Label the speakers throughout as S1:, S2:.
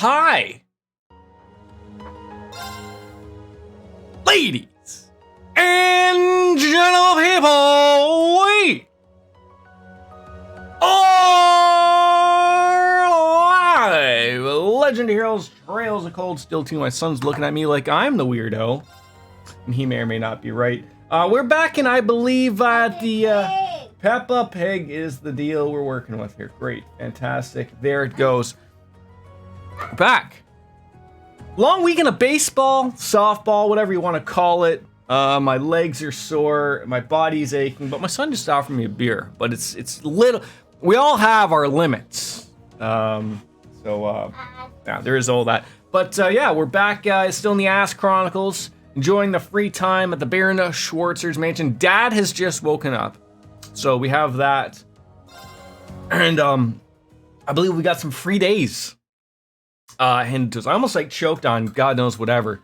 S1: Hi, ladies and gentlemen, people, we are live. Legend Heroes Trails of Cold Steel 2. My son's looking at me like I'm the weirdo, and he may or may not be right. We're back, and I believe the Peppa Pig is the deal we're working with here. Great, fantastic. There it goes. We're back. Long weekend of baseball, softball, whatever you want to call it. My legs are sore, my body's aching, but my son just offered me a beer. But it's little. We all have our limits. Yeah, there is all that. But yeah, we're back. Still in the Ass Chronicles, enjoying the free time at the Baron Schwartzer's mansion. Dad has just woken up, so we have that, and I believe we got some free days. And I almost like choked on God knows whatever.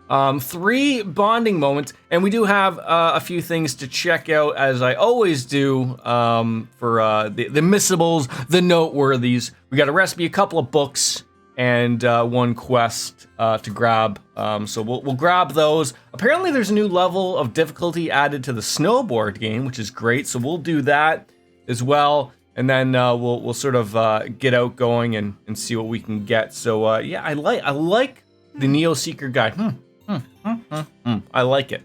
S1: 3 bonding moments, and we do have a few things to check out, as I always do, for the missables, the noteworthies. We got a recipe, a couple of books, and 1 quest to grab. So we'll grab those. Apparently there's a new level of difficulty added to the snowboard game, which is great, so we'll do that as well. And then we'll sort of get out going and see what we can get. So yeah, I like the Neo Seeker guide. I like it.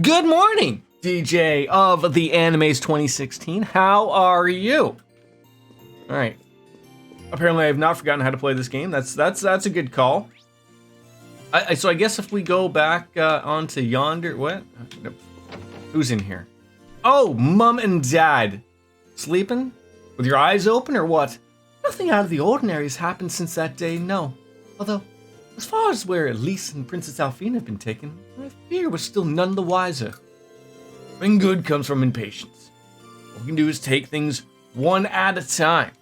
S1: Good morning, DJ of the Animes 2016. How are you? All right. Apparently, I have not forgotten how to play this game. That's a good call. So I guess if we go back onto yonder, what? Who's in here? Oh, Mom and Dad. Sleeping? With your eyes open or what? Nothing out of the ordinary has happened since that day, no. Although, as far as where Elise and Princess Alphine have been taken, I fear we're still none the wiser. When good comes from impatience. What we can do is take things one at a time.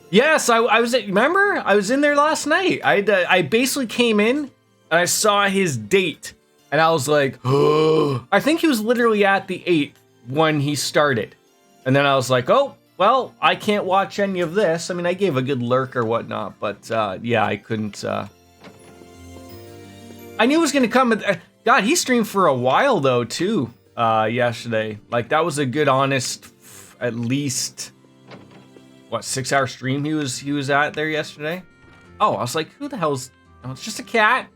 S1: Yes, I was. Remember, I was in there last night. I basically came in and I saw his date, and I was like, oh. I think he was literally at the 8th when he started. And then I was like, oh, well, I can't watch any of this. I mean, I gave a good lurk or whatnot, but yeah, I couldn't. I knew it was going to come. God, he streamed for a while, though, too, yesterday. Like, that was a good, honest, at least, 6-hour stream he was at there yesterday? Oh, I was like, who the hell's... Oh, it's just a cat.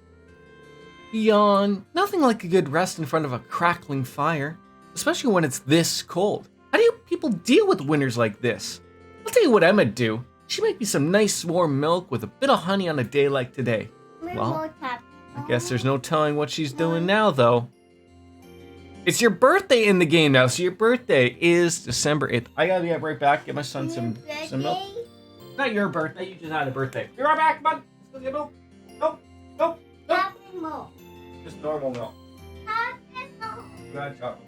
S1: Yawn. Nothing like a good rest in front of a crackling fire, especially when it's this cold. How do you people deal with winters like this? I'll tell you what Emma'd do. She'd make me some nice warm milk with a bit of honey on a day like today. Well, I guess there's no telling what she's doing now, though. It's your birthday in the game now, so your birthday is December 8th. I gotta be right back, get my son some milk. Not your birthday, you just had a birthday. Be right back, bud. Let's go get milk. Nope. Just normal milk. You got chocolate.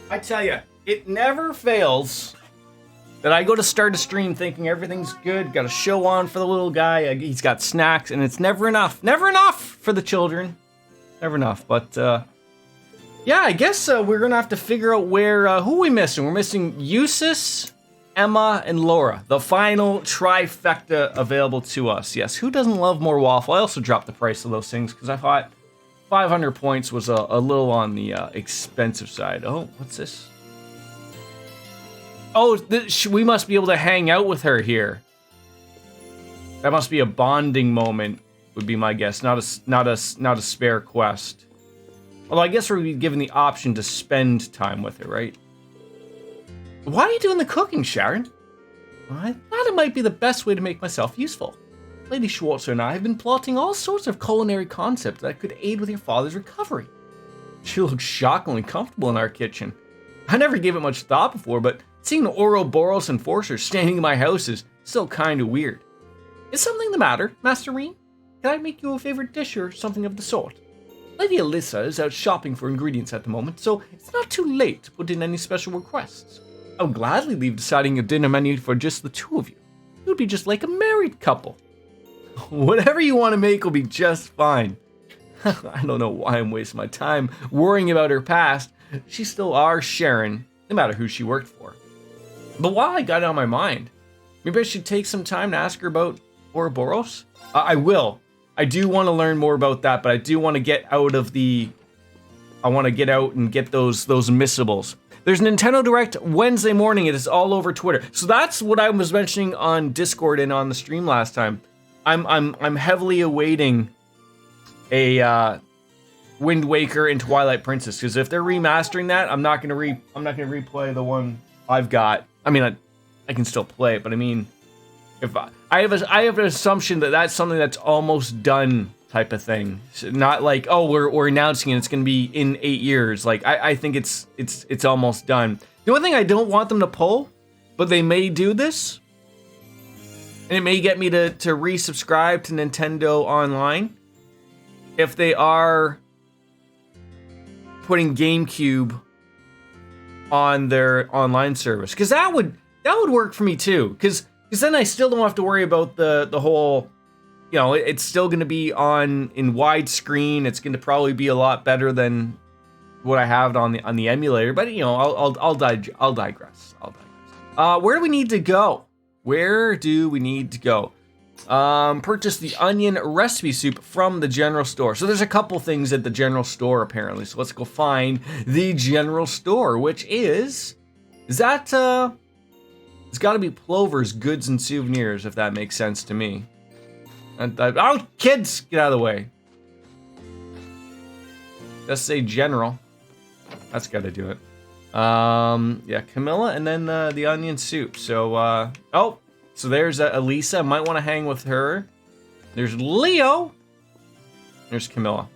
S1: I tell you, it never fails that I go to start a stream thinking everything's good, got a show on for the little guy, he's got snacks, and it's never enough. Never enough for the children. Never enough. But, yeah, I guess we're going to have to figure out where, who are we missing? We're missing Eustace, Emma, and Laura. The final trifecta available to us. Yes, who doesn't love more waffle? I also dropped the price of those things because I thought 500 points was a little on the expensive side. Oh, what's this? Oh, we must be able to hang out with her here. That must be a bonding moment, would be my guess. Not a spare quest. Although I guess we're given the option to spend time with her, right? Why are you doing the cooking, Sharon? Well, I thought it might be the best way to make myself useful. Lady Schwartzer and I have been plotting all sorts of culinary concepts that could aid with your father's recovery. She looks shockingly comfortable in our kitchen. I never gave it much thought before, but seeing Ouroboros enforcers standing in my house is still kind of weird. Is something the matter, Master Reen? Can I make you a favorite dish or something of the sort? Lady Alyssa is out shopping for ingredients at the moment, so it's not too late to put in any special requests. I would gladly leave deciding a dinner menu for just the two of you. It would be just like a married couple. Whatever you want to make will be just fine. I don't know why I'm wasting my time worrying about her past. She's still our Sharon, no matter who she worked for. But while I got it on my mind, maybe I should take some time to ask her about Ouroboros? I will. I do want to learn more about that, but I do want to get out of the... I want to get out and get those missables. There's Nintendo Direct Wednesday morning. It is all over Twitter. So that's what I was mentioning on Discord and on the stream last time. I'm heavily awaiting a Wind Waker and Twilight Princess, because if they're remastering that, I'm not gonna replay the one I've got. I mean, I can still play it, but I mean, if I have an assumption that that's something that's almost done type of thing. So not like, oh, we're announcing it, it's gonna be in 8 years. Like I think it's almost done. The only thing I don't want them to pull, but they may do this, and it may get me to resubscribe to Nintendo Online, if they are putting GameCube on their online service, because that would work for me too. Because then I still don't have to worry about the whole, you know, it's still going to be in widescreen. It's going to probably be a lot better than what I have on the emulator. But you know, I'll digress. Where do we need to go? Where do we need to go? Purchase the onion recipe soup from the general store. So there's a couple things at the general store apparently. So let's go find the general store, which is that it's got to be Plover's Goods and Souvenirs, if that makes sense to me. Oh, kids, get out of the way. Just say general. That's got to do it. Yeah, Camilla, and then the onion soup. So, so there's Elisa. Might want to hang with her. There's Leo. There's Camilla.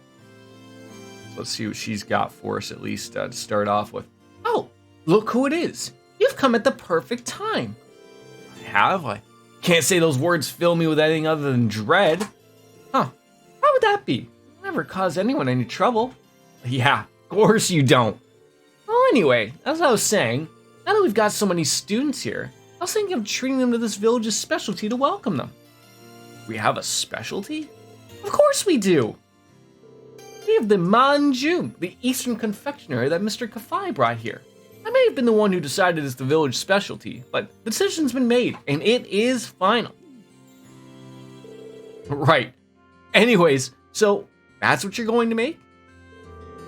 S1: Let's see what she's got for us, at least to start off with. Oh, look who it is. You've come at the perfect time. I can't say those words fill me with anything other than dread. Huh, how would that be? I'll never cause anyone any trouble. Yeah, of course you don't. Well, anyway, as I was saying, now that we've got so many students here, I was thinking of treating them to this village's specialty to welcome them. We have a specialty? Of course we do. We have the manju, the Eastern confectionery that Mr. Kafai brought here. I may have been the one who decided it's the village specialty, but the decision's been made, and it is final. Right. Anyways, so that's what you're going to make?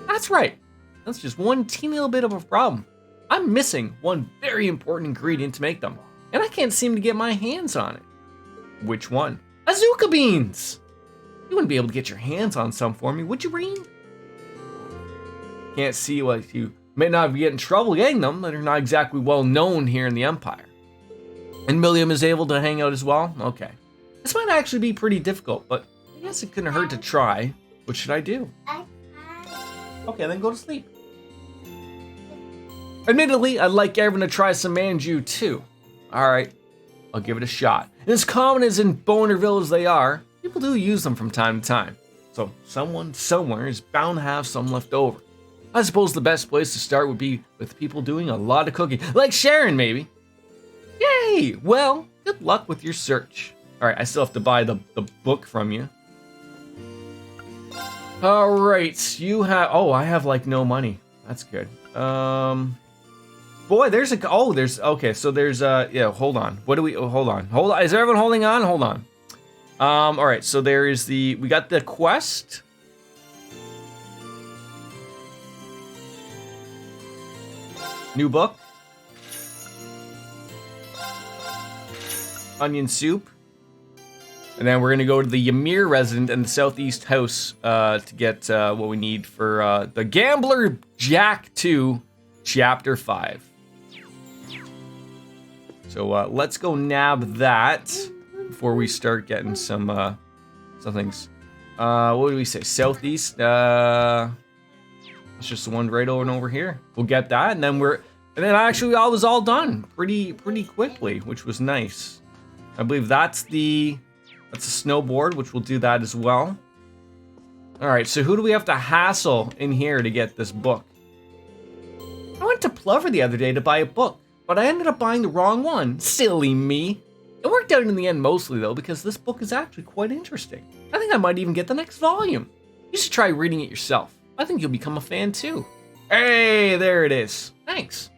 S1: That's right. That's just one teeny little bit of a problem. I'm missing one very important ingredient to make them, and I can't seem to get my hands on it. Which one? Azuka beans! You wouldn't be able to get your hands on some for me, would you, Reen? Can't see what you may not get in trouble getting them. They're not exactly well known here in the Empire. And Milliam is able to hang out as well? Okay. This might actually be pretty difficult, but I guess it couldn't hurt to try. What should I do? Okay, then go to sleep. Admittedly, I'd like everyone to try some manju too. Alright, I'll give it a shot. And as common as in Bonerville as they are, people do use them from time to time. So someone somewhere is bound to have some left over. I suppose the best place to start would be with people doing a lot of cooking, like Sharon, maybe. Yay! Well, good luck with your search. All right, I still have to buy the book from you. All right, you have. Oh, I have like no money. That's good. Boy, there's a. Oh, there's. Okay, so there's. Yeah, hold on. What do we? Oh, hold on. Hold on. Is everyone holding on? Hold on. All right, so there is the. We got the quest. New book. Onion soup. And then we're going to go to the Ymir resident and the southeast house to get what we need for the Gambler Jack 2, Chapter 5. So let's go nab that before we start getting some things. What do we say? Southeast? It's just the one right over and over here. We'll get that, and then actually I was all done pretty quickly, which was nice. I believe that's a snowboard, which we'll do that as well. All right, so who do we have to hassle in here to get this book? I went to Plover the other day to buy a book, but I ended up buying the wrong one. Silly me. It worked out in the end mostly though, because this book is actually quite interesting. I think I might even get the next volume. You should try reading it yourself. I think you'll become a fan too. Hey, there it is. Thanks.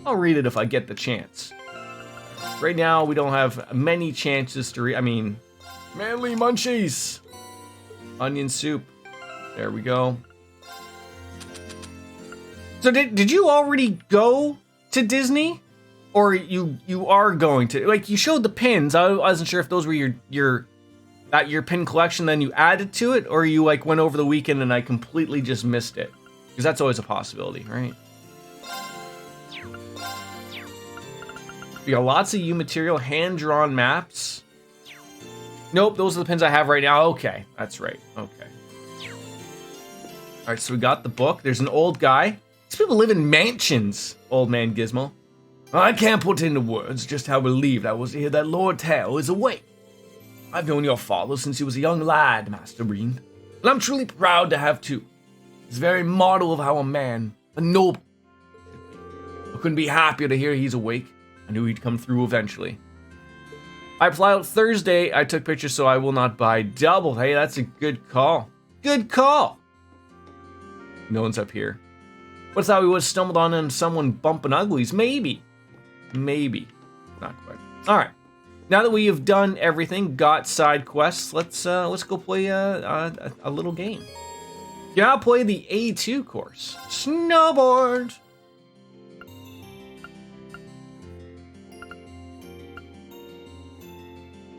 S1: I'll read it if I get the chance. Right now, we don't have many chances to read. I mean, manly munchies. Onion soup. There we go. So did you already go to Disney? Or you are going to? Like, you showed the pins. I wasn't sure if those were your pin collection, then you added to it, or you like went over the weekend and I completely just missed it. Because that's always a possibility, right? We got lots of U material, hand-drawn maps. Nope, those are the pins I have right now. Okay, that's right. Okay. All right, so we got the book. There's an old guy. These people live in mansions, old man Gizmo. I can't put into words just how relieved I was to hear that Lord Tao is awake. I've known your father since he was a young lad, Master Breen, and I'm truly proud to have too. He's a very model of how a man, a noble, I couldn't be happier to hear he's awake. I knew he'd come through eventually. I fly out Thursday. I took pictures so I will not buy double. Hey, that's a good call. Good call. No one's up here. What's that? We would have stumbled on someone bumping uglies? Maybe. Maybe. Not quite. All right. Now that we have done everything, got side quests, let's go play a little game. Yeah, I'll play the A2 course. Snowboard.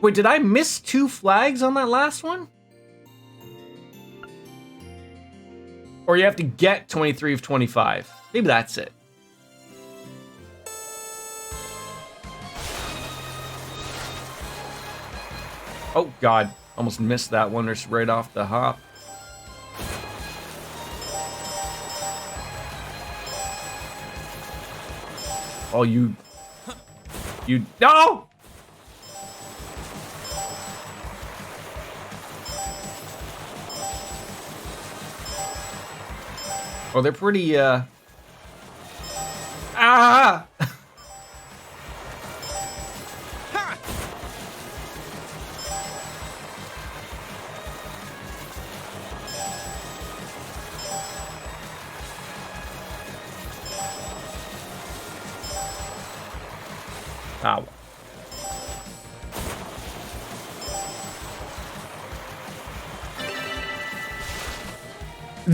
S1: Wait, did I miss 2 flags on that last one? Or you have to get 23 of 25. Maybe that's it. Oh, God. Almost missed that one just right off the hop. Oh, you... No! Oh, they're pretty, Ah! Ow.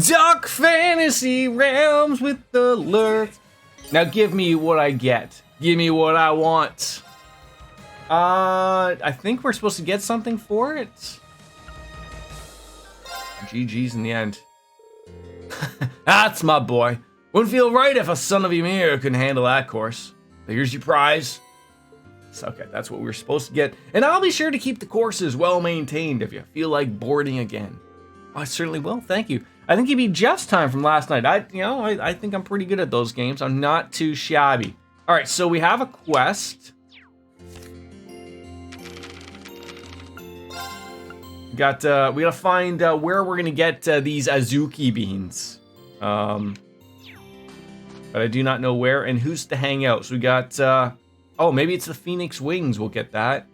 S1: Dark fantasy realms with the lurk. Now give me what I get. Give me what I want. I think we're supposed to get something for it. GG's in the end. That's my boy. Wouldn't feel right if a son of Ymir couldn't handle that course. But here's your prize. So, okay, that's what we were supposed to get. And I'll be sure to keep the courses well maintained if you feel like boarding again. I certainly will, thank you. I think you beat Jeff's time from last night. I think I'm pretty good at those games. I'm not too shabby. All right, so we have a quest. We gotta find where we're gonna get these Azuki beans. but I do not know where and who's to hang out. So we got, oh, maybe it's the Phoenix Wings. We'll get that.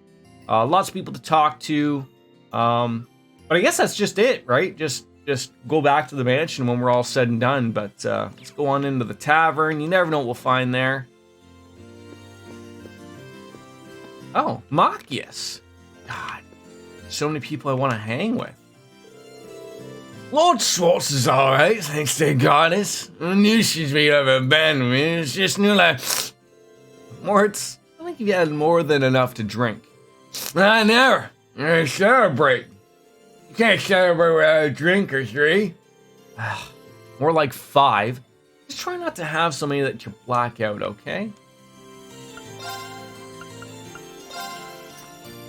S1: Lots of people to talk to. But I guess that's just it, right? Just go back to the mansion when we're all said and done. But let's go on into the tavern. You never know what we'll find there. Oh, Machias. God, so many people I want to hang with. Lord Schwartz is alright, thanks to Goddess. I knew she'd be ever abandoned me. It's just new like... Moritz, I think you had more than enough to drink. I never. I celebrate. You can't celebrate without a drink or three. More like 5. Just try not to have so many that you black out, okay?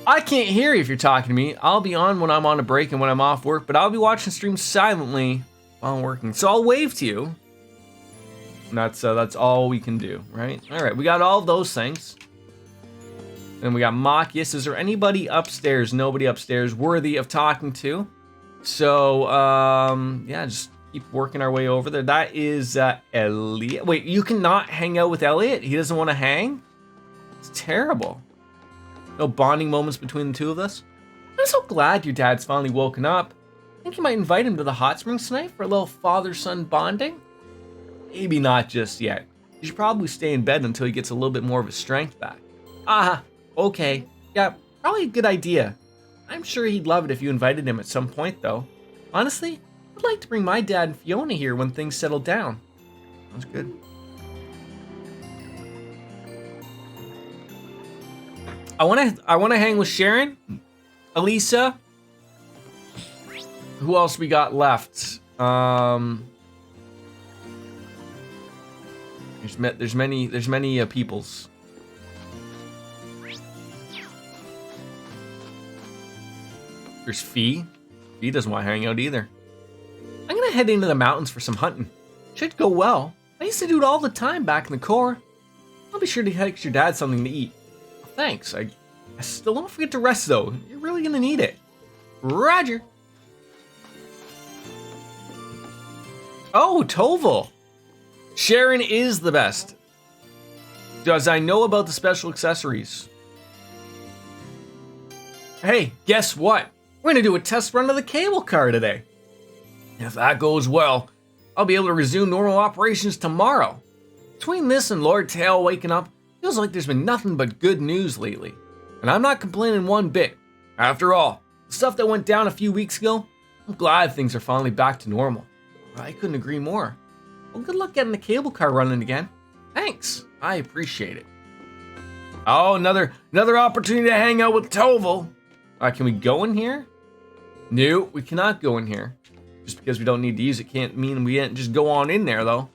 S1: I can't hear you if you're talking to me. I'll be on when I'm on a break and when I'm off work, but I'll be watching streams silently while I'm working. So I'll wave to you. And that's all we can do, right? All right, we got all those things. And we got Machias. Is there anybody upstairs? Nobody upstairs worthy of talking to. So, yeah, just keep working our way over there. That is Elliot. Wait, you cannot hang out with Elliot? He doesn't want to hang? It's terrible. No bonding moments between the two of us? I'm so glad your dad's finally woken up. Think you might invite him to the hot springs tonight for a little father-son bonding? Maybe not just yet. You should probably stay in bed until he gets a little bit more of his strength back. Okay. Yeah, probably a good idea. I'm sure he'd love it if you invited him at some point, though. Honestly, I'd like to bring my dad and Fiona here when things settle down. Sounds good. I want to hang with Sharon, Elisa. Who else we got left? There's many peoples. There's Fee. Fee doesn't want to hang out either. I'm gonna head into the mountains for some hunting. Should go well. I used to do it all the time back in the Corps. I'll be sure to text your dad something to eat. Thanks. I still don't forget to rest though. You're really gonna need it. Roger. Oh, Toval. Sharon is the best. Does I know about the special accessories? Hey, guess what? We're gonna do a test run of the cable car today. If that goes well, I'll be able to resume normal operations tomorrow. Between this and Lord Tail waking up, feels like there's been nothing but good news lately. And I'm not complaining one bit. After all, the stuff that went down a few weeks ago, I'm glad things are finally back to normal. I couldn't agree more. Well, good luck getting the cable car running again. Thanks, I appreciate it. Oh, another opportunity to hang out with Toval. Can we go in here? No, we cannot go in here. Just because we don't need to use it can't mean we can't just go on in there, though.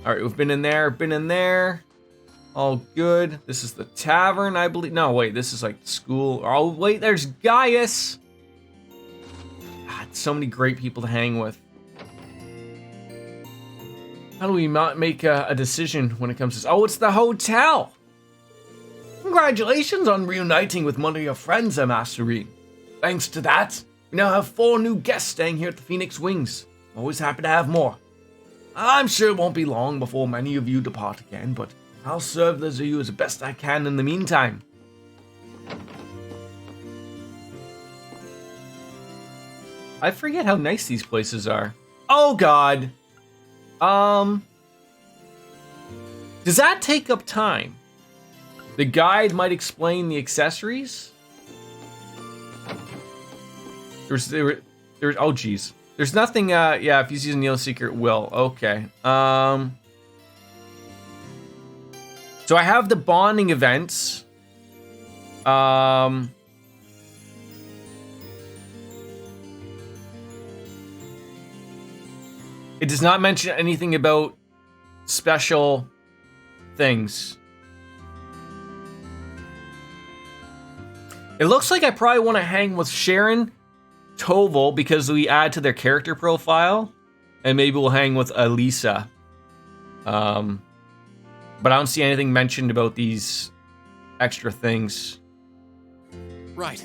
S1: All right, we've been in there. All good. This is the tavern, I believe. No, wait, this is like school. Oh, wait, there's Gaius. God, so many great people to hang with. How do we not make a decision when it comes to this? Oh, it's the hotel. Congratulations on reuniting with one of your friends, Masterine. Thanks to that, we now have 4 new guests staying here at the Phoenix Wings. Always happy to have more. I'm sure it won't be long before many of you depart again, but I'll serve those of you as best I can in the meantime. I forget how nice these places are. Oh God. Does that take up time? The guide might explain the accessories. There's oh geez. There's nothing, yeah, if he's using Yellow Secret, it will. Okay. So I have the bonding events. It does not mention anything about special things. It looks like I probably want to hang with Sharon, Toval, because we add to their character profile, and maybe we'll hang with Elisa. But I don't see anything mentioned about these extra things.
S2: Right.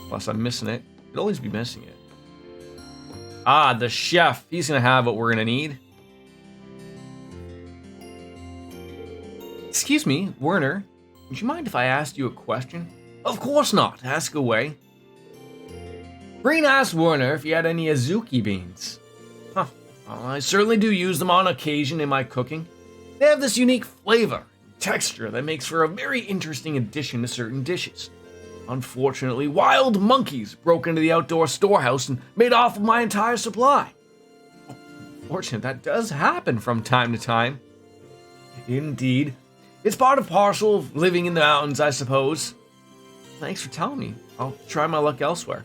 S1: Plus, I'm missing it. Could always be missing it. Ah, the chef. He's gonna have what we're gonna need. Excuse me, Werner. Would you mind if I asked you a question? Of course not. Ask away. Green asked Werner if he had any azuki beans. Huh. Well, I certainly do use them on occasion in my cooking. They have this unique flavor and texture that makes for a very interesting addition to certain dishes. Unfortunately, wild monkeys broke into the outdoor storehouse and made off with my entire supply. Unfortunately, that does happen from time to time. Indeed. It's part and parcel of living in the mountains, I suppose. Thanks for telling me. I'll try my luck elsewhere.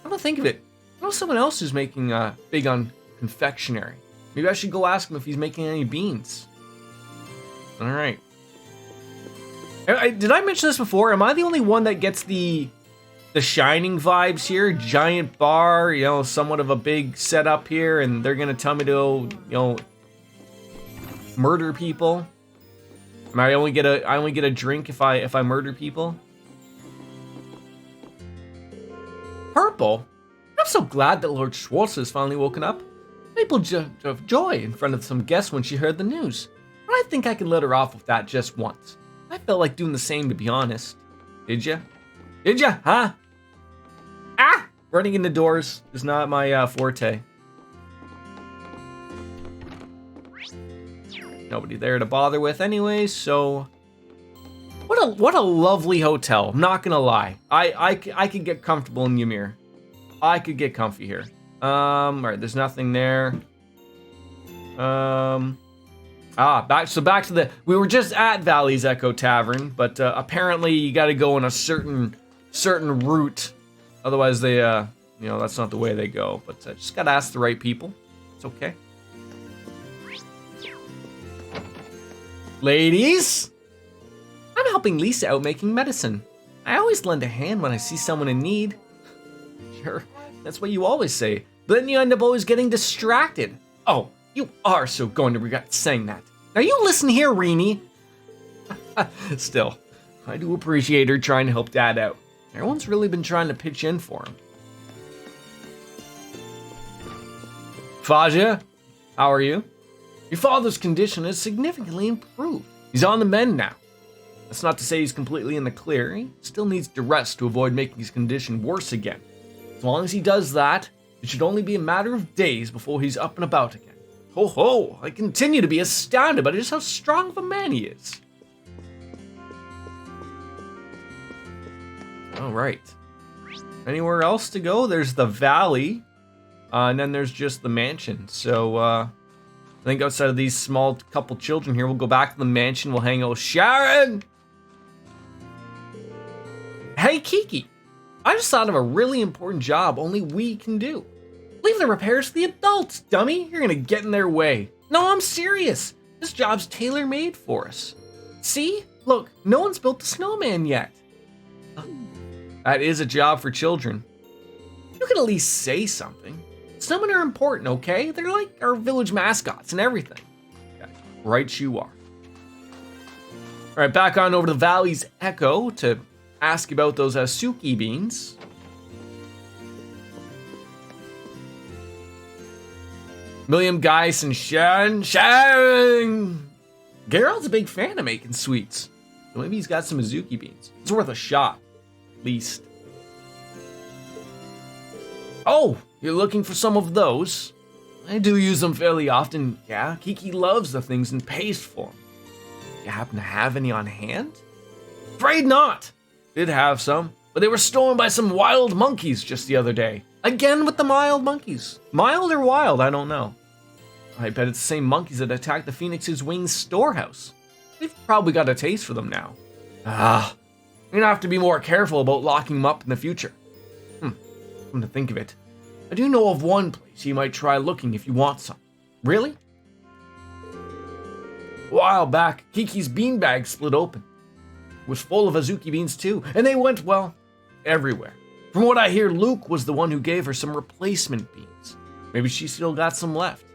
S1: I'm gonna think of it. I know someone else who's making big on confectionery. Maybe I should go ask him if he's making any beans. All right. Did I mention this before? Am I the only one that gets the Shining vibes here? Giant bar, somewhat of a big setup here, and they're gonna tell me to, murder people. I only get a drink if I murder people. Purple? I'm so glad that Lord Schwartz has finally woken up. Maple of joy in front of some guests when she heard the news. But I think I can let her off with that just once. I felt like doing the same, to be honest. Did ya? Did ya? Huh? Ah! Running into doors is not my forte. Nobody there to bother with anyway, so... What a lovely hotel, I'm not gonna lie. I could get comfortable in Ymir. I could get comfy here. Alright, there's nothing there. Back to the... We were just at Valley's Echo Tavern, but apparently you gotta go on a certain route. Otherwise they, that's not the way they go. But just gotta ask the right people. It's okay. Ladies! I'm helping Lisa out making medicine. I always lend a hand when I see someone in need. Sure, that's what you always say, but then you end up always getting distracted. Oh, you are so going to regret saying that. Now you listen here, Reenie. Still, I do appreciate her trying to help Dad out. Everyone's really been trying to pitch in for him. Faja, how are you? Your father's condition has significantly improved. He's on the mend now. That's not to say he's completely in the clear. He still needs to rest to avoid making his condition worse again. As long as he does that, it should only be a matter of days before he's up and about again. Ho ho! I continue to be astounded by just how strong of a man he is. Alright. Anywhere else to go? There's the valley. And then there's just the mansion. So, I think outside of these small couple children here, we'll go back to the mansion. We'll hang out with Sharon! Hey, Kiki! I just thought of a really important job only we can do. Leave the repairs to the adults, dummy! You're gonna get in their way. No, I'm serious. This job's tailor-made for us. See? Look, no one's built the snowman yet. That is a job for children. You could at least say something. Snowmen are important, okay? They're like our village mascots and everything. Okay, right you are. All right, back on over to Valley's Echo to ask about those Suki beans. William Geis and Sharon. Gerald's a big fan of making sweets. So maybe he's got some Azuki beans. It's worth a shot, at least. Oh, you're looking for some of those? I do use them fairly often. Yeah, Kiki loves the things in paste form. You happen to have any on hand? Afraid not. Did have some, but they were stolen by some wild monkeys just the other day. Again with the mild monkeys. Mild or wild, I don't know. I bet it's the same monkeys that attacked the Phoenix's Wings storehouse. We've probably got a taste for them now. You're gonna have to be more careful about locking them up in the future. Come to think of it, I do know of one place you might try looking if you want some. Really? A while back, Kiki's beanbag split open. It was full of Azuki beans too, and they went, well, everywhere. From what I hear, Luke was the one who gave her some replacement beans. Maybe she still got some left.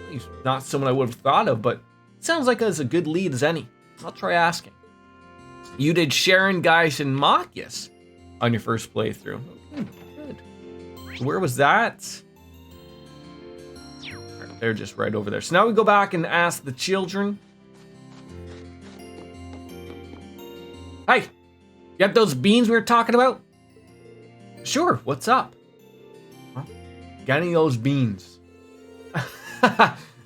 S1: He's not someone I would have thought of, but it sounds like as a good lead as any. I'll try asking. You did Sharon, Geis, and Machias on your first playthrough. Good. Where was that? they're just right over there. So now we go back and ask the children. Hey, you got those beans we were talking about? Sure, what's up? Huh? Got any of those beans?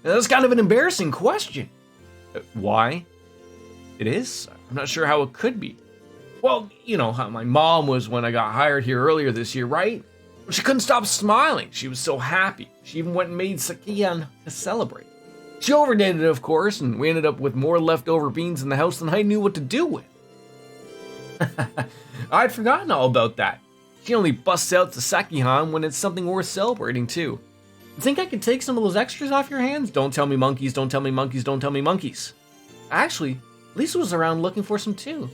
S1: That's kind of an embarrassing question. Why? It is? I'm not sure how it could be. Well, you know how my mom was when I got hired here earlier this year, right? She couldn't stop smiling. She was so happy. She even went and made sakiyan to celebrate. She overdid it, of course, and we ended up with more leftover beans in the house than I knew what to do with. I'd forgotten all about that. She only busts out the sakiyan when it's something worth celebrating, too. You think I could take some of those extras off your hands? Don't tell me monkeys, don't tell me monkeys, don't tell me monkeys. Actually, Lisa was around looking for some, too.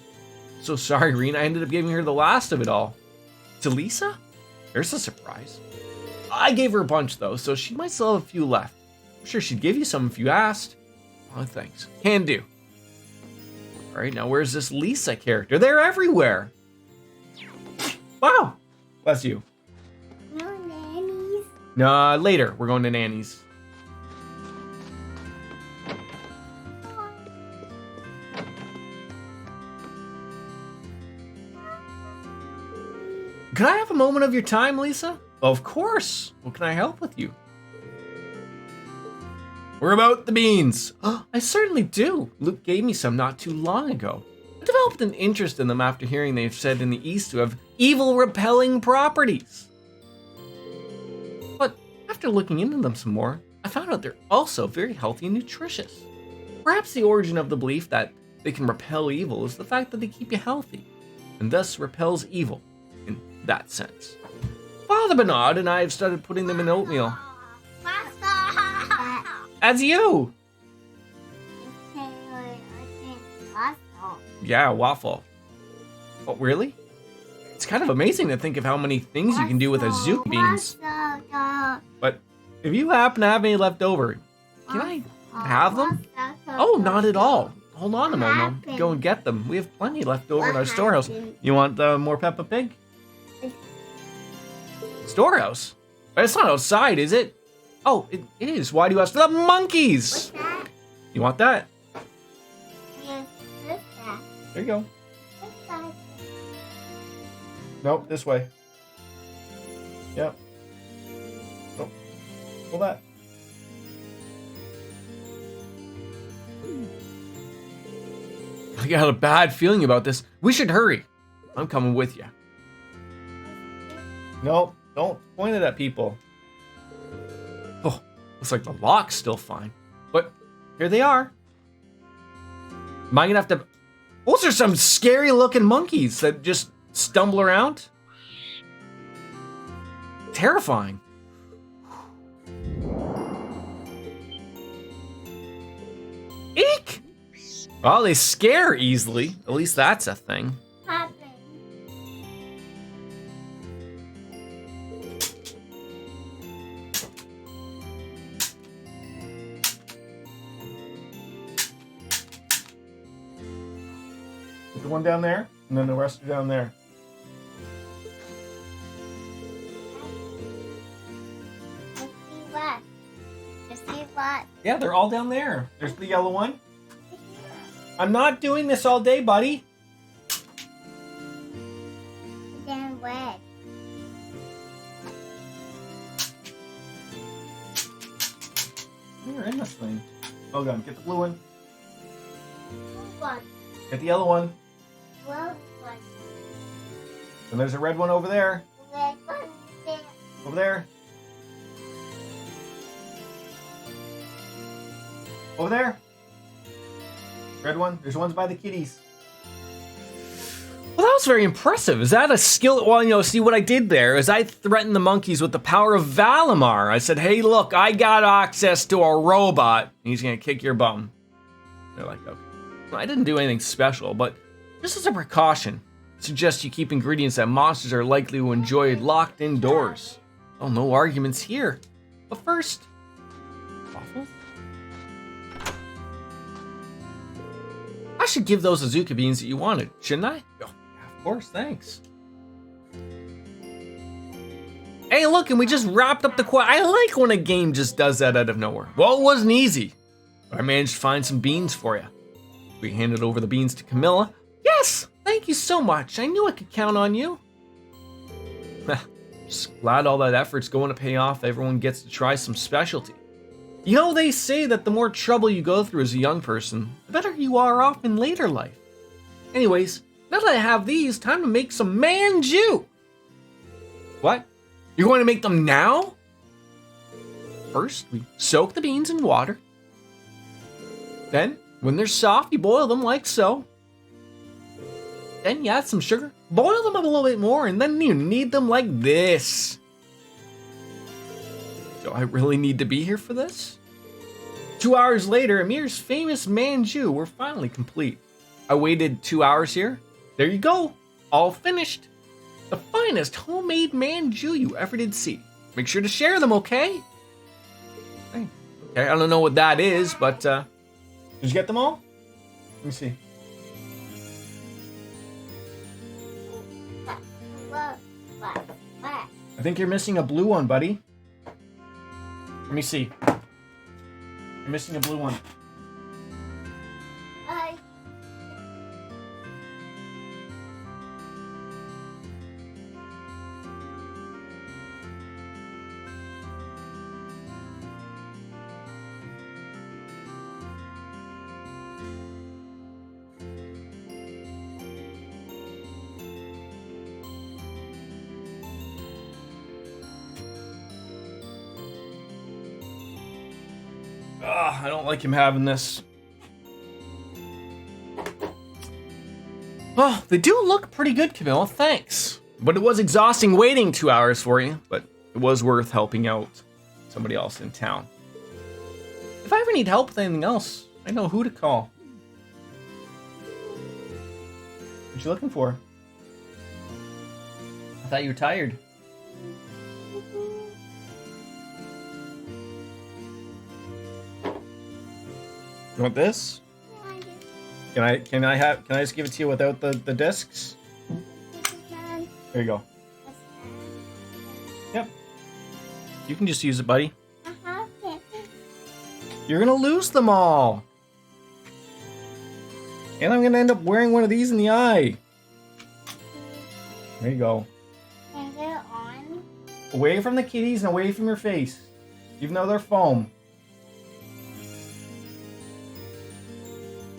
S1: So sorry, Reen, I ended up giving her the last of it all. To Lisa? There's a surprise. I gave her a bunch, though, so she might still have a few left. I'm sure she'd give you some if you asked. Oh, thanks. Can do. All right, now where's this Lisa character? They're everywhere. Wow. Bless you.
S3: No nannies.
S1: Nah, later. We're going to Nanny's. Can I have a moment of your time, Lisa? Of course. What can I help with you? We're about the beans. I certainly do. Luke gave me some not too long ago. I developed an interest in them after hearing they've said in the East to have evil repelling properties. But after looking into them some more, I found out they're also very healthy and nutritious. Perhaps the origin of the belief that they can repel evil is the fact that they keep you healthy, and thus repels evil in that sense. Father Bernard and I have started putting them in oatmeal. As you! Yeah, waffle. Oh, really? It's kind of amazing to think of how many things you can do with azuki beans. But if you happen to have any left over, can I have them? Oh, not at all. Hold on a moment. I'll go and get them. We have plenty left over in our storehouse. You want more Peppa Pig? Storehouse? It's not outside, is it? Oh, it is. Why do you ask for the monkeys? You want that? There you go. Nope, this way. Yep. Nope. Pull that. I got a bad feeling about this. We should hurry. I'm coming with you. Nope, don't point it at people. Oh, looks like the lock's still fine. But here they are. Am I gonna have to... Those are some scary looking monkeys that just stumble around. Terrifying. Eek! Well, they scare easily. At least that's a thing. The one down there, and then the rest are down there.
S3: I see what?
S1: Yeah, they're all down there. There's the yellow one. I'm not doing this all day, buddy.
S3: Then red.
S1: You're in this thing. Hold on, get the blue one.
S3: Blue one.
S1: Get the yellow one.
S3: Blue one.
S1: And there's a red one over there.
S3: Red one there.
S1: Over there. Over there. Red one. There's ones by the kitties. Well, that was very impressive. Is that a skill? Well, you know, see what I did there is I threatened the monkeys with the power of Valimar. I said, hey, look, I got access to a robot. And he's going to kick your bum. They're like, okay. Well, I didn't do anything special, but just as a precaution, I suggest you keep ingredients that monsters are likely to enjoy locked indoors. Oh, no arguments here. But first, waffles? I should give those Azuka beans that you wanted, shouldn't I? Oh, yeah, of course, thanks. Hey, look, and we just wrapped up the quest. I like when a game just does that out of nowhere. Well, it wasn't easy. But I managed to find some beans for you. We handed over the beans to Camilla. Yes, thank you so much. I knew I could count on you. Just glad all that effort's going to pay off. Everyone gets to try some specialty. You know, they say that the more trouble you go through as a young person, the better you are off in later life. Anyways, now that I have these, time to make some manju. What? You're going to make them now? First, we soak the beans in water. Then, when they're soft, you boil them like so. Then you add some sugar, boil them up a little bit more, and then you knead them like this. Do I really need to be here for this? 2 hours later, Amir's famous manju were finally complete. I waited 2 hours here. There you go, all finished. The finest homemade manju you ever did see. Make sure to share them, okay? Okay, I don't know what that is, but did you get them all? Let me see. I think you're missing a blue one, buddy. Let me see. You're missing a blue one. I don't like him having this. Well, they do look pretty good, Camilla, thanks. But it was exhausting waiting 2 hours for you, but it was worth helping out somebody else in town. If I ever need help with anything else, I know who to call. What you looking for? I thought you were tired. You want this? Can I just give it to you without the discs? There you go. Yep. You can just use it, buddy. You're gonna lose them all. And I'm gonna end up wearing one of these in the eye. There you go.
S3: Can I get it on?
S1: Away from the kitties and away from your face. Even though they're foam.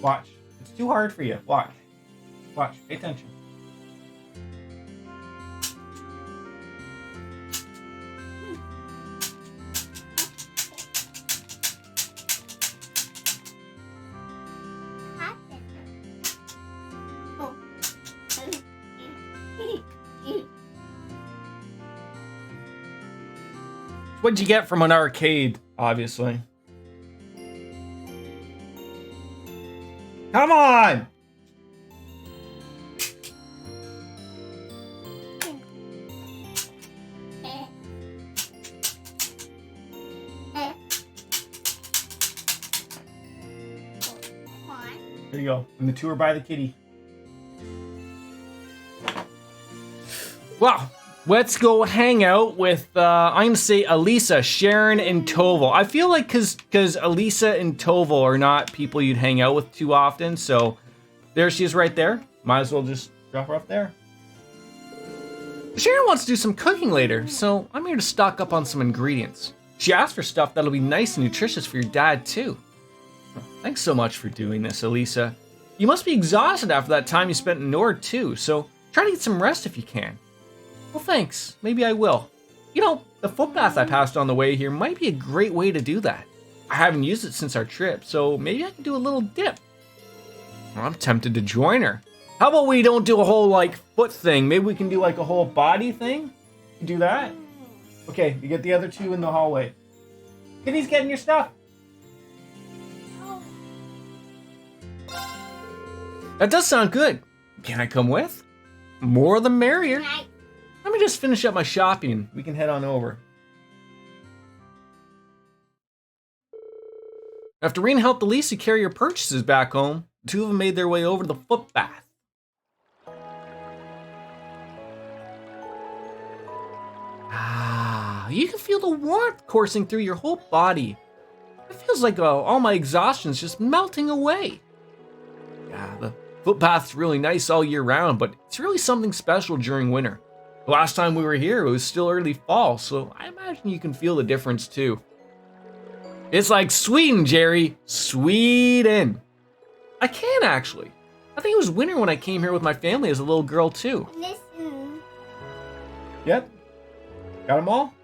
S1: Watch. It's too hard for you. Watch. Watch. Pay attention. What'd you get from an arcade, obviously? Come on! There you go. And the two are by the kitty. Wow. Let's go hang out with, I'm gonna say Elisa, Sharon, and Toval. I feel like because Elisa and Toval are not people you'd hang out with too often, so there she is right there. Might as well just drop her off there. Sharon wants to do some cooking later, so I'm here to stock up on some ingredients. She asked for stuff that'll be nice and nutritious for your dad, too. Thanks so much for doing this, Elisa. You must be exhausted after that time you spent in Nord, too, so try to get some rest if you can. Well, thanks. Maybe I will. You know, the footpath I passed on the way here might be a great way to do that. I haven't used it since our trip, so maybe I can do a little dip. Well, I'm tempted to join her. How about we don't do a whole, foot thing? Maybe we can do, a whole body thing? You do that? Okay, you get the other two in the hallway. Kitty's getting your stuff. That does sound good. Can I come with? More the merrier. Let me just finish up my shopping. We can head on over. After Reen helped Elisa carry her purchases back home, the two of them made their way over to the footpath. Ah. You can feel the warmth coursing through your whole body. It feels like all my exhaustion's just melting away. Yeah, the footpath's really nice all year round, but it's really something special during winter. The last time we were here, it was still early fall, so I imagine you can feel the difference too. It's like Sweden, Jerry. Sweden. I can actually. I think it was winter when I came here with my family as a little girl too.
S3: Listen.
S1: Yep. Got them all?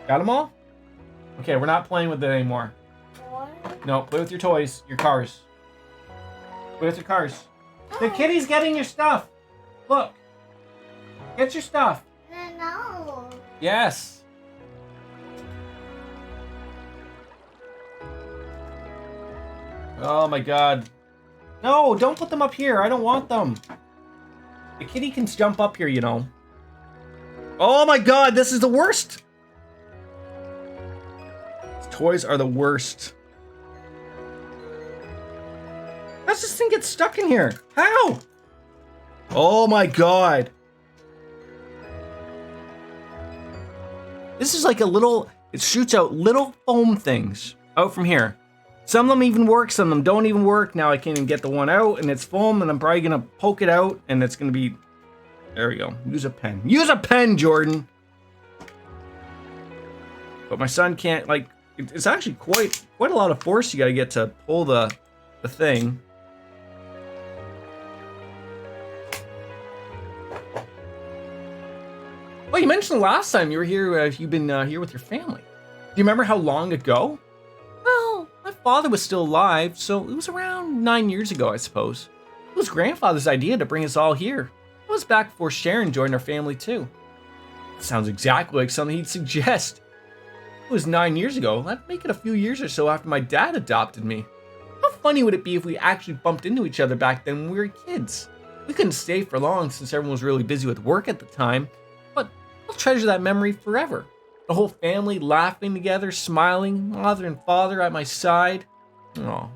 S1: Got them all? Okay, we're not playing with it anymore.
S3: What?
S1: No, play with your toys, your cars. Play with your cars. The kitty's getting your stuff. Look. Get your stuff.
S3: No.
S1: Yes. Oh my god. No, don't put them up here. I don't want them. The kitty can jump up here, you know. Oh my god, this is the worst. These toys are the worst. How's this thing get stuck in here? How? Oh my god. This is like a little, it shoots out little foam things out from here. Some of them even work, some of them don't even work. Now I can't even get the one out and it's foam and I'm probably gonna poke it out and it's gonna be, there we go. Use a pen. Use a pen, Jordan. But my son can't, like, it's actually quite a lot of force you gotta get to pull the thing. Well, you mentioned last time you were here, you've been here with your family. Do you remember how long ago? Well, my father was still alive, so it was around 9 years ago, I suppose. It was grandfather's idea to bring us all here. It was back before Sharon joined our family, too. It sounds exactly like something he'd suggest. It was 9 years ago. That'd make it a few years or so after my dad adopted me. How funny would it be if we actually bumped into each other back then when we were kids? We couldn't stay for long since everyone was really busy with work at the time, but I'll treasure that memory forever. The whole family laughing together, smiling, mother and father at my side. Aw.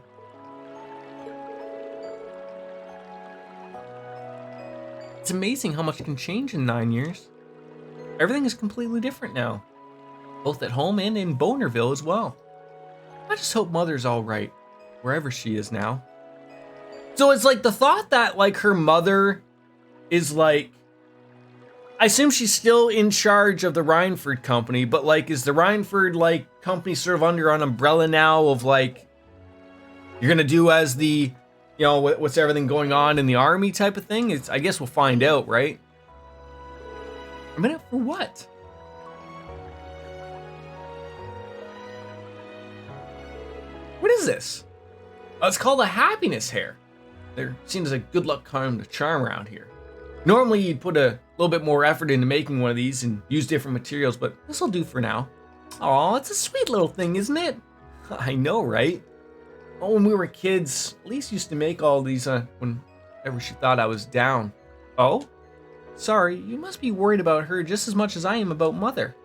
S1: It's amazing how much can change in 9 years. Everything is completely different now, both at home and in Bonerville as well. I just hope Mother's all right, wherever she is now. So it's like the thought that like her mother is like, I assume she's still in charge of the Rhineford company, but like, is the Rhineford like company sort of under an umbrella now of like, you're gonna do as the, you know, what's everything going on in the army type of thing? It's, I guess we'll find out, right? A minute for what? What is this? Oh, it's called a happiness hair. There seems a good luck charm around here. Normally you'd put a little bit more effort into making one of these and use different materials, but this'll do for now. Aw, it's a sweet little thing, isn't it? I know, right? Oh, when we were kids, Elise used to make all these whenever she thought I was down. Oh? Sorry, you must be worried about her just as much as I am about Mother.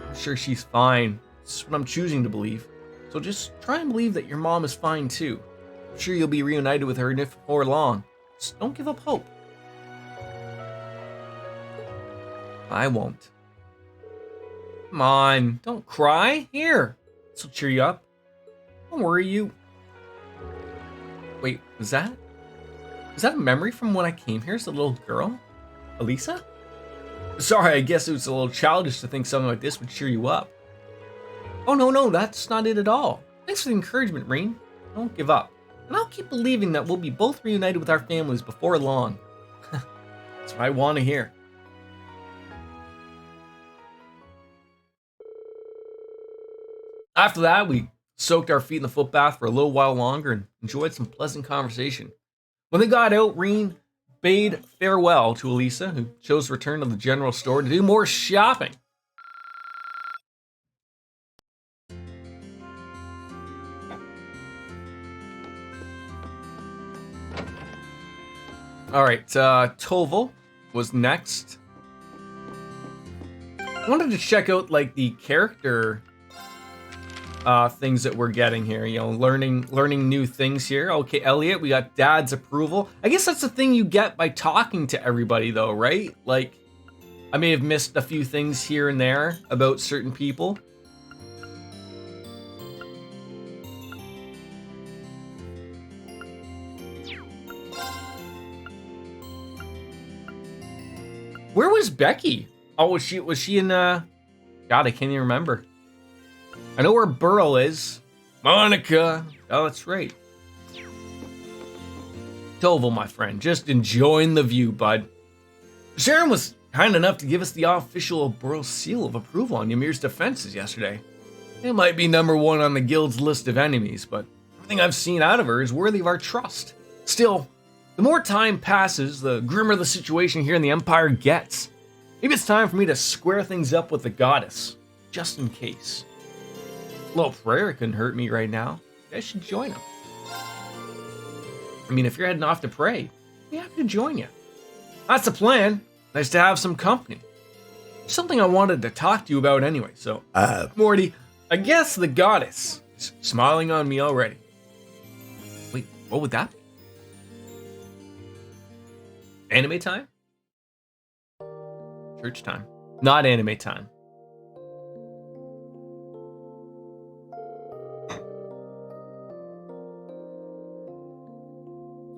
S1: I'm sure she's fine. That's what I'm choosing to believe. So just try and believe that your mom is fine too. I'm sure you'll be reunited with her before long. Just don't give up hope. I won't. Come on, don't cry. Here, this'll cheer you up. Don't worry, you. Wait, was that a memory from when I came here as a little girl? Elisa? Sorry, I guess it was a little childish to think something like this would cheer you up. Oh, no, that's not it at all. Thanks for the encouragement, Reen. Don't give up. And I'll keep believing that we'll be both reunited with our families before long. That's what I want to hear. After that, we soaked our feet in the footbath for a little while longer and enjoyed some pleasant conversation. When they got out, Reen bade farewell to Elisa, who chose to return to the general store to do more shopping. All right, Toval was next. I wanted to check out like the character things that we're getting here, you know, learning new things here. Okay, Elliot, we got Dad's approval. I guess that's the thing you get by talking to everybody though, right? Like, I may have missed a few things here and there about certain people. Where was Becky? Oh, was she in, God, I can't even remember. I know where Burl is. Monica. Oh, that's right. Toval, my friend, just enjoying the view, bud. Sharon was kind enough to give us the official Burl seal of approval on Ymir's defenses yesterday. It might be number one on the guild's list of enemies, but everything I've seen out of her is worthy of our trust. Still, the more time passes, the grimmer the situation here in the Empire gets. Maybe it's time for me to square things up with the goddess, just in case. A little prayer couldn't hurt me right now. You guys should join them. I mean, if you're heading off to pray, I'd be happy to join you. That's the plan. Nice to have some company. Something I wanted to talk to you about anyway, so... Morty, I guess the goddess is smiling on me already. Wait, what would that be? Anime time? Church time. Not anime time.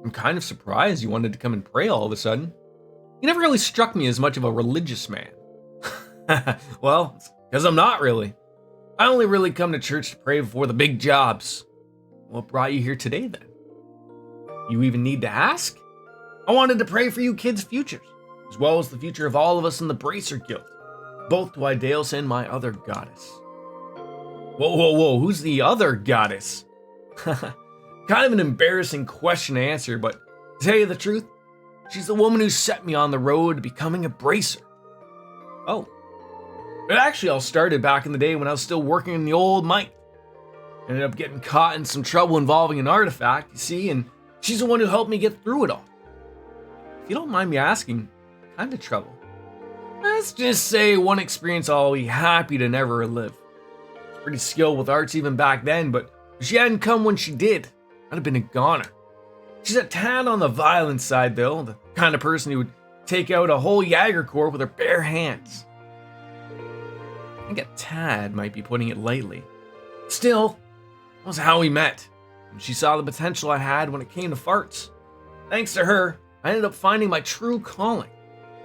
S1: I'm kind of surprised you wanted to come and pray all of a sudden. You never really struck me as much of a religious man. Well, it's because I'm not really. I only really come to church to pray before the big jobs. What brought you here today then? You even need to ask? I wanted to pray for you kids' futures, as well as the future of all of us in the Bracer Guild, both to Ideos and my other goddess. Whoa, who's the other goddess? Kind of an embarrassing question to answer, but to tell you the truth, she's the woman who set me on the road to becoming a bracer. Oh. It actually all started back in the day when I was still working in the old mine. Ended up getting caught in some trouble involving an artifact, you see, and she's the one who helped me get through it all. If you don't mind me asking, what kind of trouble? Let's just say one experience I'll be happy to never relive. Pretty skilled with arts even back then, but if she hadn't come when she did, I'd have been a goner. She's a tad on the violent side though, the kind of person who would take out a whole Jaeger Corps with her bare hands. I think a tad might be putting it lightly. Still, that was how we met. And she saw the potential I had when it came to farts. Thanks to her, I ended up finding my true calling.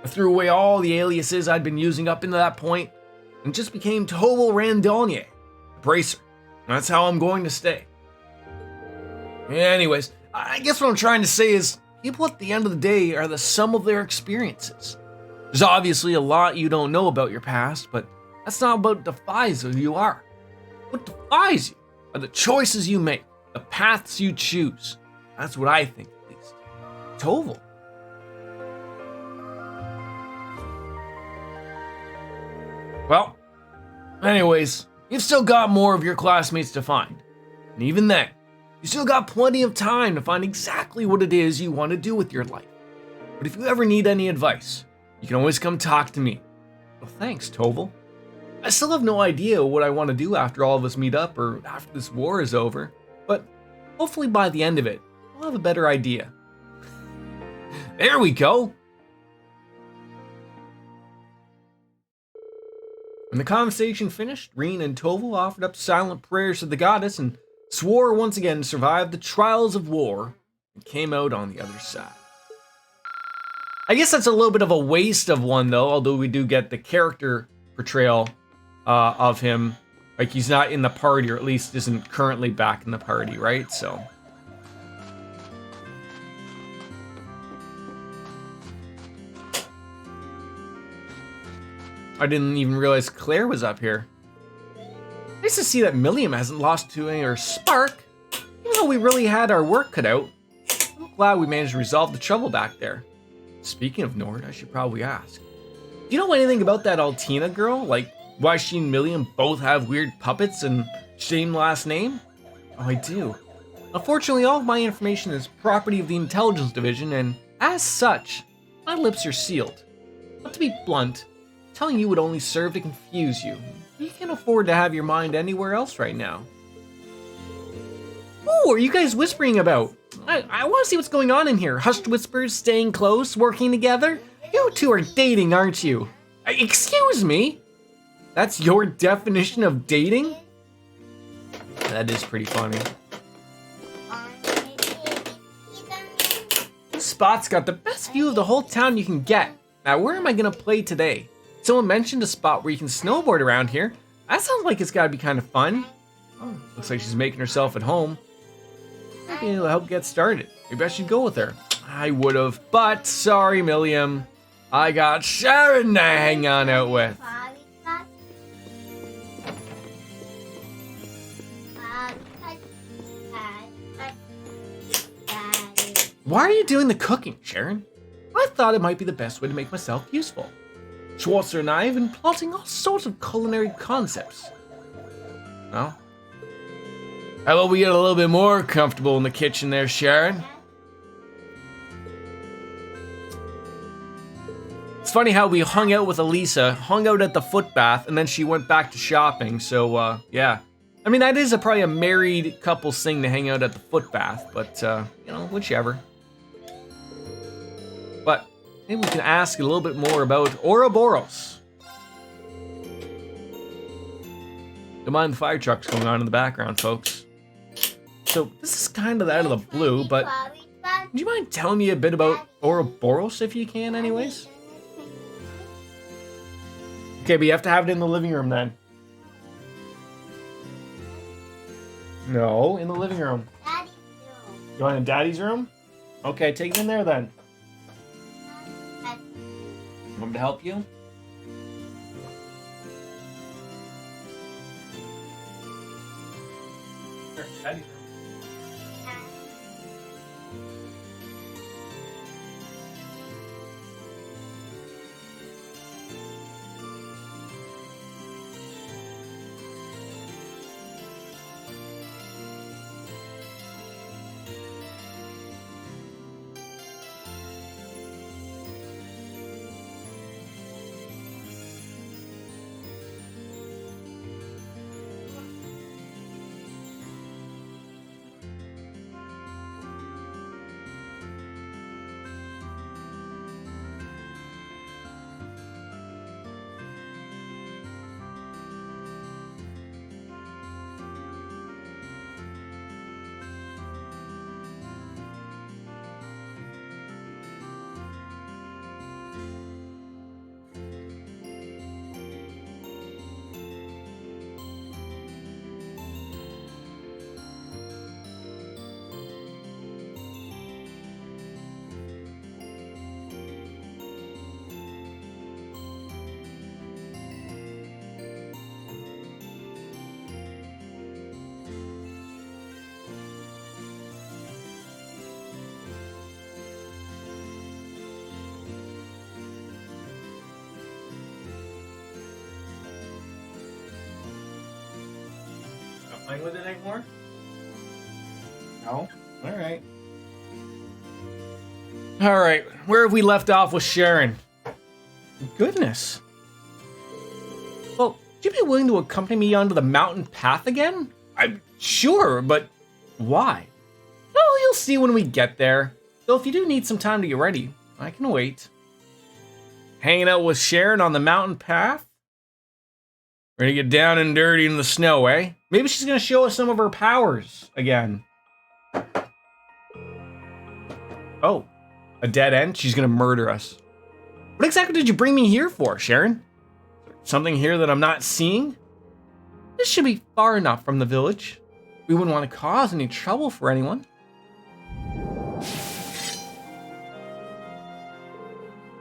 S1: I threw away all the aliases I'd been using up into that point and just became Toval Randonnier, a bracer. And that's how I'm going to stay. Anyways, I guess what I'm trying to say is people at the end of the day are the sum of their experiences. There's obviously a lot you don't know about your past, but that's not what defines who you are. What defines you are the choices you make, the paths you choose. That's what I think, at least. Toval. Well, anyways, you've still got more of your classmates to find. And even then, you still got plenty of time to find exactly what it is you want to do with your life. But if you ever need any advice, you can always come talk to me. Well, thanks, Toval. I still have no idea what I want to do after all of us meet up or after this war is over, but hopefully by the end of it, we'll have a better idea. There we go! When the conversation finished, Reen and Toval offered up silent prayers to the goddess and swore once again to survive the trials of war and came out on the other side. I guess that's a little bit of a waste of one though, although we do get the character portrayal of him. Like he's not in the party, or at least isn't currently back in the party, right? So. I didn't even realize Claire was up here. Nice to see that Milliam hasn't lost to her spark, even though we really had our work cut out. I'm glad we managed to resolve the trouble back there. Speaking of Nord, I should probably ask. Do you know anything about that Altina girl? Like, why she and Milliam both have weird puppets and same last name? Oh, I do. Unfortunately, all of my information is property of the Intelligence Division, and as such, my lips are sealed. But to be blunt, telling you would only serve to confuse you. You can't afford to have your mind anywhere else right now. Who are you guys whispering about? I want to see what's going on in here. Hushed whispers, staying close, working together? You two are dating, aren't you? Excuse me? That's your definition of dating? That is pretty funny. This spot's got the best view of the whole town you can get. Now, where am I gonna play today? Someone mentioned a spot where you can snowboard around here. That sounds like it's gotta be kind of fun. Oh, looks like she's making herself at home. Maybe it'll help get started. Maybe I should go with her. I would've, but sorry, Milliam. I got Sharon to hang on out with. Why are you doing the cooking, Sharon? I thought it might be the best way to make myself useful. Schwarzer and I have been plotting all sorts of culinary concepts. Well, how about we get a little bit more comfortable in the kitchen there, Sharon? It's funny how we hung out with Elisa, hung out at the foot bath, and then she went back to shopping, so, yeah. I mean, that is probably a married couple's thing to hang out at the foot bath, but, you know, whichever. But maybe we can ask a little bit more about Ouroboros. Don't mind the fire trucks going on in the background, folks. So this is kind of out of the blue, but would you mind telling me a bit about Ouroboros if you can, anyways? Okay, but you have to have it in the living room then. No, in the living room.
S3: Daddy's room.
S1: You want it in Daddy's room? Okay, take it in there then. Want me to help you? Sure, Daddy's room. Playing with it anymore? No? Alright. Alright, where have we left off with Sharon? Goodness. Well, would you be willing to accompany me onto the mountain path again? I'm sure, but why? Well, you'll see when we get there. Though if you do need some time to get ready, I can wait. Hanging out with Sharon on the mountain path? We're gonna get down and dirty in the snow, eh? Maybe she's gonna show us some of her powers again. Oh, a dead end? She's gonna murder us. What exactly did you bring me here for, Sharon? Something here that I'm not seeing? This should be far enough from the village. We wouldn't want to cause any trouble for anyone.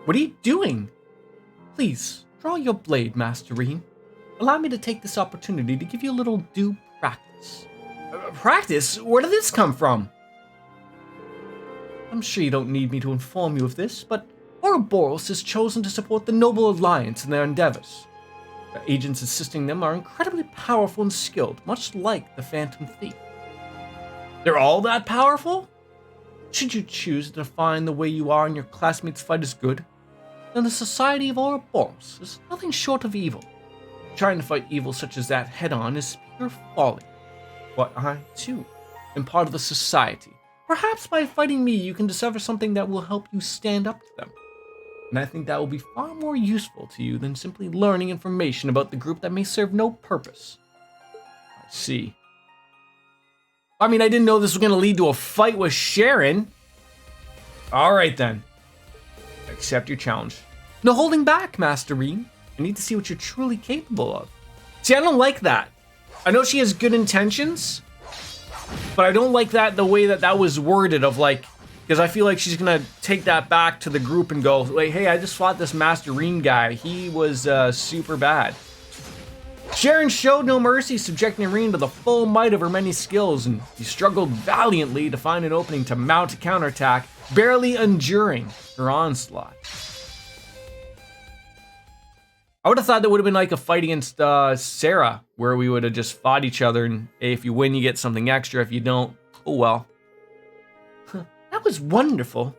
S1: What are you doing? Please, draw your blade, Master Reem. Allow me to take this opportunity to give you a little due practice. Practice? Where did this come from? I'm sure you don't need me to inform you of this, but Ouroboros has chosen to support the Noble Alliance in their endeavors. The agents assisting them are incredibly powerful and skilled, much like the Phantom Thief. They're all that powerful? Should you choose to define the way you are in your classmates' fight as good, then the Society of Ouroboros is nothing short of evil. Trying to fight evil such as that head-on is pure folly. But I, too, am part of the society. Perhaps by fighting me, you can discover something that will help you stand up to them. and I think that will be far more useful to you than simply learning information about the group that may serve no purpose. I see. I mean, I didn't know this was going to lead to a fight with Sharon. All right, then. Accept your challenge. No holding back, Master Rean. I need to see what you're truly capable of. See, I don't like that. I know she has good intentions, but I don't like that the way that that was worded of like, because I feel like she's going to take that back to the group and go, like, hey, I just fought this Master Rean guy. He was super bad. Sharon showed no mercy, subjecting Rean to the full might of her many skills, and he struggled valiantly to find an opening to mount a counterattack, barely enduring her onslaught. I would have thought that would have been like a fight against Sarah, where we would have just fought each other, and hey, if you win, you get something extra. If you don't, oh well. That was wonderful.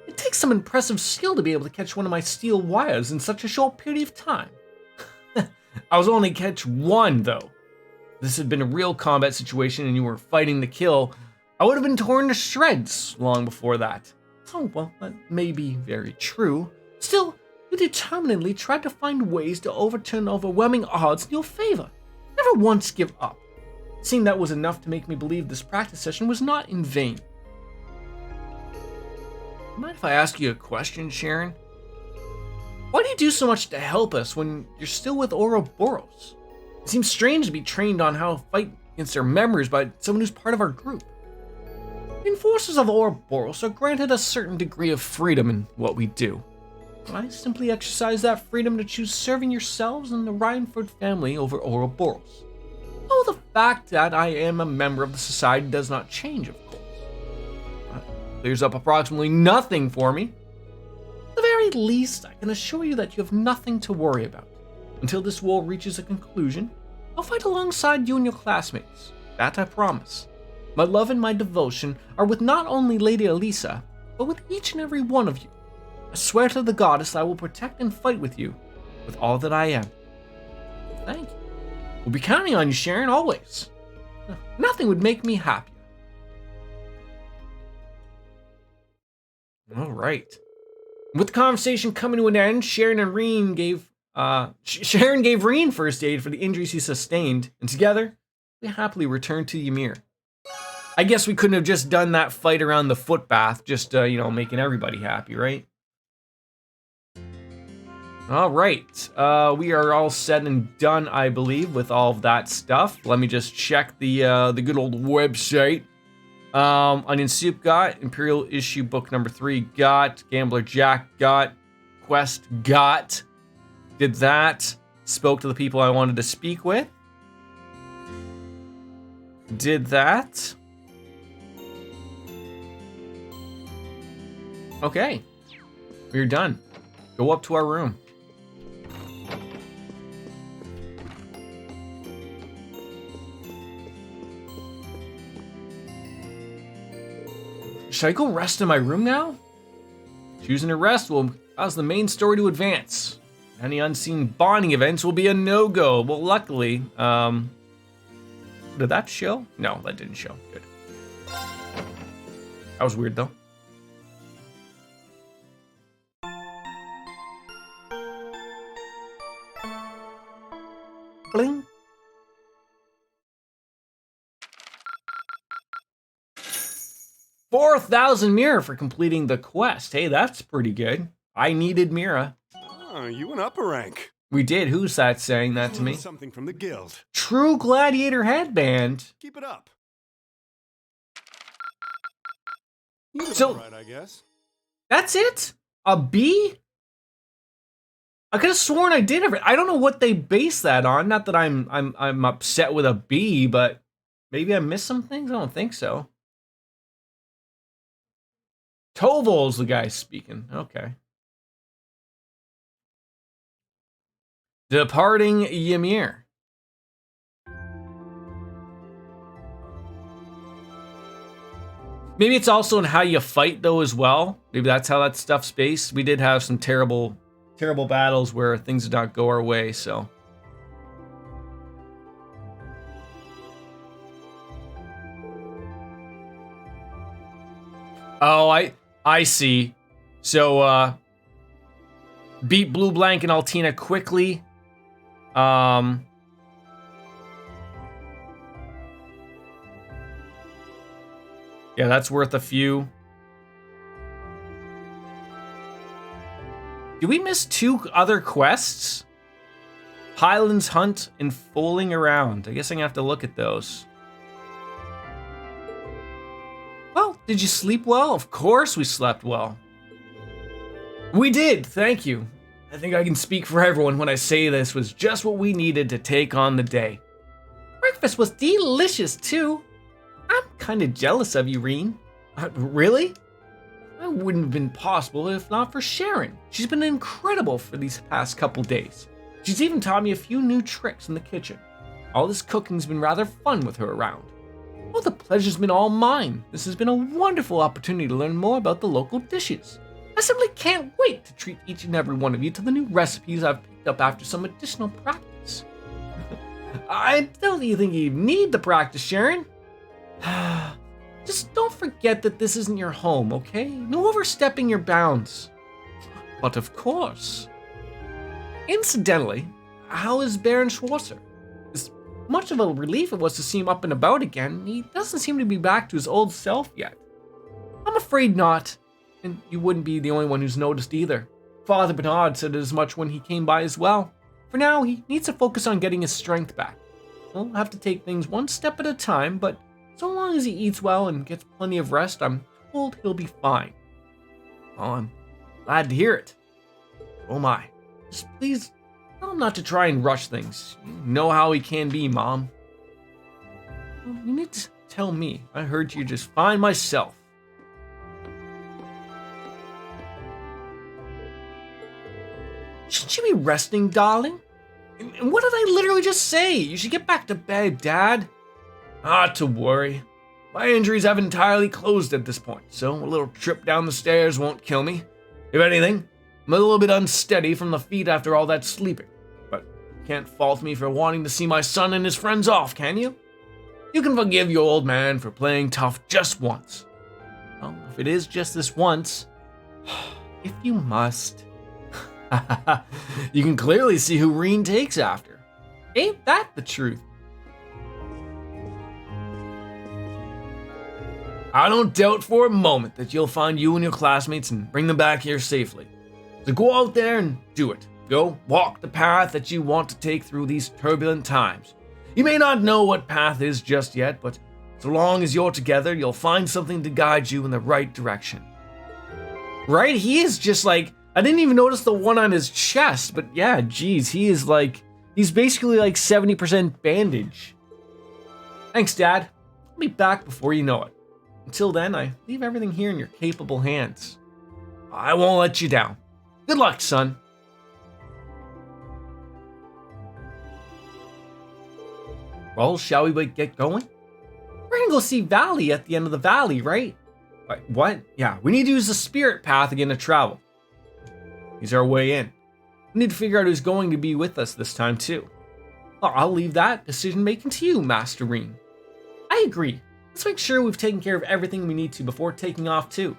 S1: It takes some impressive skill to be able to catch one of my steel wires in such a short period of time. I was only catch one, though. If this had been a real combat situation and you were fighting to kill, I would have been torn to shreds long before that. Oh, well, that may be very true. Still, you determinedly tried to find ways to overturn overwhelming odds in your favor. Never once give up. Seeing that was enough to make me believe this practice session was not in vain. Mind if I ask you a question, Sharon? Why do you do so much to help us when you're still with Ouroboros? It seems strange to be trained on how to fight against our members by someone who's part of our group. The enforcers of Ouroboros are granted a certain degree of freedom in what we do. I simply exercise that freedom to choose serving yourselves and the Rhineford family over Ouroboros. Oh, the fact that I am a member of the society does not change, of course. That clears up approximately nothing for me. At the very least, I can assure you that you have nothing to worry about. Until this war reaches a conclusion, I'll fight alongside you and your classmates. That I promise. My love and my devotion are with not only Lady Elisa, but with each and every one of you. I swear to the goddess I will protect and fight with you, with all that I am. Thank you. We'll be counting on you, Sharon, always. Nothing would make me happier. All right. With the conversation coming to an end, Sharon gave Rean first aid for the injuries he sustained, and together, we happily returned to Ymir. I guess we couldn't have just done that fight around the footbath, just, making everybody happy, right? All right, we are all set and done, I believe, with all of that stuff. Let me just check the good old website. Onion Soup got, Imperial Issue Book number 3 got, Gambler Jack got, Quest got, did that, spoke to the people I wanted to speak with, did that. Okay, we're done. Go up to our room. Should I go rest in my room now? Choosing to rest will cause the main story to advance. Any unseen bonding events will be a no-go. Well, luckily, did that show? No, that didn't show. Good. That was weird, though. Bling. 4,000 Mira for completing the quest. Hey, that's pretty good. I needed Mira.
S2: Oh, you went up a rank.
S1: We did. Who's that saying that to me?
S2: Something from the guild.
S1: True Gladiator headband.
S2: Keep it up. You did
S1: So,
S2: all right, I guess.
S1: That's it? A B? I could have sworn I did everything. I don't know what they base that on. Not that I'm upset with a B, but maybe I missed some things. I don't think so. Tovol's the guy speaking. Okay. Departing Ymir. Maybe it's also in how you fight, though, as well. Maybe that's how that stuff's based. We did have some terrible battles where things did not go our way, so. Oh, I see. So, Beat Blue Blank and Altina quickly. Yeah, that's worth a few. Did we miss 2 other quests? Highlands Hunt and Fooling Around. I guess I'm gonna have to look at those. Well, did you sleep well? Of course we slept well. We did, thank you. I think I can speak for everyone when I say this was just what we needed to take on the day. Breakfast was delicious too. I'm kind of jealous of you, Reen. Really? That wouldn't have been possible if not for Sharon. She's been incredible for these past couple days. She's even taught me a few new tricks in the kitchen. All this cooking's been rather fun with her around. Oh, the pleasure's been all mine. This has been a wonderful opportunity to learn more about the local dishes. I simply can't wait to treat each and every one of you to the new recipes I've picked up after some additional practice. I don't think you need the practice, Sharon. Just don't forget that this isn't your home, okay? No overstepping your bounds. But of course. Incidentally, how is Baron Schwarzer? As much of a relief it was to see him up and about again, he doesn't seem to be back to his old self yet. I'm afraid not, and you wouldn't be the only one who's noticed either. Father Bernard said as much when he came by as well. For now, he needs to focus on getting his strength back. He'll have to take things one step at a time, but so long as he eats well and gets plenty of rest, I'm told he'll be fine. Well, I'm glad to hear it. Oh my. Just please tell him not to try and rush things. You know how he can be, Mom. Well, you need to tell me. I heard you just fine myself. Shouldn't you be resting, darling? And what did I literally just say? You should get back to bed, Dad. Not to worry. My injuries have entirely closed at this point, so a little trip down the stairs won't kill me. If anything, I'm a little bit unsteady from the feet after all that sleeping, but you can't fault me for wanting to see my son and his friends off, can you? You can forgive your old man for playing tough just once. Well, if it is just this once, if you must. You can clearly see who Reen takes after. Ain't that the truth? I don't doubt for a moment that you'll find you and your classmates and bring them back here safely. So go out there and do it. Go walk the path that you want to take through these turbulent times. You may not know what path is just yet, but so long as you're together, you'll find something to guide you in the right direction. Right? He is just like, I didn't even notice the one on his chest, but yeah, geez, he's basically like 70% bandage. Thanks, Dad. I'll be back before you know it. Until then, I leave everything here in your capable hands. I won't let you down. Good luck, son. Well, shall we get going? We're gonna go see Valley at the end of the valley, right? Wait, what? Yeah, we need to use the spirit path again to travel. He's our way in. We need to figure out who's going to be with us this time, too. I'll leave that decision making to you, Master Reen. I agree. Let's make sure we've taken care of everything we need to before taking off, too.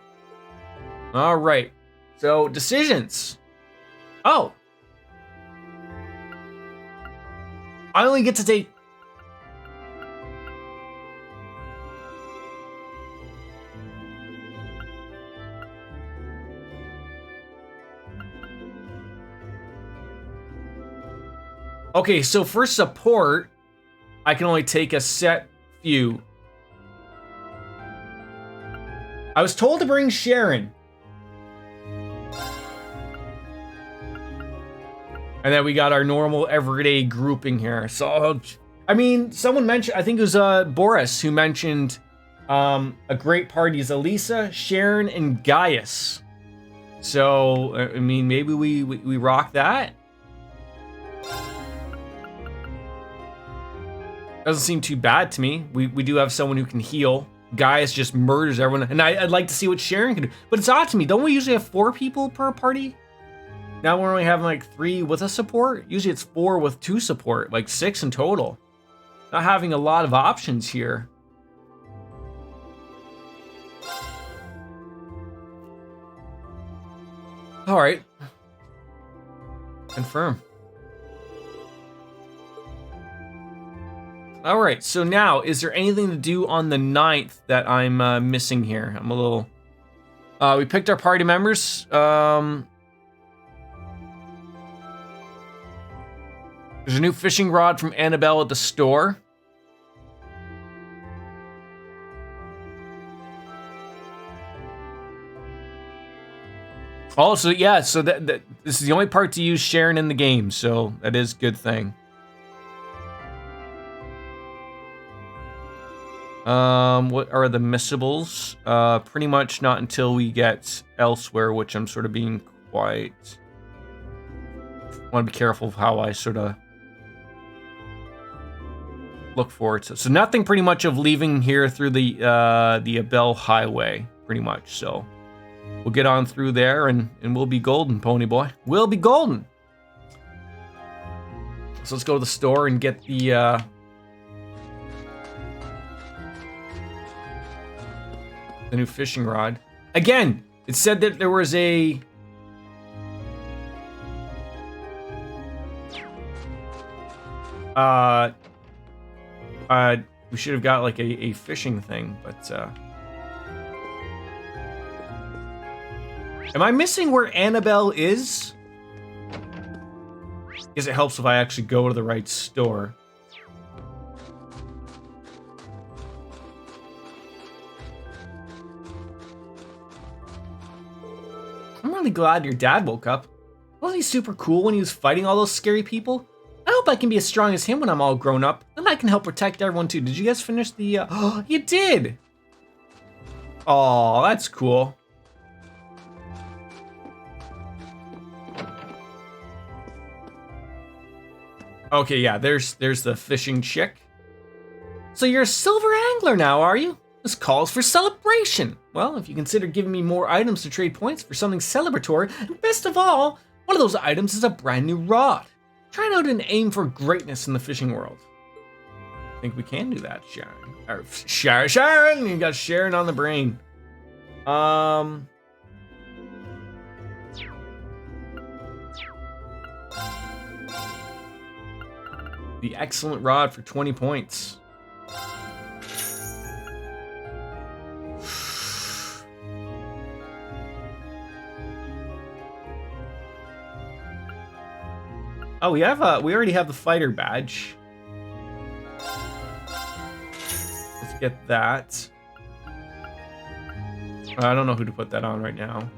S1: All right. So, decisions. Oh. I only get to take... Okay, so for support, I can only take a set few. I was told to bring Sharon. And then we got our normal everyday grouping here. So, I mean, someone mentioned, I think it was Boris who mentioned a great party is Elisa, Sharon, and Gaius. So, I mean, maybe we rock that. Doesn't seem too bad to me. We do have someone who can heal. Gaius just murders everyone. And I'd like to see what Sharon can do. But it's odd to me. Don't we usually have 4 people per party? Now we're only having like 3 with a support. Usually it's 4 with 2 support. Like 6 in total. Not having a lot of options here. Alright. Confirm. All right, so now, is there anything to do on the 9th that I'm missing here? I'm a little... we picked our party members. There's a new fishing rod from Annabelle at the store. Also, yeah, so that this is the only part to use Sharon in the game, so that is a good thing. What are the missables? Pretty much not until we get elsewhere, which I'm sort of being quite... I want to be careful of how I sort of look for it. So nothing pretty much of leaving here through the Abel Highway, pretty much, so... We'll get on through there and we'll be golden, pony boy. We'll be golden. So let's go to the store and get the new fishing rod. Again, it said that there was a we should have got like a fishing thing, but am I missing where Annabelle is? I guess it helps if I actually go to the right store. I'm really glad your dad woke up. Wasn't he super cool when he was fighting all those scary people? I hope I can be as strong as him when I'm all grown up. Then I can help protect everyone too. Did you guys finish the... Oh, you did! Oh, that's cool. Okay, yeah, there's the fishing chick. So you're a silver angler now, are you? This calls for celebration. Well, if you consider giving me more items to trade points for something celebratory, and best of all, one of those items is a brand new rod. Try out and aim for greatness in the fishing world. I think we can do that, Sharon. Or Sharon, you got Sharon on the brain. The excellent rod for 20 points. Oh, we already have the fighter badge. Let's get that. I don't know who to put that on right now.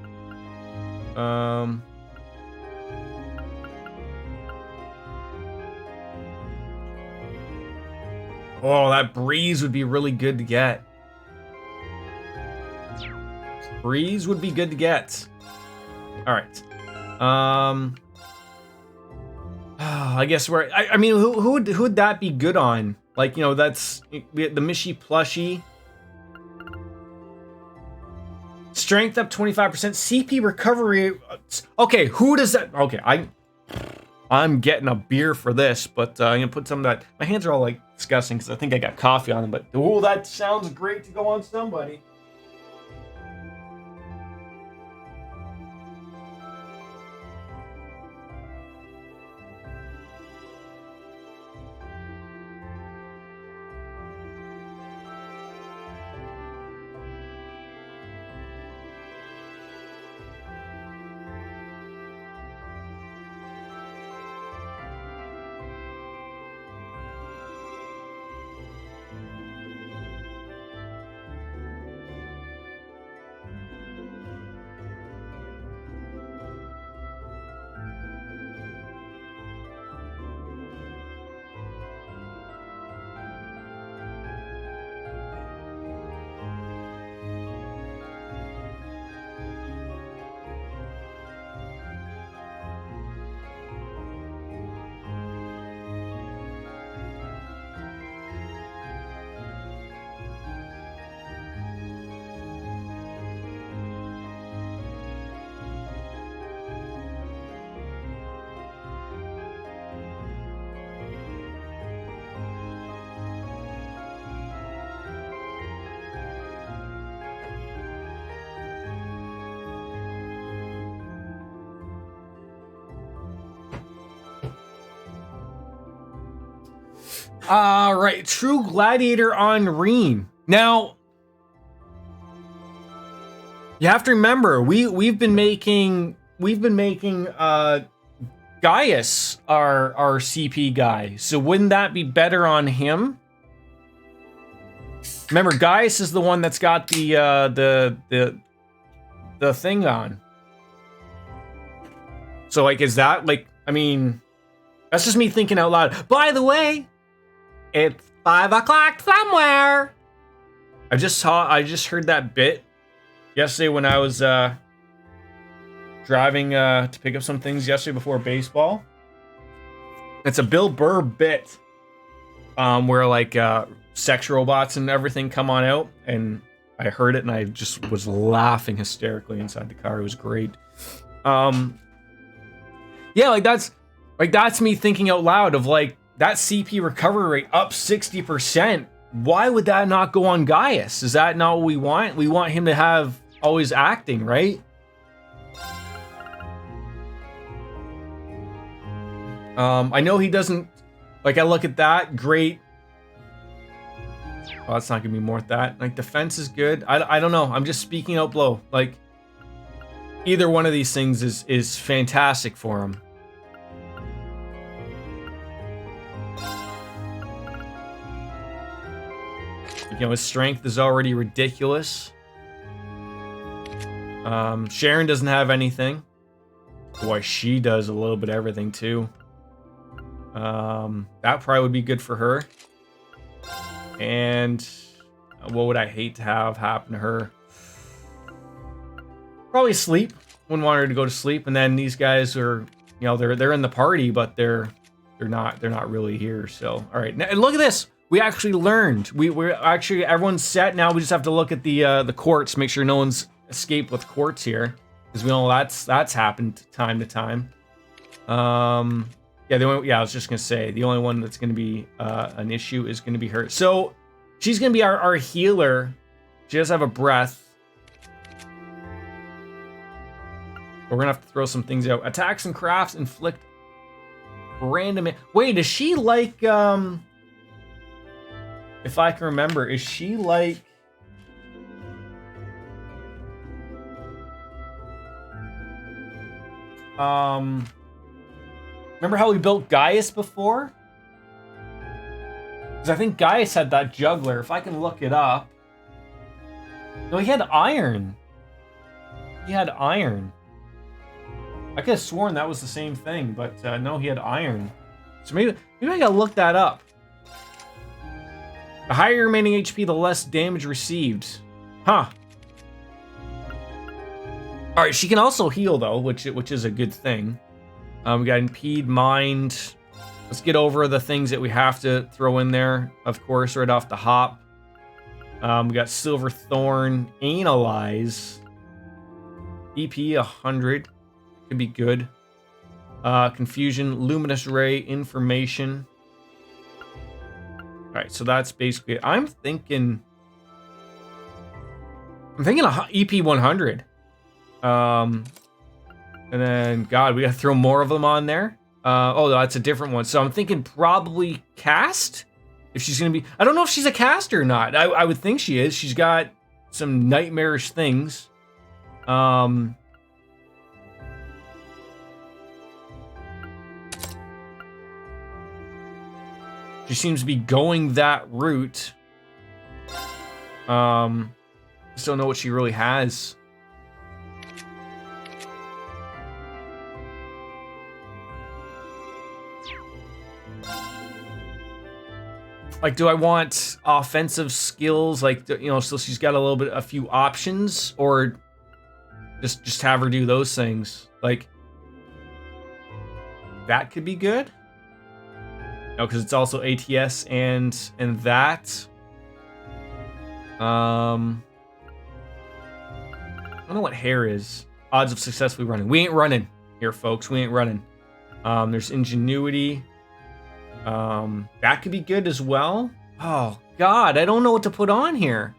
S1: Oh, that breeze would be really good to get. Breeze would be good to get. All right. I guess I mean, who would that be good on? Like, you know, that's the Mishy plushie. Strength up 25%. CP recovery. Okay, who does that? Okay, I'm getting a beer for this, but I'm gonna put some of that. My hands are all like disgusting because I think I got coffee on them. But oh, that sounds great to go on somebody. All right, True Gladiator on Reen. Now, you have to remember we've been making Gaius our CP guy. So wouldn't that be better on him? Remember, Gaius is the one that's got the thing on. So like, is that like? I mean, that's just me thinking out loud. By the way, it's 5 o'clock somewhere. I just heard that bit yesterday when I was driving to pick up some things yesterday before baseball. It's a Bill Burr bit where like sex robots and everything come on out, and I heard it and I just was laughing hysterically inside the car. It was great. Yeah, like that's me thinking out loud of like that CP recovery rate up 60%. Why would that not go on Gaius? Is that not what we want? We want him to have always acting, right? I know he doesn't, like, I look at that, great. Oh, it's not gonna be more at that. Like, defense is good. I don't know. I'm just speaking out blow. Like, either one of these things is fantastic for him. You know, his strength is already ridiculous. Sharon doesn't have anything. Boy, she does a little bit of everything too. That probably would be good for her. And what would I hate to have happen to her? Probably sleep. Wouldn't want her to go to sleep. And then these guys are, you know, they're in the party, but they're not really here. So, all right, now, look at this. We actually learned. We're actually, everyone's set now. We just have to look at the courts, make sure no one's escaped with courts here, because we know that's happened time to time. Yeah, I was just gonna say the only one that's gonna be an issue is gonna be her. So she's gonna be our healer. She does have a breath. We're gonna have to throw some things out. Attacks and crafts inflict random. Wait, is she like if I can remember, is she like remember how we built Gaius before? Because I think Gaius had that juggler. If I can look it up. No, he had iron. He had iron. I could have sworn that was the same thing, but no, he had iron. So maybe I gotta look that up. The higher your remaining HP, the less damage received. Huh. All right, she can also heal though, which is a good thing. We got impede, mind. Let's get over the things that we have to throw in there. Of course, right off the hop. We got silver thorn, analyze. EP 100 could be good. Confusion, luminous ray, information. All right, so that's basically it. I'm thinking a EP 100. And then, God, we gotta throw more of them on there. Oh, that's a different one. So I'm thinking probably cast. If she's gonna be, I don't know if she's a caster or not. I would think she is. She's got some nightmarish things. She seems to be going that route. Just don't know what she really has. Like, do I want offensive skills? Like, you know, so she's got a few options, or just have her do those things. Like, that could be good. No, because it's also ATS and that. I don't know what hair is. Odds of successfully running. We ain't running here, folks. We ain't running. There's ingenuity. That could be good as well. Oh, God, I don't know what to put on here.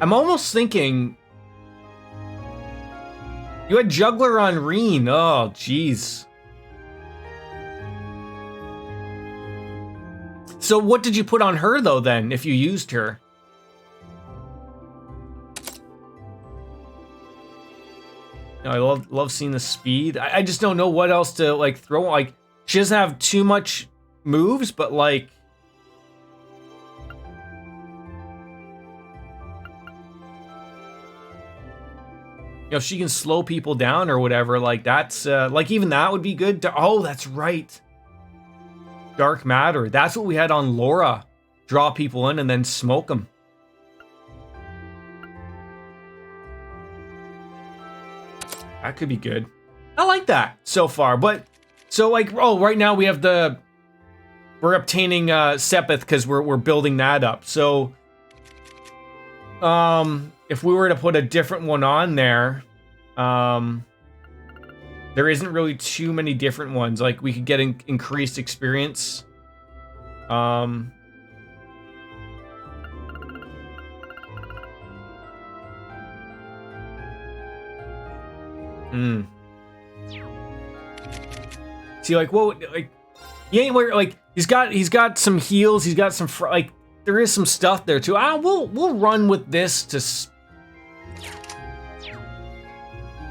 S1: I'm almost thinking You had Juggler on Reen. Oh, jeez. So what did you put on her, though, then, if you used her? No, I love seeing the speed. I just don't know what else to, like, throw. Like, she doesn't have too much moves, but, like... You know, if she can slow people down or whatever, like, that's... like, even that would be good. Oh, that's right. Dark Matter. That's what we had on Laura. Draw people in and then smoke them. That could be good. I like that so far, but... So, like, oh, right now we have the... We're obtaining Sepith because we're building that up. So... if we were to put a different one on there... there isn't really too many different ones. Like, we could get increased experience. See, like, whoa, like, he ain't where, like, he's got some heals, he's got some, like, there is some stuff there too. We'll run with this to.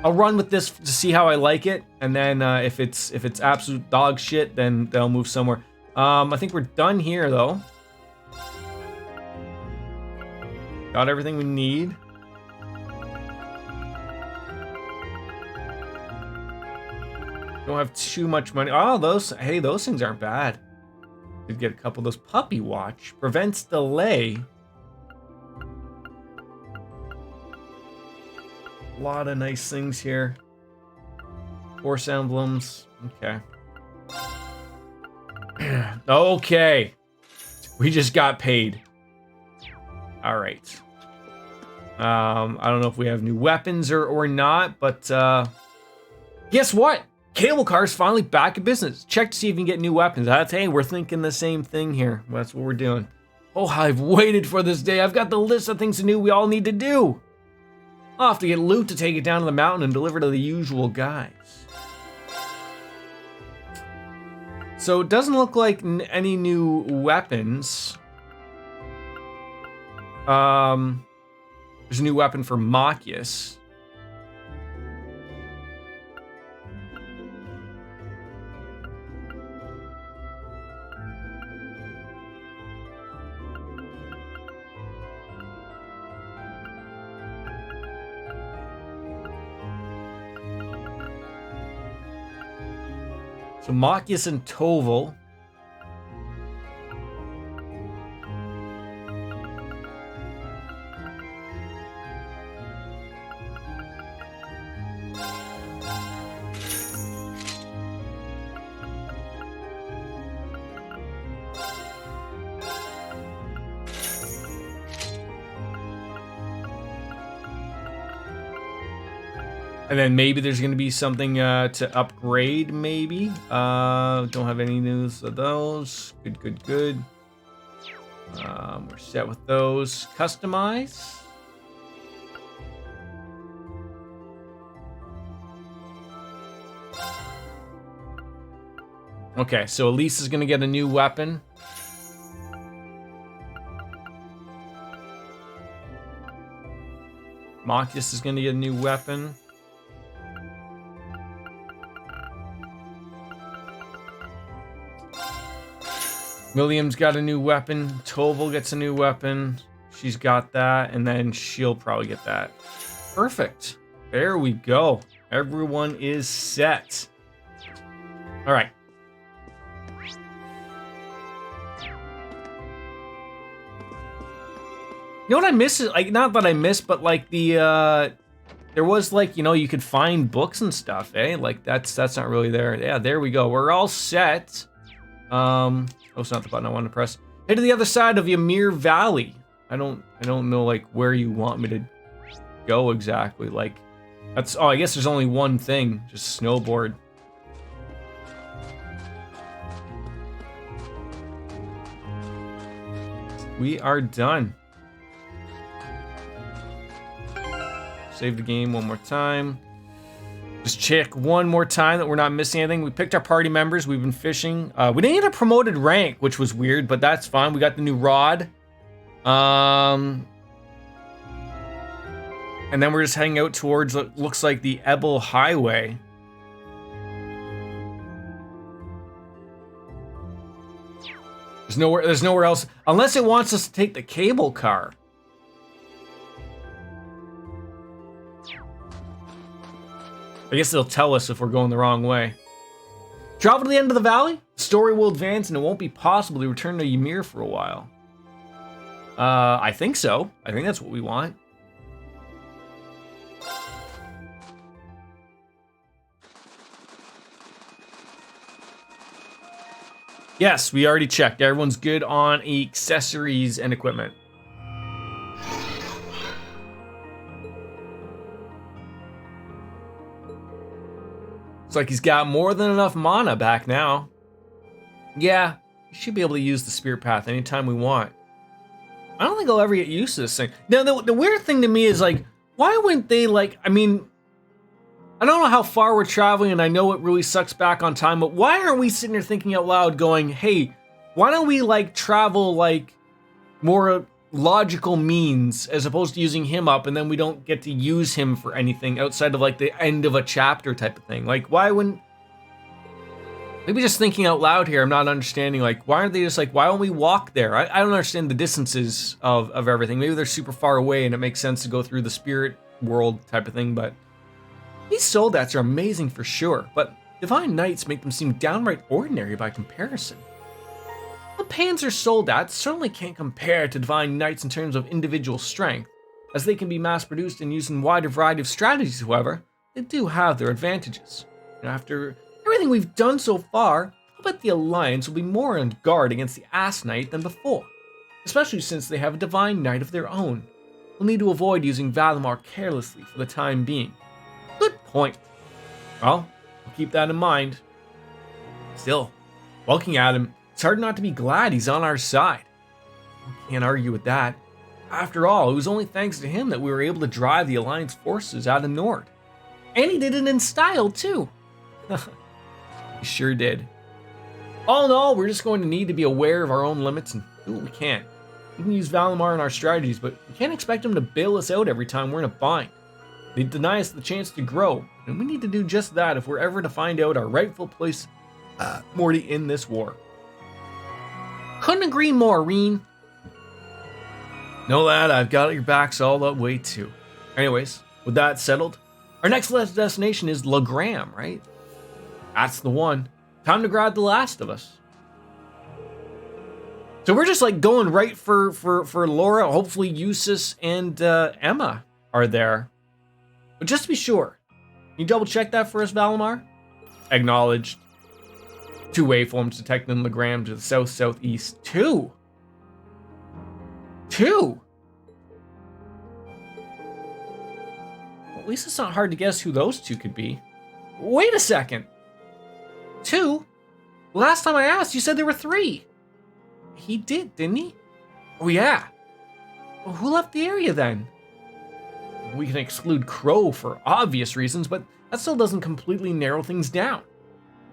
S1: I'll run with this to see how I like it, and then if it's absolute dog shit, then they'll move somewhere. I think we're done here though. Got everything we need. Don't have too much money. Oh, those things aren't bad. Could get a couple of those. Puppy Watch prevents delay. A lot of nice things here. Force emblems. Okay. Okay. We just got paid. All right. I don't know if we have new weapons or not, but guess what? Cable Car's finally back in business. Check to see if you can get new weapons. Hey, we're thinking the same thing here. That's what we're doing. Oh, I've waited for this day. I've got the list of things to do we all need to do. I'll have to get loot to take it down to the mountain and deliver to the usual guys. So it doesn't look like any new weapons. There's a new weapon for Machias. So Machias and Toval. And then maybe there's going to be something to upgrade, maybe. Don't have any news of those. Good. We're set with those. Customize. Okay, so Elise is going to get a new weapon. Machias is going to get a new weapon. William's got a new weapon. Toval gets a new weapon. She's got that, and then she'll probably get that. Perfect. There we go. Everyone is set. All right. You know what I miss is, like, not that I miss, but like the there was, like, you know, you could find books and stuff, eh? Like that's not really there. Yeah, there we go. We're all set. Oh, it's not the button I wanted to press. Head to the other side of Ymir Valley. I don't know, like, where you want me to go exactly. Like, that's, oh, I guess there's only one thing. Just snowboard. We are done. Save the game one more time. Just check one more time that we're not missing anything. We picked our party members. We've been fishing. We didn't get a promoted rank, which was weird, but that's fine. We got the new rod. And then we're just heading out towards what looks like the Ebel Highway. There's nowhere else, unless it wants us to take the cable car. I guess it'll tell us if we're going the wrong way. Travel to the end of the valley, the story will advance, and it won't be possible to return to Ymir for a while. I think so. I think that's what we want. Yes, we already checked. Everyone's good on accessories and equipment. Looks like he's got more than enough mana back now. Yeah, we should be able to use the spirit path anytime we want. I don't think I'll ever get used to this thing. Now, the weird thing to me is, like, why wouldn't they, like, I mean, I don't know how far we're traveling, and I know it really sucks back on time, but why aren't we sitting there thinking out loud going, hey, why don't we, like, travel, like, more logical means as opposed to using him up, and then we don't get to use him for anything outside of, like, the end of a chapter type of thing? Like, why wouldn't... Maybe just thinking out loud here, I'm not understanding, like, why aren't they just like, why don't we walk there? I don't understand the distances of everything. Maybe they're super far away and it makes sense to go through the spirit world type of thing, but these soldats are amazing for sure, but divine knights make them seem downright ordinary by comparison. The Panzer soldats certainly can't compare to divine knights in terms of individual strength, as they can be mass-produced and used in a wider variety of strategies. However, they do have their advantages. And after everything we've done so far, I'll bet the Alliance will be more on guard against the Ass Knight than before, especially since they have a divine knight of their own. We'll need to avoid using Valimar carelessly for the time being. Good point. Well, I'll keep that in mind. Still, looking at him, it's hard not to be glad he's on our side. Can't argue with that. After all, it was only thanks to him that we were able to drive the Alliance forces out of Nord. And he did it in style, too. He sure did. All in all, we're just going to need to be aware of our own limits and do what we can. We can use Valimar in our strategies, but we can't expect him to bail us out every time we're in a bind. They deny us the chance to grow, and we need to do just that if we're ever to find out our rightful place, Morty, in this war. Couldn't agree more, Reen. Know that, I've got your backs all that way too. Anyways, with that settled, our next destination is Legram, right? That's the one. Time to grab The Last of Us. So we're just like going right for Laura. Hopefully Eustace and Emma are there. But just to be sure, can you double check that for us, Valimar? Acknowledged. 2 waveforms detected in Legram to the south-southeast. 2? Well, at least it's not hard to guess who those 2 could be. Wait a second. 2? Last time I asked, you said there were 3. He did, didn't he? Oh, yeah. Well, who left the area then? We can exclude Crow for obvious reasons, but that still doesn't completely narrow things down.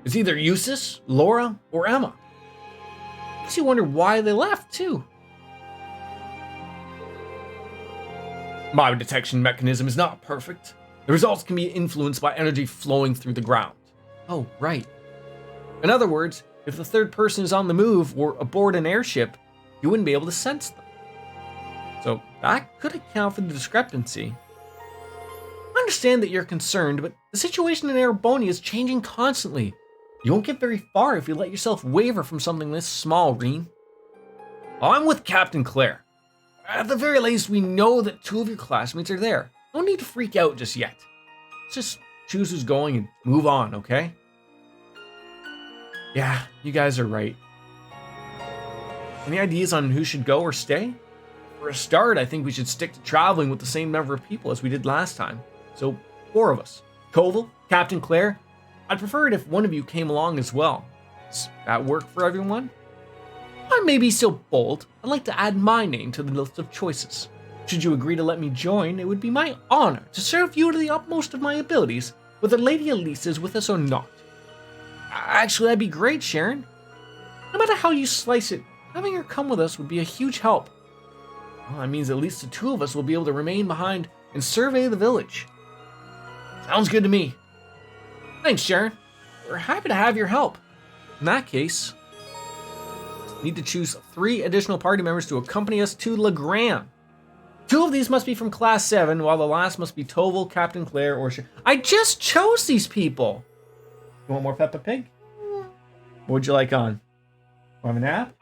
S1: It's either Eustace, Laura, or Emma. Makes you wonder why they left, too. My detection mechanism is not perfect. The results can be influenced by energy flowing through the ground. Oh, right. In other words, if the third person is on the move or aboard an airship, you wouldn't be able to sense them. So that could account for the discrepancy. I understand that you're concerned, but the situation in Ereboni is changing constantly. You won't get very far if you let yourself waver from something this small, Reen. I'm with Captain Claire. At the very least, we know that 2 of your classmates are there. No need to freak out just yet. Let's just choose who's going and move on, okay? Yeah, you guys are right. Any ideas on who should go or stay? For a start, I think we should stick to traveling with the same number of people as we did last time. So, 4 of us. Koval, Captain Claire. I'd prefer it if one of you came along as well. Does that work for everyone? I may be so bold, I'd like to add my name to the list of choices. Should you agree to let me join, it would be my honor to serve you to the utmost of my abilities whether Lady Elise is with us or not. Actually, that'd be great, Sharon. No matter how you slice it, having her come with us would be a huge help. Well, that means at least the two of us will be able to remain behind and survey the village. Sounds good to me. Thanks, Sharon. We're happy to have your help. In that case, need to choose 3 additional party members to accompany us to Legram. 2 of these must be from Class 7, while the last must be Toval, Captain Claire, or I just chose these people! You want more Peppa Pig? What would you like on? Want a nap?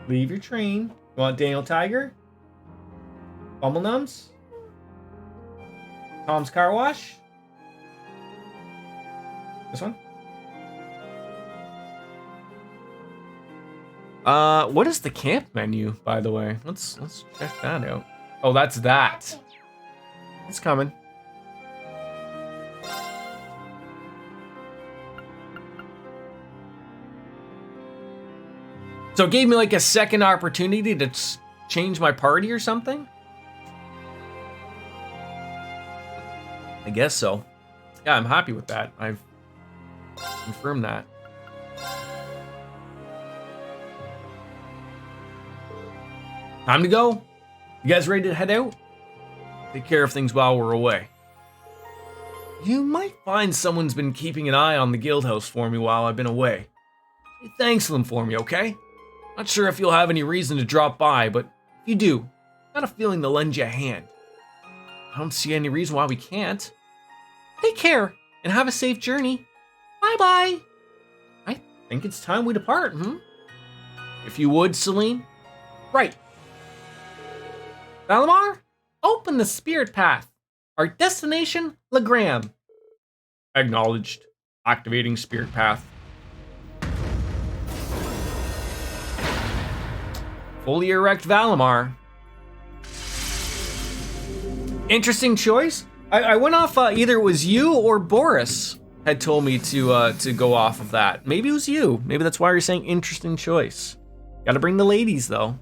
S1: Leave your train. You want Daniel Tiger? Bumble Nums? Tom's Car Wash? This one? What is the camp menu, by the way? Let's check that out. Oh, that's that. It's coming. So it gave me like a second opportunity to change my party or something? I guess so. Yeah, I'm happy with that. I've confirmed that. Time to go. You guys ready to head out? Take care of things while we're away. You might find someone's been keeping an eye on the guild house for me while I've been away. Say thanks to them for me, okay? Not sure if you'll have any reason to drop by, but if you do, got a feeling they'll lend you a hand. I don't see any reason why we can't. Take care and have a safe journey. Bye-bye. I think it's time we depart, If you would, Celine. Right. Valimar, open the spirit path. Our destination, Legram. Acknowledged. Activating spirit path. Fully erect Valimar. Interesting choice. I went off, either it was you or Boris had told me to go off of that. Maybe it was you. Maybe that's why you're saying interesting choice. Gotta bring the ladies, though.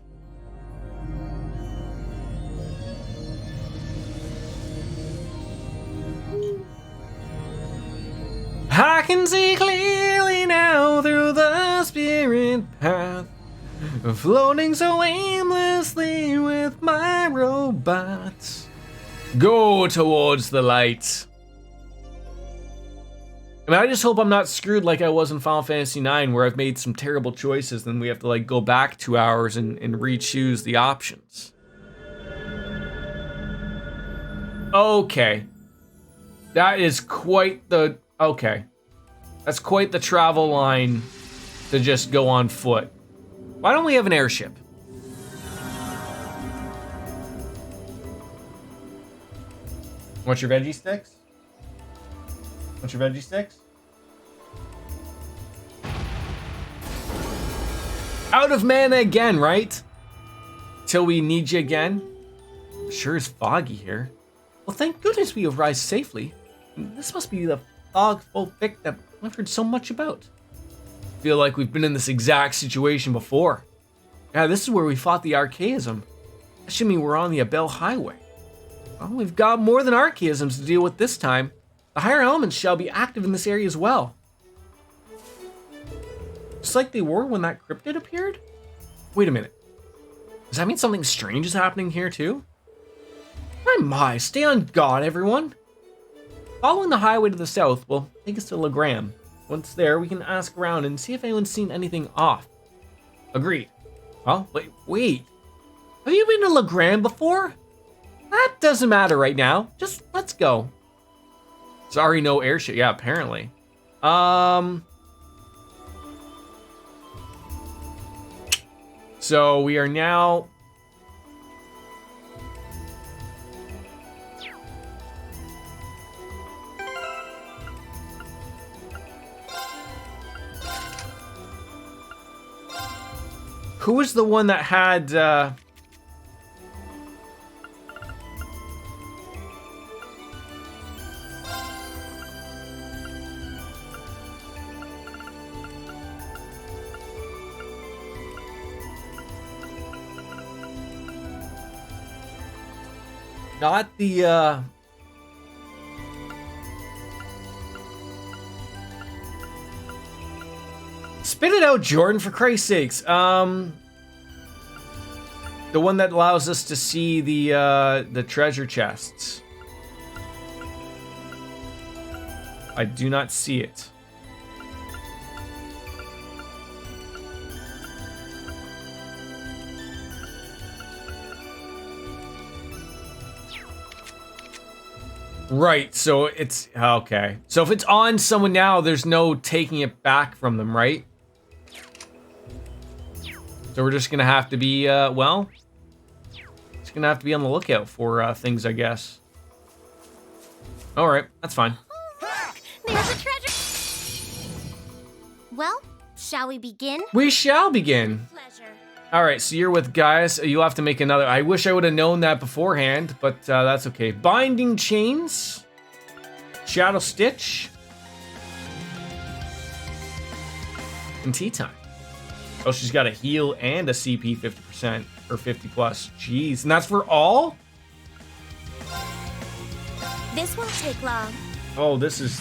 S1: I can see clearly now through the spirit path, floating so aimlessly with my robots. Go towards the light. I mean, I just hope I'm not screwed like I was in Final Fantasy IX, where I've made some terrible choices, then we have to like go back 2 hours and re-choose the options. Okay. That is quite the... Okay. That's quite the travel line to just go on foot. Why don't we have an airship? Want your veggie sticks? Want your veggie sticks? Out of mana again, right? Till we need you again? Sure is foggy here. Well, thank goodness we arrived safely. This must be the fog-phobic that I've heard so much about. I feel like we've been in this exact situation before. Yeah, this is where we fought the archaism. That should mean we're on the Abel Highway. Well, we've got more than archaisms to deal with this time. The higher elements shall be active in this area as well. Just like they were when that cryptid appeared? Wait a minute. Does that mean something strange is happening here too? My, stay on guard, everyone. Following the highway to the south will take us to Legram. Once there, we can ask around and see if anyone's seen anything off. Agreed. Well, wait. Have you been to Legram before? That doesn't matter right now. Just let's go. Sorry, no airship. Yeah, apparently. So we are now... Who was the one that had, Not the, Spit it out, Jordan, for Christ's sakes. The one that allows us to see the treasure chests. I do not see it. Right, so it's okay. So if it's on someone now, there's no taking it back from them, right? So we're just gonna have to be, well, just gonna have to be on the lookout for things, I guess. All right, that's fine.
S4: Oh, look! There's a treasure. Well, shall we begin?
S1: We shall begin.
S4: Pleasure.
S1: All right, so you're with guys. You'll have to make another. I wish I would have known that beforehand, but that's okay. Binding chains, shadow stitch, and tea time. Oh, she's got a heal and a CP 50% or 50 plus. Jeez, and that's for all?
S4: This won't take long.
S1: Oh, this is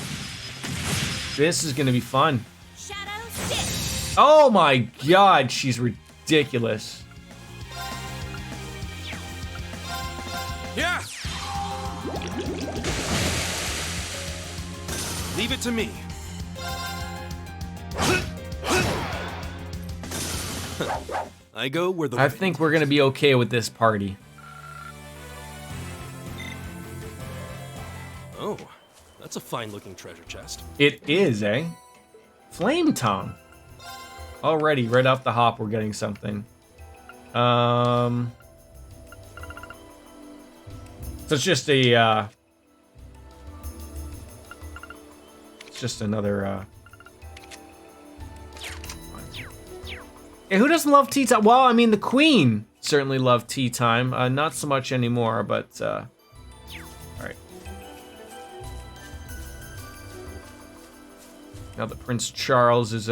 S1: gonna be fun.
S4: Shadow stitch.
S1: Oh my God, she's ridiculous.
S2: Yeah. Leave it to me. I go where the
S1: I think we're gonna be okay with this party.
S2: Oh, that's a fine-looking treasure chest.
S1: It is, eh? Flame tongue. Already, right off the hop, we're getting something. So it's just a, it's just another, yeah, who doesn't love tea time? Well, I mean, the Queen certainly loved tea time. Not so much anymore, but, all right. Now that Prince Charles is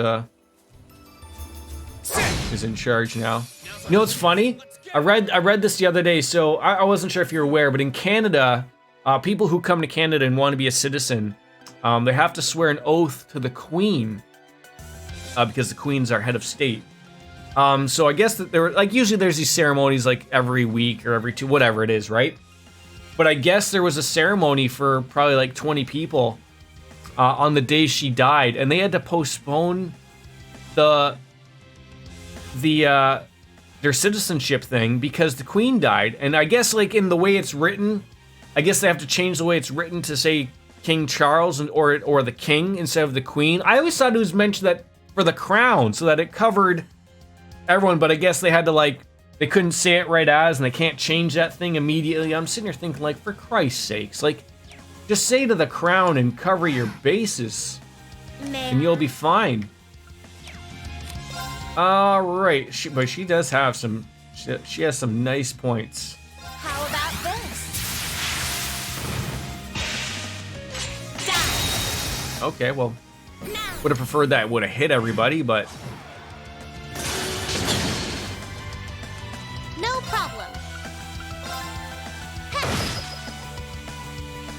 S1: in charge now. You know what's funny? I read this the other day, so I wasn't sure if you're aware, but in Canada, people who come to Canada and want to be a citizen, they have to swear an oath to the Queen, because the Queen's our head of state. So I guess that there, like, usually there's these ceremonies like every week or every two, whatever it is, right? But I guess there was a ceremony for probably like 20 people on the day she died, and they had to postpone their citizenship thing because the Queen died. And I guess, like, in the way it's written, I guess they have to change the way it's written to say King Charles or the King instead of the Queen. I always thought it was mentioned that for the crown, so that it covered everyone, but I guess they had to, like, they couldn't say it right as, and they can't change that thing immediately. I'm sitting here thinking, like, for Christ's sakes, like, just say to the crown and cover your bases, and you'll be fine. All right, but she does have some, she has some nice points.
S4: How about this? Die.
S1: Okay, well,
S4: Now.
S1: would have preferred that would have hit everybody, but
S4: No problem.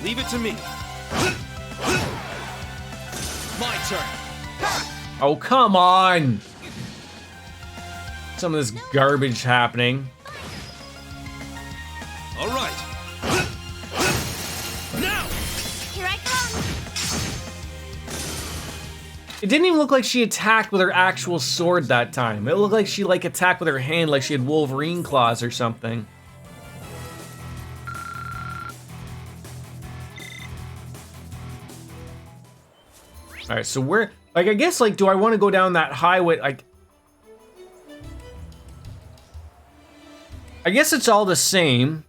S2: Leave it to me. My turn.
S1: oh, come on. Some of this garbage happening.
S2: All right. Now.
S4: Here I come.
S1: It didn't even look like she attacked with her actual sword that time. It looked like she, like, attacked with her hand like she had Wolverine claws or something. All right, so where, like, I guess, like, do I want to go down that highway? Like, I guess it's all the same.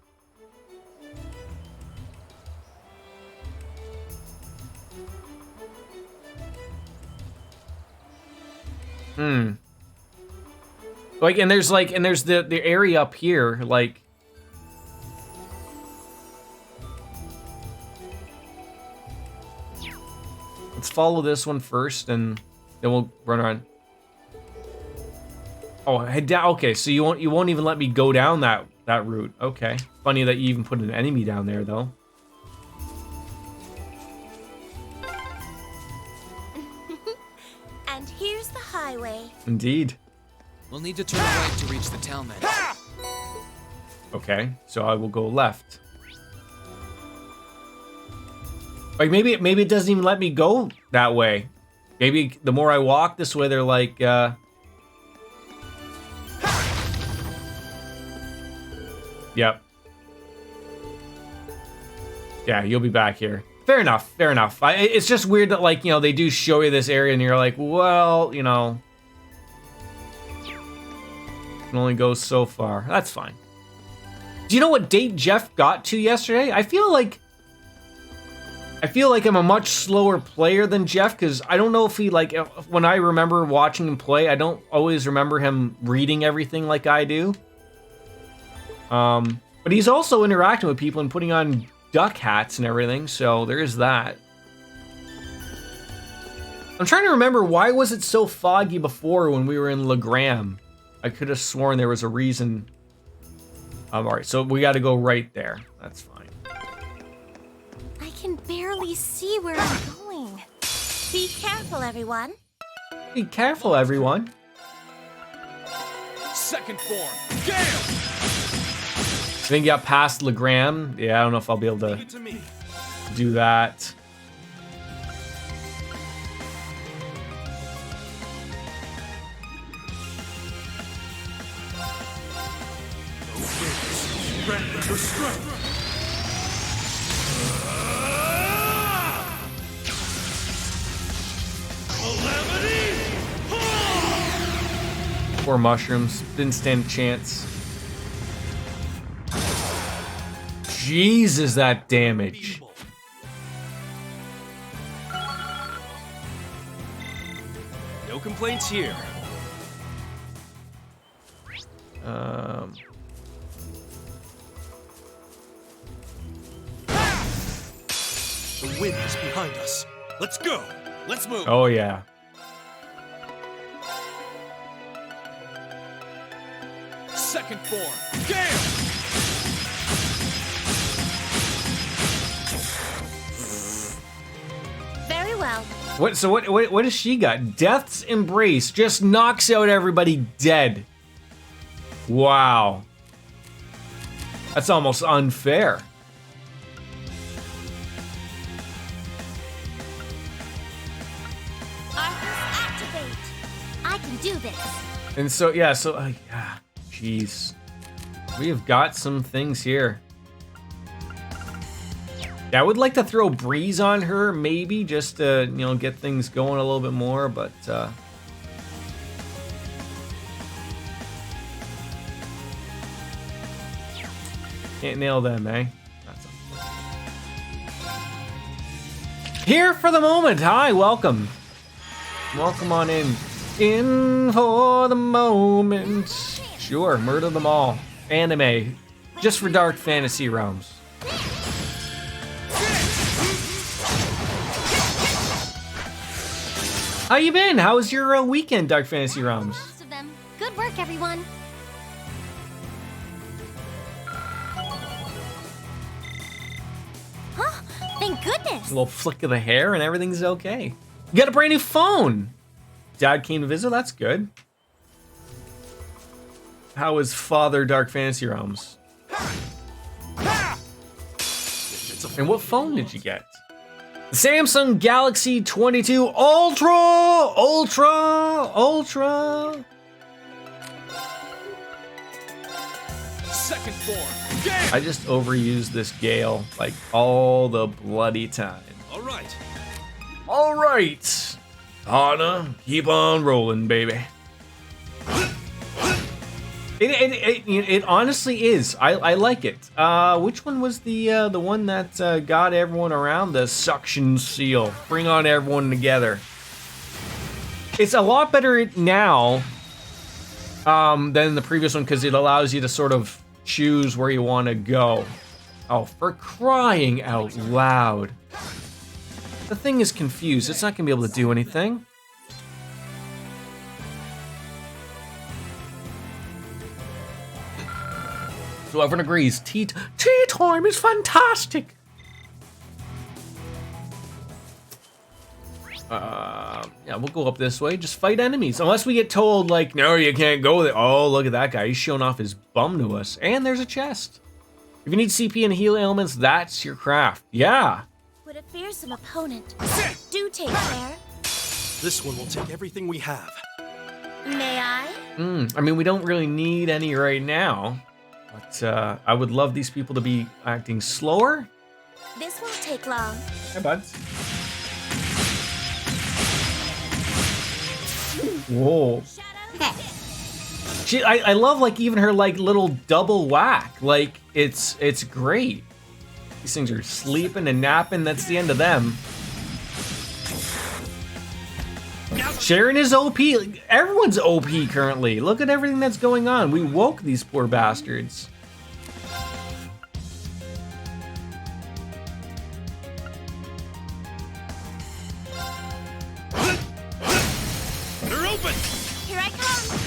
S1: Like, and there's the area up here, like. Let's follow this one first, and then we'll run around. Oh, head down. Okay, so you won't even let me go down that that route. Okay. Funny that you even put an enemy down there, though.
S4: And here's the highway.
S1: Indeed.
S5: We'll need to turn right to reach the town then.
S1: Okay, so I will go left. Like, maybe it doesn't even let me go that way. Maybe the more I walk this way, they're like, Yep. Yeah, you'll be back here. Fair enough, fair enough. It's just weird that, like, you know, they do show you this area and you're like, well, you know, can only go so far. That's fine. Do you know what date Jeff got to yesterday? I feel like I'm a much slower player than Jeff, because I don't know if he, like, when I remember watching him play, I don't always remember him reading everything like I do. But he's also interacting with people and putting on duck hats and everything, so there is that. I'm trying to remember, why was it so foggy before when we were in Legram? I could have sworn there was a reason. Alright, so we gotta go right there. That's fine.
S4: I can barely see where I'm going. Be careful, everyone.
S1: Be careful, everyone.
S2: Second form. Gale!
S1: I think you got past Legram. Yeah, I don't know if I'll be able
S2: Leave
S1: to
S2: it to me.
S1: do that.
S2: Grant them your strength. Calamity!
S1: Poor mushrooms. Didn't stand a chance. Jesus, that damage.
S2: No complaints here. The wind is behind us. Let's go. Let's move.
S1: Oh, yeah.
S2: Second form. Gale!
S4: Very well.
S1: What has she got? Death's Embrace just knocks out everybody dead. Wow. That's almost unfair.
S4: Arthas, activate. I can do this.
S1: And so, yeah, jeez. We have got some things here. Yeah, I would like to throw Breeze on her, maybe, just to, you know, get things going a little bit more, but, can't nail them, eh? That's here for the moment. Hi, welcome. Welcome on in. In for the moment. Sure, murder them all. Anime. Just for dark fantasy realms. How you been? How was your weekend, Dark Fantasy Realms?
S4: Most of them. Good work, everyone. Huh? Thank goodness.
S1: A little flick of the hair and everything's okay. You got a brand new phone. Dad came to visit. That's good. How is Father Dark Fantasy Realms? And what phone did you get? The Samsung Galaxy 22 Ultra.
S2: Second form. Gale!
S1: I just overused this Gale like all the bloody time.
S2: All right.
S1: All right, Hana, keep on rolling, baby. It honestly is. I like it. Which one was the one that got everyone around? The suction seal. Bring on everyone together. It's a lot better now than the previous one because it allows you to sort of choose where you want to go. Oh, for crying out loud. The thing is confused. It's not going to be able to do anything. So everyone agrees, tea time is fantastic. Yeah, we'll go up this way. Just fight enemies. Unless we get told, like, no, you can't go there. Oh, look at that guy. He's showing off his bum to us. And there's a chest. If you need CP and heal ailments, that's your craft. Yeah.
S4: Would a fearsome opponent do take care?
S2: This one will take everything we have.
S4: May I?
S1: I mean, we don't really need any right now. But I would love these people to be acting slower.
S4: This won't take long.
S1: Hey, buds. Whoa. I love like even her like little double whack. Like it's great. These things are sleeping and napping. That's the end of them. Sharon is OP. Everyone's OP currently. Look at everything that's going on. We woke these poor bastards.
S4: Here I come.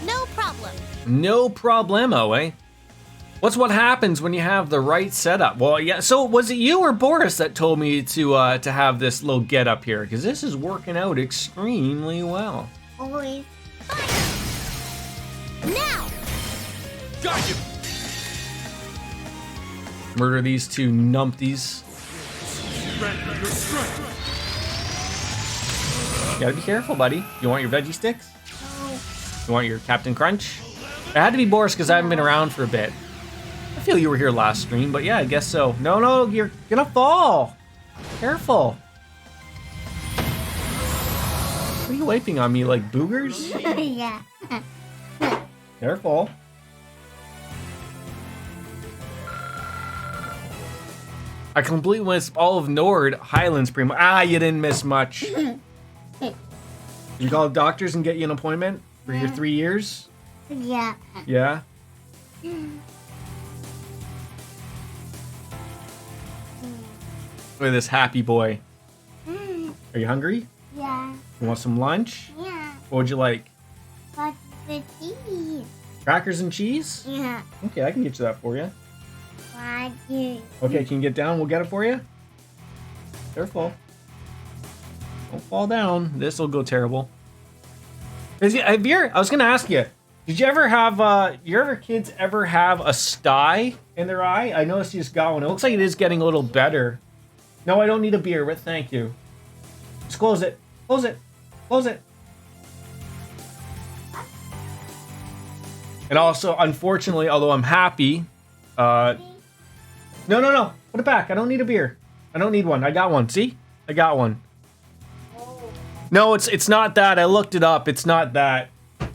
S4: No problem.
S1: No problemo, eh? What happens when you have the right setup? Well, yeah. So was it you or Boris that told me to have this little get up here? Because this is working out extremely well.
S3: Always.
S4: Now.
S2: Got you.
S1: Murder these two numpties. You gotta be careful, buddy. You want your veggie sticks? You want your Captain Crunch? It had to be Boris because I haven't been around for a bit. I feel you were here last stream, but yeah, I guess so. No, you're gonna fall. Careful. What are you wiping on me, like boogers?
S3: Yeah.
S1: Careful. I completely missed all of Nord Highlands Primo. You didn't miss much. Did you call the doctors and get you an appointment for your 3 years?
S3: Yeah.
S1: Yeah? Look at this happy boy. Are you hungry?
S3: Yeah.
S1: You want some lunch?
S3: Yeah.
S1: What would you like?
S3: What's the cheese?
S1: Crackers and cheese?
S3: Yeah.
S1: Okay, I can get you that for you.
S3: Why do?
S1: Okay, can you get down? We'll get it for you. Careful. Don't fall down. This will go terrible. I was gonna ask you, did you ever have your kids ever have a sty in their eye? I noticed you just got one. It looks like it is getting a little better. No, I don't need a beer, but thank you. Just close it. Close it. Close it. And also, unfortunately, although I'm happy, no. Put it back. I don't need a beer. I don't need one. I got one. See? I got one. No, it's not that. I looked it up. It's not that. It's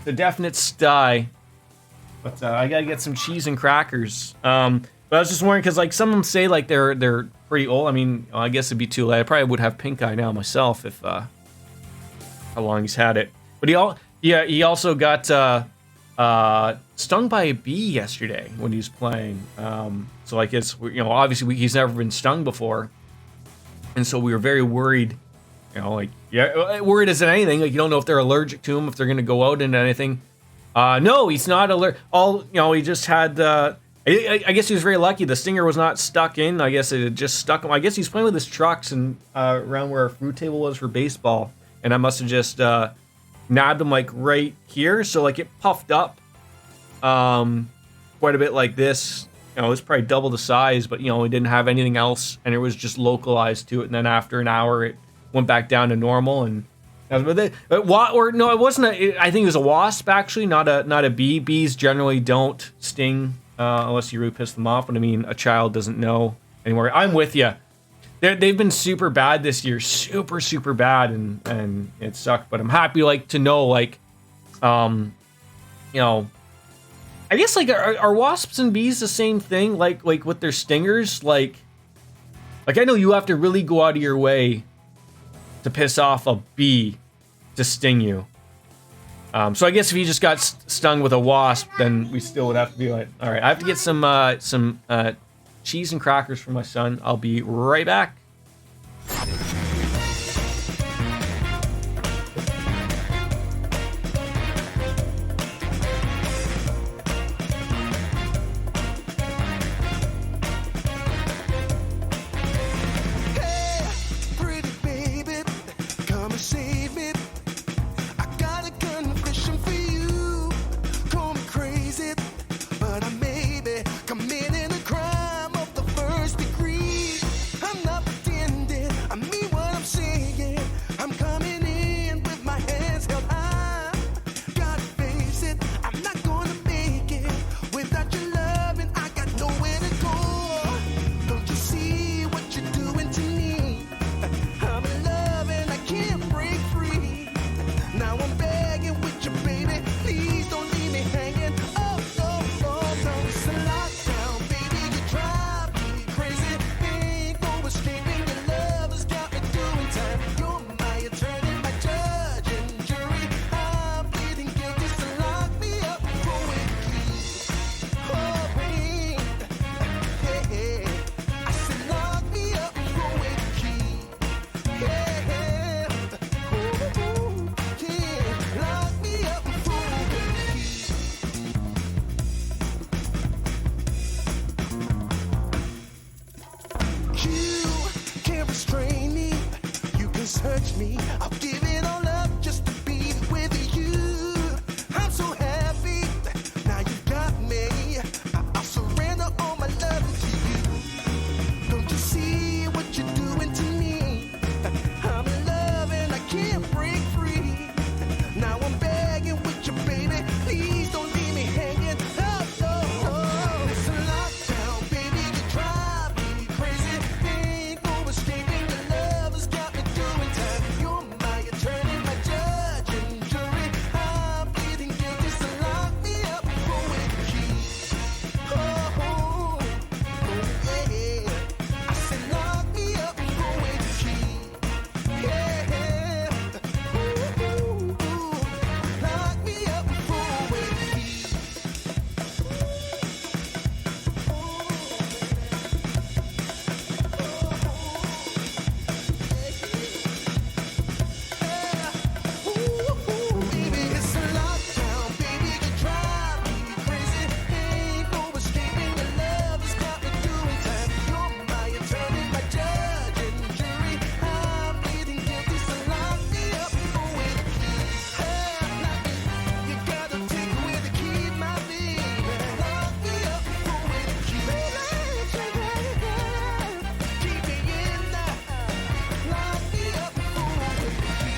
S1: a definite sty. But I gotta get some cheese and crackers. But I was just wondering because like some of them say like they're pretty old. I mean, I guess it'd be too late. I probably would have pink eye now myself if how long he's had it. But he also got stung by a bee yesterday when he was playing. So like it's obviously he's never been stung before. And so we were very worried, worried as in anything. Like you don't know if they're allergic to him, if they're going to go out into anything. No, he's not allergic. He just had. I guess he was very lucky. The stinger was not stuck in. I guess it had just stuck him. I guess he's playing with his trucks and around where our fruit table was for baseball, and I must have just nabbed him like right here. So like it puffed up, quite a bit like this. It was probably double the size, but, it didn't have anything else, and it was just localized to it. And then after an hour, it went back down to normal. And it wasn't. I think it was a wasp, actually, not a bee. Bees generally don't sting unless you really piss them off. But I mean, a child doesn't know anymore. I'm with you. They've been super bad this year, super, super bad, and it sucked. But I'm happy, to know, I guess are wasps and bees the same thing? Like with their stingers, like I know you have to really go out of your way to piss off a bee to sting you. So I guess if you just got stung with a wasp, then we still would have to be like, all right, I have to get some cheese and crackers for my son. I'll be right back.
S6: me. I'll give it all up just to be with you. I'm so happy. Now you got me. I'll surrender all my love to you. Don't you see what you're doing to me? I'm in love and I can't break free. Now I'm begging with you, baby. Please don't leave me hanging. Oh, no. It's a lockdown, baby. You drive me crazy. Ain't no escaping. Your love has got me doing time. You're my attorney, my judge and jury. I'm pleading guilty, so lock me up with the key. Oh, yeah. I said lock me up with the key. Yeah. Ooh, lock me up with the key. Baby, it's a lockdown, baby. You drive me crazy. Ain't no escaping. Your love has got me doing time. You're my attorney, my judge and jury. I'm pleading guilty, so lock me up with the key. You gotta take away the key, my baby. Lock me up with the key. Keep me in there. Lock me up with the key.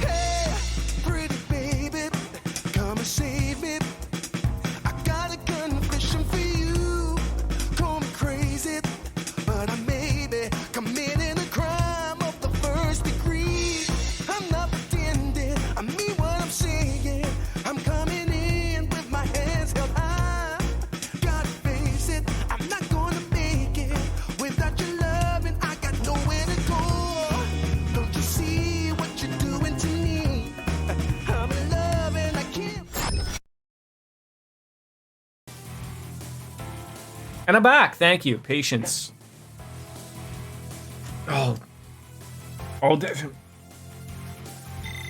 S6: Hey, pretty baby, come and save me. I got a confession for you. Call me crazy, but I may be committing a crime of the first degree. I'm not pretending, I mean what I'm saying. I'm coming in with my hands held high. Gotta face it, I'm not gonna make it without your love, and I got nowhere to go. Don't you see what you're doing to me? I'm in love and I can't.
S1: And I'm back. Thank you. Patience. Oh. Oh,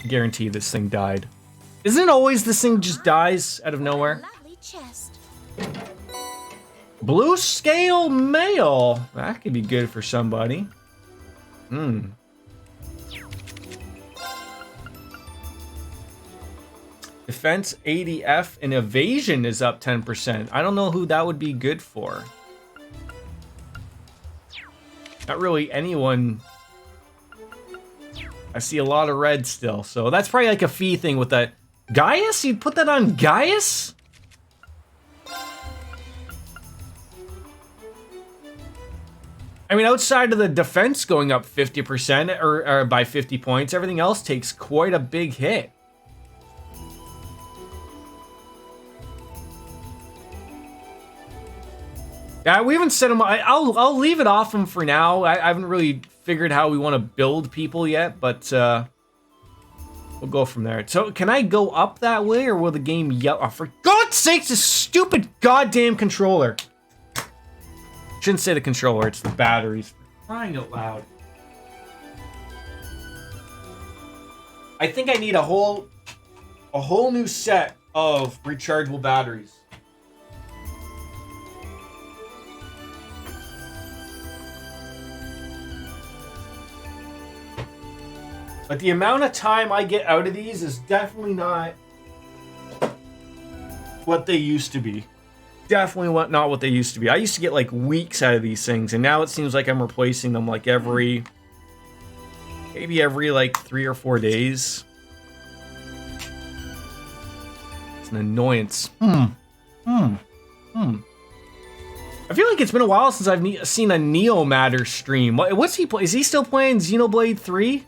S1: guarantee this thing died. Isn't it always this thing just dies out of nowhere?
S4: Lovely chest.
S1: Blue scale mail. That could be good for somebody. Defense, ADF, and evasion is up 10%. I don't know who that would be good for. Not really anyone. I see a lot of red still, so that's probably like a fee thing with that. Gaius? You'd put that on Gaius? I mean, outside of the defense going up 50% or by 50 points, everything else takes quite a big hit. Yeah, we haven't set him. I'll leave it off him for now. I haven't really figured how we want to build people yet, but we'll go from there. So, can I go up that way, or will the game yell? Oh, for God's sakes, this stupid goddamn controller! Shouldn't say the controller; it's the batteries. For crying out loud! I think I need a whole new set of rechargeable batteries. But the amount of time I get out of these is definitely not what they used to be. Definitely not what they used to be. I used to get like weeks out of these things, and now it seems like I'm replacing them like maybe every like 3 or 4 days. It's an annoyance. I feel like it's been a while since I've seen a Neo Matter stream. What's he play? Is he still playing Xenoblade 3?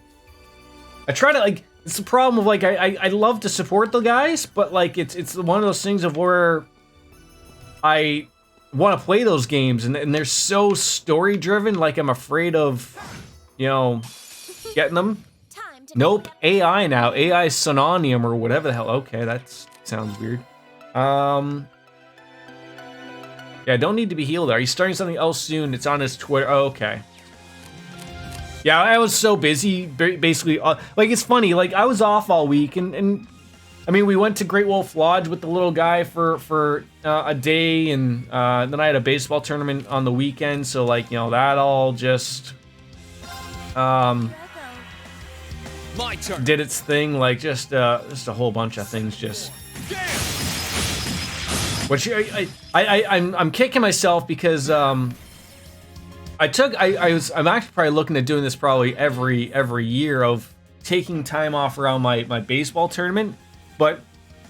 S1: I try to, like, it's the problem of, like, I love to support the guys, but, like, it's one of those things of where I want to play those games, and they're so story-driven, like, I'm afraid of, you know, getting them. Nope, AI now. AI Sononium or whatever the hell. Okay, that sounds weird. Yeah, don't need to be healed. Are you starting something else soon? It's on his Twitter. Oh, okay. Yeah, I was so busy, basically. Like, it's funny, like, I was off all week, and I mean, we went to Great Wolf Lodge with the little guy for a day, and then I had a baseball tournament on the weekend, so, like, you know, that all just
S5: My turn.
S1: did its thing, like, just a whole bunch of things just... Which I'm kicking myself because I'm actually probably looking at doing this probably every year of taking time off around my baseball tournament, but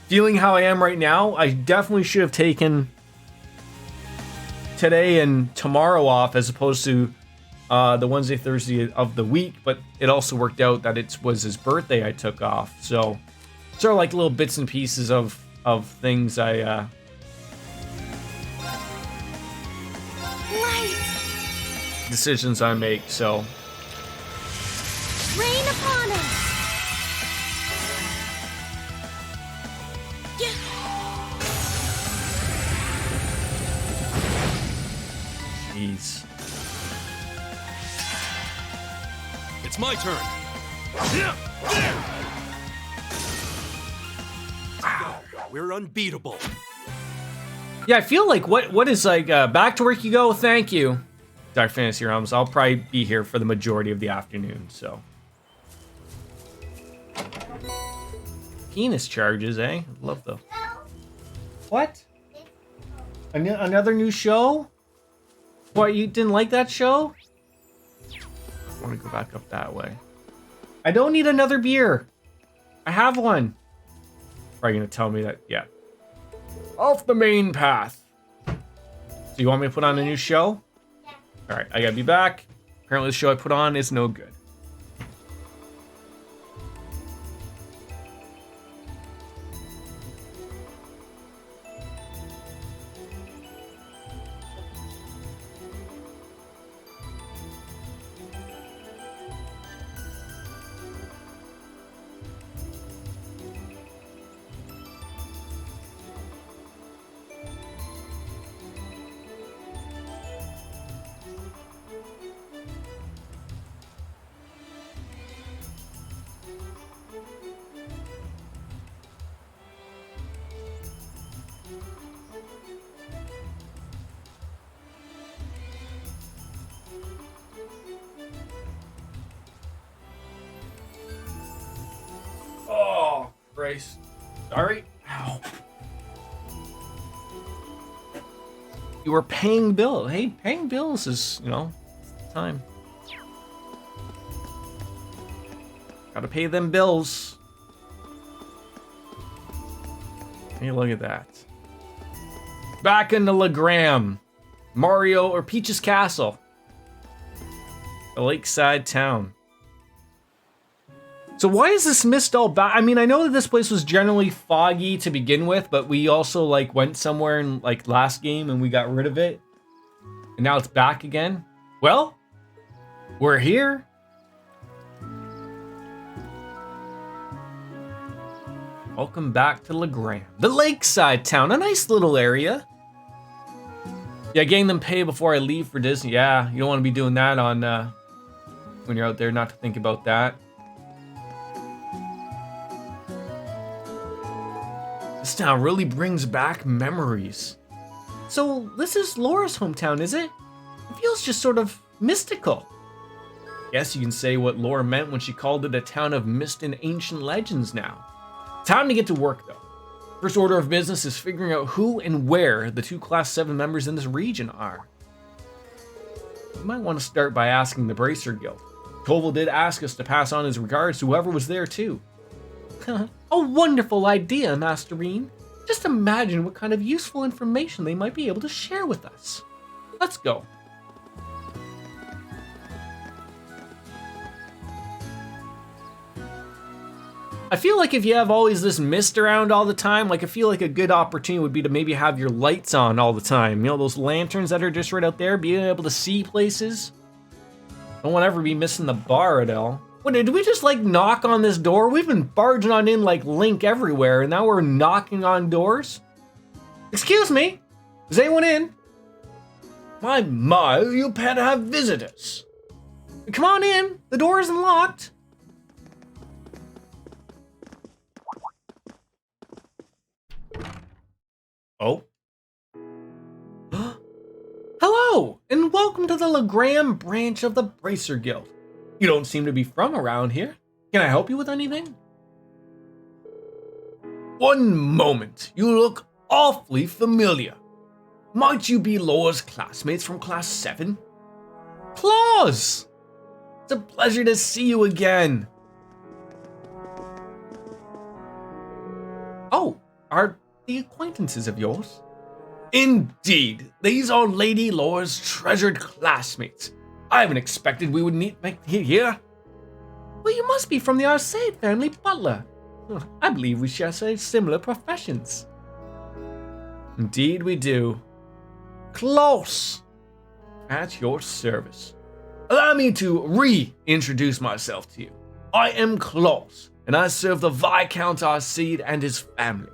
S1: feeling how I am right now, I definitely should have taken today and tomorrow off as opposed to the Wednesday, Thursday of the week, but it also worked out that it was his birthday I took off, so sort of like little bits and pieces of things decisions I make, so.
S4: Rain upon us!
S1: Jeez.
S2: It's my turn. We're unbeatable.
S1: Yeah, I feel like what is like back to work you go. Thank you, Dark Fantasy Realms. I'll probably be here for the majority of the afternoon. So, penis charges, eh? Love those. What? Another new show? What, you didn't like that show? I want to go back up that way. I don't need another beer. I have one. Probably gonna tell me that, yeah. Off the main path. So you want me to put on a new show?
S3: Yeah.
S1: All right, I gotta be back. Apparently the show I put on is no good. Oh, Grace. Sorry. Ow. You were paying bills. Hey, paying bills is, you know, time. Gotta pay them bills. Hey, look at that. Back into Legram. Mario or Peach's Castle. A lakeside town. So why is this mist all back? I mean, I know that this place was generally foggy to begin with, but we also like went somewhere in like last game and we got rid of it. And now it's back again. Well, we're here. Welcome back to Legram. The lakeside town, a nice little area. Yeah, getting them pay before I leave for Disney. Yeah, you don't want to be doing that on when you're out there, not to think about that. This town really brings back memories. So this is Laura's hometown, is it? It feels just sort of mystical. Guess you can say what Laura meant when she called it a town of mist and ancient legends now. Time to get to work though. First order of business is figuring out who and where the two Class 7 members in this region are. You might want to start by asking the Bracer Guild. Koval did ask us to pass on his regards to whoever was there too. A wonderful idea, Masterine. Just imagine what kind of useful information they might be able to share with us. Let's go. I feel like if you have always this mist around all the time, like I feel like a good opportunity would be to maybe have your lights on all the time. You know, those lanterns that are just right out there, being able to see places. Don't want to ever be missing the bar, Adele. What, did we just like knock on this door? We've been barging on in like Link everywhere, and now we're knocking on doors? Excuse me? Is anyone in? My, you had to have visitors. Come on in. The door isn't locked. Oh. Hello, and welcome to the Legram branch of the Bracer Guild. You don't seem to be from around here. Can I help you with anything? One moment. You look awfully familiar. Might you be Laura's classmates from class 7? Claus! It's a pleasure to see you again. Oh, are the acquaintances of yours? Indeed, these are Lady Laura's treasured classmates. I haven't expected we would meet here. Well, you must be from the Arcade family butler. I believe we share similar professions. Indeed we do. Klaus, at your service. Allow me to reintroduce myself to you. I am Klaus, and I serve the Viscount Arcade and his family.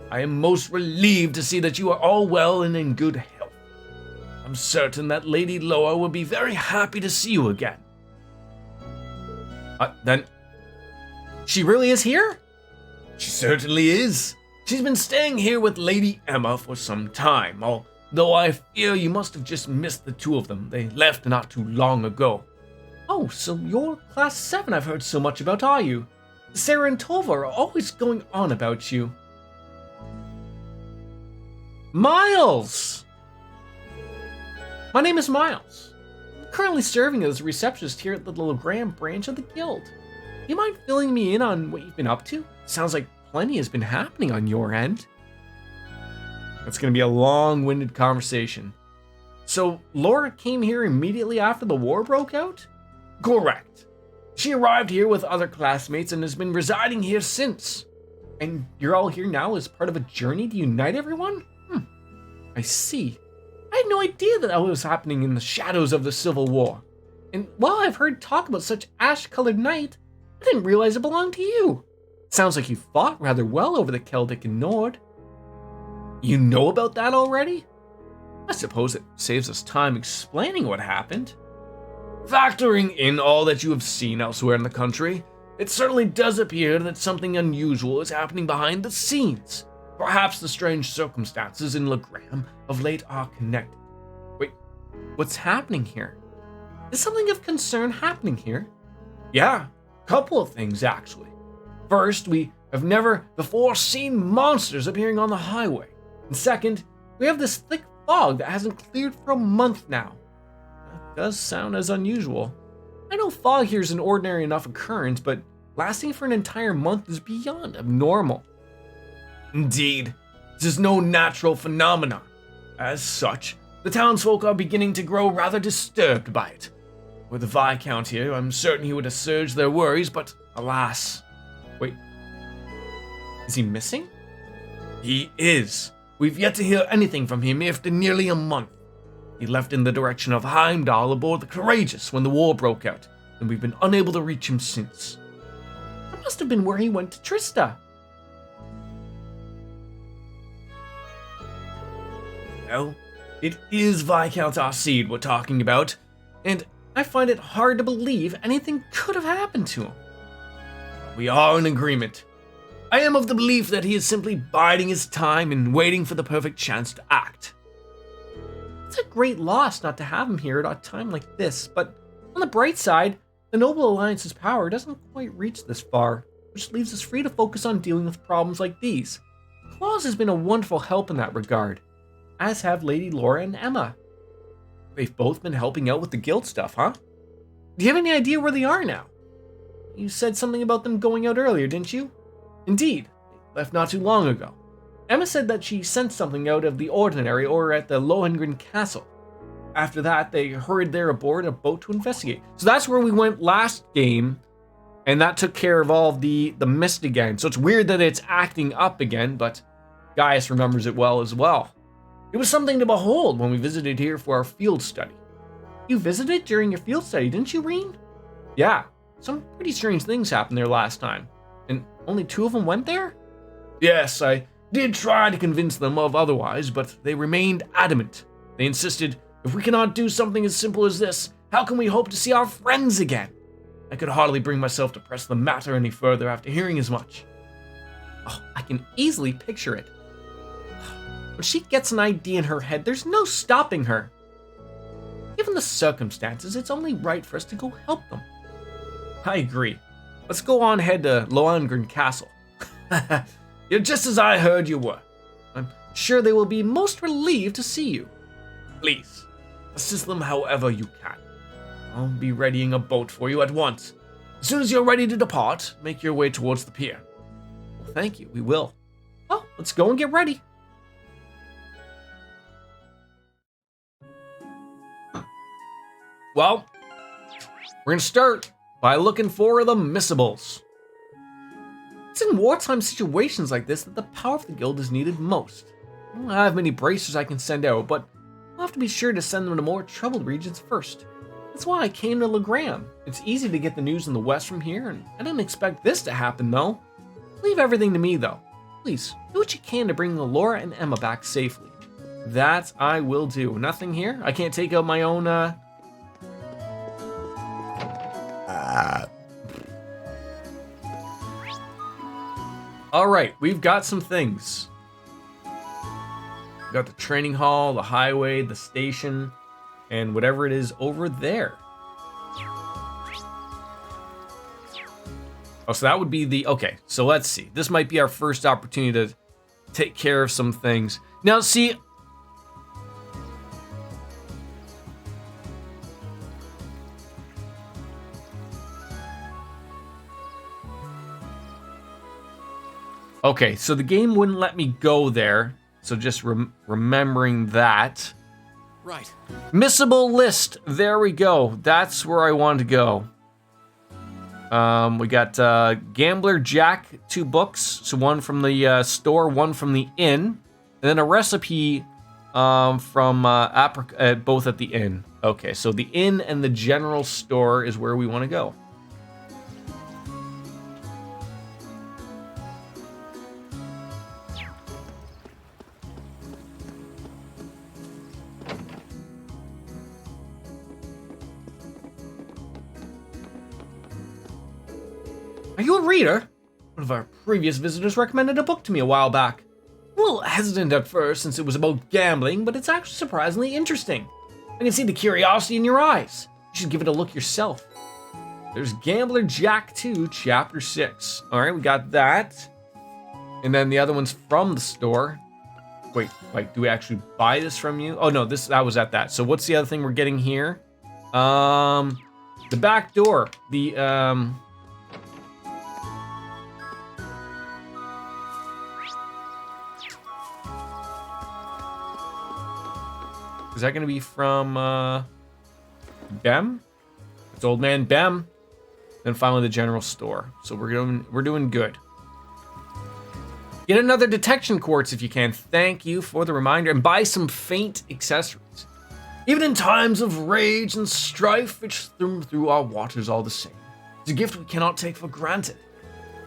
S1: I am most relieved to see that you are all well and in good health. I'm certain that Lady Laura will be very happy to see you again. Then, she really is here? She certainly is. She's been staying here with Lady Emma for some time, although I fear you must have just missed the two of them. They left not too long ago. Oh, so you're class 7 I've heard so much about, are you? Sarah and Tova are always going on about you. Miles! My name is Miles. I'm currently serving as a receptionist here at the Legram branch of the guild. You mind filling me in on what you've been up to? Sounds like plenty has been happening on your end. That's going to be a long-winded conversation. So, Laura came here immediately after the war broke out? Correct. She arrived here with other classmates and has been residing here since. And you're all here now as part of a journey to unite everyone? I see. I had no idea that was happening in the shadows of the Civil War. And while I've heard talk about such ash-colored night, I didn't realize it belonged to you. Sounds like you fought rather well over the Celtic and Nord. You know about that already? I suppose it saves us time explaining what happened. Factoring in all that you have seen elsewhere in the country, it certainly does appear that something unusual is happening behind the scenes. Perhaps the strange circumstances in Legram of late are connected. Wait, what's happening here? Is something of concern happening here? Yeah, a couple of things actually. First, we have never before seen monsters appearing on the highway. And second, we have this thick fog that hasn't cleared for a month now. That does sound as unusual. I know fog here is an ordinary enough occurrence, but lasting for an entire month is beyond abnormal. Indeed, this is no natural phenomenon. As such, the townsfolk are beginning to grow rather disturbed by it. Were the Viscount here, I'm certain he would assuage their worries, but alas. Wait, is he missing? He is. We've yet to hear anything from him after nearly a month. He left in the direction of Heimdall aboard the Courageous when the war broke out, and we've been unable to reach him since. That must have been where he went to Trista. Well, it is Viscount Arcade we're talking about, and I find it hard to believe anything could have happened to him. We are in agreement. I am of the belief that he is simply biding his time and waiting for the perfect chance to act. It's a great loss not to have him here at a time like this, but on the bright side, the Noble Alliance's power doesn't quite reach this far, which leaves us free to focus on dealing with problems like these. Claus has been a wonderful help in that regard, as have Lady Laura and Emma. They've both been helping out with the guild stuff, huh? Do you have any idea where they are now? You said something about them going out earlier, didn't you? Indeed, they left not too long ago. Emma said that she sensed something out of the ordinary over at the Lohengrin Castle. After that, they hurried there aboard a boat to investigate. So that's where we went last game, and that took care of all of the mist again. So it's weird that it's acting up again, but Gaius remembers it well as well. It was something to behold when we visited here for our field study. You visited during your field study, didn't you, Reen? Yeah, some pretty strange things happened there last time. And only 2 of them went there? Yes, I did try to convince them of otherwise, but they remained adamant. They insisted, if we cannot do something as simple as this, How can we hope to see our friends again? I could hardly bring myself to press the matter any further after hearing as much. Oh, I can easily picture it. When she gets an idea in her head, there's no stopping her. Given the circumstances, it's only right for us to go help them. I agree. Let's go on ahead to Lohengrin Castle. You're just as I heard you were. I'm sure they will be most relieved to see you. Please, assist them however you can. I'll be readying a boat for you at once. As soon as you're ready to depart, make your way towards the pier. Well, thank you, we will. Oh, let's go and get ready. Well, we're gonna start by looking for the missables. It's in wartime situations like this that the power of the guild is needed most. I don't have many bracers I can send out, but I'll have to be sure to send them to more troubled regions first. That's why I came to Legram. It's easy to get the news in the west from here, and I didn't expect this to happen though. Leave everything to me though. Please, do what you can to bring Laura and Emma back safely. That I will do. Nothing here? I can't take out my own, Alright, we've got some things. We've got the training hall, the highway, the station, and whatever it is over there. Oh, so that would be the... Okay, so let's see. This might be our first opportunity to take care of some things. Now, see... Okay, so the game wouldn't let me go there. So just remembering that.
S2: Right.
S1: Missable list. There we go. That's where I want to go. We got Gambler Jack, 2 books. So one from the store, one from the inn. And then a recipe from both at the inn. Okay, so the inn and the general store is where we want to go. Are you a reader? One of our previous visitors recommended a book to me a while back. A little hesitant at first since it was about gambling, but it's actually surprisingly interesting. I can see the curiosity in your eyes. You should give it a look yourself. There's Gambler Jack 2, Chapter 6. Alright, we got that. And then the other one's from the store. Wait, do we actually buy this from you? Oh no, that was at that. So what's the other thing we're getting here? The back door. Is that going to be from Bem? It's old man Bem. Then finally the general store. So we're doing good. Get another detection quartz if you can. Thank you for the reminder. And buy some faint accessories. Even in times of rage and strife, which through our waters all the same. It's a gift we cannot take for granted.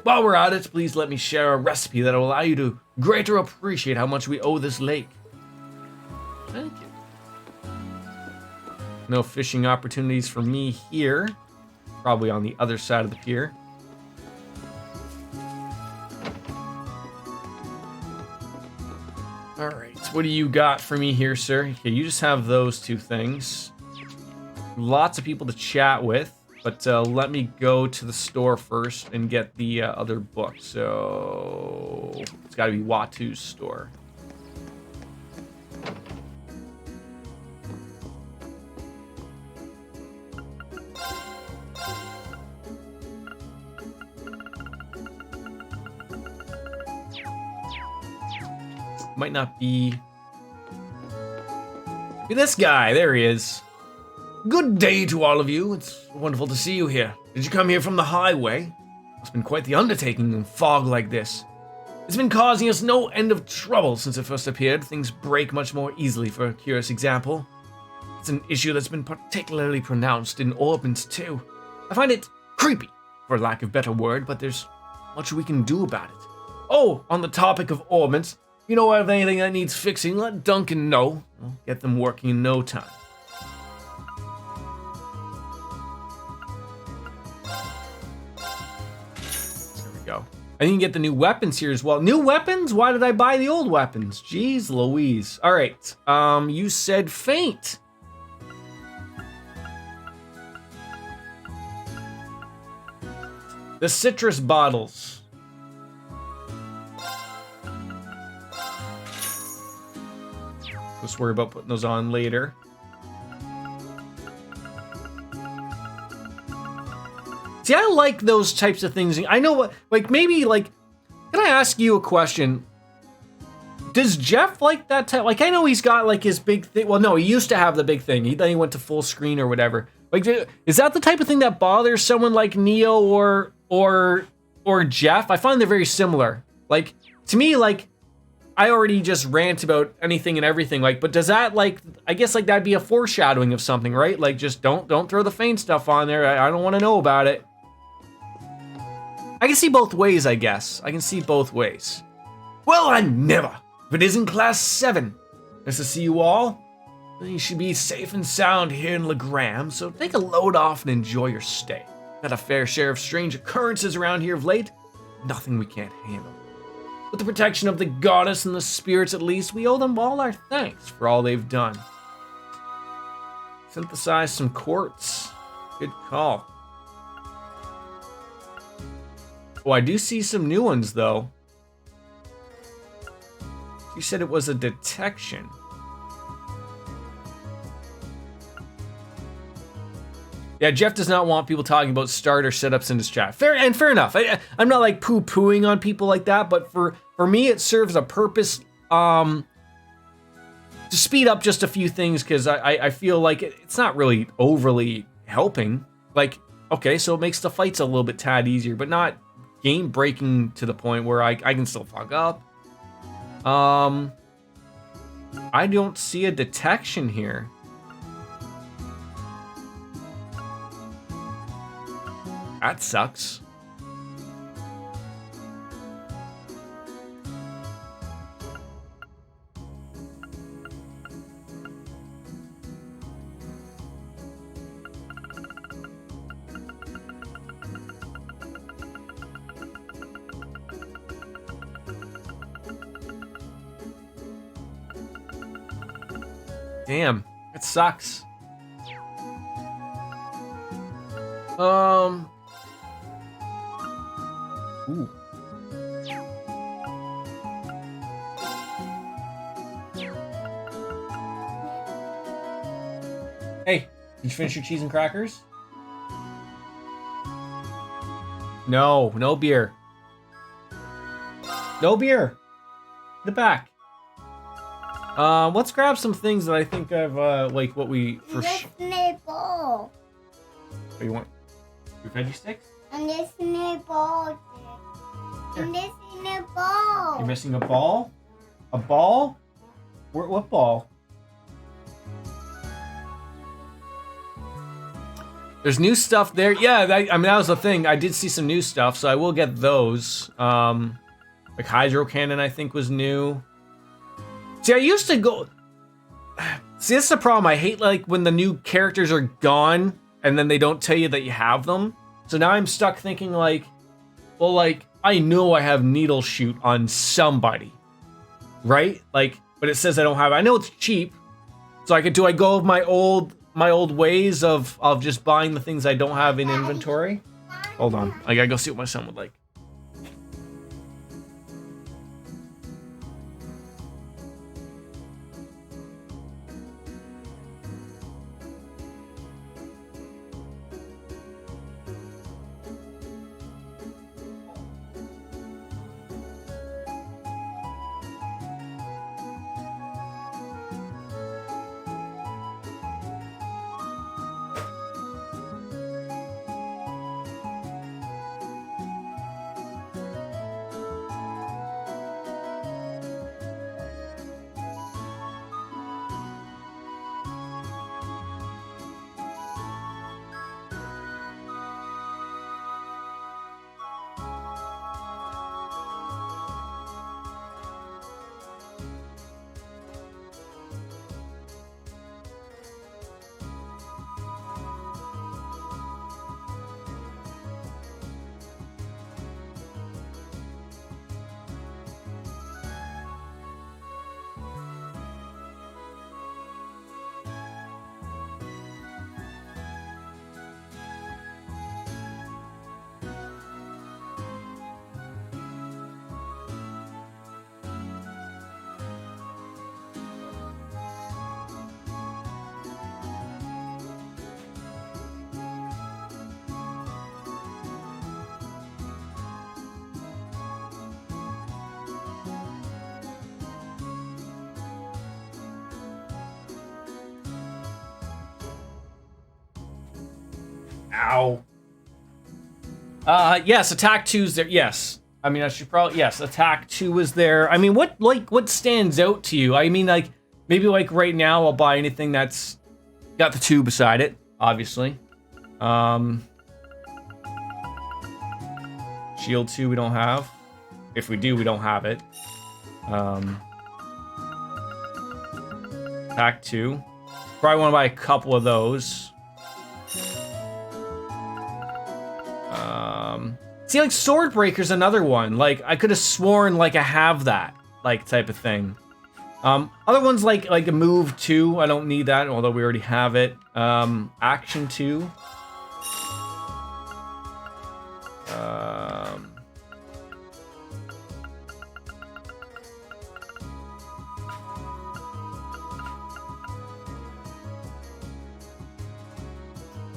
S1: While we're at it, please let me share a recipe that will allow you to greater appreciate how much we owe this lake. Thank you. No fishing opportunities for me here. Probably on the other side of the pier. Alright, what do you got for me here, sir? Okay, you just have those 2 things. Lots of people to chat with, but let me go to the store first and get the other book. So it's got to be Watu's store. Might not be this guy. There he is. Good day to all of you. It's wonderful to see you here. Did you come here from the highway? It's been quite the undertaking in fog like this. It's been causing us no end of trouble since it first appeared. Things break much more easily, for a curious example. It's an issue that's been particularly pronounced in Orbans too. I find it creepy, for lack of better word, but there's much we can do about it. Oh, on the topic of Orbans, you know of anything that needs fixing, let Duncan know. I'll get them working in no time. I didn't get the new weapons here as well. New weapons? Why did I buy the old weapons? Jeez Louise. All right. You said faint. The citrus bottles. Let's worry about putting those on later. See, I like those types of things. I know what, like, maybe, like, can I ask you a question? Does Jeff like that type? Like, I know he's got, like, his big thing. Well, no, he used to have the big thing. Then he went to full screen or whatever. Like, is that the type of thing that bothers someone like Neo or Jeff? I find they're very similar. Like, to me, like, I already just rant about anything and everything. Like, but does that, like, I guess, like, that'd be a foreshadowing of something, right? Like, just don't throw the faint stuff on there. I don't want to know about it. I can see both ways, I guess. I can see both ways. Well, I never. If it isn't Class 7. Nice to see you all. You should be safe and sound here in Legram, so take a load off and enjoy your stay. Got a fair share of strange occurrences around here of late. Nothing we can't handle. With the protection of the goddess and the spirits at least, we owe them all our thanks for all they've done. Synthesize some quartz. Good call. Oh, I do see some new ones, though. You said it was a detection. Yeah, Jeff does not want people talking about starter setups in his chat. Fair enough. I'm not like poo-pooing on people like that, but for me, it serves a purpose to speed up just a few things, because I feel like it's not really overly helping. Like, okay, so it makes the fights a little bit tad easier, but not game breaking to the point where I can still fuck up. I don't see a detection here. That sucks. Damn, it sucks. Ooh. Hey, did you finish your cheese and crackers? No, no beer. No beer. The back. Let's grab some things that I think of, like what we for
S3: This nipple.
S1: What you want? Your veggie sticks?
S3: And this nipple. And this nipple.
S1: You're missing a ball? A ball? What ball? There's new stuff there. Yeah, I mean, that was the thing. I did see some new stuff, so I will get those. Like Hydro Cannon, I think, was new. See, I used to go... See, that's the problem. I hate, like, when the new characters are gone, and then they don't tell you that you have them. So now I'm stuck thinking, like, well, like, I know I have Needle Shoot on somebody, right? Like, but it says I don't have it. I know it's cheap, so do I go with my old ways of just buying the things I don't have in inventory? Hold on, I gotta go see what my son would like. Ow. Yes, attack 2's there. Yes. I mean, I should probably, yes, attack 2 is there. I mean, what stands out to you? I mean, like, maybe like right now I'll buy anything that's got the 2 beside it, obviously. Shield 2 we don't have. If we do, we don't have it. Attack 2. Probably want to buy a couple of those. See, like, Swordbreaker's another one. Like, I could have sworn, like, I have that, like, type of thing. Other ones, like a Move 2, I don't need that, although we already have it. Action 2.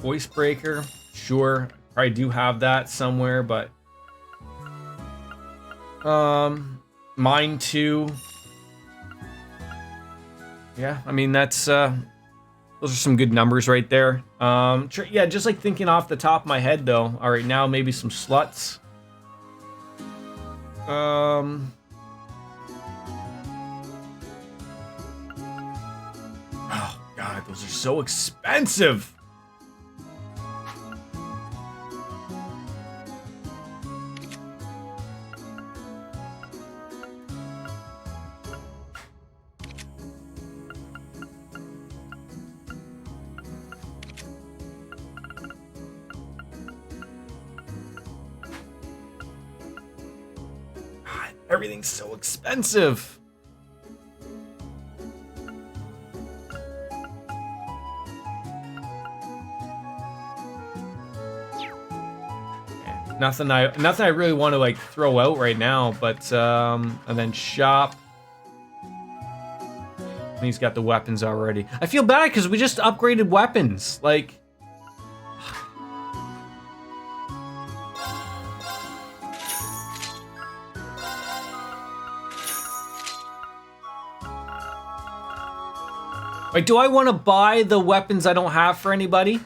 S1: Voice Breaker, sure. I do have that somewhere, but Mine 2. Yeah, I mean that's those are some good numbers right there. Yeah, just like thinking off the top of my head though. All right, now maybe some sluts. Oh God, those are so expensive. Everything's so expensive. Nothing I really want to like throw out right now, but and then shop. And he's got the weapons already. I feel bad because we just upgraded weapons. Like, wait, do I want to buy the weapons I don't have for anybody?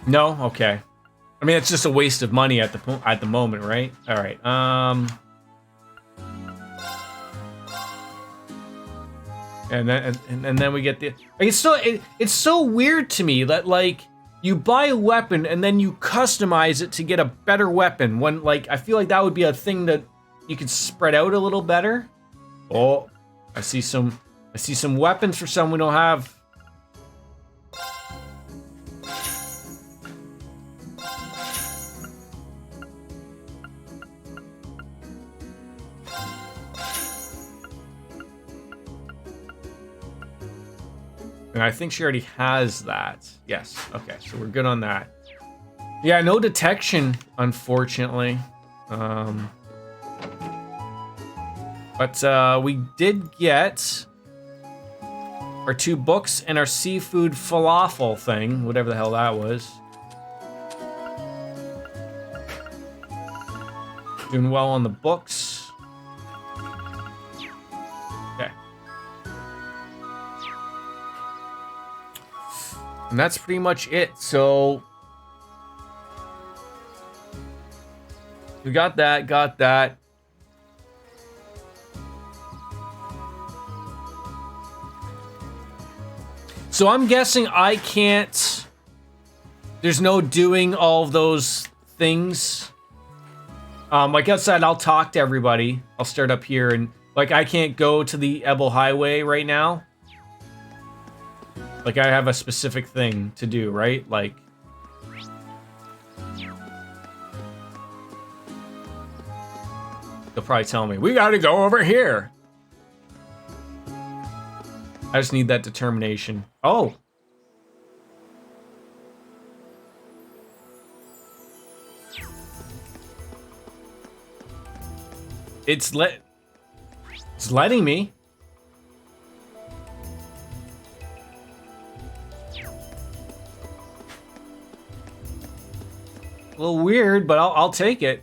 S1: No? Okay. I mean, it's just a waste of money at the moment, right? All right. And then we get the. It's so weird to me that like you buy a weapon and then you customize it to get a better weapon. When like I feel like that would be a thing that you could spread out a little better. Oh, I see some weapons for some we don't have. And I think she already has that. Yes. Okay, so we're good on that. Yeah, no detection, unfortunately. But we did get our 2 books and our seafood falafel thing, whatever the hell that was. Doing well on the books. And that's pretty much it. So we got that. So I'm guessing I can't, there's no doing all of those things. Like outside, I'll talk to everybody. I'll start up here and like I can't go to the Ebel Highway right now. Like, I have a specific thing to do, right? Like... They'll probably tell me, we gotta go over here! I just need that determination. Oh! It's letting me. little weird, but I'll take it.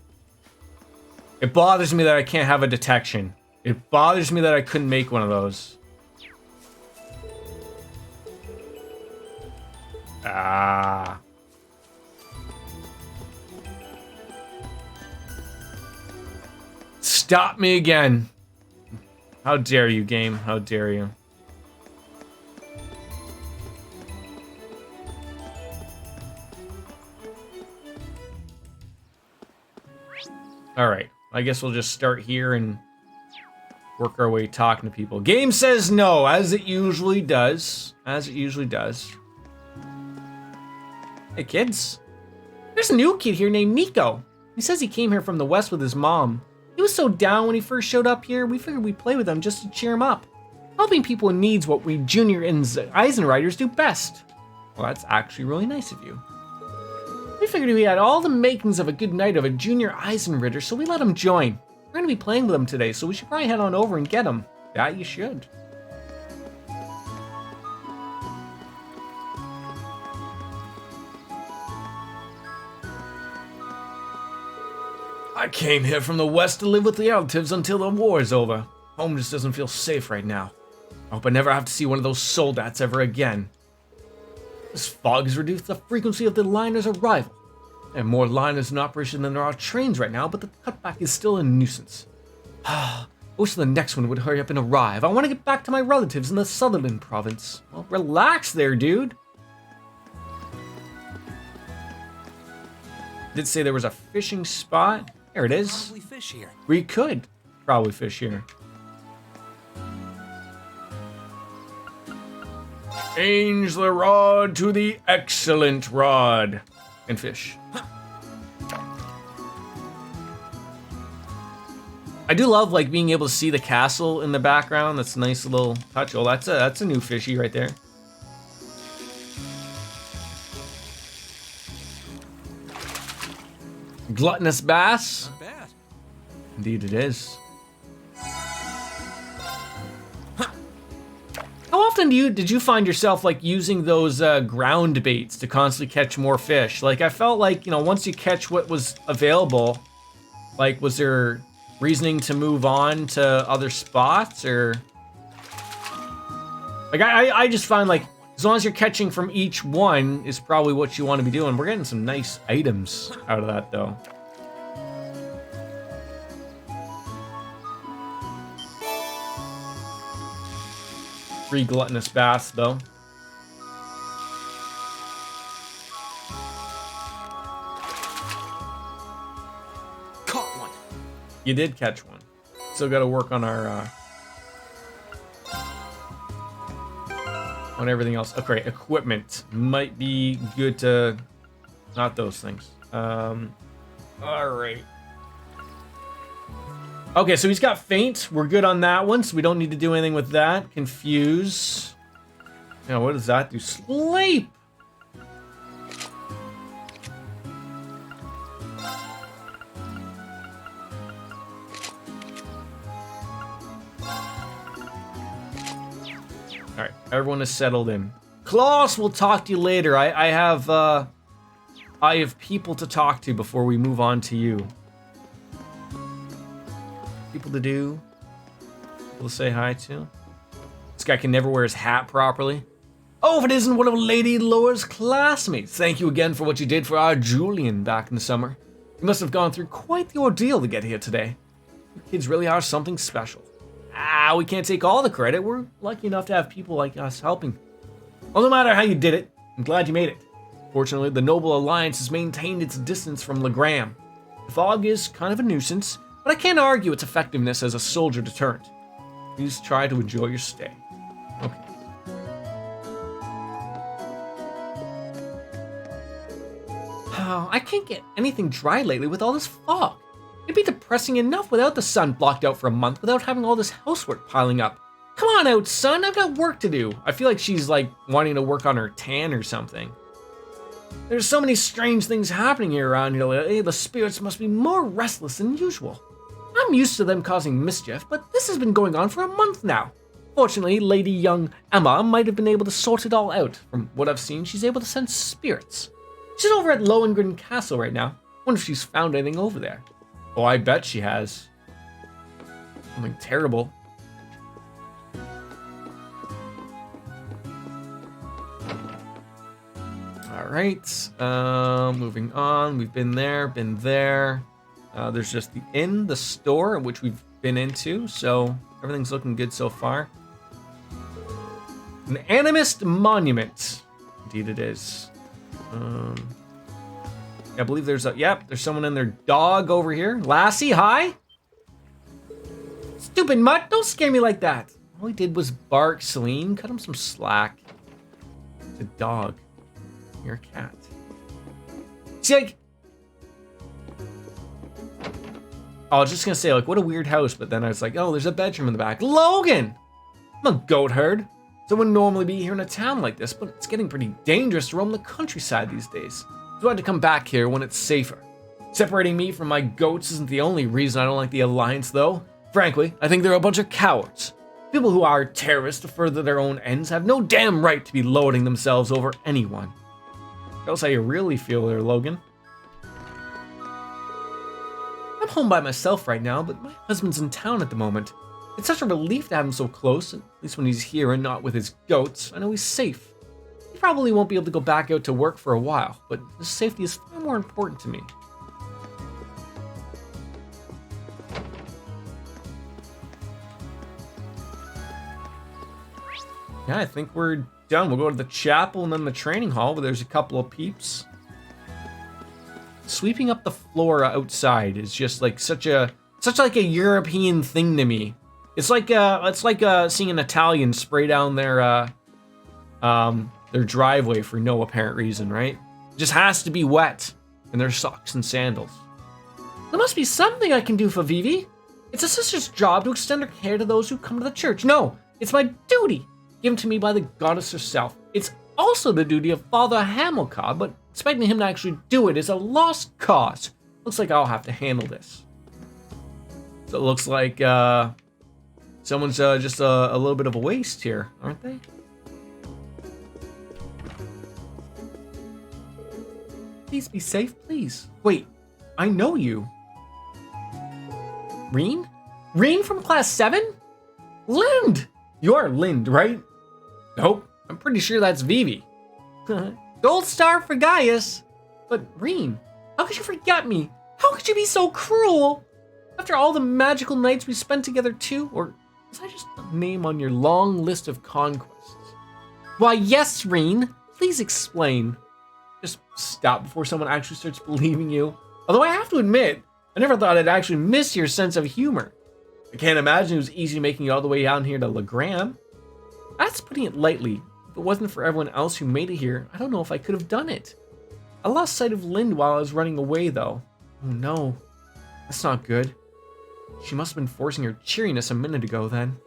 S1: It bothers me that I can't have a detection. It bothers me that I couldn't make one of those. Ah. Stop me again. How dare you, game? How dare you? Alright, I guess we'll just start here and work our way talking to people. Game says no, as it usually does. As it usually does. Hey kids. There's a new kid here named Nico. He says he came here from the west with his mom. He was so down when he first showed up here, we figured we'd play with him just to cheer him up. Helping people in need's what we junior Eisenriders do best. Well, that's actually really nice of you. We figured we had all the makings of a good night of a junior Eisenritter, so we let him join. We're gonna be playing with him today, so we should probably head on over and get him. Yeah, you should. I came here from the west to live with the relatives until the war is over. Home just doesn't feel safe right now. I hope I never have to see one of those soldats ever again. This fog has reduced the frequency of the liner's arrival. There are more liners in operation than there are trains right now, but the cutback is still a nuisance. I wish the next one would hurry up and arrive. I want to get back to my relatives in the Sutherland province. Well, relax there, dude. Did say there was a fishing spot. There it is.
S2: Probably fish here.
S1: We could probably fish here. Change the rod to the excellent rod. And fish. I do love like being able to see the castle in the background. That's a nice little touch. Oh, that's a new fishy right there. Gluttonous bass.
S2: Not bad.
S1: Indeed it is. How often did you find yourself like using those ground baits to constantly catch more fish? Like I felt like, you know, once you catch what was available, like was there reasoning to move on to other spots or like I just find like as long as you're catching from each one is probably what you want to be doing. We're getting some nice items out of that though. Free gluttonous bass, though.
S2: Caught one.
S1: You did catch one. Still got to work on our on everything else. Okay, equipment might be good to not those things. All right. Okay, so he's got faint. We're good on that one, so we don't need to do anything with that. Confuse. Now, what does that do? Sleep! Alright, everyone is settled in. Klaus, we'll talk to you later. I have people to talk to before we move on to you. People to do, people to say hi to. This guy can never wear his hat properly. Oh, if it isn't one of Lady Laura's classmates. Thank you again for what you did for our Julian back in the summer. You must have gone through quite the ordeal to get here today. You kids really are something special. We can't take all the credit. We're lucky enough to have people like us helping. Well, no matter how you did it, I'm glad you made it. Fortunately, the Noble Alliance has maintained its distance from Legram. The fog is kind of a nuisance, but I can't argue its effectiveness as a soldier deterrent. Please try to enjoy your stay. Okay. Oh, I can't get anything dry lately with all this fog. It'd be depressing enough without the sun blocked out for a month without having all this housework piling up. Come on out, son, I've got work to do. I feel like she's like wanting to work on her tan or something. There's so many strange things happening here around here lately. The spirits must be more restless than usual. I'm used to them causing mischief, but this has been going on for a month now. Fortunately, Lady Young Emma might have been able to sort it all out. From what I've seen, she's able to sense spirits. She's over at Lohengrin Castle right now. Wonder if she's found anything over there. Oh, I bet she has. Something terrible. Alright, moving on. We've been there, been there. There's just the inn, the store, which we've been into, so everything's looking good so far. An animist monument. Indeed it is. I believe there's there's someone and their dog over here. Lassie, hi? Stupid mutt, don't scare me like that. All he did was bark, Celine. Cut him some slack. It's a dog. You're a cat. See, like... I was just gonna say, like, what a weird house, but then I was like, oh, there's a bedroom in the back. Logan! I'm a goat herd. So I wouldn't normally be here in a town like this, but it's getting pretty dangerous to roam the countryside these days. So I had to come back here when it's safer. Separating me from my goats isn't the only reason I don't like the Alliance, though. Frankly, I think they're a bunch of cowards. People who are terrorists to further their own ends have no damn right to be lording themselves over anyone. Tell us how you really feel there, Logan. I'm home by myself right now, but my husband's in town at the moment. It's such a relief to have him so close, at least when he's here and not with his goats. I know he's safe. He probably won't be able to go back out to work for a while, but his safety is far more important to me. Yeah, I think we're done. We'll go to the chapel and then the training hall where there's a couple of peeps. Sweeping up the floor outside is just like such like a European thing to me. It's like seeing an Italian spray down their driveway for no apparent reason, right? It just has to be wet in their socks and sandals. There must be something I can do for Vivi. It's a sister's job to extend her care to those who come to the church. No, it's my duty, given to me by the goddess herself. It's also the duty of Father Hamilcar, but expecting him to actually do it is a lost cause. Looks like I'll have to handle this. So it looks like someone's just a little bit of a waste here, aren't they? Please be safe, please. Wait, I know you. Reen? Reen from class 7? Lind! You're Lind, right? Nope, I'm pretty sure that's Vivi. Gold star for Gaius. But Reen, how could you forget me? How could you be so cruel? After all the magical nights we spent together too? Or was I just a name on your long list of conquests? Why, yes, Reen. Please explain. Just stop before someone actually starts believing you. Although I have to admit, I never thought I'd actually miss your sense of humor. I can't imagine it was easy making it all the way down here to Legram. That's putting it lightly. If it wasn't for everyone else who made it here, I don't know if I could have done it. I lost sight of Lind while I was running away, though. Oh no, that's not good. She must have been forcing her cheeriness a minute ago, then.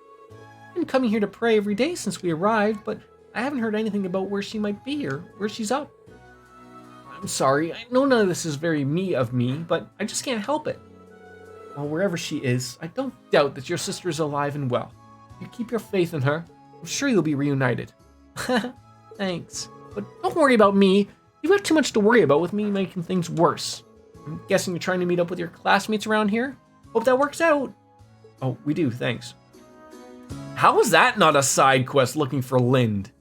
S1: I've been coming here to pray every day since we arrived, but I haven't heard anything about where she might be or where she's up. I'm sorry, I know none of this is very me of me, but I just can't help it. Well, wherever she is, I don't doubt that your sister is alive and well. You keep your faith in her, I'm sure you'll be reunited. Thanks. But don't worry about me. You've got too much to worry about with me making things worse. I'm guessing you're trying to meet up with your classmates around here? Hope that works out. Oh, we do, thanks. How is that not a side quest looking for Lind?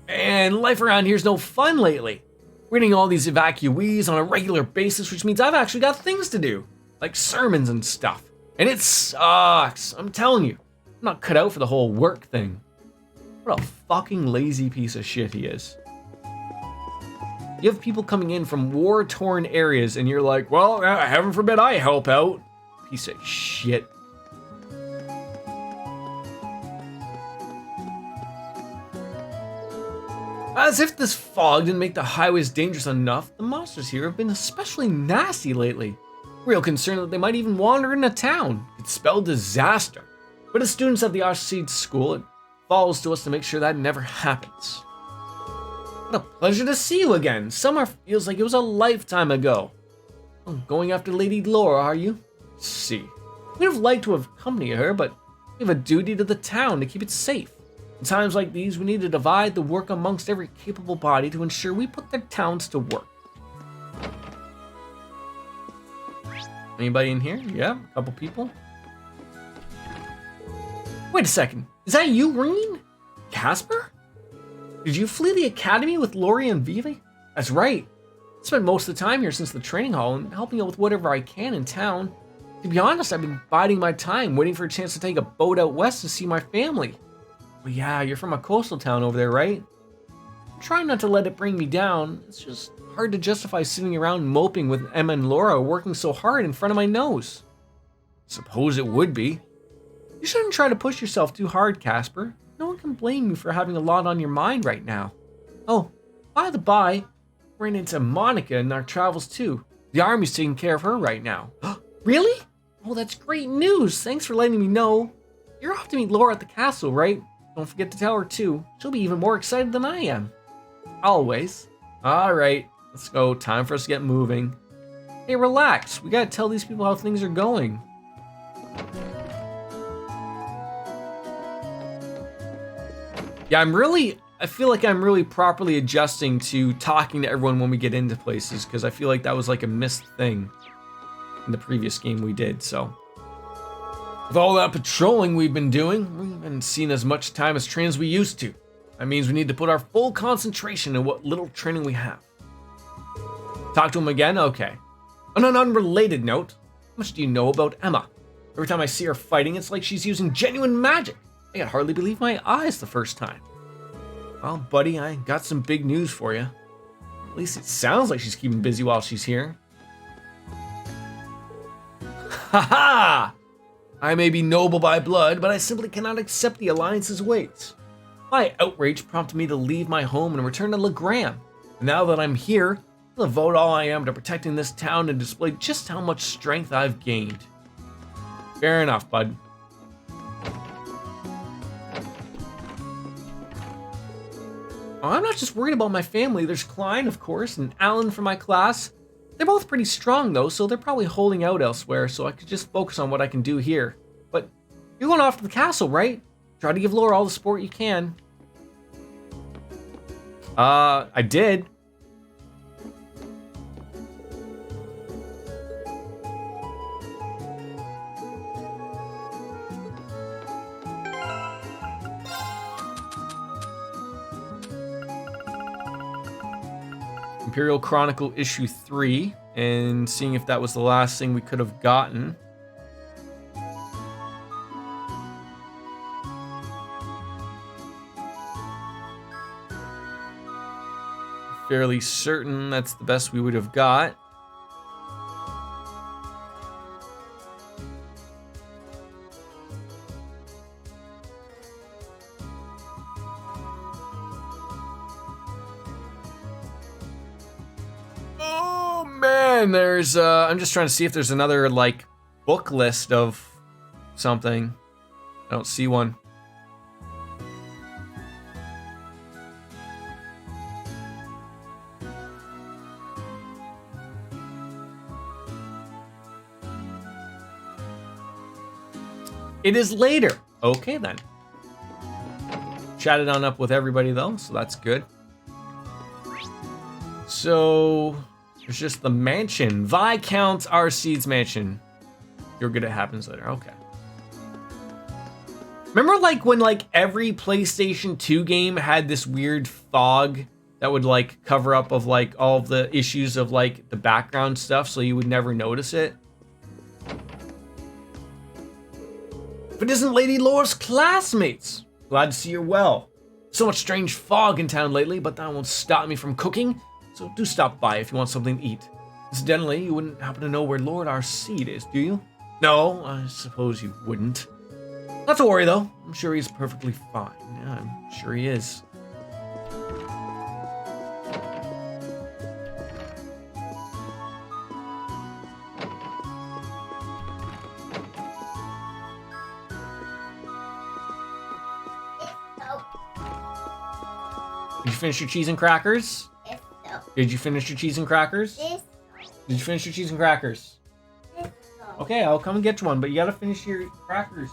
S1: And life around here's no fun lately. We're getting all these evacuees on a regular basis, which means I've actually got things to do, like sermons and stuff. And it sucks, I'm telling you. I'm not cut out for the whole work thing. What a fucking lazy piece of shit he is. You have people coming in from war-torn areas and you're like, well, heaven forbid I help out. Piece of shit. As if this fog didn't make the highways dangerous enough, the monsters here have been especially nasty lately. Real concern that they might even wander into town. It spelled disaster. But as students at the Arseed school, it falls to us to make sure that never happens. What a pleasure to see you again. Summer feels like it was a lifetime ago. Oh, going after Lady Laura, are you? Let's see. We'd have liked to have accompanied her, but we have a duty to the town to keep it safe. In times like these, we need to divide the work amongst every capable body to ensure we put their towns to work. Anybody in here? Yeah, a couple people. Wait a second. Is that you, Reen? Casper? Did you flee the academy with Lori and Vivi? That's right. I spent most of the time here since the training hall and helping out with whatever I can in town. To be honest, I've been biding my time, waiting for a chance to take a boat out west to see my family. But yeah, you're from a coastal town over there, right? I'm trying not to let it bring me down. It's just hard to justify sitting around moping with Emma and Laura working so hard in front of my nose. Suppose it would be. You shouldn't try to push yourself too hard, Casper. No one can blame you for having a lot on your mind right now. Oh, by the by, ran into Monica in our travels too. The army's taking care of her right now. Really? Oh, that's great news. Thanks for letting me know. You're off to meet Laura at the castle, right? Don't forget to tell her too. She'll be even more excited than I am. Always. All right, let's go. Time for us to get moving. Hey, relax. We gotta tell these people how things are going. Yeah, I feel like I'm really properly adjusting to talking to everyone when we get into places, because I feel like that was like a missed thing in the previous game we did, so. With all that patrolling we've been doing, we haven't seen as much time as trains we used to. That means we need to put our full concentration in what little training we have. Talk to him again? Okay. On an unrelated note, how much do you know about Emma? Every time I see her fighting, it's like she's using genuine magic. I could hardly believe my eyes the first time. Well, buddy, I got some big news for you. At least it sounds like she's keeping busy while she's here. Ha-ha! I may be noble by blood, but I simply cannot accept the Alliance's ways. My outrage prompted me to leave my home and return to Legram. Now that I'm here, I'll devote all I am to protecting this town and display just how much strength I've gained. Fair enough, bud. Oh, I'm not just worried about my family. There's Klein, of course, and Alan from my class. They're both pretty strong, though, so they're probably holding out elsewhere, so I could just focus on what I can do here. But you're going off to the castle, right? Try to give Laura all the support you can. I did. Imperial Chronicle issue 3, and seeing if that was the last thing we could have gotten. Fairly certain that's the best we would have got. Oh man, there's I'm just trying to see if there's another like book list of something. I don't see one. It is later. Okay then. Chatted on up with everybody though, so that's good. So there's just the mansion. Viscount Arseed's mansion. You're good, it happens later. Okay. Remember like when like every PlayStation 2 game had this weird fog that would like cover up of like all of the issues of like the background stuff so you would never notice it? But isn't Lady Laura's classmates? Glad to see you're well. So much strange fog in town lately, but that won't stop me from cooking. So do stop by if you want something to eat. Incidentally, you wouldn't happen to know where Lord Arseed is, do you? No, I suppose you wouldn't. Not to worry though. I'm sure he's perfectly fine. Yeah, I'm sure he is. Did you finish your cheese and crackers?
S3: Yes, no.
S1: Did you finish your cheese and crackers?
S3: This,
S1: Did you finish your cheese and crackers?
S3: this, no.
S1: Okay, I'll come and get you one, but you gotta finish your crackers.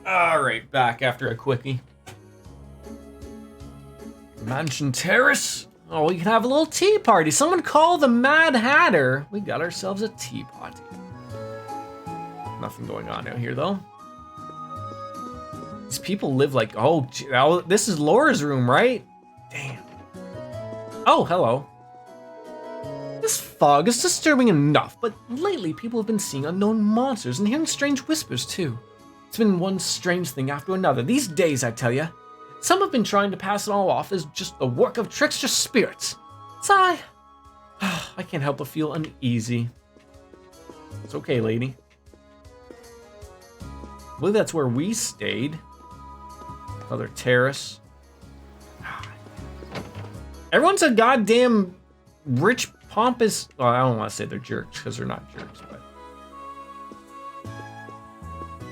S1: Alright, back after a quickie. Mansion Terrace? Oh, we can have a little tea party. Someone call the Mad Hatter. We got ourselves a tea party. Nothing going on out here, though. These people live like... Oh, this is Laura's room, right? Damn. Oh, hello. This fog is disturbing enough, but lately people have been seeing unknown monsters and hearing strange whispers, too. It's been one strange thing after another. These days, I tell ya. Some have been trying to pass it all off as just the work of trickster spirits. So I can't help but feel uneasy. It's okay, lady. I believe that's where we stayed. Another terrace. Everyone's a goddamn rich, pompous... Well, I don't want to say they're jerks, because they're not jerks, but...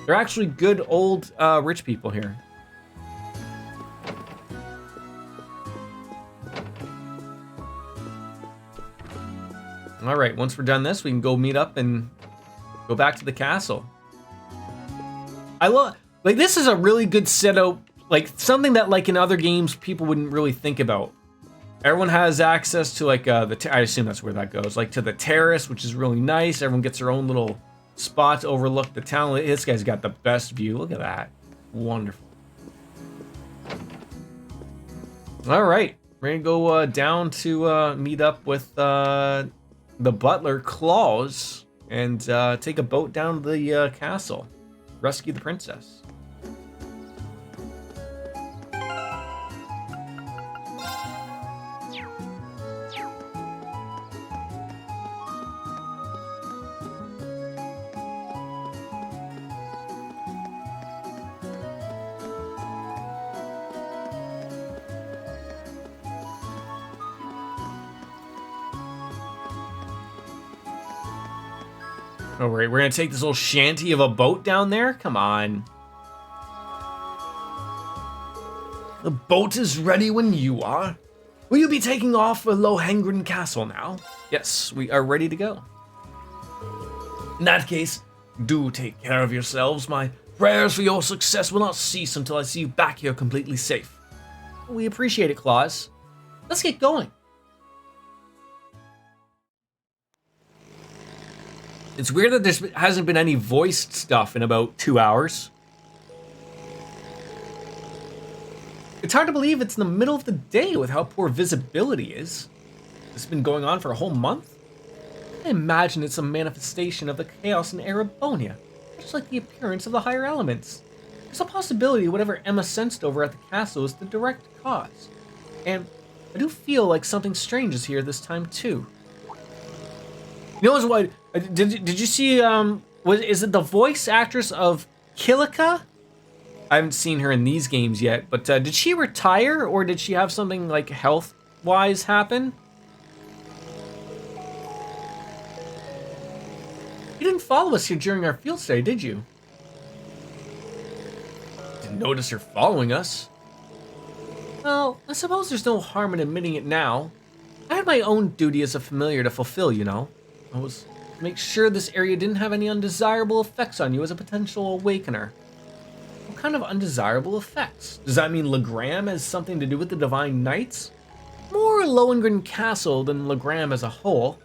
S1: They're actually good old rich people here. All right, once we're done this, we can go meet up and go back to the castle. I love, like, this is a really good setup, like something that like in other games people wouldn't really think about. Everyone has access to like I assume that's where that goes, like to the terrace, which is really nice. Everyone gets their own little spot to overlook the town. This guy's got the best view. Look at that, wonderful. All right, we're gonna go down to meet up with the butler Claus and take a boat down to the castle, rescue the princess. All right, we're gonna take this little shanty of a boat down there? Come on. The boat is ready when you are. Will you be taking off for Lohengrin Castle now? Yes, we are ready to go. In that case, do take care of yourselves. My prayers for your success will not cease until I see you back here completely safe. We appreciate it, Claus. Let's get going. It's weird that there hasn't been any voiced stuff in about 2 hours. It's hard to believe it's in the middle of the day with how poor visibility is. This has been going on for a whole month? I imagine it's a manifestation of the chaos in Erebonia, just like the appearance of the higher elements. There's a possibility whatever Emma sensed over at the castle is the direct cause. And I do feel like something strange is here this time too. You know what? Did you see? Is it the voice actress of Kilika? I haven't seen her in these games yet, but did she retire or did she have something like health-wise happen? You didn't follow us here during our field study, did you? Didn't notice her following us. Well, I suppose there's no harm in admitting it now. I had my own duty as a familiar to fulfill, you know. I was to make sure this area didn't have any undesirable effects on you as a potential awakener. What kind of undesirable effects? Does that mean Legram has something to do with the Divine Knights? More Lohengrin Castle than Legram as a whole.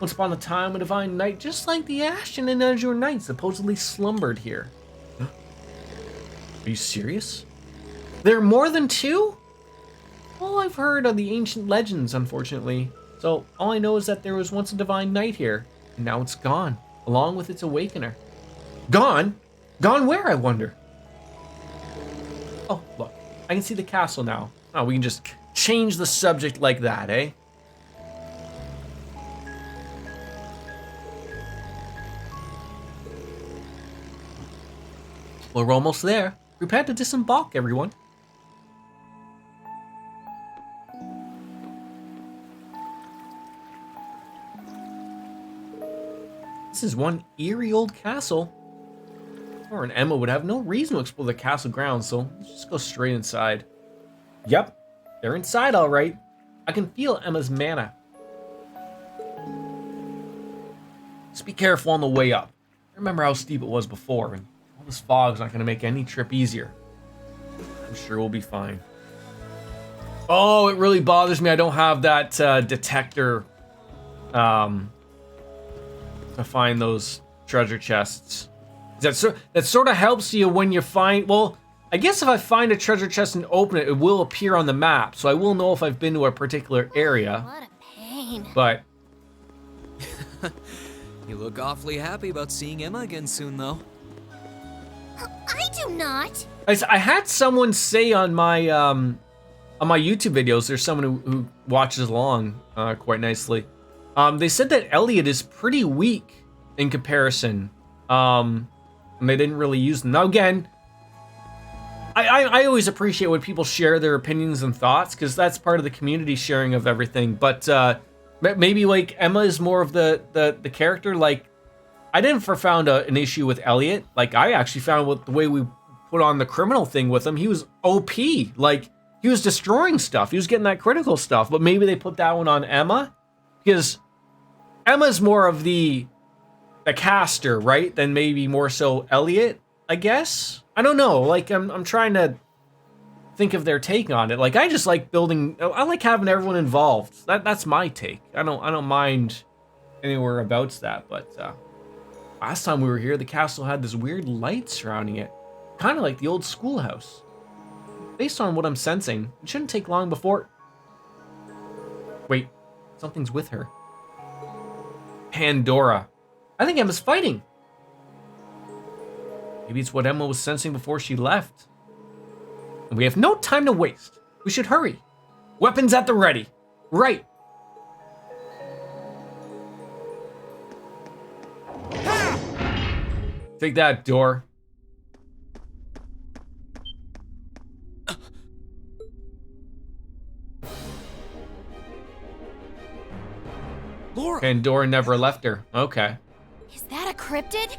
S1: Once upon a time, a Divine Knight just like the Ashton and Azure Knights supposedly slumbered here. Huh? Are you serious? There are more than two? All I've heard are the ancient legends, unfortunately. So all I know is that there was once a Divine Knight here, and now it's gone, along with its awakener. Gone? Gone where, I wonder? Oh, look, I can see the castle now. Oh, we can just change the subject like that, eh? Well, we're almost there. Prepare to disembark, everyone. This is one eerie old castle. Laura and Emma would have no reason to explore the castle grounds, so let's just go straight inside. Yep, they're inside all right. I can feel Emma's mana. Just be careful on the way up. I remember how steep it was before, and all This fog's not gonna make any trip easier. I'm sure we'll be fine. Oh, it really bothers me I don't have that detector to find those treasure chests. That sort of helps you when you find, well, I guess if I find a treasure chest and open it, it will appear on the map, so I will know if I've been to a particular area.
S4: What a pain.
S1: But
S5: You look awfully happy about seeing Emma again soon, though.
S4: I do not.
S1: I had someone say on my YouTube videos, there's someone who watches along quite nicely. They said that Elliot is pretty weak in comparison. And they didn't really use them. Now again, I always appreciate when people share their opinions and thoughts, because that's part of the community sharing of everything. But maybe like Emma is more of the character. Like I never found an issue with Elliot. Like I actually found with the way we put on the criminal thing with him, he was OP. Like he was destroying stuff. He was getting that critical stuff. But maybe they put that one on Emma because Emma's more of the caster, right? Than maybe more so Elliot, I guess. I don't know. Like I'm trying to think of their take on it. Like I just like building. I like having everyone involved. That's my take. I don't mind anywhere about that. But last time we were here, the castle had this weird light surrounding it, kind of like the old schoolhouse. Based on what I'm sensing, it shouldn't take long before. Wait, something's with her. Pandora. I think Emma's fighting. Maybe it's what Emma was sensing before she left. And we have no time to waste. We should hurry. Weapons at the ready. Right. Take that, door.
S5: Laura!
S1: Pandora never left her. Okay.
S4: Is that a cryptid?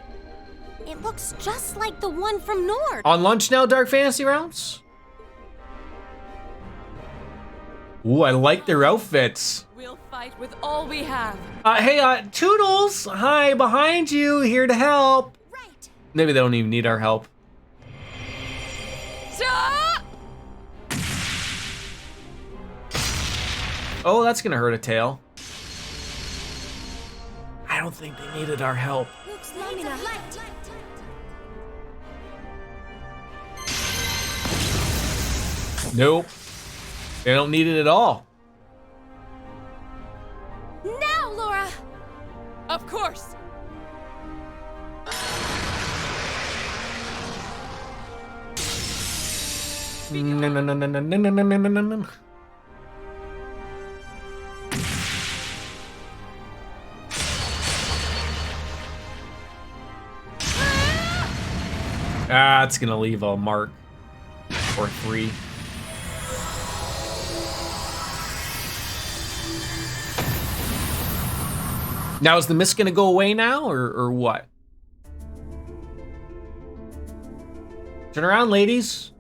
S4: It looks just like the one from Nord.
S1: On lunch now, Dark Fantasy Rounds? Ooh, I like their outfits.
S7: We'll fight with all we have.
S1: Hey, Toodles! Hi, behind you, here to help.
S4: Right.
S1: Maybe they don't even need our help.
S7: Ah!
S1: Oh, that's gonna hurt a tail. I don't think they needed our help.
S4: Looks Lumina.
S1: Nope. They don't need it at all.
S4: Now, Laura.
S7: Of course.
S1: No, no, no, no, no, no, no, no, no, no, no. Ah, it's gonna leave a mark. Or 3. Now, is the mist gonna go away now, or what? Turn around, ladies.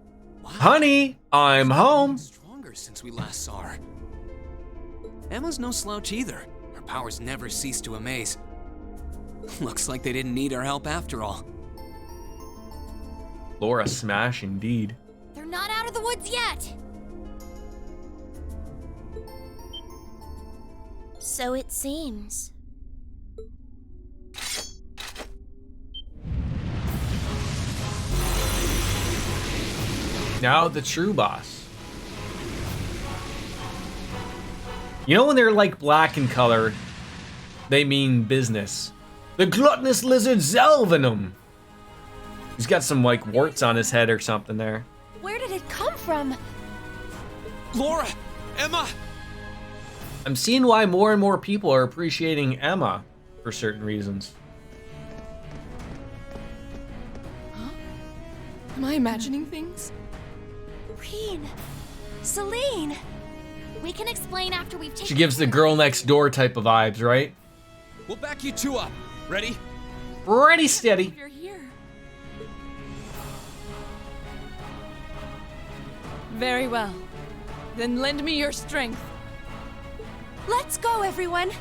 S5: Wow.
S1: Honey, I'm home.
S5: Stronger since we last saw her. Emma's no slouch either. Her powers never cease to amaze. Looks like they didn't need our help after all.
S1: Laura smash indeed.
S4: They're not out of the woods yet. So it seems.
S1: Now the true boss. You know when they're like black in color, they mean business. The gluttonous lizard Zelvenom. He's got some like warts on his head or something there.
S4: Where did it come from?
S5: Laura! Emma!
S1: I'm seeing why more and more people are appreciating Emma for certain reasons.
S7: Am I imagining things?
S4: Reen. Celine. We can explain after we've taken.
S1: She gives the girl next door type of vibes, right?
S5: We'll back you two up. Ready?
S1: Ready, steady.
S7: You're here. Very well. Then lend me your strength.
S4: Let's go, everyone.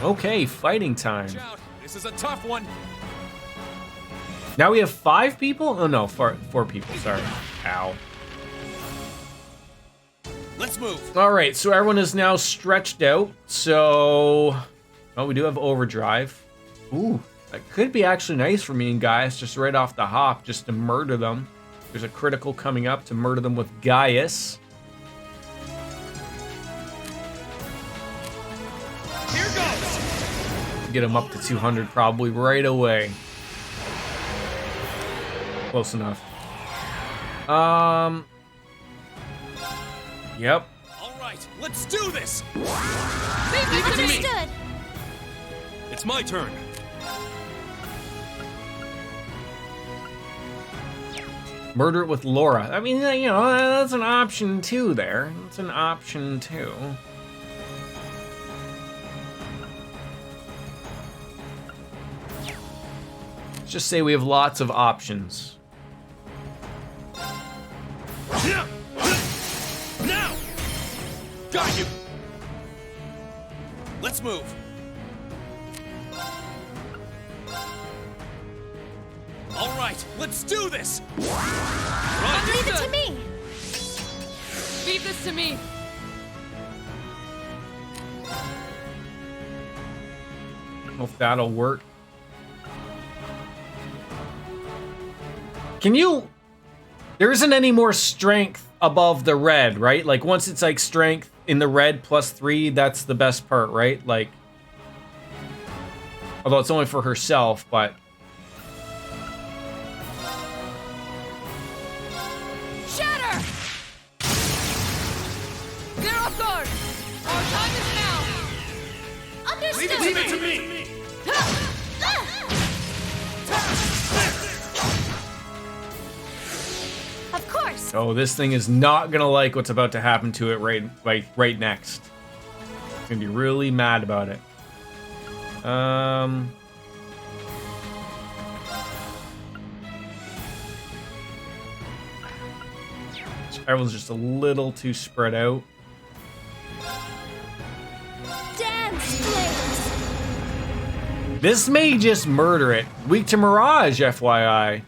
S1: Okay, fighting time.
S2: Watch out. This is a tough one.
S1: Now we have 5 people? Oh no, 4 people, sorry. Ow.
S2: Let's move.
S1: All right, so everyone is now stretched out. So, oh, we do have overdrive. Ooh, that could be actually nice for me and Gaius, just right off the hop, just to murder them. There's a critical coming up to murder them with Gaius.
S2: Here goes.
S1: Get him up to 200 probably right away. Close enough. Yep.
S2: All right, let's do this.
S4: Understood.
S2: It's my turn.
S1: Murder it with Laura. I mean, you know, that's an option too there. That's an option too. Let's just say we have lots of options.
S2: Now! Got you! Let's move. All right, let's do this! Right.
S4: Leave it to me.
S7: Leave this to me.
S1: Hope that'll work. Can you... There isn't any more strength above the red, right? Like, once it's like strength in the red +3, that's the best part, right? Like... Although it's only for herself, but...
S7: Shatter! Clear off guard. Our time is now.
S4: Understood.
S2: Leave it to me!
S4: Of course.
S1: Oh, this thing is not gonna like what's about to happen to it right next. It's gonna be really mad about it. Everyone's just a little too spread out.
S4: Dance, flames.
S1: This may just murder it. Weak to Mirage, FYI.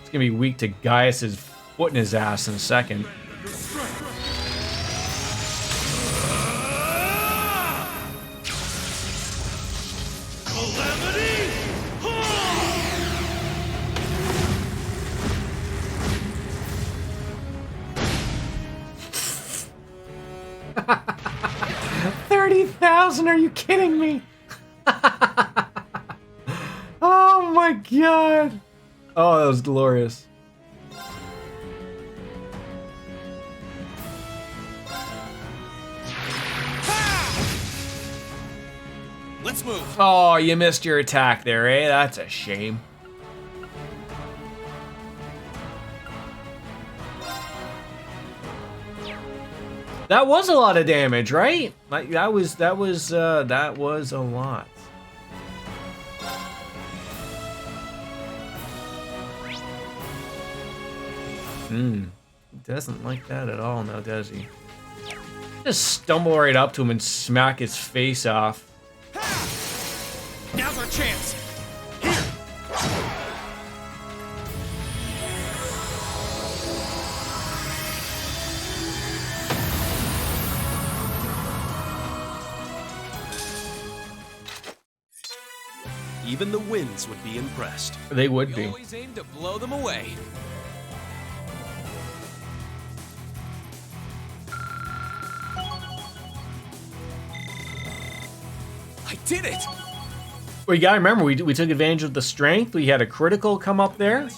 S1: It's gonna be weak to Gaius's foot in his ass in a second.
S2: Calamity!
S1: 30,000? Are you kidding me? Oh my god. Oh, that was glorious.
S2: Let's move.
S1: Oh, you missed your attack there, eh? That's a shame. That was a lot of damage, right? Like that was a lot. He doesn't like that at all now, does he? Just stumble right up to him and smack his face off.
S2: Now's our chance. Here. Even the winds would be impressed.
S1: They would
S5: We
S1: be.
S5: always aim to blow them away. I did it!
S1: Well, you gotta remember, we took advantage of the strength. We had a critical come up there.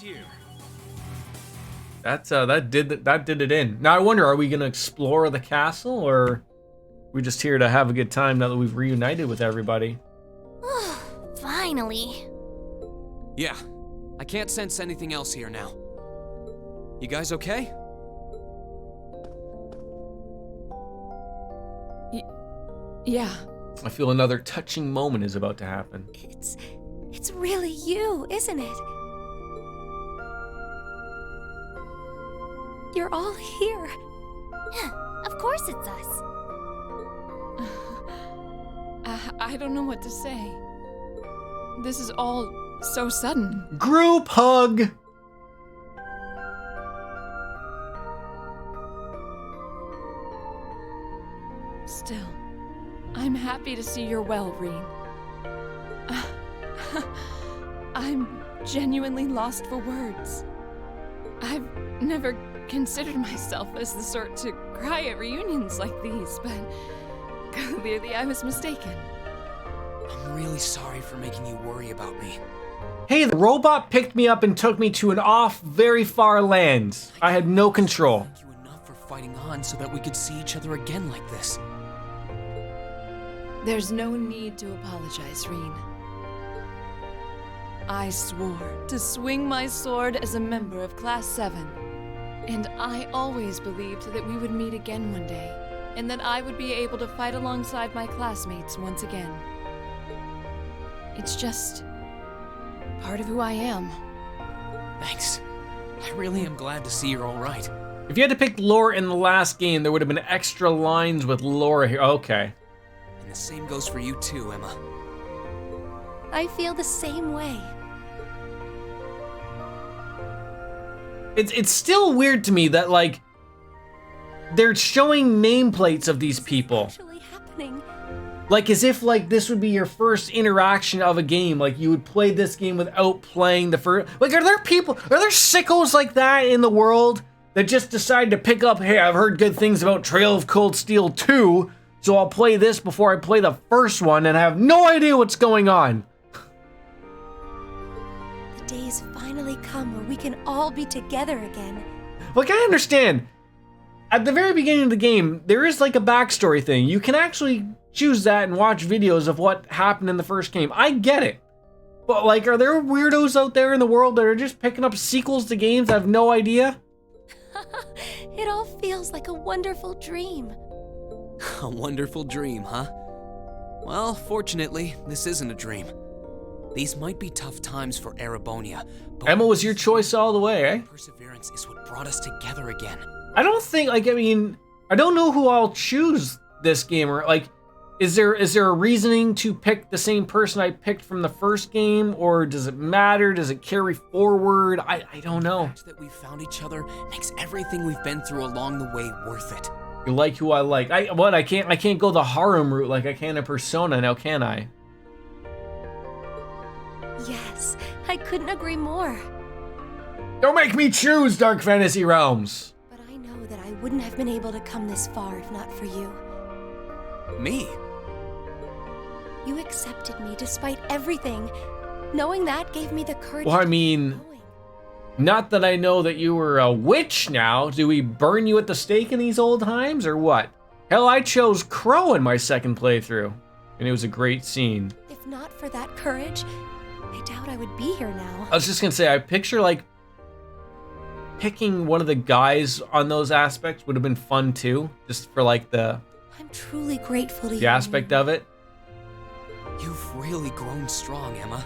S1: That did it in. Now I wonder, are we gonna explore the castle, or are we just here to have a good time now that we've reunited with everybody?
S4: Finally.
S5: Yeah, I can't sense anything else here now. You guys okay?
S7: Yeah.
S1: I feel another touching moment is about to happen.
S4: It's really you, isn't it? You're all here. Of course it's us.
S7: I don't know what to say. This is all so sudden.
S1: Group hug.
S7: Still, I'm happy to see you're well, Reen. I'm genuinely lost for words. I've never considered myself as the sort to cry at reunions like these, but clearly I was mistaken.
S5: I'm really sorry for making you worry about me.
S1: Hey, the robot picked me up and took me to an off, very far land. I had no control.
S5: Thank you enough for fighting on so that we could see each other again like this.
S7: There's no need to apologize, Reen. I swore to swing my sword as a member of Class 7. And I always believed that we would meet again one day, and that I would be able to fight alongside my classmates once again. It's just part of who I am.
S5: Thanks. I really am glad to see you're all right.
S1: If you had to pick Laura in the last game, there would have been extra lines with Laura here. Okay.
S5: And the same goes for you too, Emma.
S4: I feel the same way.
S1: It's still weird to me that, like, they're showing nameplates of these people.
S4: Actually happening.
S1: Like, as if, like, this would be your first interaction of a game. Like, you would play this game without playing the first... Like, are there sickos like that in the world that just decide to pick up, hey, I've heard good things about Trail of Cold Steel 2, so I'll play this before I play the first one and I have no idea what's going on?
S4: The days finally come where we can all be together again.
S1: Like, I understand. At the very beginning of the game, there is, like, a backstory thing. You can actually choose that and watch videos of what happened in the first game. I get it. But, like, are there weirdos out there in the world that are just picking up sequels to games that have no idea?
S4: It all feels like a wonderful dream.
S5: A wonderful dream, huh? Well, fortunately, this isn't a dream. These might be tough times for Erebonia, but
S1: Emma was your choice all the way, eh?
S5: perseverance is what brought us together again.
S1: I don't think, like, I mean, I don't know who I'll choose this game, or, like, is there a reasoning to pick the same person I picked from the first game, or does it matter? Does it carry forward? I don't know.
S5: The fact that we found each other makes everything we've been through along the way worth it.
S1: You like who I like. I can't go the harem route like I can in Persona now, can I?
S4: Yes, I couldn't agree more.
S1: Don't make me choose Dark Fantasy Realms.
S4: But I know that I wouldn't have been able to come this far if not for you.
S5: Me?
S4: You accepted me despite everything. Knowing that gave me the courage
S1: Well, I
S4: to
S1: mean,
S4: keep going.
S1: not that I know that you were a witch now. Do we burn you at the stake in these old times, or what? Hell, I chose Crow in my second playthrough, and it was a great scene.
S4: If not for that courage, I doubt I would be here now.
S1: I was just gonna say, I picture, like, picking one of the guys on those aspects would have been fun too, just for, like, the
S4: I'm truly grateful to you.
S1: aspect of it.
S5: You've really grown strong, Emma.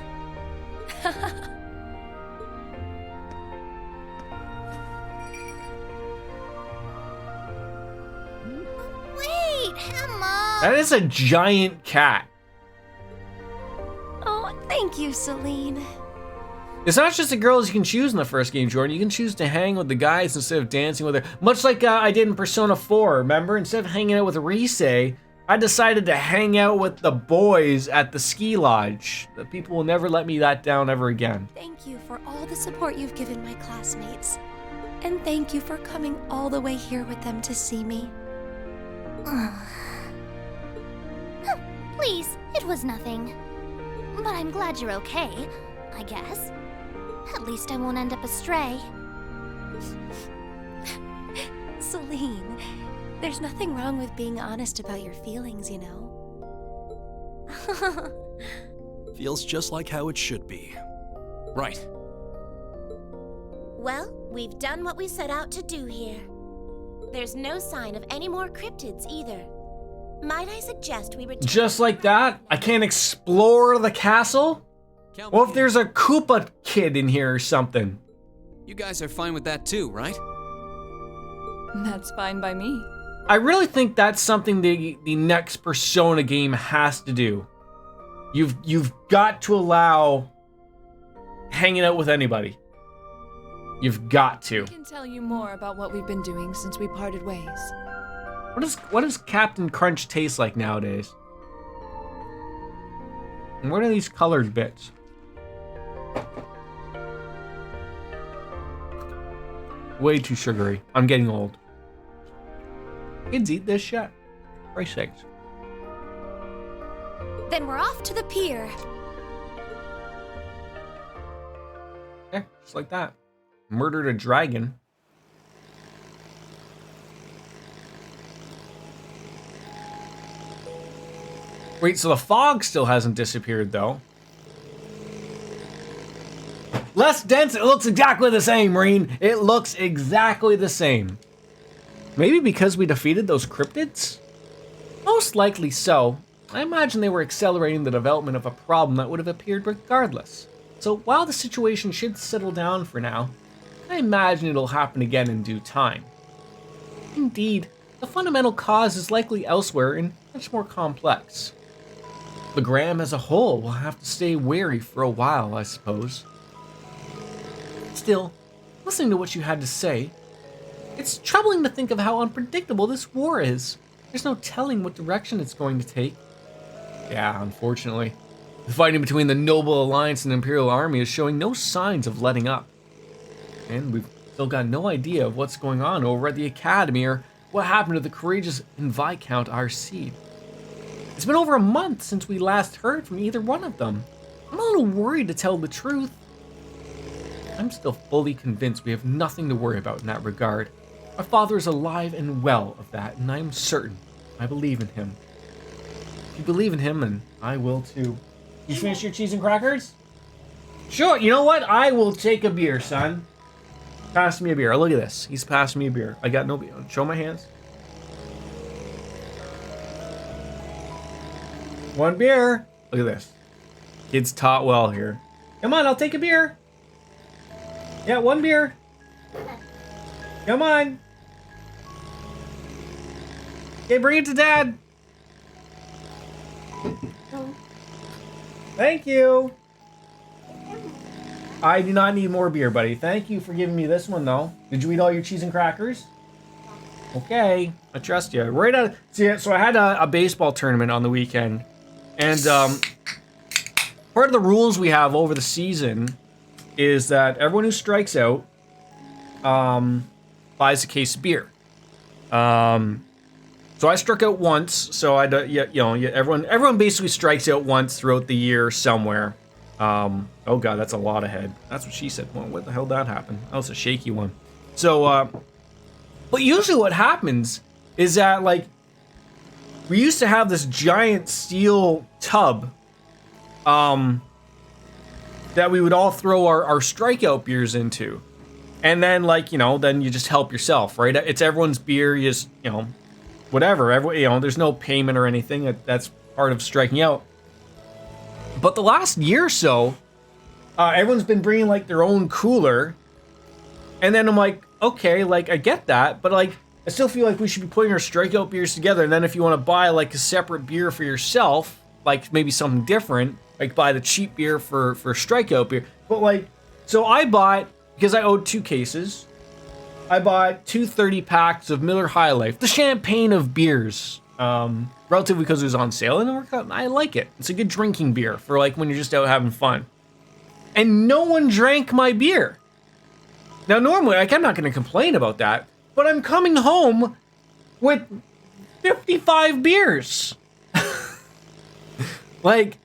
S3: Wait, Emma.
S1: That is a giant cat.
S4: Oh, thank you, Celine.
S1: It's not just the girls you can choose in the first game, Jordan. You can choose to hang with the guys instead of dancing with her. Much like I did in Persona 4, remember? Instead of hanging out with Rise, I decided to hang out with the boys at the ski lodge. The people will never let me that down ever again.
S4: Thank you for all the support you've given my classmates. And thank you for coming all the way here with them to see me.
S3: Please, it was nothing. But I'm glad you're okay, I guess. At least I won't end up astray.
S4: Celine, there's nothing wrong with being honest about your feelings, you know.
S2: Feels just like how it should be.
S5: Right.
S8: Well, we've done what we set out to do here. There's no sign of any more cryptids either. Might I suggest we return...
S1: Just like that? I can't explore the castle?
S5: Count
S1: Well,
S5: me
S1: if there's a Koopa kid in here or something.
S5: in. You guys are fine with that too, right?
S7: That's fine by me.
S1: I really think that's something the next Persona game has to do. You've got to allow hanging out with anybody. You've got to.
S7: I can tell you more about what we've been doing since we parted ways.
S1: What does Captain Crunch taste like nowadays? And what are these colored bits? Way too sugary. I'm getting old. Kids eat this shit. For Christ's sakes.
S3: Then we're off to the pier.
S1: Yeah, just like that. Murdered a dragon. Wait, so the fog still hasn't disappeared, though. Less dense, it looks exactly the same, Marine. It looks exactly the same. Maybe because we defeated those cryptids? Most likely so. I imagine they were accelerating the development of a problem that would have appeared regardless. So while the situation should settle down for now, I imagine it'll happen again in due time. Indeed, the fundamental cause is likely elsewhere and much more complex. The Gram as a whole will have to stay wary for a while, I suppose. Still, listening to what you had to say, it's troubling to think of how unpredictable this war is. There's no telling what direction it's going to take. Yeah, unfortunately. The fighting between the Noble Alliance and Imperial Army is showing no signs of letting up. And we've still got no idea of what's going on over at the Academy or what happened to the courageous Viscount Arcide. It's been over a month since we last heard from either one of them. I'm a little worried, to tell the truth. I'm still fully convinced we have nothing to worry about in that regard. My father is alive and well of that, and I'm certain. I believe in him. If you believe in him, then I will too. You finished your cheese and crackers? Sure, you know what? I will take a beer, son. Pass me a beer. Look at this. He's passing me a beer. I got no beer. Show my hands. One beer. Look at this. Kid's taught well here. Come on, I'll take a beer. Yeah, one beer. Come on. Okay, bring it to Dad. Thank you. I do not need more beer, buddy. Thank you for giving me this one, though. Did you eat all your cheese and crackers? Okay, I trust you. Right out. See, so I had a baseball tournament on the weekend, and part of the rules we have over the season is that everyone who strikes out buys a case of beer. So I struck out once. So everyone basically strikes out once throughout the year somewhere. Oh god, that's a lot ahead. That's what she said. Well, what the hell did that happen? That was a shaky one. So, but usually what happens is that, like, we used to have this giant steel tub, that we would all throw our strikeout beers into. And then, like, then you just help yourself, right? It's everyone's beer, you just, whatever. There's no payment or anything. That's part of striking out. But the last year or so, everyone's been bringing, like, their own cooler. And then I'm like, okay, like, I get that. But, like, I still feel like we should be putting our strikeout beers together. And then if you want to buy, like, a separate beer for yourself, like, maybe something different, like, buy the cheap beer for strikeout beer. But, like, so I bought, because I owed 2 cases, I bought 2 30-packs of Miller High Life, the champagne of beers. Relatively because it was on sale, and it worked out. I like it. It's a good drinking beer for, like, when you're just out having fun. And no one drank my beer. Now, normally, like, I'm not going to complain about that, but I'm coming home with 55 beers. Like,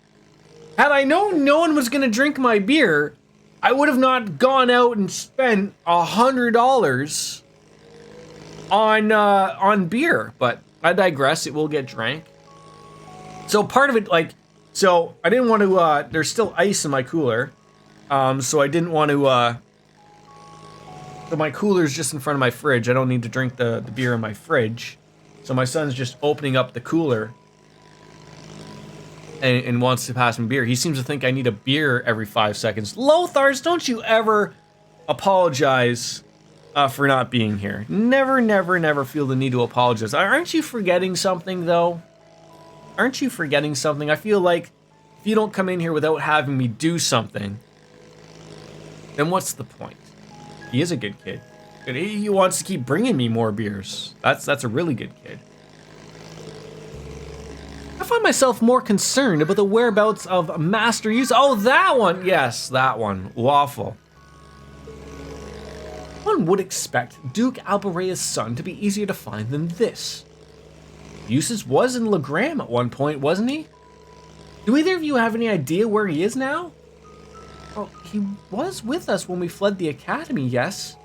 S1: had I known no one was going to drink my beer, I would have not gone out and spent $100 on beer, but I digress. It will get drank. So part of it, like, so I didn't want to, there's still ice in my cooler. So I didn't want to, so my cooler's just in front of my fridge. I don't need to drink the beer in my fridge. So my son's just opening up the cooler and wants to pass me beer. He seems to think I need a beer every 5 seconds. Lothars, don't you ever apologize for not being here. Never, never, never feel the need to apologize. Aren't you forgetting something, though? Aren't you forgetting something? I feel like If you don't come in here without having me do something, then what's the point? He is a good kid. And he wants to keep bringing me more beers. That's a really good kid. I find myself more concerned about the whereabouts of Master Use. Oh, that one! Yes, that one. Waffle. One would expect Duke Albarea's son to be easier to find than this. Eustace was in Legram at one point, wasn't he? Do either of you have any idea where he is now? Oh, he was with us when we fled the academy, yes.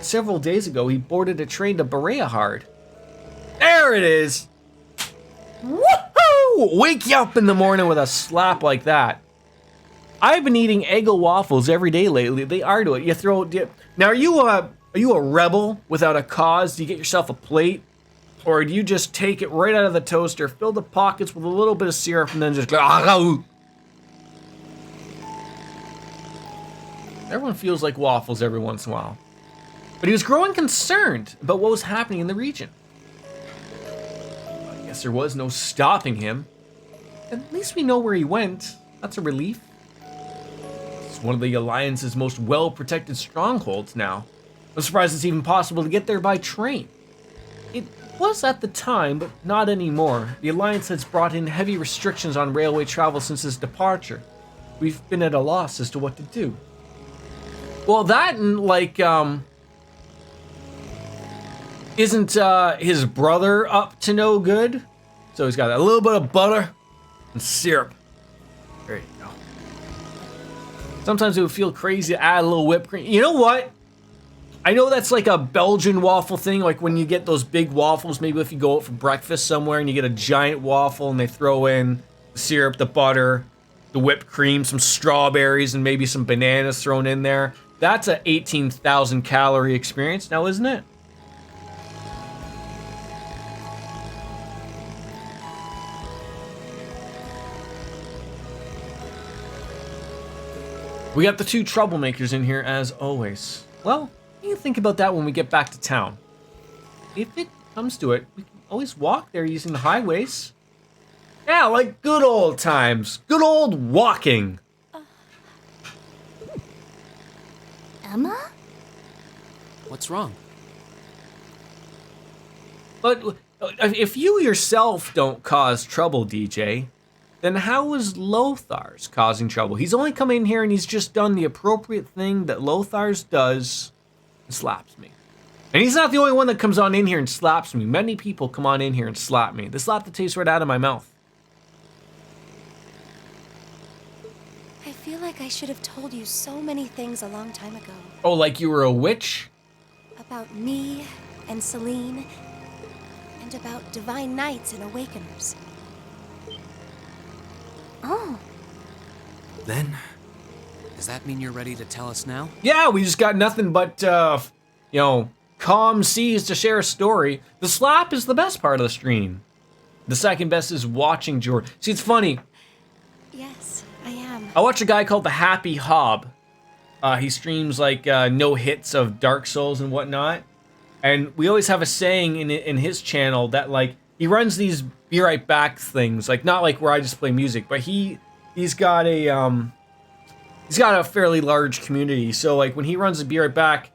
S1: Several days ago, he boarded a train to Bereahard. There it is! Woohoo! Wake you up in the morning with a slap like that. I've been eating Eggo waffles every day lately. They are to it. You throw. Now, are you a rebel without a cause? Do you get yourself a plate, or do you just take it right out of the toaster, fill the pockets with a little bit of syrup, and then just go? Everyone feels like waffles every once in a while. But he was growing concerned about what was happening in the region. I guess there was no stopping him. At least we know where he went. That's a relief. It's one of the Alliance's most well-protected strongholds now. I'm surprised it's even possible to get there by train. It was at the time, but not anymore. The Alliance has brought in heavy restrictions on railway travel since his departure. We've been at a loss as to what to do. Well, that and, like, isn't his brother up to no good? So he's got a little bit of butter and syrup. There you go. Sometimes it would feel crazy to add a little whipped cream. You know what? I know that's like a Belgian waffle thing, like when you get those big waffles, maybe if you go out for breakfast somewhere and you get a giant waffle and they throw in the syrup, the butter, the whipped cream, some strawberries, and maybe some bananas thrown in there. That's a 18,000 calorie experience now, isn't it? We got the two troublemakers in here as always. Well, you can think about that when we get back to town. If it comes to it, we can always walk there using the highways. Yeah, like good old times. Good old walking.
S3: Emma?
S5: What's wrong?
S1: But if you yourself don't cause trouble, DJ, then how is Lothar's causing trouble? He's only come in here and he's just done the appropriate thing that Lothar's does and slaps me. And he's not the only one that comes on in here and slaps me. Many people come on in here and slap me. They slap the taste right out of my mouth.
S9: I feel like I should have told you so many things a long time ago.
S1: Oh, like you were a witch?
S9: About me and Celine, and about Divine Knights and Awakeners.
S3: Oh.
S5: Then, does that mean you're ready to tell us now?
S1: Yeah, we just got nothing but, calm seas to share a story. The slap is the best part of the stream. The second best is watching George. See, it's funny.
S9: Yes, I am.
S1: I watch a guy called the Happy Hob. He streams like no hits of Dark Souls and whatnot. And we always have a saying in his channel that like he runs these be right back things, like not like where I just play music, but he's got a fairly large community. So like when he runs a be right back,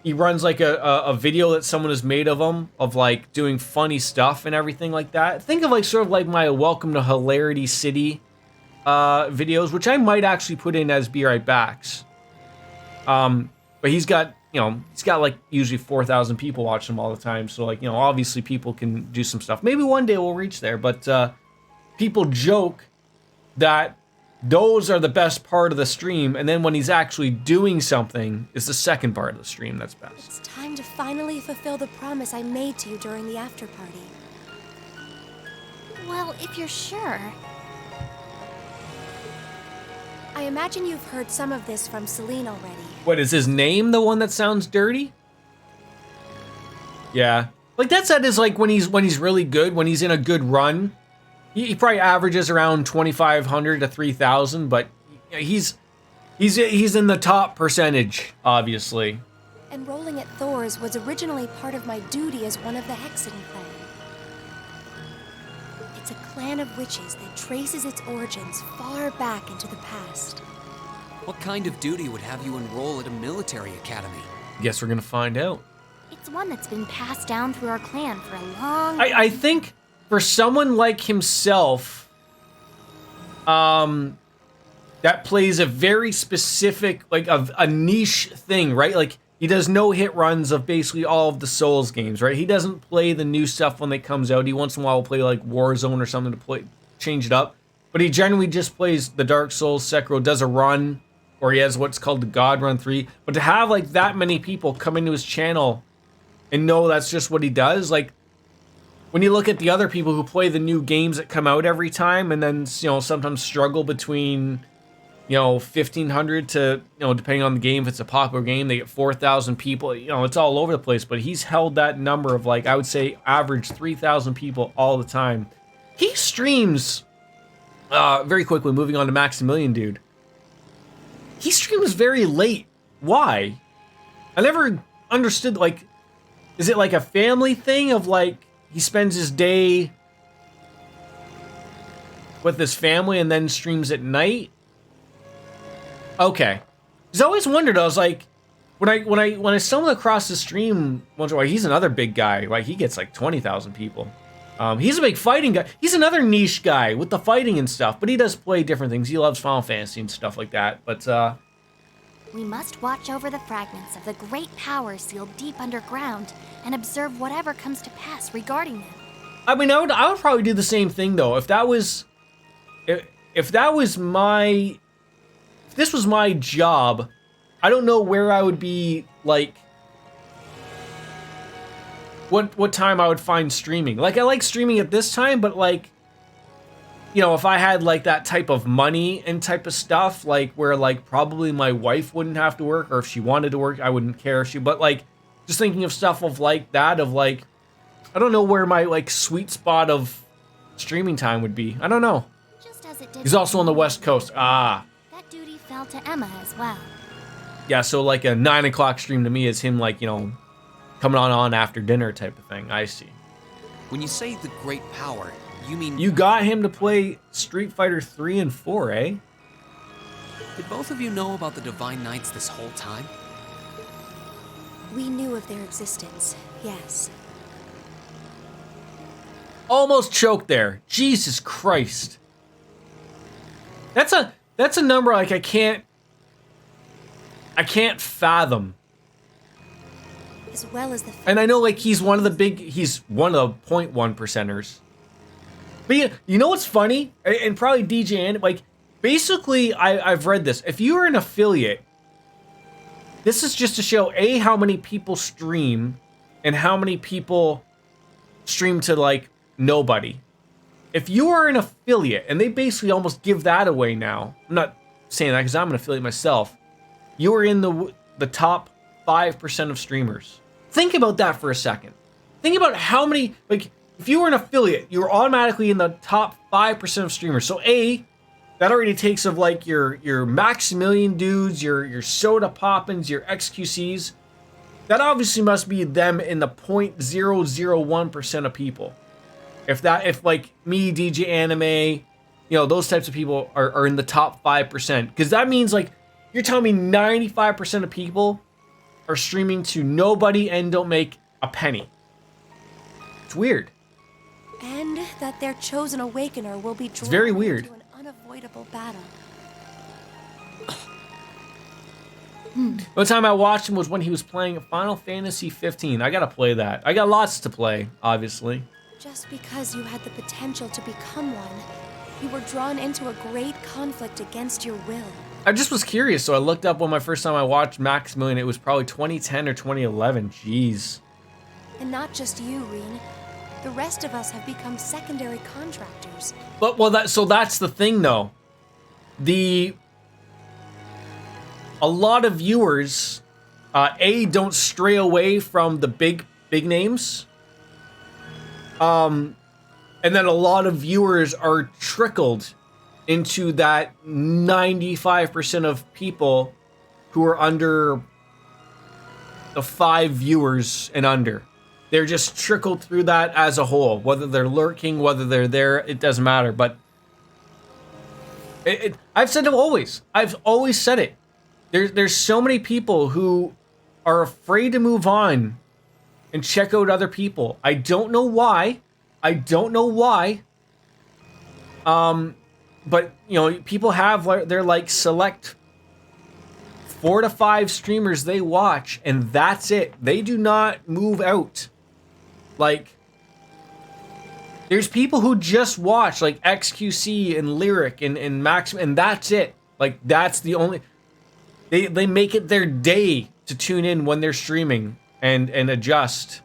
S1: he runs like a video that someone has made of him of like doing funny stuff and everything like that. Think of like sort of like my Welcome to Hilarity City videos, which I might actually put in as be right backs. But he's got like usually 4,000 people watch him all the time. So like, obviously people can do some stuff. Maybe one day we'll reach there, but people joke that those are the best part of the stream. And then when he's actually doing something is the second part of the stream that's best.
S9: It's time to finally fulfill the promise I made to you during the after party.
S3: Well, if you're sure.
S9: I imagine you've heard some of this from Celine already.
S1: What, is his name the one that sounds dirty? Yeah. Like that said is like when he's really good, when he's in a good run, he probably averages around 2,500 to 3,000, but he's in the top percentage, obviously.
S9: Enrolling at Thor's was originally part of my duty as one of the Hexen clan. It's a clan of witches that traces its origins far back into the past.
S5: What kind of duty would have you enroll at a military academy?
S1: Guess we're gonna find out.
S3: It's one that's been passed down through our clan for a long
S1: I think for someone like himself, that plays a very specific, like a niche thing, right? Like he does no hit runs of basically all of the Souls games, right? He doesn't play the new stuff when it comes out. He once in a while will play like Warzone or something to play, change it up. But he generally just plays the Dark Souls, Sekiro, does a run, or he has what's called the God Run 3. But to have like that many people come into his channel and know that's just what he does, like when you look at the other people who play the new games that come out every time and then, you know, sometimes struggle between, you know, 1,500 to, you know, depending on the game, if it's a popular game, they get 4,000 people. You know, it's all over the place, but he's held that number of, like, I would say average 3,000 people all the time. He streams, very quickly, moving on to Maximilian Dude. He streams very late. Why? I never understood, like, is it like a family thing of, like, he spends his day with his family and then streams at night? Okay. Because I always wondered, I was like, when I stumbled across the stream once in a while, he's another big guy, right? He gets like 20,000 people. He's a big fighting guy. He's another niche guy with the fighting and stuff, but he does play different things. He loves Final Fantasy and stuff like that, but
S3: We must watch over the fragments of the great power sealed deep underground and observe whatever comes to pass regarding them.
S1: I mean, I would probably do the same thing though. If this was my job, I don't know where I would be, like, what time I would find streaming. Like, I like streaming at this time, but like, you know, if I had like that type of money and type of stuff, like where like probably my wife wouldn't have to work, or if she wanted to work, I wouldn't care if she, but like, just thinking of stuff of like that, of like, I don't know where my like sweet spot of streaming time would be. I don't know.
S3: Just as it did.
S1: He's also on the West Coast. Ah.
S3: That duty fell to Emma as well.
S1: Yeah, so like a 9 o'clock stream to me is him, like, you know, coming on after dinner type of thing. I see.
S5: When you say the great power, you mean...
S1: You got him to play Street Fighter 3 and 4, eh?
S5: Did both of you know about the Divine Knights this whole time?
S9: We knew of their existence, yes.
S1: Almost choked there. Jesus Christ. That's a number like I can't fathom.
S9: As well as the
S1: And I know like he's one of the 0.1 percenters. But you know what's funny? And probably DJ and like basically I've read this. If you are an affiliate, this is just to show A, how many people stream and how many people stream to like nobody. If you are an affiliate, and they basically almost give that away now. I'm not saying that because I'm an affiliate myself. You are in the top 5% of streamers. Think about that for a second. Think about how many, like, if you were an affiliate, you're automatically in the top 5% of streamers. So A, that already takes of like your Maximilian Dudes, your Soda Poppins, your XQCs. That obviously must be them in the 0.001% of people. If like me, DJ Anime, you know, those types of people are in the top 5%. Because that means like, you're telling me 95% of people are streaming to nobody and don't make a penny. It's weird.
S9: And that their chosen awakener will be drawn
S1: very weird.
S9: into an unavoidable battle.
S1: The time I watched him was when he was playing Final Fantasy 15. I gotta play that. I got lots to play, obviously.
S9: Just because you had the potential to become one, you were drawn into a great conflict against your will.
S1: I just was curious, so I looked up when my first time I watched Maximilian. It was probably 2010 or 2011. Jeez.
S9: And not just you, Reen. The rest of us have become secondary contractors.
S1: But that's the thing though. A lot of viewers don't stray away from the big names. And then a lot of viewers are trickled into that 95% of people who are under the 5 viewers and under. they're just trickled through that as a whole. Whether they're lurking, whether they're there, it doesn't matter. But I've said it always. I've always said it. There's so many people who are afraid to move on and check out other people. I don't know why. I don't know why. But you know, people have their like select 4 to 5 streamers they watch, and that's it. They do not move out. Like, there's people who just watch like XQC and Lyric and Max, and that's it. Like, that's the only. They make it their day to tune in when they're streaming and adjust.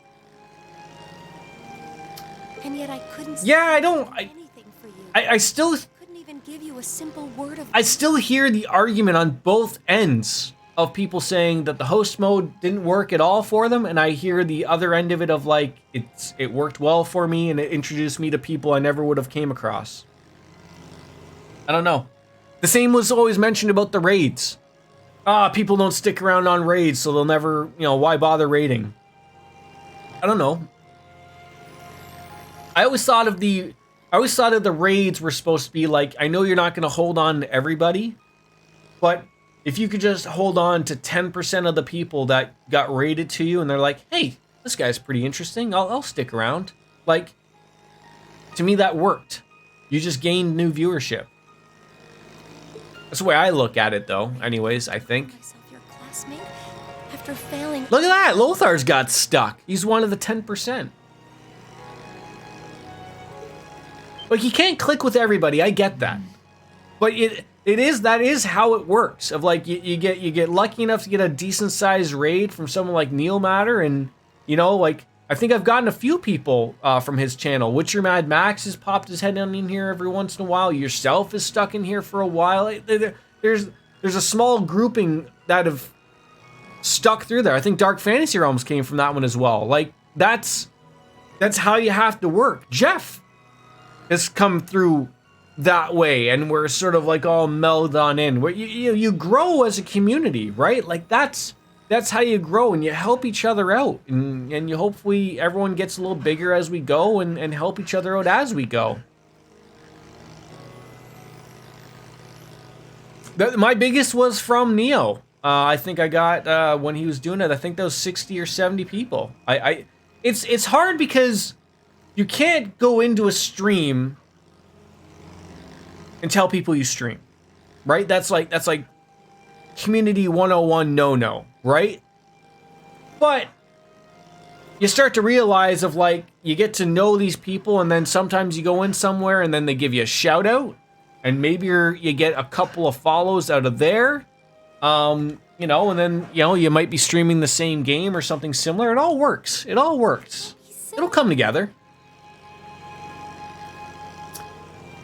S9: And yet I couldn't.
S1: Yeah, I don't.
S9: Anything for you.
S1: I still.
S9: Couldn't even give you a simple word of.
S1: I still hear the argument on both ends of people saying that the host mode didn't work at all for them, and I hear the other end of it of like it worked well for me and it introduced me to people I never would have came across. I don't know. The same was always mentioned about the raids. People don't stick around on raids, so they'll never, you know, why bother raiding? I don't know. I always thought of the raids were supposed to be like, I know you're not going to hold on to everybody, but if you could just hold on to 10% of the people that got raided to you and they're like, hey, this guy's pretty interesting, I'll stick around. Like, to me that worked. You just gained new viewership. That's the way I look at it though, anyways, I think.
S9: Myself your classmate after failing.
S1: Look at that, Lothar's got stuck. He's one of the 10%. Like, you can't click with everybody, I get that. But that is how it works. Of like, you get lucky enough to get a decent sized raid from someone like Neil Matter, and you know, like, I think I've gotten a few people from his channel. Witcher Mad Max has popped his head down in here every once in a while. Yourself is stuck in here for a while. There's a small grouping that have stuck through there. I think Dark Fantasy Realms came from that one as well. Like, that's how you have to work. Jeff has come through that way, and we're sort of like all melded on in. Where you grow as a community, right? Like, that's how you grow, and you help each other out, and you hopefully everyone gets a little bigger as we go, and help each other out as we go. My biggest was from Neo. I think I got when he was doing it. I think those 60 or 70 people. It's hard because you can't go into a stream and tell people you stream, right? That's like community 101 no, right? But you start to realize of like, you get to know these people, and then sometimes you go in somewhere and then they give you a shout out, and maybe you get a couple of follows out of there, you know, and then, you know, you might be streaming the same game or something similar. It all works. It'll come together.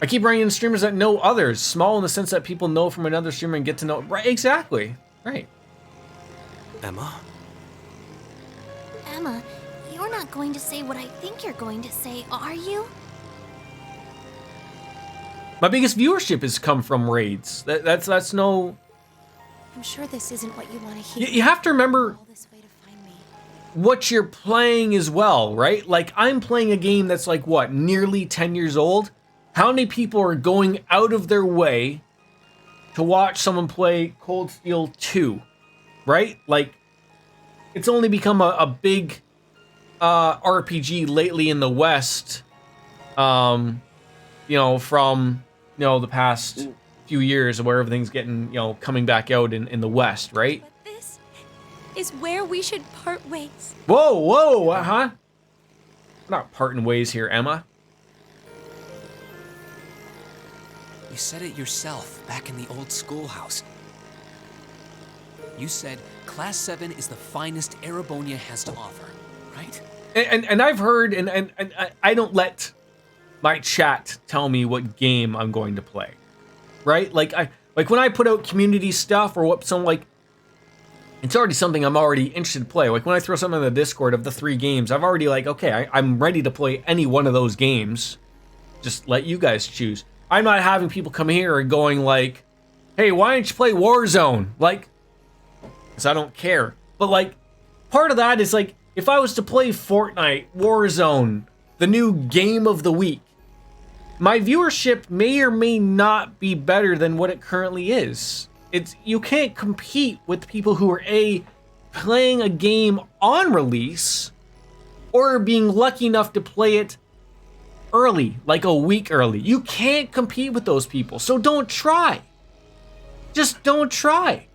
S1: I keep bringing in streamers that know others, small in the sense that people know from another streamer and get to know. Right, exactly. Right.
S2: Emma?
S3: Emma, you're not going to say what I think you're going to say, are you?
S1: My biggest viewership has come from raids. That's no.
S9: I'm sure this isn't what you want to hear.
S1: You have to remember
S9: All this way to find me.
S1: what you're playing as well, right? Like, I'm playing a game that's like, what, nearly 10 years old? How many people are going out of their way to watch someone play Cold Steel 2, right? Like, it's only become a big RPG lately in the West, you know, from, you know, the past few years where everything's getting, you know, coming back out in the West, right?
S9: But this is where we should part ways.
S1: Whoa, huh? We're not parting ways here, Emma.
S5: You said it yourself back in the old schoolhouse. You said Class 7 is the finest Erebonia has to offer, right?
S1: And I've heard, and I don't let my chat tell me what game I'm going to play, right? Like when I put out community stuff or what some like, it's already something I'm already interested to play. Like when I throw something in the Discord of the 3 games, I've already like, okay, I'm ready to play any one of those games. Just let you guys choose. I'm not having people come here and going like, hey, why don't you play Warzone? Like, because I don't care. But like, part of that is like, if I was to play Fortnite, Warzone, the new game of the week, my viewership may or may not be better than what it currently is. You can't compete with people who are playing a game on release or being lucky enough to play it early, like a week early. You can't compete with those people, so don't try. Just don't try.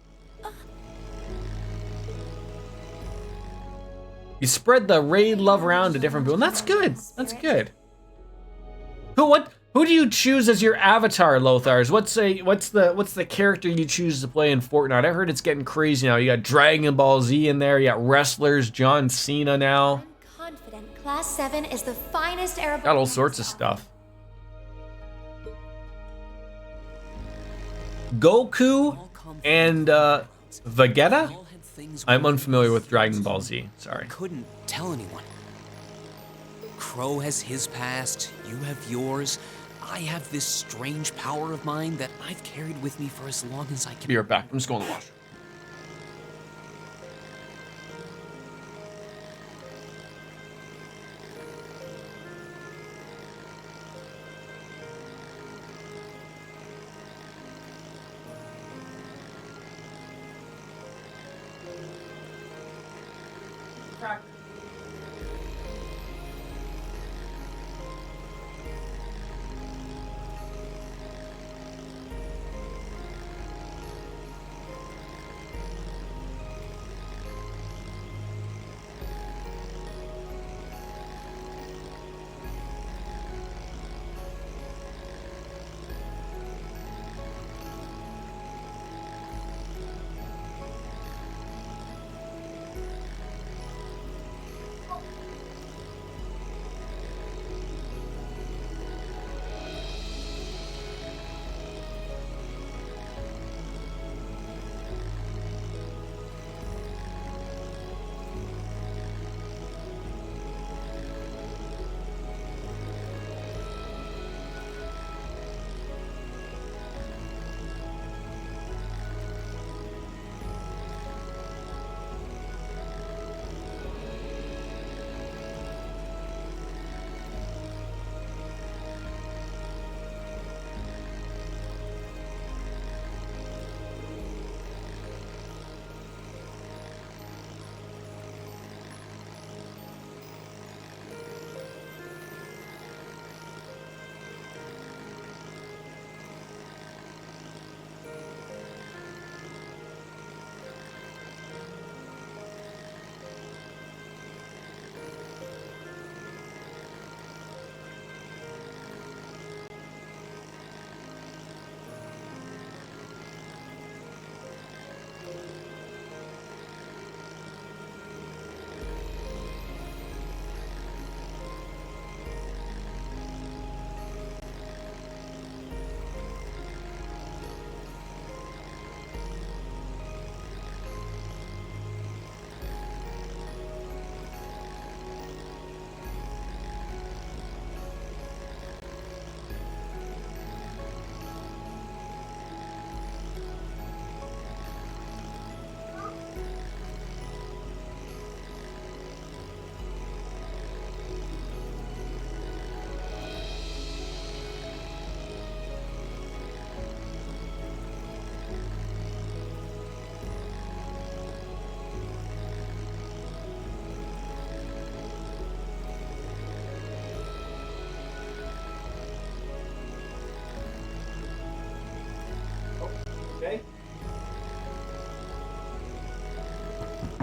S1: You spread the raid love around to different people, and that's good. That's good. Who do you choose as your avatar, Lothars? What's the character you choose to play in Fortnite? I heard it's getting crazy now. You got Dragon Ball Z in there. You got wrestlers, John Cena now.
S9: I'm confident Class 7 is the finest Arab.
S1: Got all sorts of stuff. Goku and Vegeta? I'm unfamiliar with Dragon Ball Z. Sorry.
S5: Couldn't tell anyone. Crow has his past, you have yours. I have this strange power of mine that I've carried with me for as long as I can.
S1: Be right back. I'm just going to the washroom.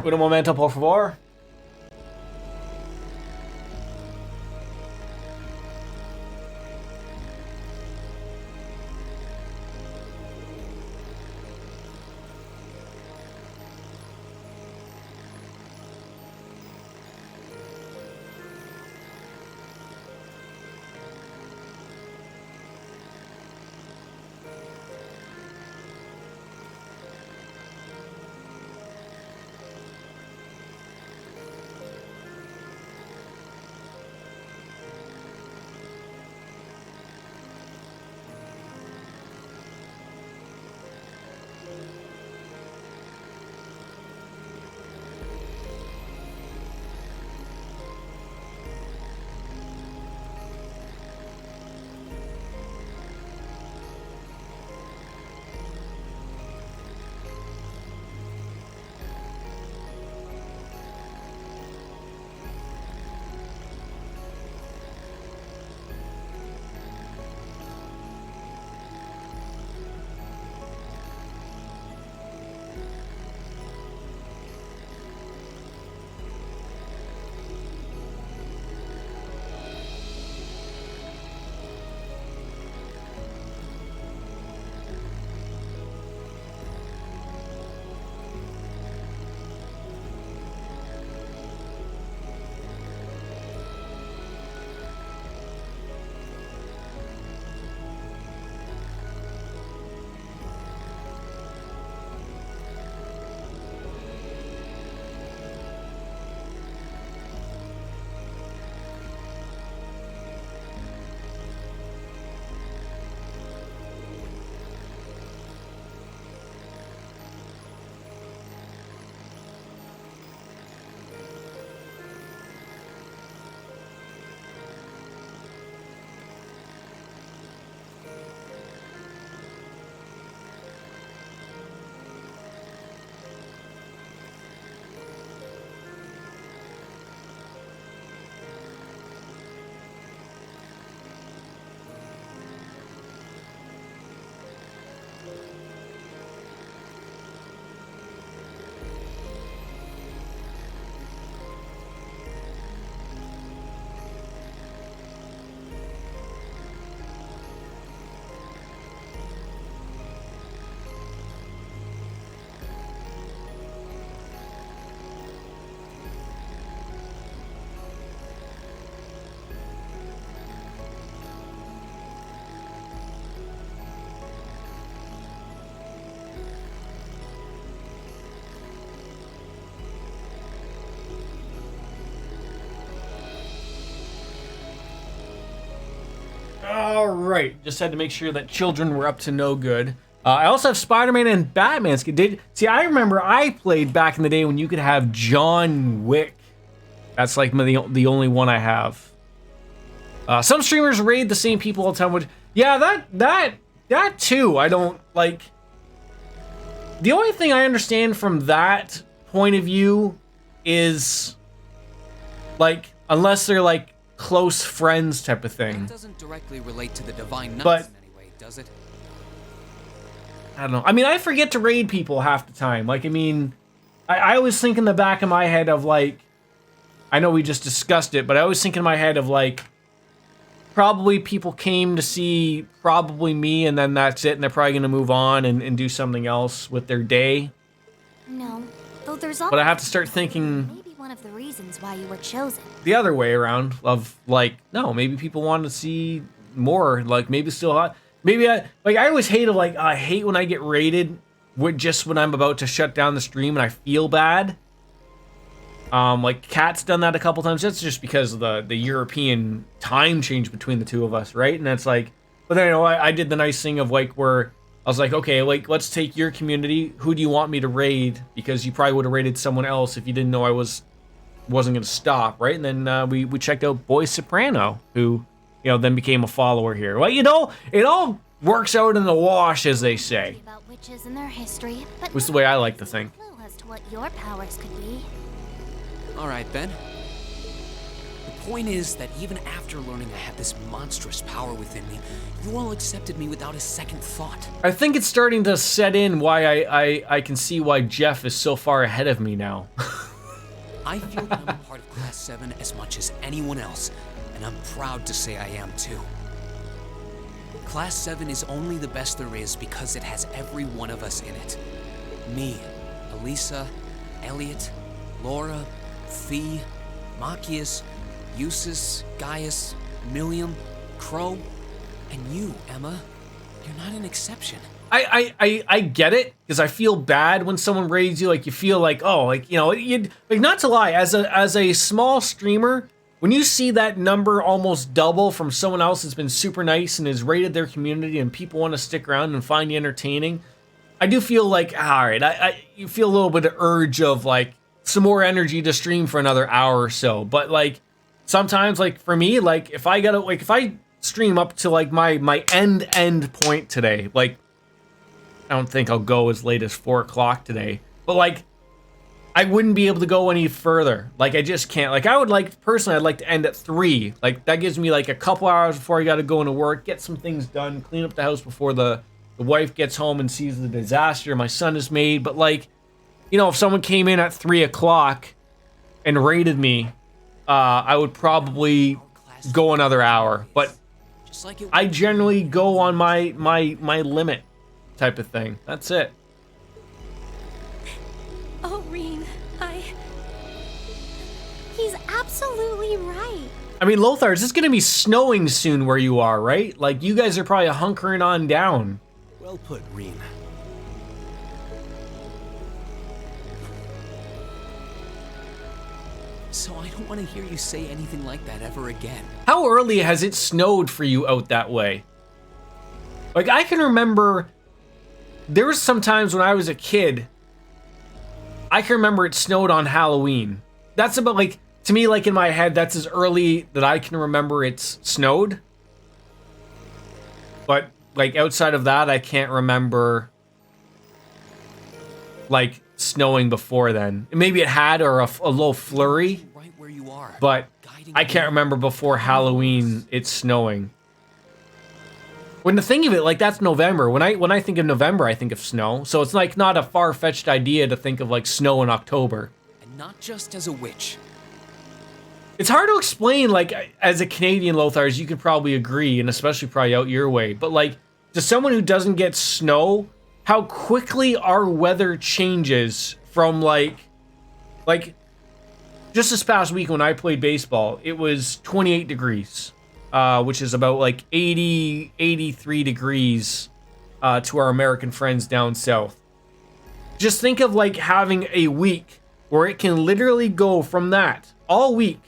S1: Un momento, por favor. All right, just had to make sure that children were up to no good. I also have Spider-Man and Batman skin. See, I remember I played back in the day when you could have John Wick. That's like the only one I have. Some streamers raid the same people all the time. Which, yeah, that too. I don't like. The only thing I understand from that point of view is like, unless they're like close friends type of thing.
S5: That doesn't directly relate to the divine nuts
S1: But-
S5: in any way, does it?
S1: I don't know. I mean, I forget to raid people half the time. Like, I mean, I always think in the back of my head of like, I know we just discussed it, but I always think in my head of like, probably people came to see probably me and then that's it, and they're probably going to move on and do something else with their day.
S3: No, though there's
S1: But I have to start thinking
S3: maybe one of the reasons why you were chosen.
S1: the other way around of like, no, maybe people want to see more, like maybe still hot. Maybe I always hate of like, I hate when I get raided with just when I'm about to shut down the stream and I feel bad. Like Kat's done that a couple times. That's just because of the European time change between the two of us, right? And that's like, but then I did the nice thing of like where I was like, okay, like let's take your community. Who do you want me to raid? Because you probably would have raided someone else if you didn't know I wasn't going to stop, right? And then we checked out Boy Soprano, who then became a follower here. Well, it all works out in the wash, as they say.
S3: About witches and their history, but
S1: Was the way I like to think.
S3: no clue as to what your powers could be.
S5: All right, Ben. The point is that even after learning I had this monstrous power within me, you all accepted me without a second thought.
S1: I think it's starting to set in why I can see why Jeff is so far ahead of me now.
S5: I feel that I'm a part of Class 7 as much as anyone else, and I'm proud to say I am too. Class 7 is only the best there is because it has every one of us in it. Me, Elisa, Elliot, Laura, Fee, Machias, Eustace, Gaius, Milliam, Crow, and you, Emma. You're not an exception.
S1: I get it, because I feel bad when someone raids you. Like, you feel like, oh, like, like, not to lie, as a small streamer, when you see that number almost double from someone else that's been super nice and has raided their community and people want to stick around and find you entertaining, I do feel like, all right, you feel a little bit of urge of like some more energy to stream for another hour or so. But like sometimes, like for me, like if I stream up to like my end point today, like I don't think I'll go as late as 4 o'clock today, but like I wouldn't be able to go any further. Like I just can't. Like I would like, personally, I'd like to end at 3. Like that gives me like a couple hours before I got to go into work, get some things done, clean up the house before the wife gets home and sees the disaster my son has made. But like, if someone came in at 3 o'clock and raided me, I would probably go another hour. But
S5: Just like it
S1: I generally go on my limit type of thing. That's it.
S4: Oh, Reen, he's absolutely right.
S1: I mean, Lothar, it's going to be snowing soon where you are, right? Like, you guys are probably hunkering on down.
S2: Well put, Reen.
S5: So I don't want to hear you say anything like that ever again.
S1: How early has it snowed for you out that way? Like, I can remember there was some times when I was a kid, I can remember it snowed on Halloween. That's about, like, to me, like, in my head, that's as early that I can remember it's snowed. But, like, outside of that, I can't remember, like, snowing before then. Maybe it had, or a little flurry,
S5: Right where you are.
S1: but
S5: Guiding
S1: I can't remember before Halloween it's snowing. When the thing of it, like, that's November. When I think of November, I think of snow. So it's like not a far-fetched idea to think of like snow in October.
S5: And not just as a witch.
S1: It's hard to explain, like, as a Canadian, Lothar, as you could probably agree, and especially probably out your way. But like, to someone who doesn't get snow, how quickly our weather changes from like just this past week when I played baseball, it was 28 degrees. Which is about like 83 degrees to our American friends down south. Just think of like having a week where it can literally go from that all week.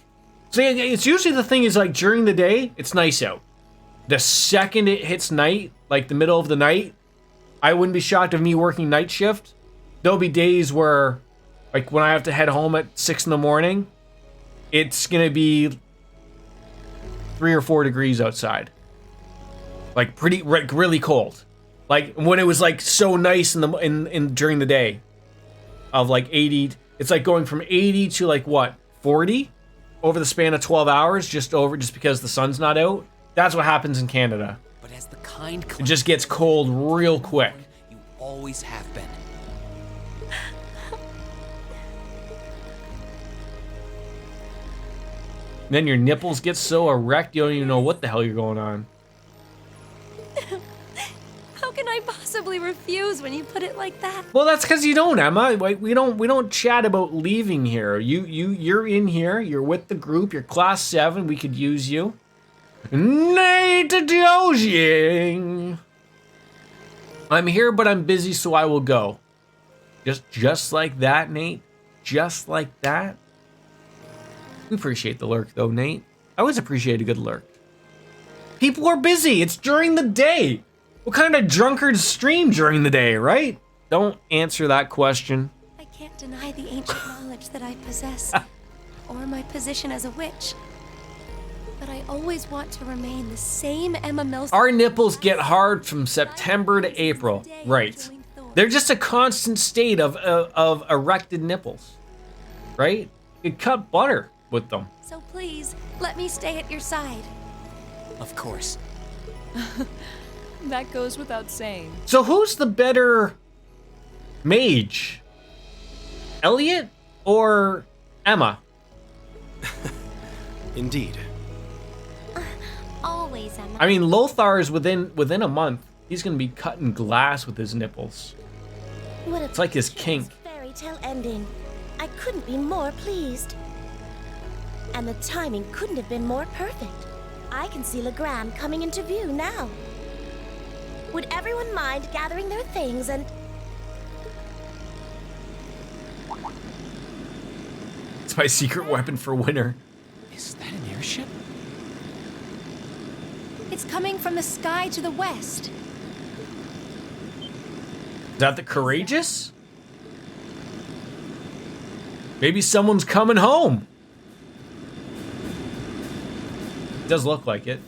S1: So it's usually the thing is like during the day, it's nice out. the second it hits night, like the middle of the night, I wouldn't be shocked if me working night shift. There'll be days where, like when I have to head home at 6 in the morning, it's gonna be 3 or 4 degrees outside. Like really cold. Like when it was like so nice in during the day of like 80, it's like going from 80 to like what, 40 over the span of 12 hours just because the sun's not out. That's what happens in Canada.
S5: But as the kind
S1: It just gets cold real quick.
S5: you always have been.
S1: Then your nipples get so erect you don't even know what the hell you're going on.
S9: How can I possibly refuse when you put it like that?
S1: Well, that's because you don't, Emma. Like, we don't chat about leaving here. You're in here. You're with the group. You're class 7. We could use you. Nate Dojing. I'm here, but I'm busy, so I will go. Just like that, Nate. Just like that. We appreciate the lurk, though, Nate. I always appreciate a good lurk. People are busy. It's during the day. What kind of drunkards stream during the day, right? Don't answer that question.
S9: I can't deny the ancient knowledge that I possess, or my position as a witch. But I always want to remain the same Emma Mills.
S1: Our nipples get hard from September to April. Right. They're just a constant state of erected nipples. Right? You could cut butter with them.
S9: So please, let me stay at your side.
S5: Of course.
S7: That goes without saying.
S1: So who's the better mage? Elliot or Emma?
S2: Indeed.
S3: Always, Emma.
S1: I mean, Lothar is within a month. He's gonna be cutting glass with his nipples.
S8: What a
S1: It's like his kink.
S8: fairy tale ending. I couldn't be more pleased. And the timing couldn't have been more perfect. I can see Legrand coming into view now. Would everyone mind gathering their things and...
S1: It's my secret weapon for winter.
S5: Is that an airship?
S9: It's coming from the sky to the west.
S1: Is that the Courageous? Maybe someone's coming home. It does look like it.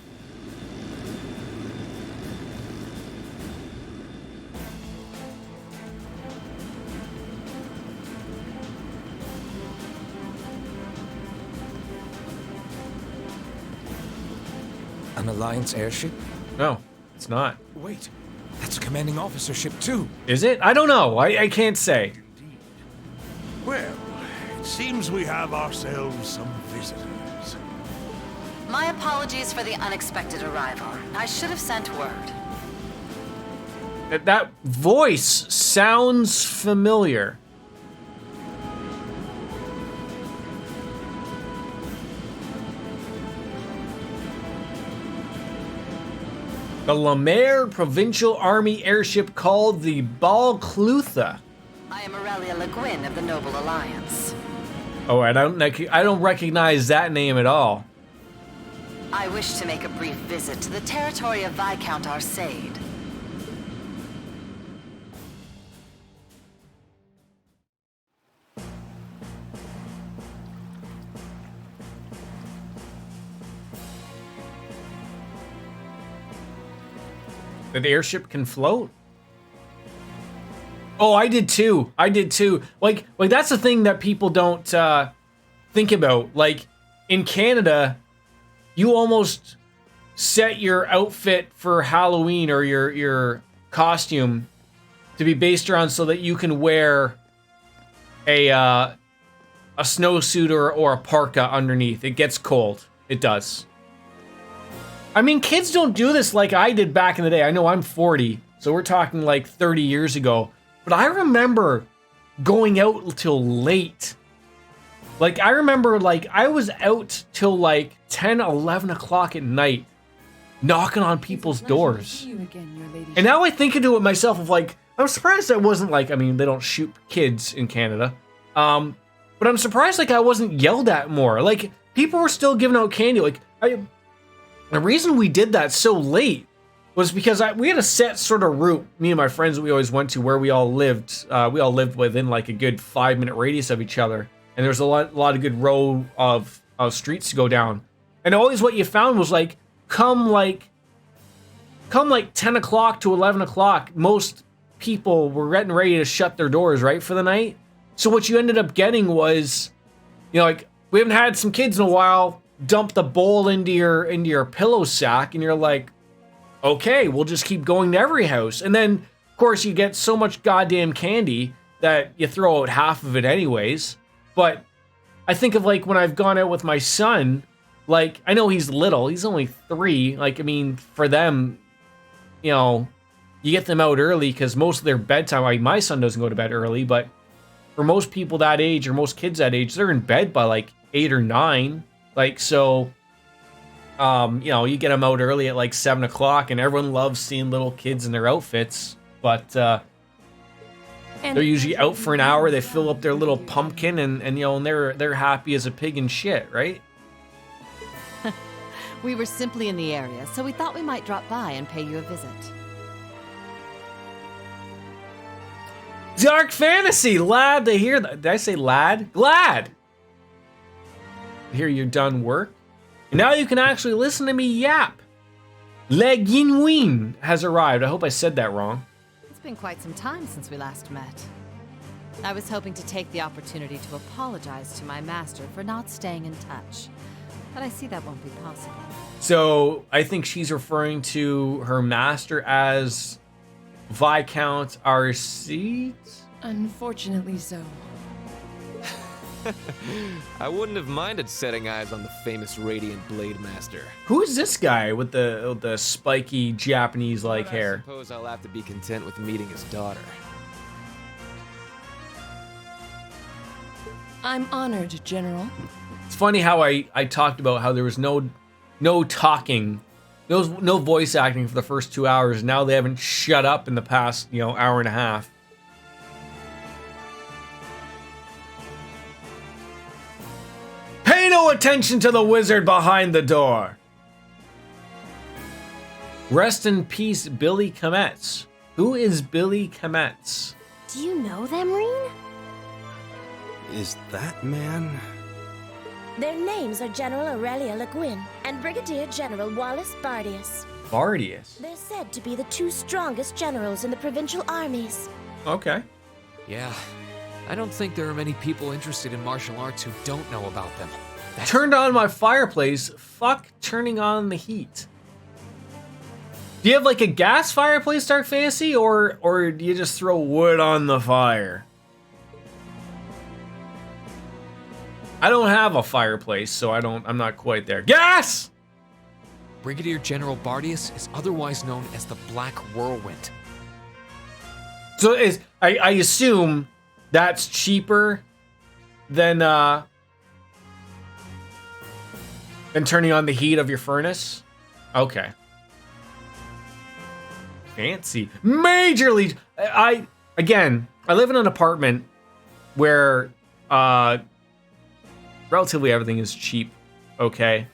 S10: An Alliance airship?
S1: No, it's not.
S10: Wait, that's a commanding officer ship too.
S1: Is it? I don't know. I can't say.
S11: Well, it seems we have ourselves some visitors.
S12: My apologies for the unexpected arrival. I should have sent word.
S1: That voice sounds familiar. The Lemaire Provincial Army airship called the Balclutha.
S12: I am Aurelia Le Guin of the Noble Alliance.
S1: Oh, I don't recognize that name at all.
S12: I wish to make a brief visit to the territory of Viscount Arcade.
S1: That the airship can float? Oh, I did too. Like that's the thing that people don't think about. Like in Canada, you almost set your outfit for Halloween or your costume to be based around so that you can wear a snowsuit or a parka underneath. It gets cold. It does. I mean, kids don't do this like I did back in the day. I know I'm 40, so we're talking like 30 years ago. But I remember going out till late. Like, I remember, like, I was out till like 10, 11 o'clock at night, knocking on people's doors. And now I think into it myself of like, I'm surprised I wasn't like, I mean, they don't shoot kids in Canada. But I'm surprised like I wasn't yelled at more. Like, people were still giving out candy. Like, The reason we did that so late was because we had a set sort of route, me and my friends that we always went to, where we all lived. We all lived within like a good 5-minute radius of each other. And there was a lot of good row of streets to go down. And always what you found was like, come like 10 o'clock to 11 o'clock, most people were getting ready to shut their doors, right, for the night. So what you ended up getting was, you know, like, we haven't had some kids in a while, dump the bowl into your pillow sack, and you're like, okay, we'll just keep going to every house. And then, of course, you get so much goddamn candy that you throw out half of it anyways. But I think of like when I've gone out with my son, like, I know he's little, he's only 3. Like, I mean, for them, you know, you get them out early because most of their bedtime, like my son doesn't go to bed early, but for most people that age or most kids that age, they're in bed by like 8 or 9. Like, so, you know, you get them out early at like 7 o'clock, and everyone loves seeing little kids in their outfits, but they're usually out for an hour. They fill up their little pumpkin, and you know, and they're happy as a pig in shit, right?
S13: We were simply in the area, so we thought we might drop by and pay you a visit.
S1: Dark fantasy, lad, to hear that. Did I say lad? Glad to hear you're done work. And now you can actually listen to me yap. Le Guinouin has arrived. I hope I said that wrong.
S13: It's been quite some time since we last met. I was hoping to take the opportunity to apologize to my master for not staying in touch, but I see that won't be possible.
S1: So I think she's referring to her master as Viscount Arcite?
S7: Unfortunately so.
S14: I wouldn't have minded setting eyes on the famous Radiant Blade Master.
S1: Who is this guy with the spiky Japanese-like hair?
S14: I suppose I'll have to be content with meeting his daughter.
S7: I'm honored, General.
S1: It's funny how I talked about how there was no talking, no voice acting for the first 2 hours. Now they haven't shut up in the past, you know, hour and a half. Pay no attention to the wizard behind the door. Rest in peace, Billy Kometz. Who is Billy Kometz?
S8: Do you know them, Reen?
S11: Is that man?
S8: Their names are General Aurelia Le Guin and Brigadier General Wallace Bardius.
S1: Bardius?
S8: They're said to be the 2 strongest generals in the provincial armies.
S1: Okay.
S5: Yeah, I don't think there are many people interested in martial arts who don't know about them.
S1: Turned on my fireplace. Fuck turning on the heat. Do you have like a gas fireplace, Dark Fantasy, or do you just throw wood on the fire? I don't have a fireplace, so I'm not quite there. Gas!
S5: Brigadier General Bardius is otherwise known as the Black Whirlwind.
S1: So I assume that's cheaper than turning on the heat of your furnace? Okay. Fancy. Majorly. I live in an apartment where relatively everything is cheap, okay?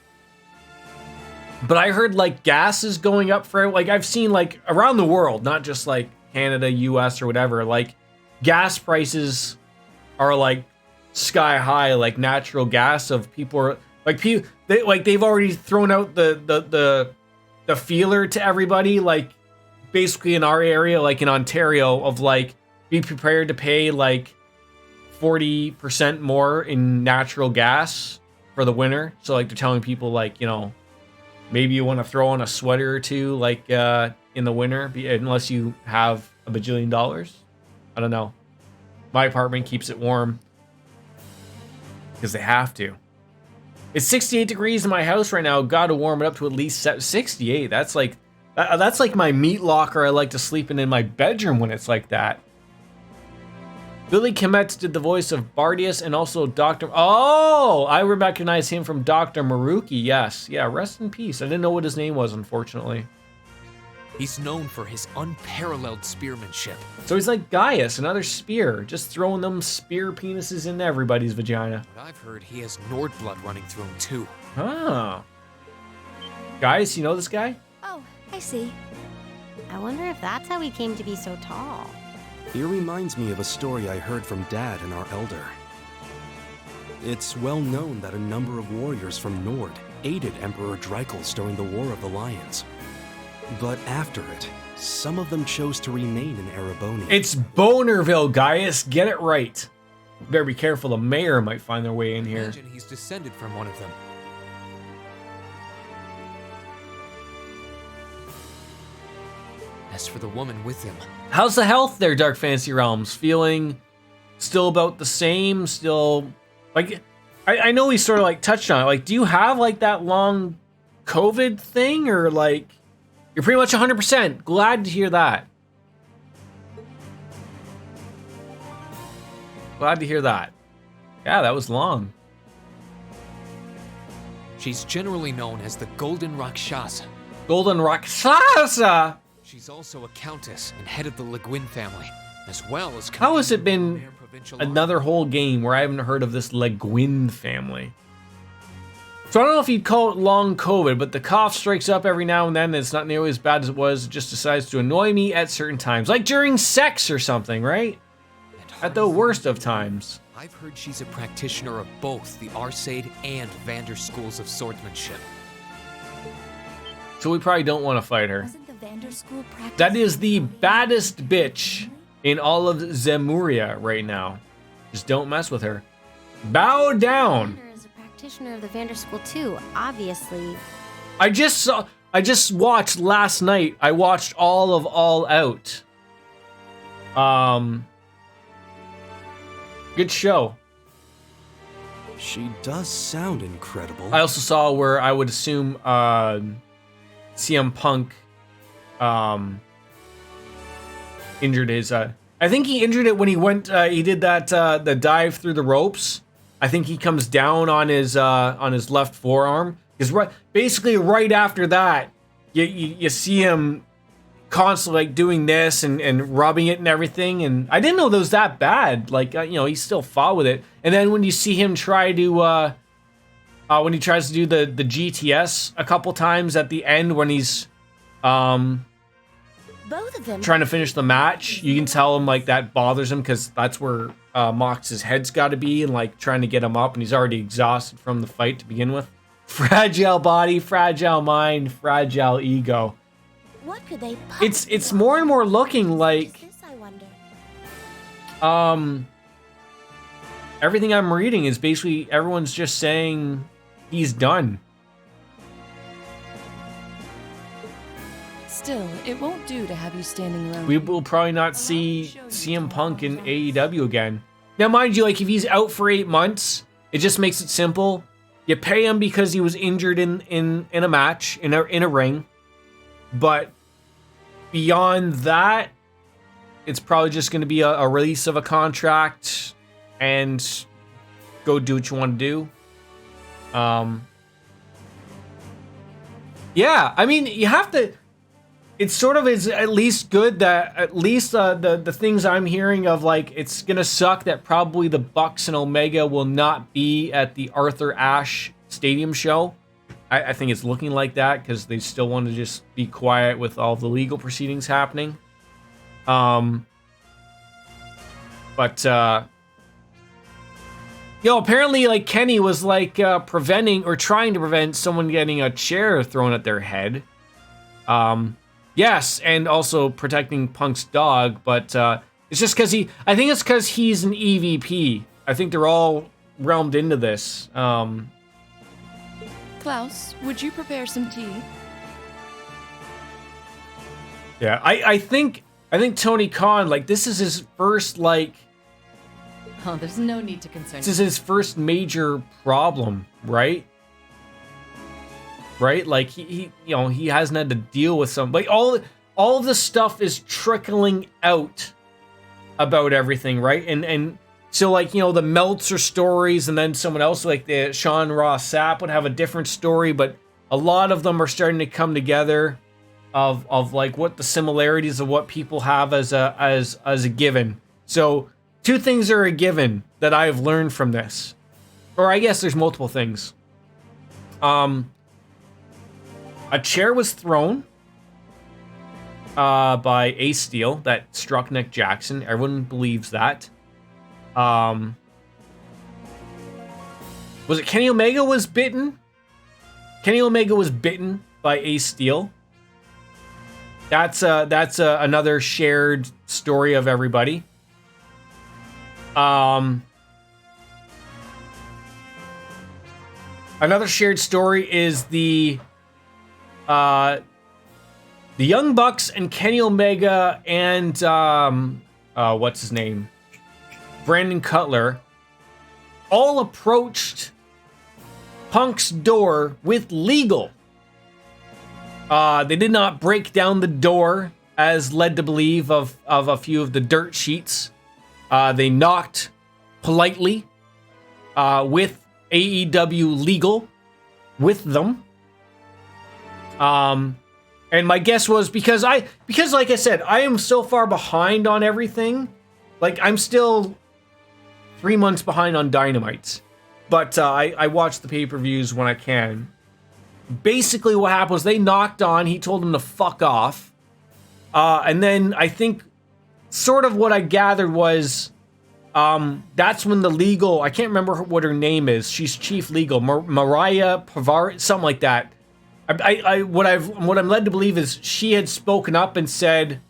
S1: But I heard like gas is going up for, like, I've seen like around the world, not just like Canada, US or whatever, like gas prices are like sky high, like natural gas of people are like they've already thrown out the feeler to everybody, like basically in our area, like in Ontario, of like be prepared to pay like 40% more in natural gas for the winter. So like they're telling people like, you know, maybe you want to throw on a sweater or two like in the winter, unless you have a bajillion dollars. I don't know. My apartment keeps it warm because they have to. It's 68 degrees in my house right now. Got to warm it up to at least 68. That's like my meat locker I like to sleep in my bedroom when it's like that. Billy Kometz did the voice of Bardius and also Dr. Oh, I recognize him from Dr. Maruki. Yes. Yeah, rest in peace. I didn't know what his name was, unfortunately.
S5: He's known for his unparalleled spearmanship.
S1: So he's like Gaius, another spear, just throwing them spear penises into everybody's vagina.
S5: But I've heard he has Nord blood running through him too.
S1: Ah. Guys, you know this guy?
S9: Oh, I see.
S15: I wonder if that's how he came to be so tall.
S11: He reminds me of a story I heard from Dad and our elder. It's well known that a number of warriors from Nord aided Emperor Dreikels during the War of the Lions. But after it, some of them chose to remain in Ereboni.
S1: It's Bonerville, Gaius. Get it right. Better be careful. The mayor might find their way in here.
S5: Imagine he's descended from one of them. As for the woman with him,
S1: How's the health there, Dark Fantasy Realms? Feeling still about the same? Still, like, I know we sort of like touched on it. Like, do you have like that long COVID thing, or like you're pretty much 100%? Glad to hear that. Glad to hear that. Yeah, that was long.
S5: she's generally known as the Golden Rakshasa.
S1: Golden Rakshasa?
S5: She's also a countess and head of the Le Guin family, as well as...
S1: How has it been another whole game where I haven't heard of this Le Guin family? So I don't know if you'd call it long COVID, but the cough strikes up every now and then, and it's not nearly as bad as it was. It just decides to annoy me at certain times, like during sex or something, right? At the worst of times.
S5: I've heard she's a practitioner of both the Arcade and Vander schools of swordsmanship.
S1: So we probably don't want to fight her.
S3: Wasn't the Vander school practice?
S1: That is the baddest bitch in all of Zemuria right now. Just don't mess with her. Bow down.
S15: Is a practitioner of the Vander School too, obviously.
S1: I just watched last night. I watched all of All Out. Good show.
S11: She does sound incredible.
S1: I also saw where I would assume CM Punk injured his I think he injured it when he went he did that the dive through the ropes. I think he comes down on his left forearm. Because basically right after that, you see him constantly like doing this and rubbing it and everything. And I didn't know that was that bad. Like you know, he still fought with it. And then when you see him try to when he tries to do the GTS a couple times at the end when he's
S8: Both of them
S1: trying to finish the match, you can tell him like that bothers him because that's where Mox's head's got to be, and like trying to get him up, and he's already exhausted from the fight to begin with. Fragile body, fragile mind, fragile ego.
S8: What could they
S1: It's more and more looking like
S8: this, I wonder.
S1: Everything I'm reading is basically everyone's just saying he's done.
S7: Still, it won't do to have you standing around.
S1: We will probably not see CM Punk in AEW again. Now, mind you, like if he's out for 8 months, it just makes it simple. You pay him because he was injured in a match, in a ring. But beyond that, it's probably just going to be a release of a contract and go do what you want to do. Yeah, I mean, you have to... It sort of is at least good that at least the things I'm hearing of, like, it's going to suck that probably the Bucks and Omega will not be at the Arthur Ashe Stadium show. I think it's looking like that because they still want to just be quiet with all the legal proceedings happening. But, apparently, like, Kenny was, like, preventing or trying to prevent someone getting a chair thrown at their head. Yes, and also protecting Punk's dog, but it's just because I think it's because he's an EVP. I think they're all realmed into this.
S7: Klaus, would you prepare some tea?
S1: Yeah, I think Tony Khan, like, this is his first, like...
S13: Oh, there's no need to concern
S1: This is his first major problem, right? Right? Like, he hasn't had to deal with some... Like, all of the stuff is trickling out about everything, right? And so, like, the Meltzer stories, and then someone else, like the Sean Ross Sapp would have a different story, but a lot of them are starting to come together of like, what the similarities of what people have as a given. So, 2 things are a given that I've learned from this. Or I guess there's multiple things. A chair was thrown by Ace Steel that struck Nick Jackson. Everyone believes that. Was it Kenny Omega was bitten? Kenny Omega was bitten by Ace Steel. That's another shared story of everybody. Another shared story is the Young Bucks and Kenny Omega and what's his name? Brandon Cutler all approached Punk's door with legal. They did not break down the door as led to believe of a few of the dirt sheets. They knocked politely with AEW legal with them. And my guess was because like I said, I am so far behind on everything. Like I'm still 3 months behind on Dynamite, but I watch the pay-per-views when I can. Basically what happened was they knocked on, he told them to fuck off. And then I think sort of what I gathered was that's when the legal, I can't remember what her name is. She's chief legal, Mariah Pavar, something like that. What I'm led to believe is she had spoken up and said,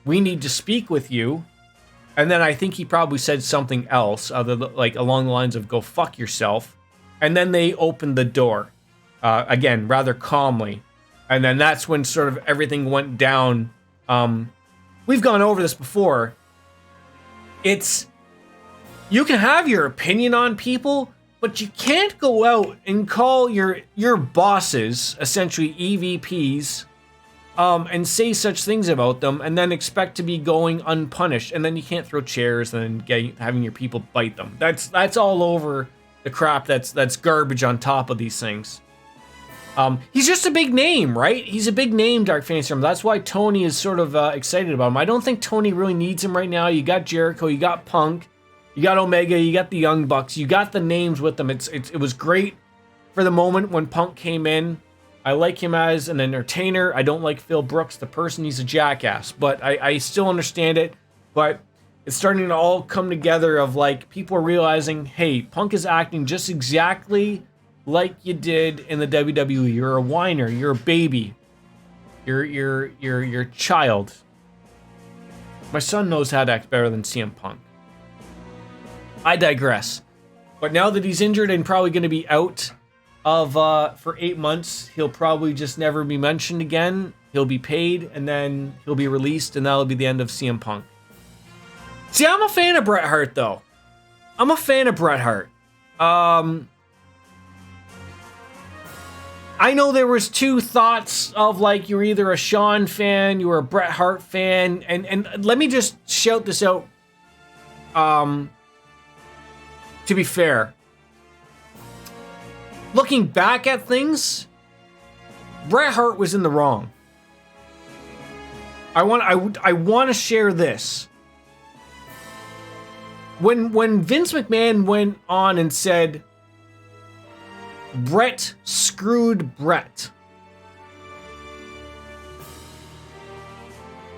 S1: we need to speak with you. And then I think he probably said something else, like along the lines of "go fuck yourself," and then they opened the door again, rather calmly, and then that's when sort of everything went down. We've gone over this before. It's you can have your opinion on people, but you can't go out and call your bosses, essentially EVPs, and say such things about them, and then expect to be going unpunished. And then you can't throw chairs and then having your people bite them. That's all over the crap. That's garbage on top of these things. He's just a big name, right? He's a big name, Dark Fantasy. That's why Tony is sort of excited about him. I don't think Tony really needs him right now. You got Jericho, you got Punk, you got Omega, you got the Young Bucks, you got the names with them. It was great for the moment when Punk came in. I like him as an entertainer. I don't like Phil Brooks, the person. He's a jackass, but I still understand it. But it's starting to all come together of like people are realizing, hey, Punk is acting just exactly like you did in the WWE. You're a whiner. You're a baby. You're a child. My son knows how to act better than CM Punk. I digress. But now that he's injured and probably going to be out of for 8 months, he'll probably just never be mentioned again. He'll be paid and then he'll be released, and that'll be the end of CM Punk. See, I'm a fan of Bret Hart though. I'm a fan of Bret Hart. I know there was two thoughts of like you're either a Shawn fan, you're a Bret Hart fan, and let me just shout this out. To be fair, looking back at things, Bret Hart was in the wrong. I want to share this. When Vince McMahon went on and said Bret screwed Bret,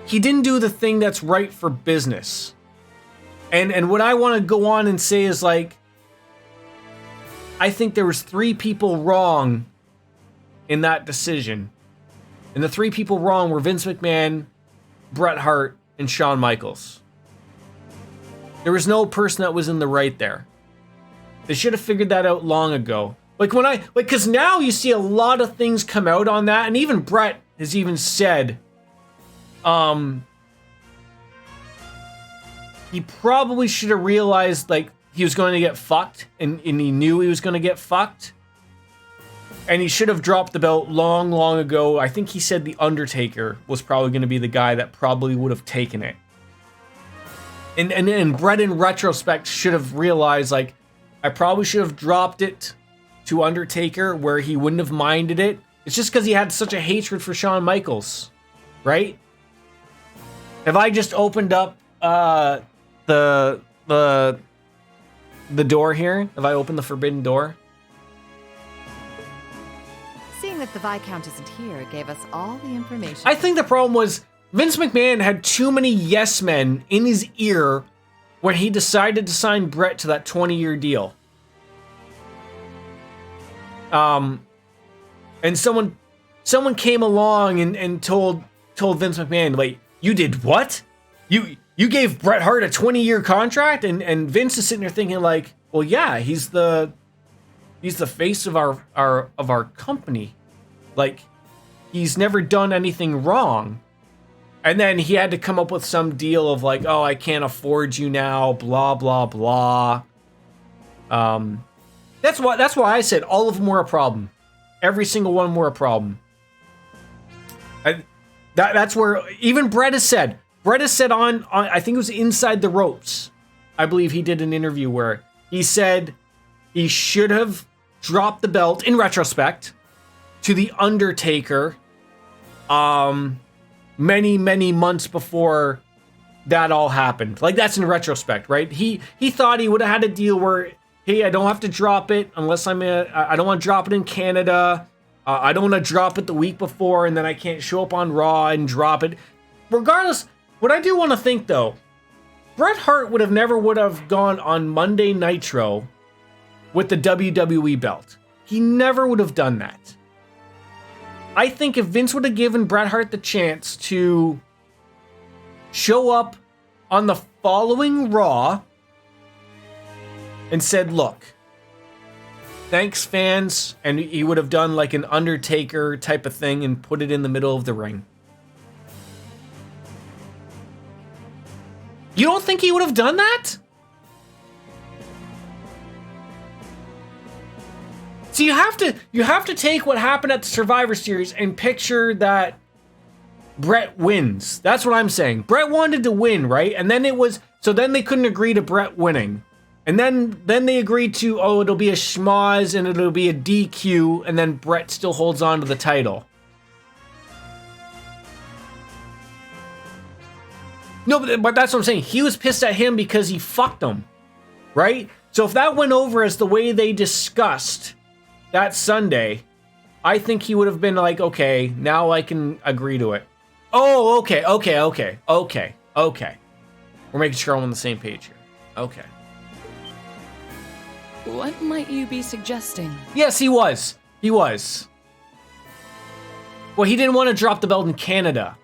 S1: he didn't do the thing that's right for business. And what I want to go on and say is like, I think there was 3 people wrong in that decision. And the 3 people wrong were Vince McMahon, Bret Hart, and Shawn Michaels. There was no person that was in the right there. They should have figured that out long ago. Because now you see a lot of things come out on that, and even Bret has even said, he probably should have realized like he was going to get fucked, and he knew he was going to get fucked. And he should have dropped the belt long, long ago. I think he said The Undertaker was probably going to be the guy that probably would have taken it. And Bret in retrospect should have realized, like, I probably should have dropped it to Undertaker where he wouldn't have minded it. It's just because he had such a hatred for Shawn Michaels, right? Have I just opened up the door here? Have I opened the forbidden door?
S13: Seeing that the Viscount isn't here gave us all the information.
S1: I think the problem was Vince McMahon had too many yes men in his ear when he decided to sign Brett to that 20-year deal. And someone came along and told Vince McMahon, wait, you did what? You gave Bret Hart a 20-year contract? And Vince is sitting there thinking like, well, yeah, he's the face of our company. Like, he's never done anything wrong. And then he had to come up with some deal of like, oh, I can't afford you now, blah, blah, blah. That's why I said all of them were a problem. Every single one were a problem. That's where even Brett has said on I think it was Inside the Ropes. I believe he did an interview where he said he should have dropped the belt in retrospect to The Undertaker many, many months before that all happened. Like, that's in retrospect, right? He thought he would have had a deal where, hey, I don't have to drop it unless I don't want to drop it in Canada. I don't want to drop it the week before and then I can't show up on Raw and drop it. Regardless, what I do want to think though, Bret Hart never would have gone on Monday Nitro with the WWE belt. He never would have done that. I think if Vince would have given Bret Hart the chance to show up on the following Raw and said, look, thanks fans, and he would have done like an Undertaker type of thing and put it in the middle of the ring. You don't think he would have done that? So you have to take what happened at the Survivor Series and picture that Brett wins. That's what I'm saying. Brett wanted to win, right? And then then they couldn't agree to Brett winning. And then they agreed to, oh, it'll be a schmoz and it'll be a DQ, and then Brett still holds on to the title. No, but that's what I'm saying. He was pissed at him because he fucked him, right? So if that went over as the way they discussed that Sunday, I think he would have been like, okay, now I can agree to it. Oh, okay. We're making sure I'm on the same page here. Okay.
S7: What might you be suggesting?
S1: Yes, he was. Well, he didn't want to drop the belt in Canada.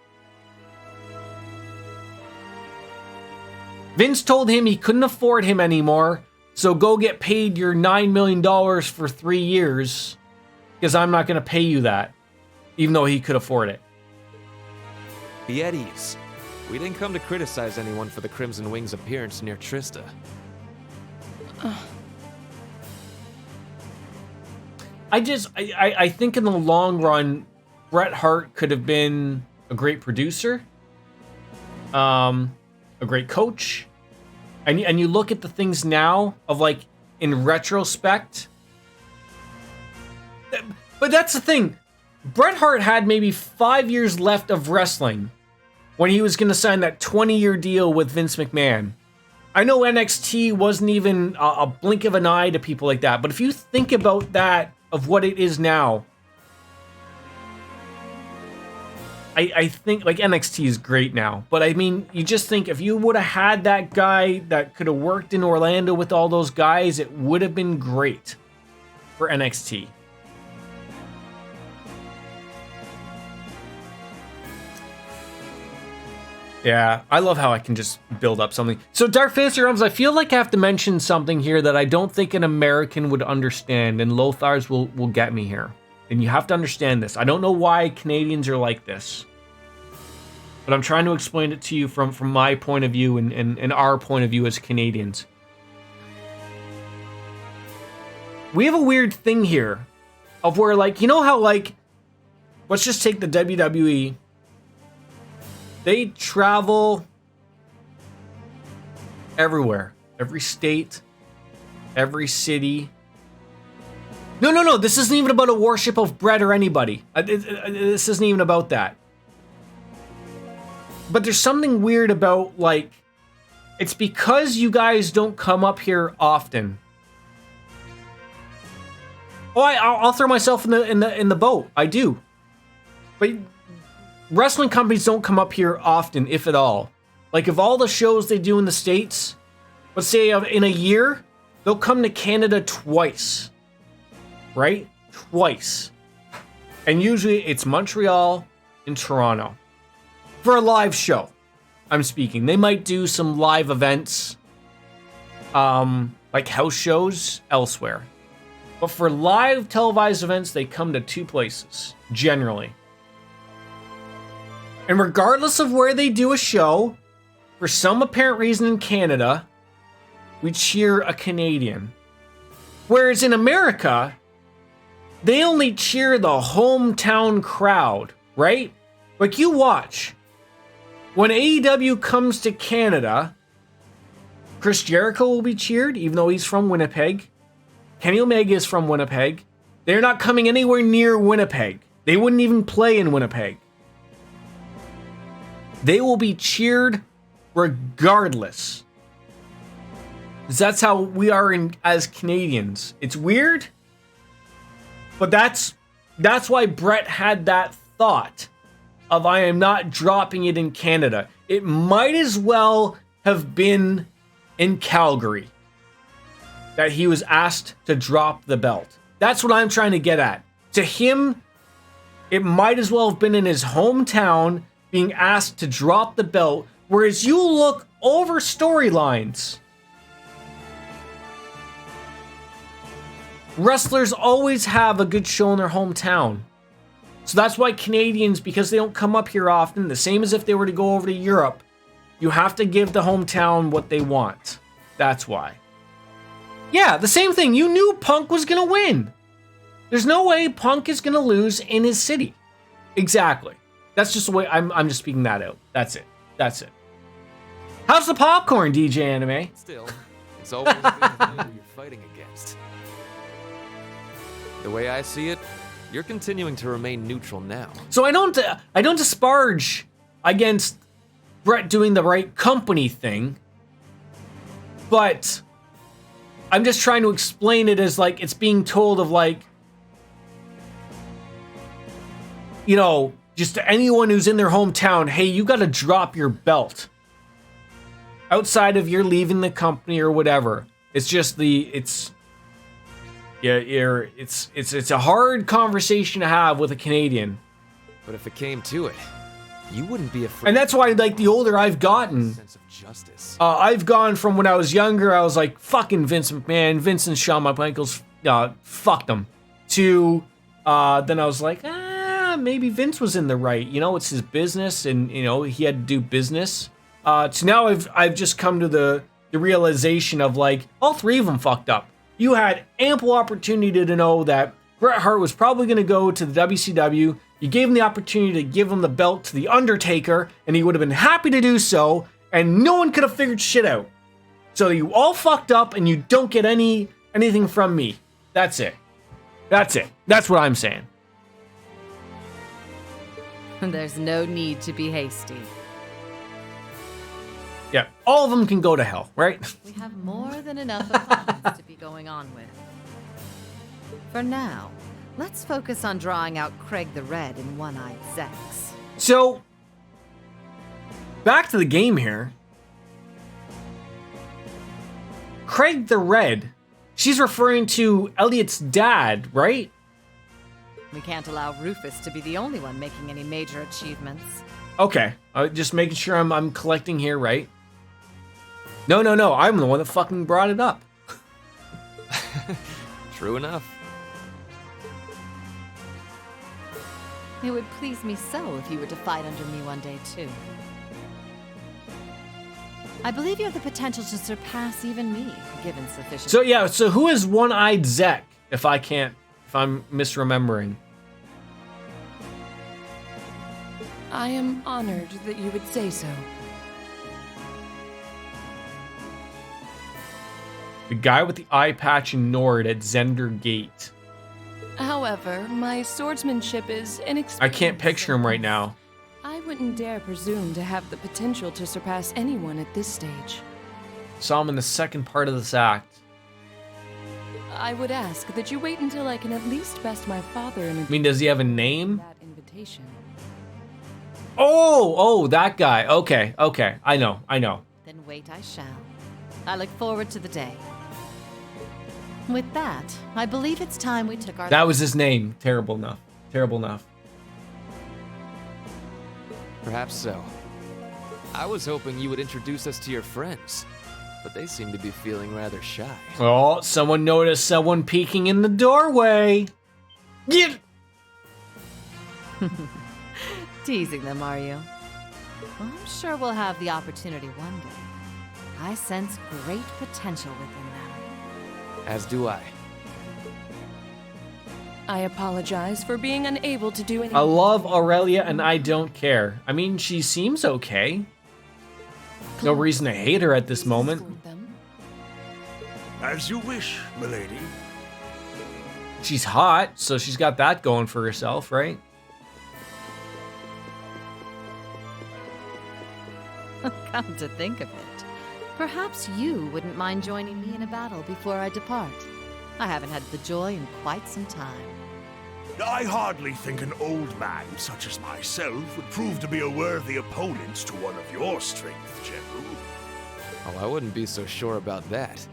S1: Vince told him he couldn't afford him anymore, so go get paid your $9 million for 3 years, because I'm not going to pay you that, even though he could afford it.
S14: Be at ease. We didn't come to criticize anyone for the Crimson Wing's appearance near Trista.
S1: I think in the long run, Bret Hart could have been a great producer, a great coach, and you look at the things now of like in retrospect. But that's the thing, Bret Hart had maybe 5 years left of wrestling when he was going to sign that 20-year deal with Vince McMahon. I know NXT wasn't even a blink of an eye to people like that, but if you think about that, of what it is now, I think like NXT is great now, but I mean, you just think if you would have had that guy that could have worked in Orlando with all those guys, it would have been great for NXT. Yeah, I love how I can just build up something. So Dark Fantasy Realms, I feel like I have to mention something here that I don't think an American would understand, and Lothars will get me here. And you have to understand this. I don't know why Canadians are like this, but I'm trying to explain it to you from my point of view and our point of view as Canadians. We have a weird thing here of where, like, you know how, like, let's just take the WWE. They travel everywhere, every state, every city. No, this isn't even about a worship of Brett or anybody. This isn't even about that. But there's something weird about, like, it's because you guys don't come up here often. Oh, I'll throw myself in the boat. I do. But wrestling companies don't come up here often, if at all. Like, if all the shows they do in the States, let's say in a year, they'll come to Canada twice. Right? Twice. And usually it's Montreal and Toronto. For a live show, I'm speaking. They might do some live events, like house shows elsewhere. But for live televised events, they come to two places, generally. And regardless of where they do a show, for some apparent reason in Canada, we cheer a Canadian. Whereas in America, they only cheer the hometown crowd, right? Like, you watch. When AEW comes to Canada, Chris Jericho will be cheered, even though he's from Winnipeg. Kenny Omega is from Winnipeg. They're not coming anywhere near Winnipeg. They wouldn't even play in Winnipeg. They will be cheered regardless. Because that's how we are as Canadians. It's weird, but that's why Brett had that thought of, I am not dropping it in Canada. It might as well have been in Calgary that he was asked to drop the belt. That's what I'm trying to get at. To him, it might as well have been in his hometown being asked to drop the belt, whereas you look over storylines. Wrestlers always have a good show in their hometown. So that's why Canadians, because they don't come up here often, the same as if they were to go over to Europe, you have to give the hometown what they want. That's why. Yeah, the same thing. You knew Punk was going to win. There's no way Punk is going to lose in his city. Exactly. That's just the way I'm just speaking that out. That's it. That's it. How's the popcorn, DJ Anime?
S14: Still, it's always good to know who you're fighting against. The way I see it, you're continuing to remain neutral now.
S1: So I don't disparage against Brett doing the right company thing, but I'm just trying to explain it as, like, it's being told of, like, you know, just to anyone who's in their hometown, hey, you got to drop your belt. Outside of you're leaving the company or whatever. It's just it's a hard conversation to have with a Canadian.
S14: But if it came to it, you wouldn't be afraid.
S1: And that's why, like, the older I've gotten,
S14: sense of justice.
S1: I've gone from when I was younger, I was like, fucking Vince McMahon, Vince and Shawn Michaels, fuck them. To then I was like, maybe Vince was in the right. You know, it's his business, and you know he had to do business. To now I've just come to the realization of, like, all three of them fucked up. You had ample opportunity to know that Bret Hart was probably going to go to the WCW. You gave him the opportunity to give him the belt to The Undertaker, and he would have been happy to do so, and no one could have figured shit out. So you all fucked up, and you don't get anything from me. That's it. That's it. That's what I'm saying.
S13: There's no need to be hasty.
S1: Yeah, all of them can go to hell, right?
S13: We have more than enough opponents to be going on with. For now, let's focus on drawing out Craig the Red and One-Eyed Zex.
S1: So, back to the game here. Craig the Red, she's referring to Elliot's dad, right?
S13: We can't allow Rufus to be the only one making any major achievements.
S1: Okay, just making sure I'm collecting here, right? No, I'm the one that fucking brought it up.
S14: True enough.
S13: It would please me so if you were to fight under me one day, too. I believe you have the potential to surpass even me, given sufficient...
S1: So who is One-Eyed Zek, if I'm misremembering?
S7: I am honored that you would say so.
S1: The guy with the eye patch in Nord at Zender Gate.
S7: However, my swordsmanship is inexperienced.
S1: I can't picture him right now.
S7: I wouldn't dare presume to have the potential to surpass anyone at this stage.
S1: Saw him in the second part of this act.
S7: I would ask that you wait until I can at least best my father in
S1: I mean, does he have a name?
S7: that invitation.
S1: Oh, that guy. Okay. I know.
S13: Then wait I shall. I look forward to the day. With that, I believe it's time we took our...
S1: That was his name. Terrible enough.
S14: Perhaps so. I was hoping you would introduce us to your friends, but they seem to be feeling rather shy.
S1: Oh, someone noticed someone peeking in the doorway. Get.
S13: Teasing them, are you? Well, I'm sure we'll have the opportunity one day. I sense great potential within them.
S14: As do I.
S7: I apologize for being unable to do anything.
S1: I love Aurelia and I don't care. I mean, she seems okay. No reason to hate her at this moment.
S16: As you wish, milady.
S1: She's hot, so she's got that going for herself, right?
S13: Come to think of it, perhaps you wouldn't mind joining me in a battle before I depart. I haven't had the joy in quite some time.
S16: I hardly think an old man such as myself would prove to be a worthy opponent to one of your strength, General.
S14: Oh, I wouldn't be so sure about that.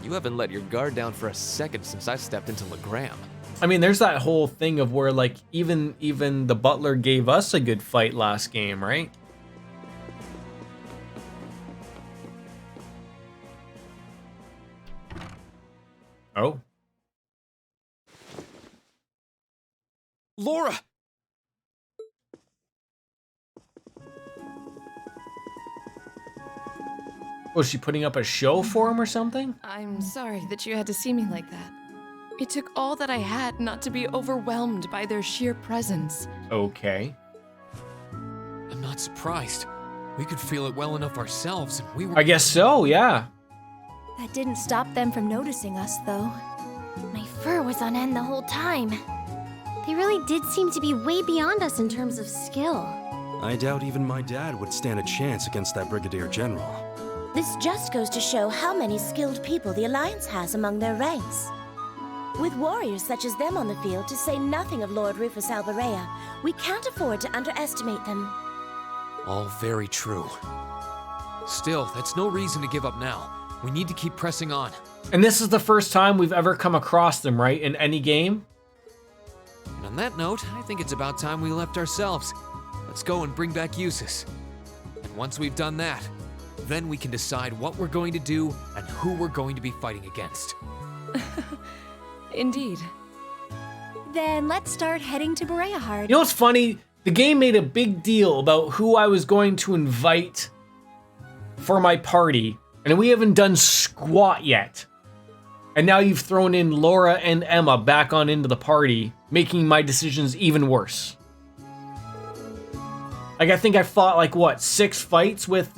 S14: You haven't let your guard down for a second since I stepped into Legram.
S1: I mean, there's that whole thing of where, like, even the butler gave us a good fight last game, right? Oh.
S14: Laura!
S1: Was she putting up a show for him or something?
S7: I'm sorry that you had to see me like that. It took all that I had not to be overwhelmed by their sheer presence.
S1: Okay.
S5: I'm not surprised. We could feel it well enough ourselves, and we were...
S1: I guess so, yeah.
S4: That didn't stop them from noticing us, though.
S3: My fur was on end the whole time.
S15: They really did seem to be way beyond us in terms of skill.
S11: I doubt even my dad would stand a chance against that Brigadier General.
S8: This just goes to show how many skilled people the Alliance has among their ranks. With warriors such as them on the field, to say nothing of Lord Rufus Alberea, we can't afford to underestimate them.
S5: All very true. Still, that's no reason to give up now. We need to keep pressing on.
S1: And this is the first time we've ever come across them, right? In any game?
S5: And on that note, I think it's about time we left ourselves. Let's go and bring back Eustace. And once we've done that, then we can decide what we're going to do and who we're going to be fighting against.
S7: Indeed.
S4: Then let's start heading to Bereahard.
S1: You know what's funny? The game made a big deal about who I was going to invite for my party, and we haven't done squat yet. And now you've thrown in Laura and Emma back on into the party, making my decisions even worse. Like, I think I fought, like, what, 6 fights with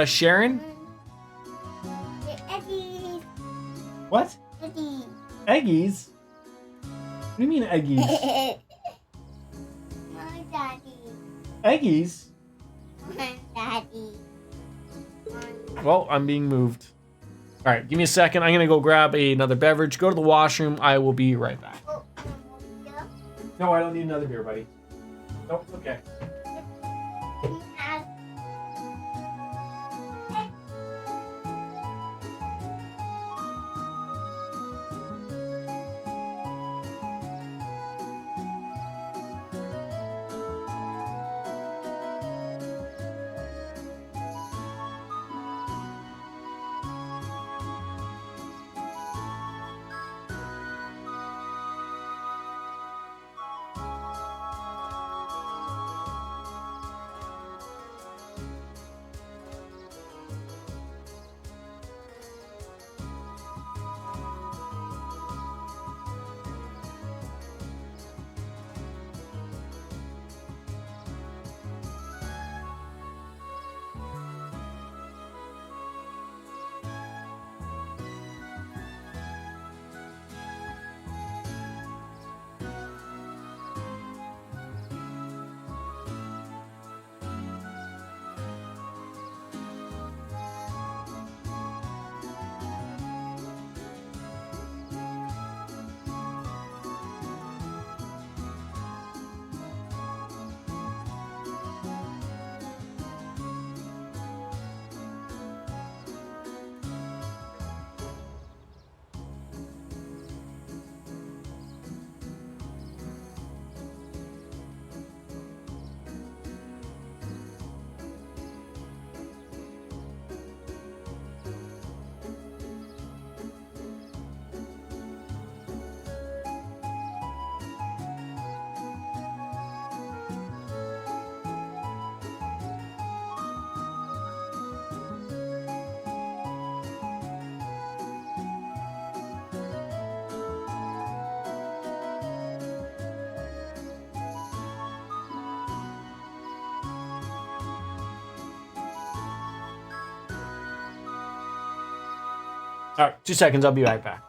S1: Sharon?
S15: Eggies.
S1: What?
S15: Eggies.
S1: Eggies? What do you mean eggies?
S15: My daddy.
S1: Eggies?
S15: My daddy.
S1: Well, I'm being moved. All right, give me a second. I'm gonna go grab another beverage, go to the washroom. I will be right back. No, I don't need another beer, buddy. Nope, it's okay. All right, 2 seconds. I'll be right back.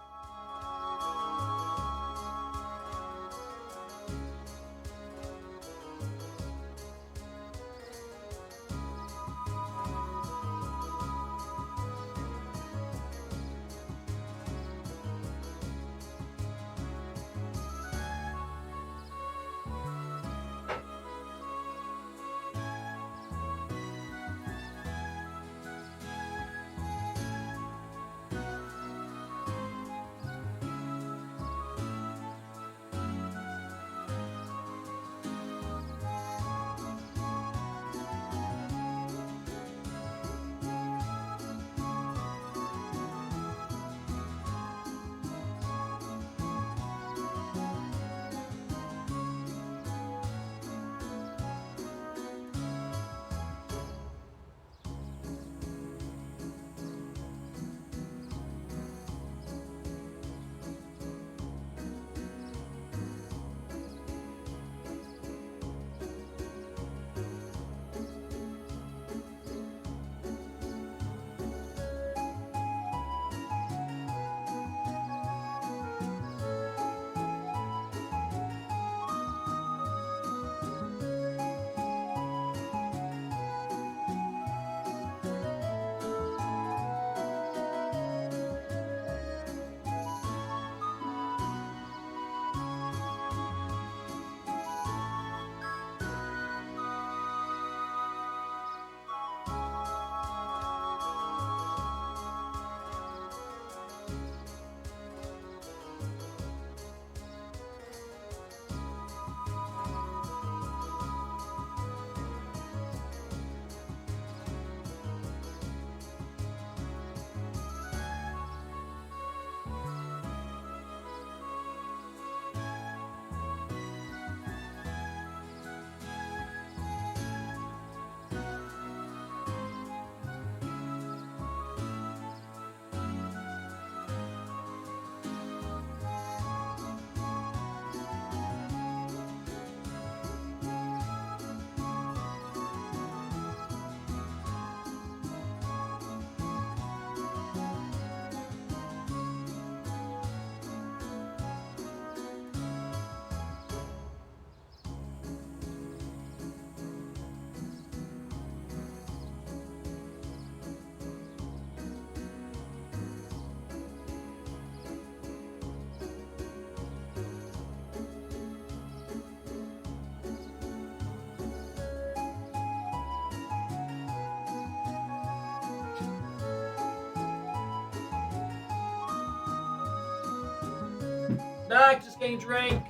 S1: Back, just getting a drink.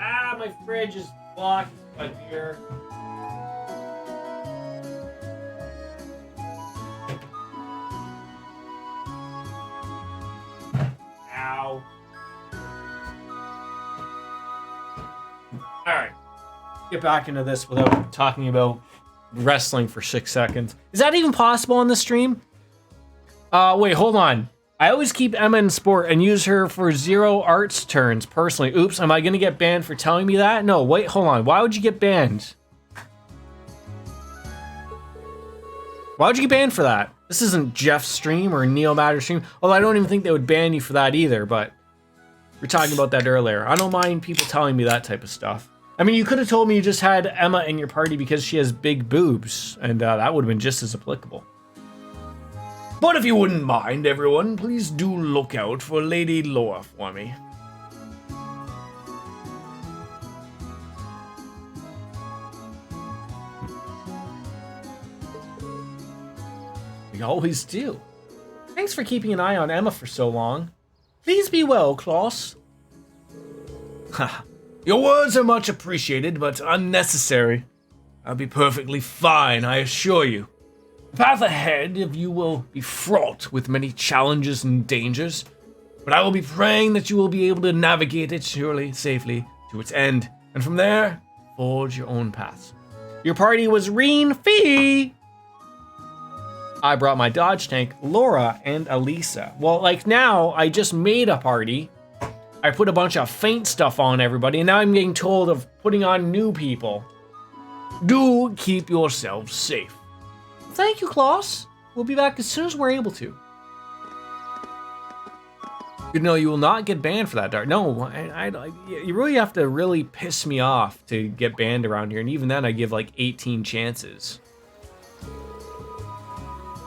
S1: Ah, my fridge is blocked by beer. Ow. Alright. Get back into this without talking about wrestling for 6 seconds. Is that even possible on the stream? Wait, hold on. I always keep Emma in sport and use her for 0 arts turns personally. Oops, am I gonna get banned for telling me that? No, wait, hold on. Why would you get banned? Why would you get banned for that? This isn't Jeff's stream or Neil Matter's stream. Although I don't even think they would ban you for that either, but we were talking about that earlier. I don't mind people telling me that type of stuff. I mean, you could have told me you just had Emma in your party because she has big boobs, and that would have been just as applicable. But if you wouldn't mind, everyone, please do look out for Lady Laura for me. We always do. Thanks for keeping an eye on Emma for so long. Please be well, Klaus. Ha. Your words are much appreciated, but unnecessary. I'll be perfectly fine, I assure you. The path ahead of you will be fraught with many challenges and dangers, but I will be praying that you will be able to navigate it surely, safely, to its end, and from there, forge your own paths. Your party was Reen Fee! I brought my Dodge tank, Laura, and Elisa. Well, like now, I just made a party. I put a bunch of faint stuff on everybody, and now I'm getting told of putting on new people. Do keep yourselves safe. Thank you, Klaus. We'll be back as soon as we're able to. No, you will not get banned for that, Dart. No, you really have to really piss me off to get banned around here, and even then I give like 18 chances.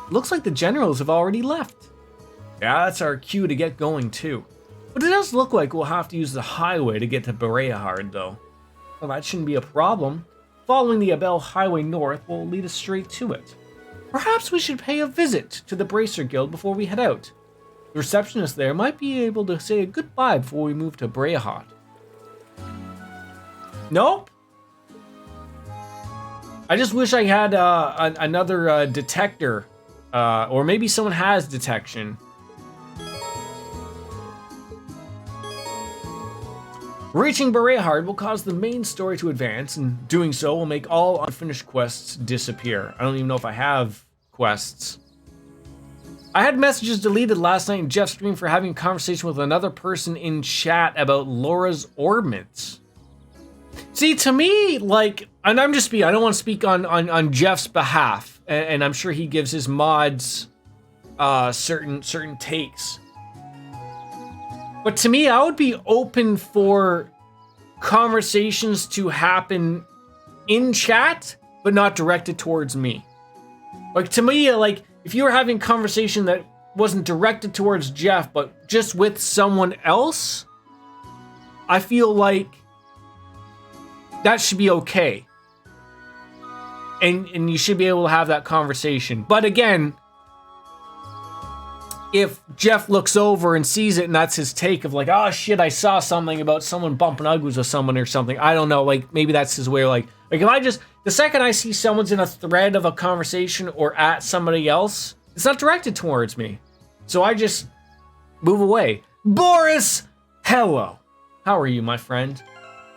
S1: Looks like the generals have already left. Yeah, that's our cue to get going too. But it does look like we'll have to use the highway to get to Bereahard though. Well, that shouldn't be a problem. Following the Abel Highway north will lead us straight to it. Perhaps we should pay a visit to the Bracer Guild before we head out. The receptionist there might be able to say a goodbye before we move to Bereahard. Nope. I just wish I had another detector, or maybe someone has detection. Reaching Bereahard will cause the main story to advance, and doing so will make all unfinished quests disappear. I don't even know if I have quests. I had messages deleted last night in Jeff's stream for having a conversation with another person in chat about Laura's orbments. See, to me, like, and I don't want to speak on Jeff's behalf, and I'm sure he gives his mods certain takes. But to me, I would be open for conversations to happen in chat, but not directed towards me. Like, to me, like, if you were having a conversation that wasn't directed towards Jeff, but just with someone else, I feel like that should be okay. And you should be able to have that conversation. But again, if Jeff looks over and sees it and that's his take of like, oh shit, I saw something about someone bumping uglies with someone or something. I don't know, like maybe that's his way of like if I just, the second I see someone's in a thread of a conversation or at somebody else, it's not directed towards me. So I just move away. Boris, hello. How are you, my friend?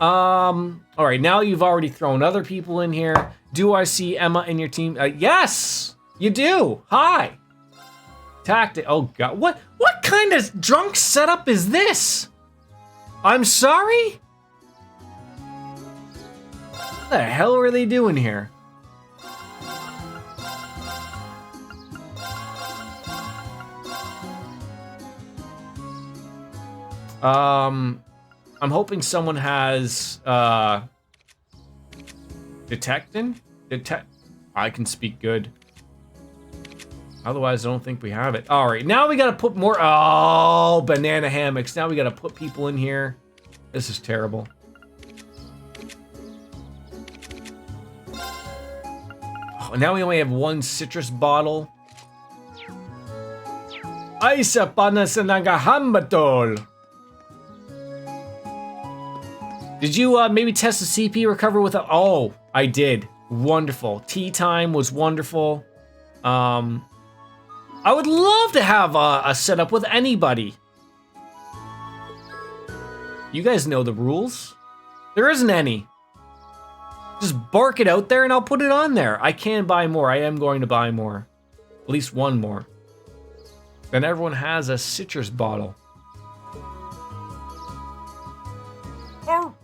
S1: All right, now you've already thrown other people in here. Do I see Emma in your team? Yes, you do. Hi. Tactic. Oh god, what kind of drunk setup is this? I'm sorry? What the hell are they doing here? I'm hoping someone has detect. I can speak good. Otherwise, I don't think we have it. All right, now we gotta put more. Oh, banana hammocks. Now we gotta put people in here. This is terrible. Oh, now we only have one citrus bottle. Isa panasanaga. Did you maybe test the CP recover with a? Oh, I did. Wonderful. Tea time was wonderful. I would love to have a setup with anybody. You guys know the rules. There isn't any. Just bark it out there and I'll put it on there. I can buy more. I am going to buy more. At least one more. Then everyone has a citrus bottle. Oh,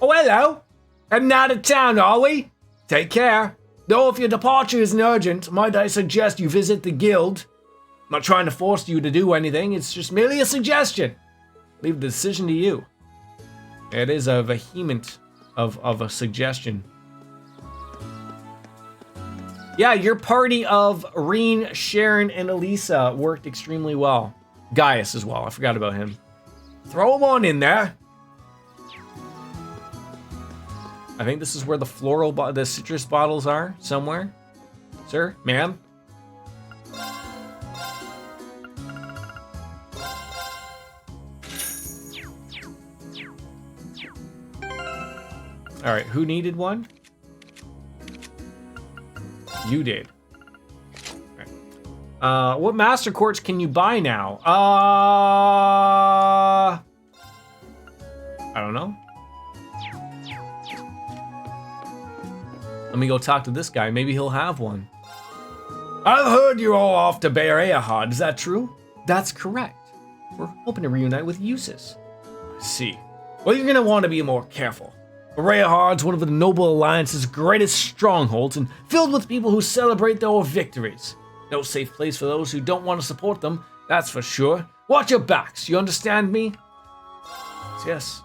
S1: hello. Heading out of town, are we? Take care. Though if your departure isn't urgent, might I suggest you visit the guild? I'm not trying to force you to do anything, it's just merely a suggestion. Leave the decision to you. It is a vehement of a suggestion. Yeah, your party of Reen, Sharon, and Elisa worked extremely well. Gaius as well, I forgot about him. Throw him on in there. I think this is where the the citrus bottles are, somewhere. Sir, ma'am. All right, who needed one? You did. All right. What master quartz can you buy now? I don't know. Let me go talk to this guy. Maybe he'll have one. I've heard you're all off to Bereahard. Is that true? That's correct. We're hoping to reunite with Eustace. I see. Well, you're going to want to be more careful. Bereahard's one of the Noble Alliance's greatest strongholds and filled with people who celebrate their victories. No safe place for those who don't want to support them, that's for sure. Watch your backs, you understand me? Yes.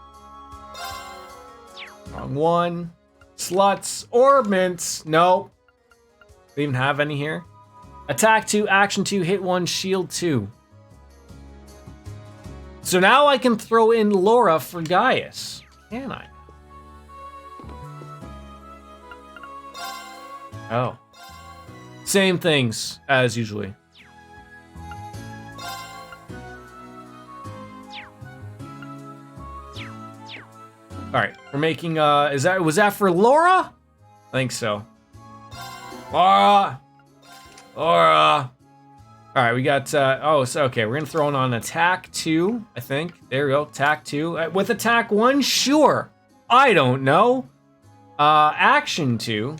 S1: Wrong one. Sluts or mints. No. They even have any here. Attack 2, action 2, hit 1, shield 2. So now I can throw in Laura for Gaius. Can I? Oh. Same things as usually. All right, we're making. Was that for Laura? I think so. Laura. All right, we got. Oh, so okay, we're gonna throw in on attack 2. I think. There we go. Attack 2 with attack 1. Sure. I don't know. Action 2.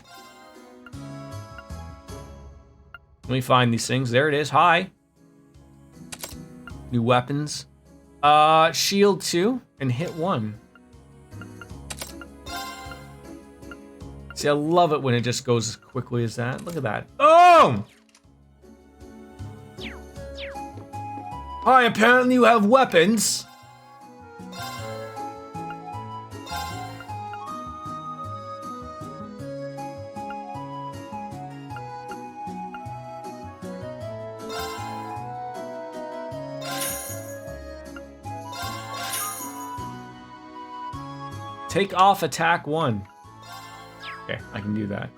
S1: Let me find these things. There it is. Hi. New weapons. Shield 2 and hit 1. See, I love it when it just goes as quickly as that. Look at that. Oh! Hi, apparently you have weapons. Take off attack 1. Okay, I can do that.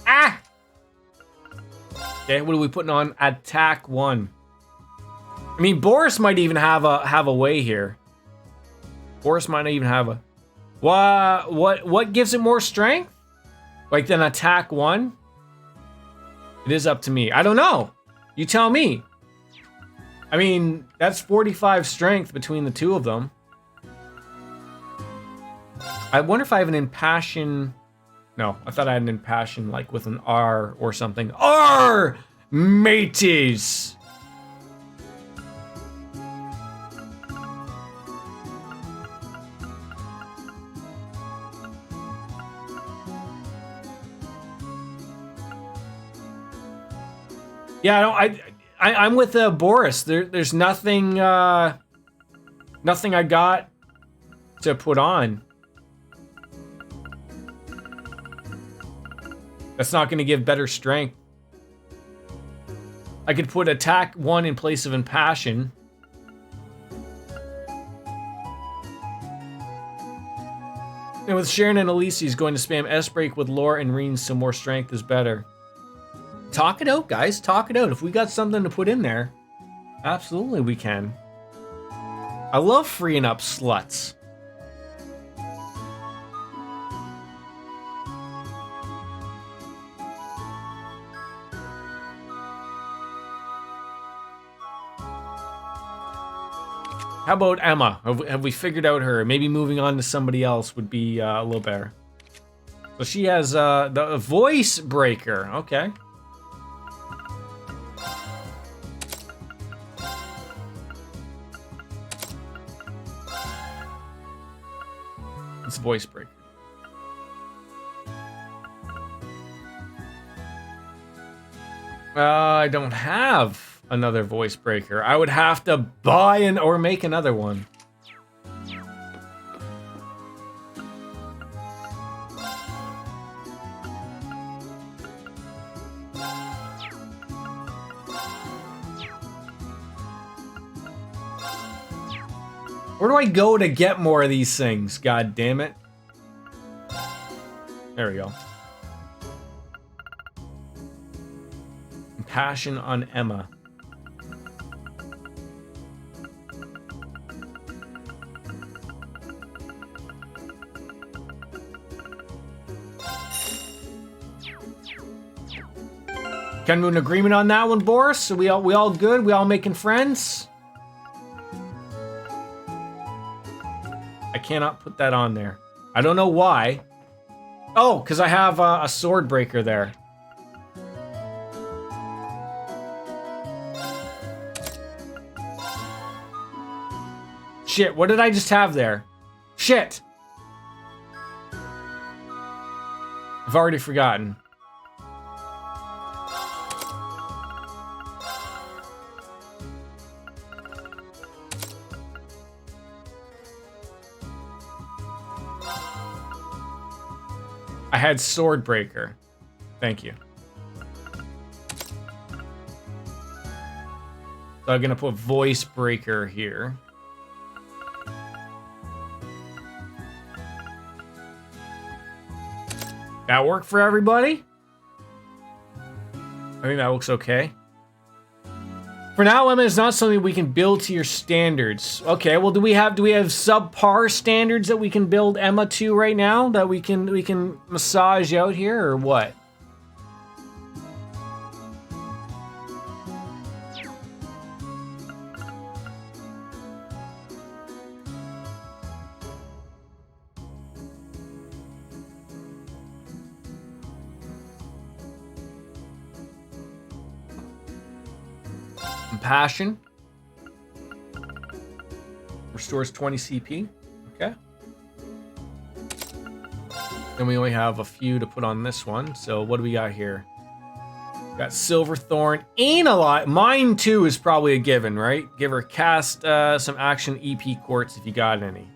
S1: Ah! Okay, what are we putting on attack 1? I mean, Boris might even have a way here. Boris might not even have a. What gives it more strength? Like than attack 1? It is up to me. I don't know. You tell me. I mean, that's 45 strength between the two of them. I wonder if I have an impassion. No, I thought I had an impassion like with an R or something. R, mateys. Yeah, I'm with Boris. There's nothing, nothing I got to put on. That's not going to give better strength. I could put attack 1 in place of impassion. And with Sharon and Elise, he's going to spam S-Break with Laura and Reen, so more strength is better. Talk it out, guys. Talk it out. If we got something to put in there, absolutely we can. I love freeing up sluts. How about Emma? Have we figured out her? Maybe moving on to somebody else would be a little better. So she has the voice breaker. Okay. It's voice breaker. I don't have another voice breaker. I would have to buy or make another one. Where do I go to get more of these things? God damn it. There we go. Passion on Emma. Can we an agreement on that one, Boris? So we all good? We all making friends? I cannot put that on there. I don't know why. Oh, because I have a sword breaker there. Shit, what did I just have there? Shit! I've already forgotten. I had Sword Breaker. Thank you. So I'm gonna put Voice Breaker here. That work for everybody? I think that looks okay. For now, Emma is not something we can build to your standards. Okay, well, do we have subpar standards that we can build Emma to right now that we can massage out here, or what? Compassion. Restores 20 CP. Okay. Then we only have a few to put on this one. So what do we got here? Got Silverthorn. Ain't a lot. Mine too is probably a given, right? Give her cast some action EP quartz if you got any.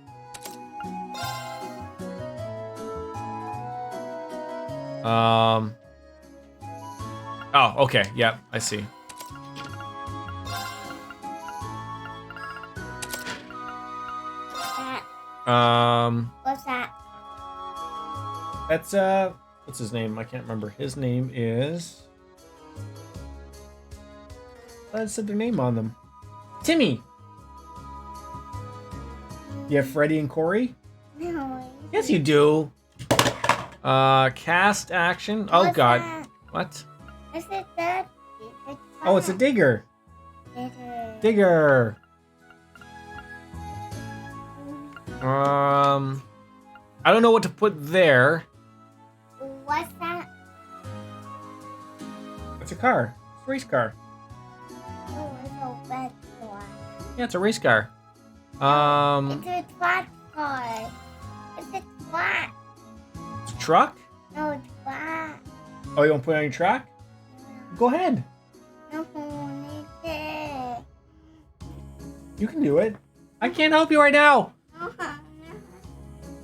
S1: Oh, okay. Yep, I see.
S17: What's that?
S1: That's what's his name? I can't remember. His name is. I said their name on them. Timmy. You have Freddy and Corey?
S17: No.
S1: Yes, you do. Cast action. Oh God.
S17: That?
S1: What?
S17: Is it that?
S1: Oh, it's a digger.
S17: Digger.
S1: Digger. I don't know what to put there.
S17: What's that?
S1: It's a car. It's a race car.
S17: Oh, it's a red car.
S1: Yeah, it's a race car.
S17: It's a flat car. It's a flat.
S1: It's a truck?
S17: No, it's flat.
S1: Oh, you want to put it on your truck? Go ahead.
S17: No, it's it.
S1: You can do it. I can't help you right now.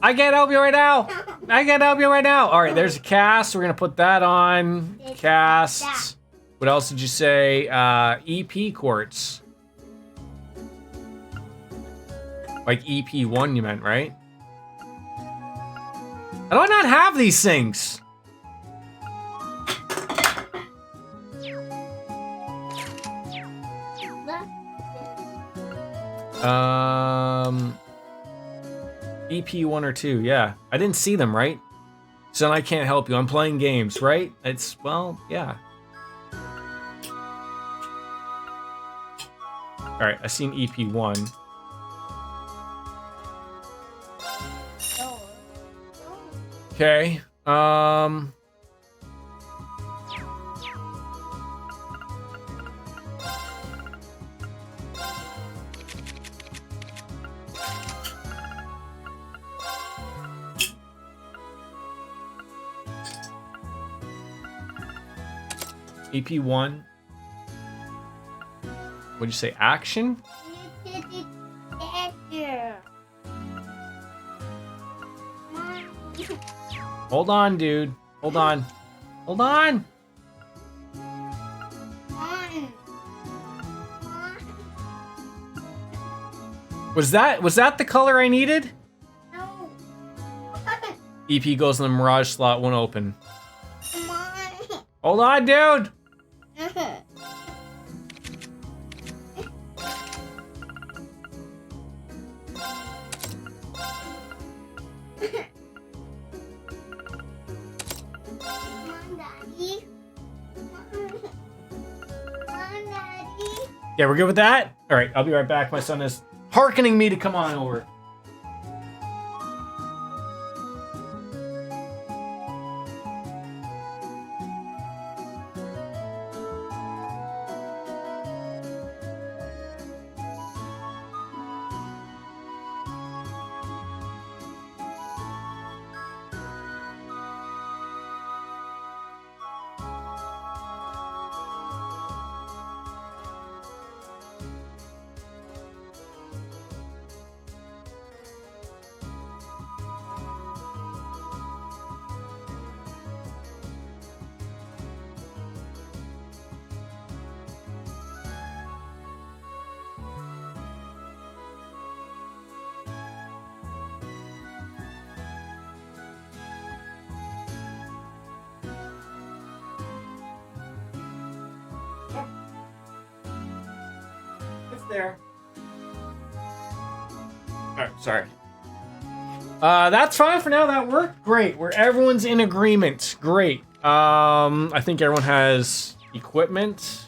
S1: I can't help you right now. I can't help you right now. All right, there's a cast. We're going to put that on. Casts. What else did you say? EP quartz. Like EP1 you meant, right? How do I not have these things? EP1 or 2, yeah. I didn't see them, right? So I can't help you. I'm playing games, right? It's, well, yeah. Alright, I seen EP1. Okay, EP1. What'd you say? Action? Hold on, dude. Hold on. Hold on. Was that the color I needed?
S17: No.
S1: EP goes in the Mirage slot, won't open.
S17: Come on.
S1: Hold on, dude. Yeah, we're good with that? All right, I'll be right back. My son is hearkening me to come on over. there. Alright, sorry. That's fine for now. That worked. Great. Where everyone's in agreement. Great. I think everyone has equipment.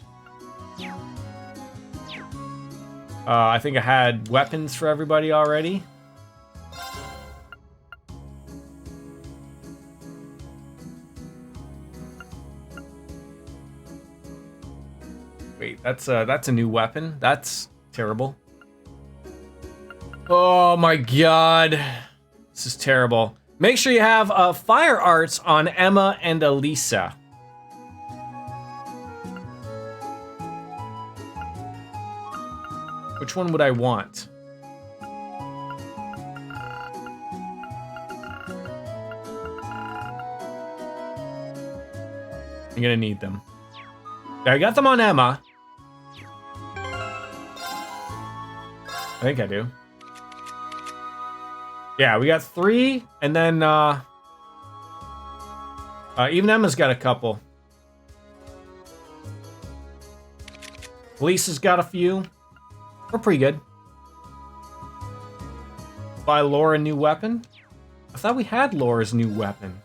S1: I think I had weapons for everybody already. Wait, that's a new weapon. That's terrible. Oh my god. This is terrible. Make sure you have fire arts on Emma and Elisa. Which one would I want? I'm gonna need them. I got them on Emma. I think I do. Yeah, we got 3, and then even Emma's got a couple. Lisa's got a few. We're pretty good. Buy Laura a new weapon? I thought we had Laura's new weapon.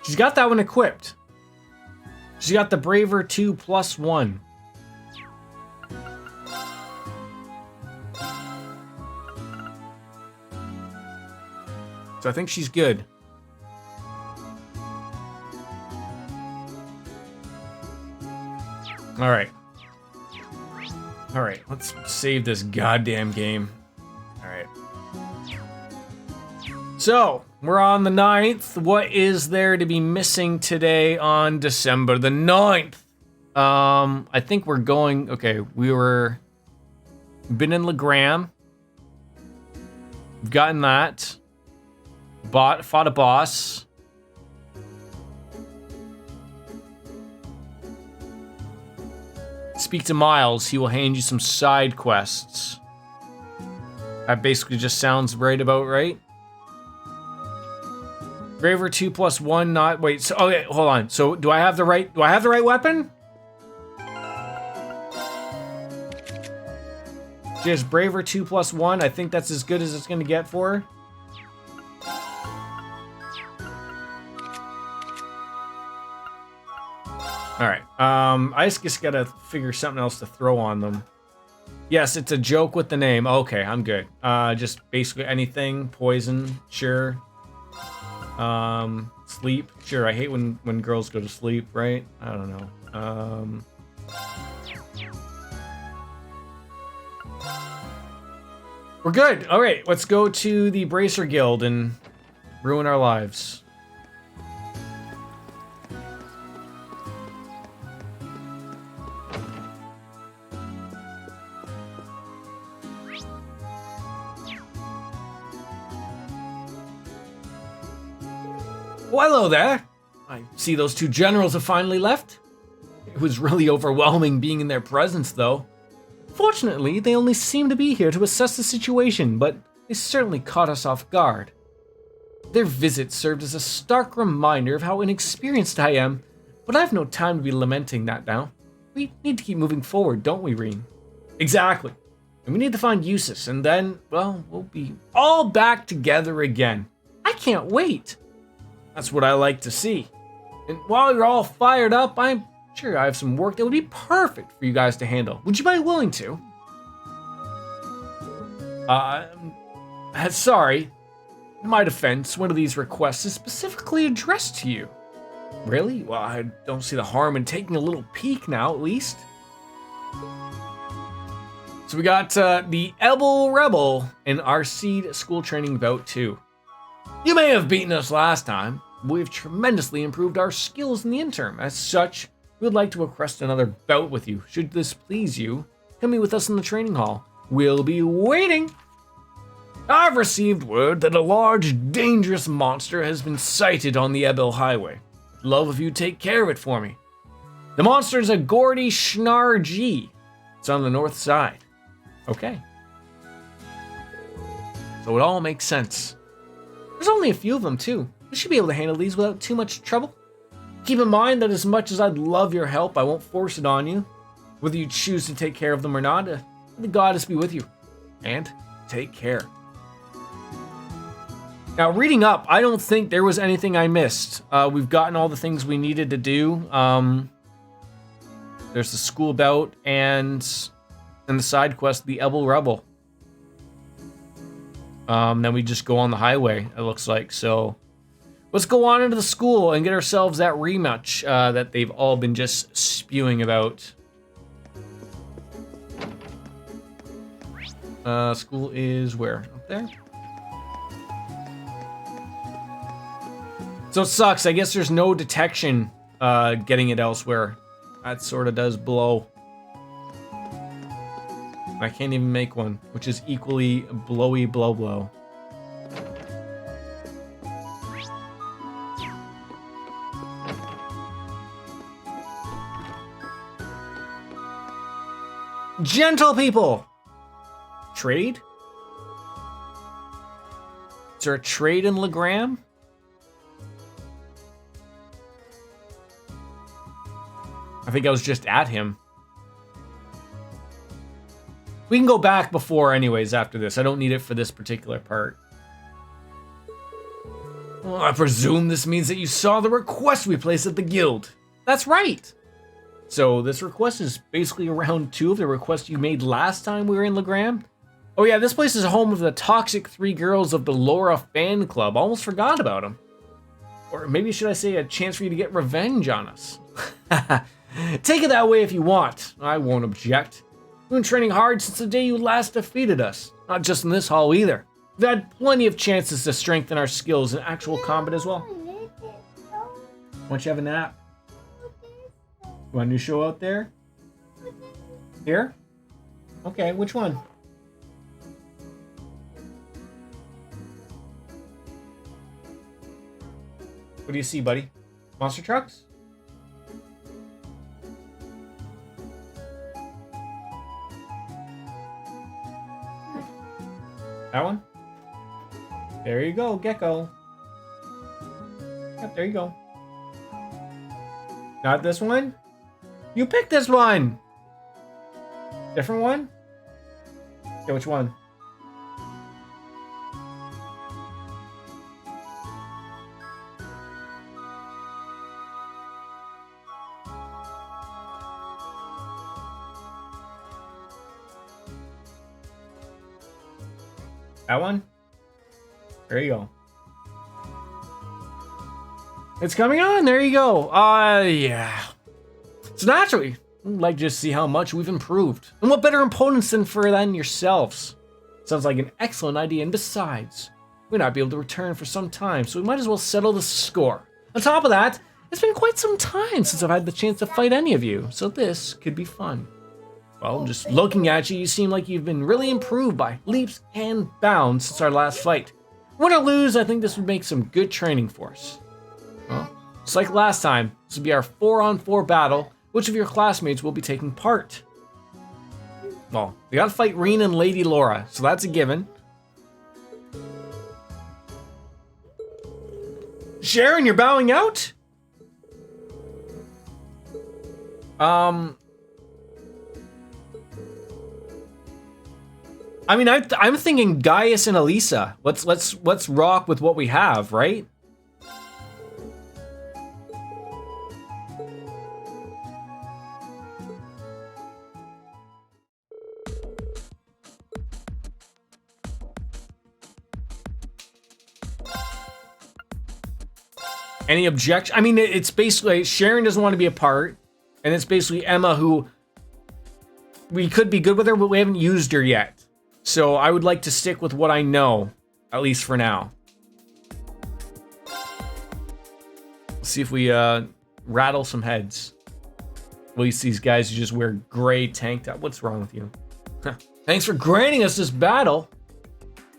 S1: She's got that one equipped. She's got the Braver 2+1. So I think she's good. Alright. Alright, let's save this goddamn game. Alright. So, we're on the 9th. What is there to be missing today on December the 9th? I think we're going... Okay, we've been in Legram. We've gotten that. Fought a boss. Speak to Miles. He will hand you some side quests. That basically just sounds right about right. Braver 2+1, not wait. So okay, hold on. So do I have the right weapon? Just Braver 2+1. I think that's as good as it's gonna get for her. Alright, I just gotta figure something else to throw on them. Yes, it's a joke with the name. Okay, I'm good. Just basically anything. Poison, sure. Sleep, sure. I hate when girls go to sleep, right? I don't know. We're good. Alright, let's go to the Bracer Guild and ruin our lives. Well, hello there. I see those 2 generals have finally left. It was really overwhelming being in their presence, though. Fortunately, they only seem to be here to assess the situation, but they certainly caught us off guard. Their visit served as a stark reminder of how inexperienced I am, but I have no time to be lamenting that now. We need to keep moving forward, don't we, Reen? Exactly. And we need to find Eustace, and then, well, we'll be all back together again. I can't wait. That's what I like to see. And while you're all fired up, I'm sure I have some work that would be perfect for you guys to handle. Would you be willing to? Sorry. In my defense, one of these requests is specifically addressed to you. Really? Well, I don't see the harm in taking a little peek now, at least. So we got the Ebel Rebel and our Seed School Training Bout 2. You may have beaten us last time. We've tremendously improved our skills in the interim. As such, we would like to request another bout with you. Should this please you, come meet with us in the training hall. We'll be waiting. I've received word that a large, dangerous monster has been sighted on the Ebel Highway. I'd love if you'd take care of it for me. The monster is a Gordy Schnarr-G. It's on the north side. Okay. So it all makes sense. There's only a few of them, too. We should be able to handle these without too much trouble. Keep in mind that as much as I'd love your help, I won't force it on you. Whether you choose to take care of them or not, the goddess be with you. And take care. Now, reading up, I don't think there was anything I missed. We've gotten all the things we needed to do. There's the school bout and the side quest, the Ebel Rebel. Then we just go on the highway, it looks like. So let's go on into the school and get ourselves that rematch that they've all been just spewing about. School is where? Up there? So it sucks. I guess there's no detection getting it elsewhere. That sort of does blow. I can't even make one, which is equally blowy blow. Gentle people! Trade? Is there a trade in Legram? I think I was just at him. We can go back before anyways after this. I don't need it for this particular part. Well, I presume this means that you saw the request we placed at the guild. That's right. So this request is basically round 2 of the request you made last time we were in Legram. Oh yeah, this place is home of the toxic 3 girls of the Laura fan club. Almost forgot about them. Or maybe should I say a chance for you to get revenge on us. Take it that way if you want. I won't object. We've been training hard since the day you last defeated us. Not just in this hall either. We've had plenty of chances to strengthen our skills in actual combat as well. Why don't you have a nap? You want a new show out there? Here? Okay, which one? What do you see, buddy? Monster trucks? That one? There you go, Gecko. Yep, there you go. Not this one? You picked this one! Different one? Okay, which one? That one? There you go. It's coming on, there you go. Yeah. So naturally, I'd like to see how much we've improved. And what better opponents than yourselves? Sounds like an excellent idea, and besides, we might not be able to return for some time, so we might as well settle the score. On top of that, it's been quite some time since I've had the chance to fight any of you, so this could be fun. Well, just looking at you, you seem like you've been really improved by leaps and bounds since our last fight. Win or lose, I think this would make some good training for us. Well, just like last time, this will be our 4-on-4 battle. Which of your classmates will be taking part? Well, we gotta fight Reen and Lady Laura, so that's a given. Sharon, you're bowing out? I mean, I'm thinking Gaius and Elisa. Let's rock with what we have, right? Any objection? I mean, it's basically Sharon doesn't want to be a part, and it's basically Emma who we could be good with her, but we haven't used her yet. So I would like to stick with what I know, at least for now. Let's see if we rattle some heads. At least these guys who just wear gray tank top. What's wrong with you? Thanks for granting us this battle.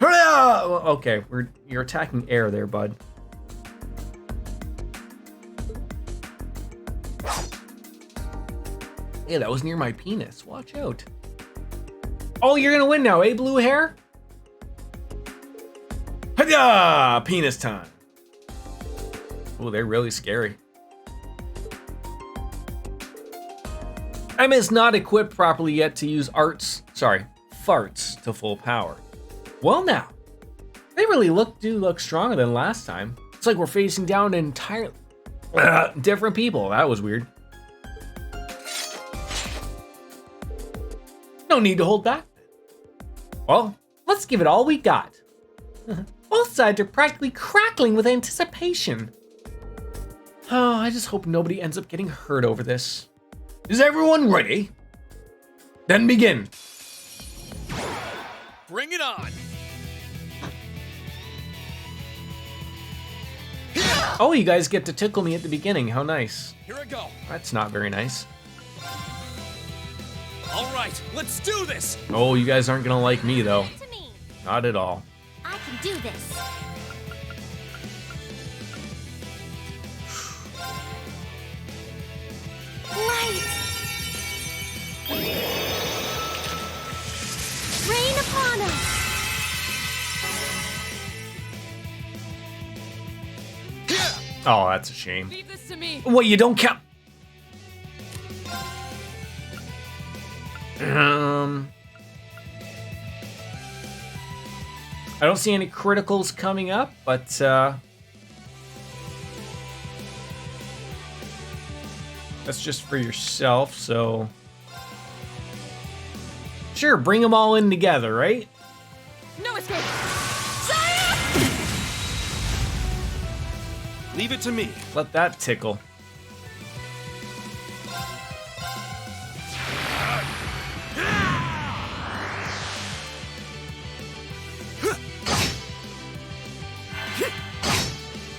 S1: Okay, you're attacking air there, bud. Yeah, that was near my penis. Watch out. Oh, you're gonna win now, eh, blue hair? Hiya! Penis time. Oh, they're really scary. M is not equipped properly yet to use farts to full power. Well now, they really do look stronger than last time. It's like we're facing down entirely different people. That was weird. No need to hold back. Well, let's give it all we got. Both sides are practically crackling with anticipation. Oh, I just hope nobody ends up getting hurt over this. Is everyone ready? Then begin.
S2: Bring it on!
S1: Oh, you guys get to tickle me at the beginning. How nice.
S2: Here I go.
S1: That's not very nice.
S2: All right, let's do this!
S1: Oh, you guys aren't gonna like me though. Not at all.
S8: I can do this. Light! Rain upon us!
S1: Oh, that's a shame.
S7: Leave this to me.
S1: Well, you don't count. I don't see any criticals coming up, but that's just for yourself, so sure, bring them all in together, right?
S7: No escape.
S11: Leave it to me.
S1: Let that tickle.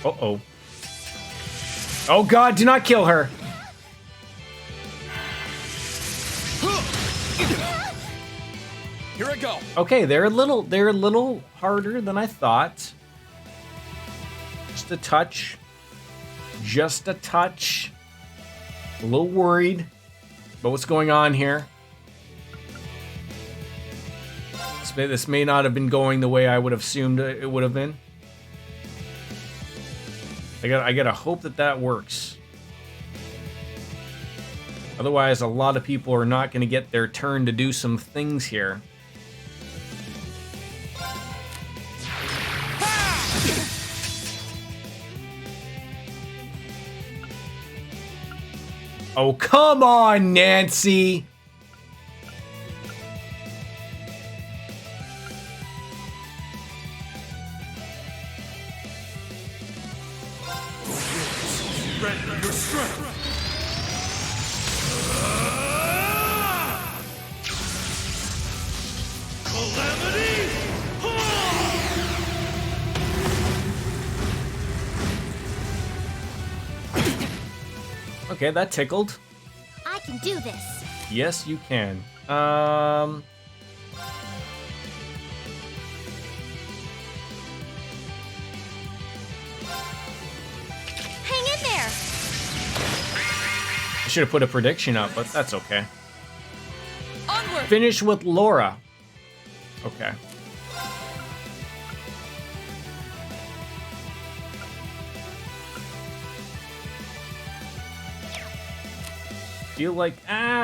S1: Uh-oh. Oh God, do not kill her.
S2: Here I go.
S1: Okay, they're a little harder than I thought. Just a touch. Just a touch. A little worried about what's going on here. This may not have been going the way I would have assumed it would have been. I gotta hope that works. Otherwise, a lot of people are not going to get their turn to do some things here. Oh, come on, Nancy!
S6: Render your strength. Calamity!
S1: Okay, that tickled.
S8: I can do this.
S1: Yes, you can.
S8: Hang in there.
S1: I should have put a prediction up, but that's okay.
S7: Onward.
S1: Finish with Laura. Okay. Feel like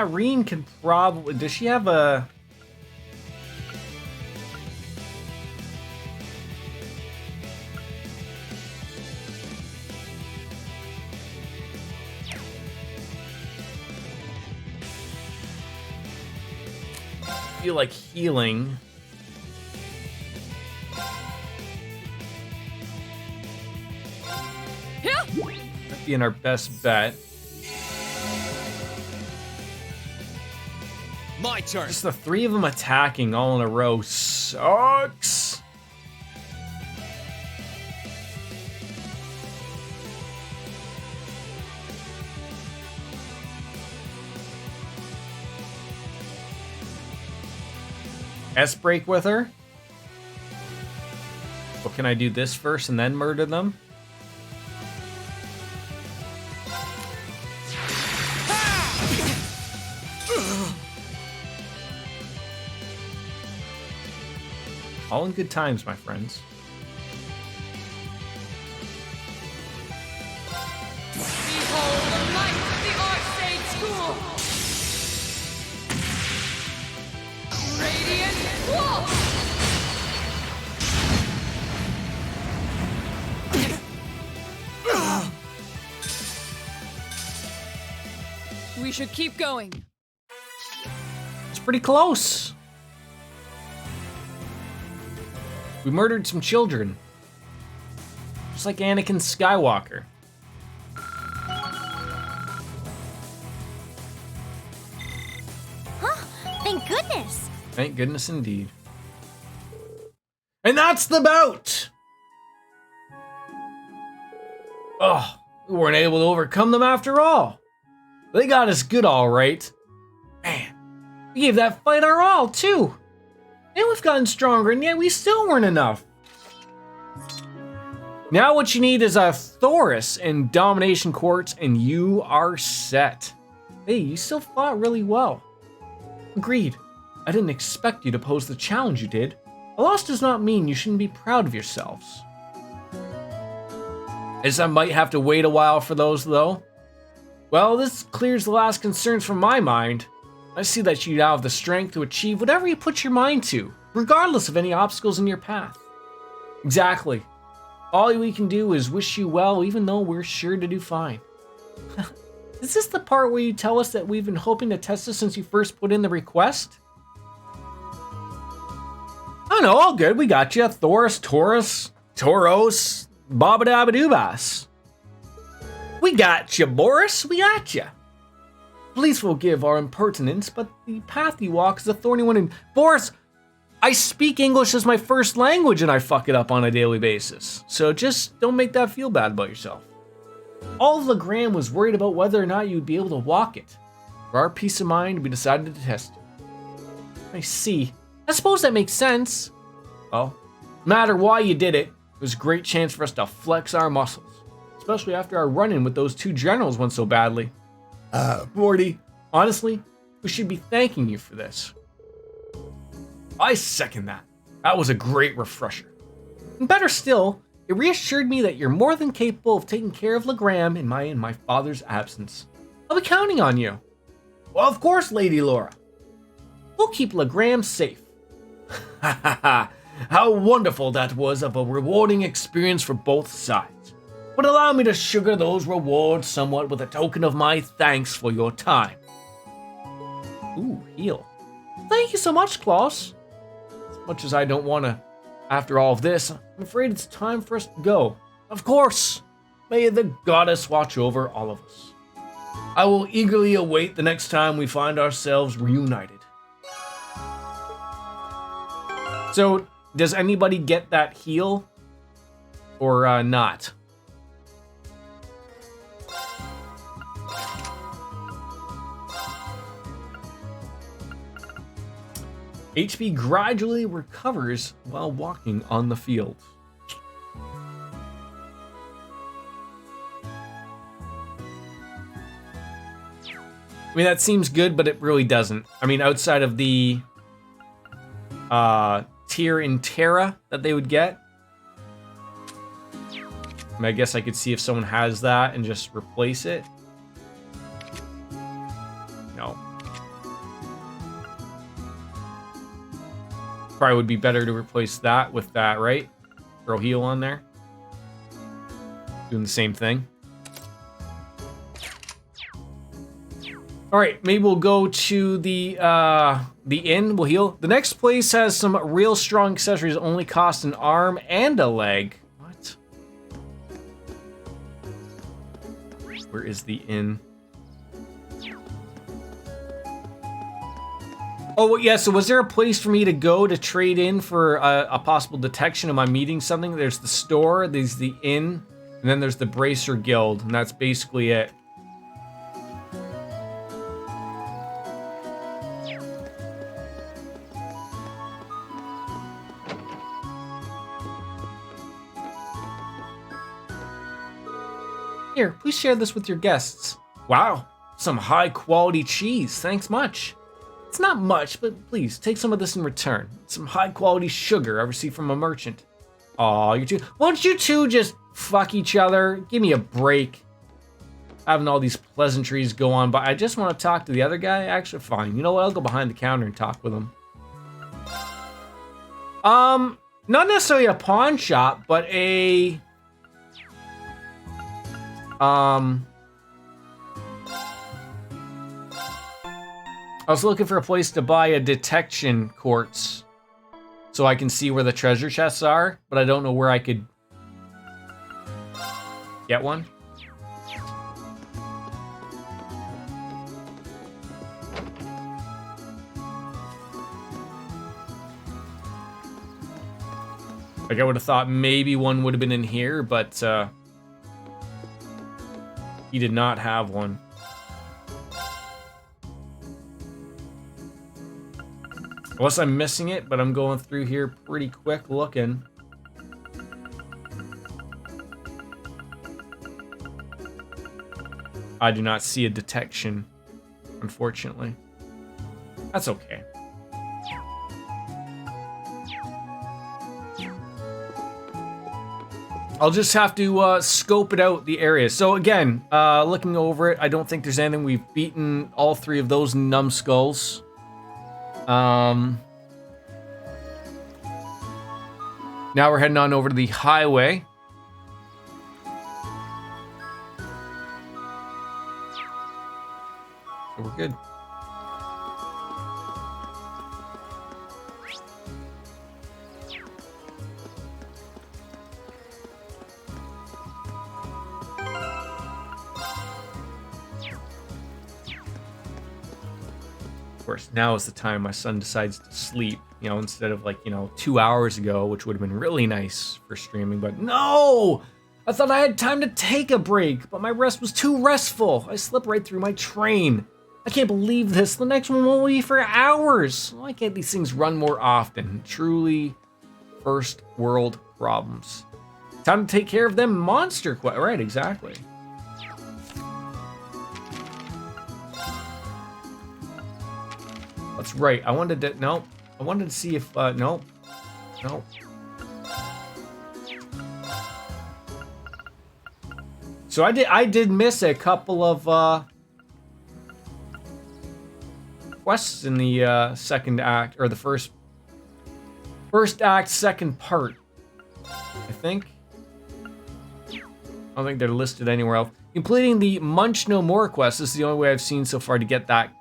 S1: Reen can probably. Does she have a? Feel like healing. That'd be in our best bet.
S2: My turn.
S1: Just the three of them attacking all in a row sucks. S-break with her. Well, can I do this first and then murder them? All in good times, my friends.
S7: Behold the light of the Archsage School! We should keep going.
S1: It's pretty close. We murdered some children. Just like Anakin Skywalker.
S8: Huh? Thank goodness.
S1: Thank goodness indeed. And that's the bout! Oh, we weren't able to overcome them after all. They got us good, all right. Man, we gave that fight our all, too. And we've gotten stronger, and yet we still weren't enough. Now what you need is a Thoris and Domination Quartz, and you are set. Hey, you still fought really well. Agreed. I didn't expect you to pose the challenge you did. A loss does not mean you shouldn't be proud of yourselves. As I might have to wait a while for those, though. Well, this clears the last concerns from my mind. I see that you now have the strength to achieve whatever you put your mind to, regardless of any obstacles in your path. Exactly. All we can do is wish you well, even though we're sure to do fine. Is this the part where you tell us that we've been hoping to test us since you first put in the request? I know, all good. We got you. Thoris, Taurus, Tauros, Babadabadubas. We got you, Boris. We got you. Please forgive our impertinence, but the path you walk is a thorny one. And Boris, I speak English as my first language and I fuck it up on a daily basis. So just don't make that feel bad about yourself. All of Legram was worried about whether or not you'd be able to walk it. For our peace of mind, we decided to test it. I see. I suppose that makes sense. Well, no matter why you did it, it was a great chance for us to flex our muscles. Especially after our run-in with those two generals went so badly. Morty, honestly, we should be thanking you for this. I second that. That was a great refresher. And better still, it reassured me that you're more than capable of taking care of Legram in my father's absence. I'll be counting on you. Well, of course, Lady Laura. We'll keep Legram safe. Ha ha ha. How wonderful that was of a rewarding experience for both sides. But allow me to sugar those rewards somewhat with a token of my thanks for your time. Ooh, heal. Thank you so much, Klaus. As much as I don't want to, after all of this, I'm afraid it's time for us to go. Of course. May the goddess watch over all of us. I will eagerly await the next time we find ourselves reunited. So, does anybody get that heal? Or not? HP gradually recovers while walking on the field. I mean, that seems good, but it really doesn't. I mean, outside of the tier in Terra that they would get. I mean, I guess I could see if someone has that and just replace it. No. Probably would be better to replace that with that, right? Throw heal on there. Doing the same thing. All right, maybe we'll go to the inn. We'll heal. The next place has some real strong accessories. Only cost an arm and a leg. What? Where is the inn? Oh, yeah, so was there a place for me to go to trade in for a possible detection? Am I meeting something? There's the store, there's the inn, and then there's the Bracer Guild, and that's basically it. Here, please share this with your guests. Wow, some high-quality cheese, thanks much. It's not much, but please, take some of this in return. Some high-quality sugar I received from a merchant. Aw, you two, won't you two just fuck each other? Give me a break. Having all these pleasantries go on, but I just want to talk to the other guy. Actually, fine. You know what? I'll go behind the counter and talk with him. Not necessarily a pawn shop, but a... I was looking for a place to buy a detection quartz so I can see where the treasure chests are, but I don't know where I could get one. Like, I would have thought maybe one would have been in here, but he did not have one. Unless I'm missing it, but I'm going through here pretty quick looking. I do not see a detection, unfortunately. That's okay. I'll just have to scope it out, the area. So again, looking over it, I don't think there's anything. We've beaten all three of those numbskulls. Now we're heading on over to the highway. So we're good. Of course, now is the time my son decides to sleep, you know, instead of like, 2 hours ago, which would have been really nice for streaming, but no! I thought I had time to take a break, but my rest was too restful. I slept right through my train. I can't believe this. The next one won't be for hours. Why can't these things run more often? Truly first world problems. Time to take care of them monster right, exactly. That's right. I wanted to see if no. So I did miss a couple of quests in the second act, or the first act, second part. I think. I don't think they're listed anywhere else. Completing the Munch No More quest is the only way I've seen so far to get that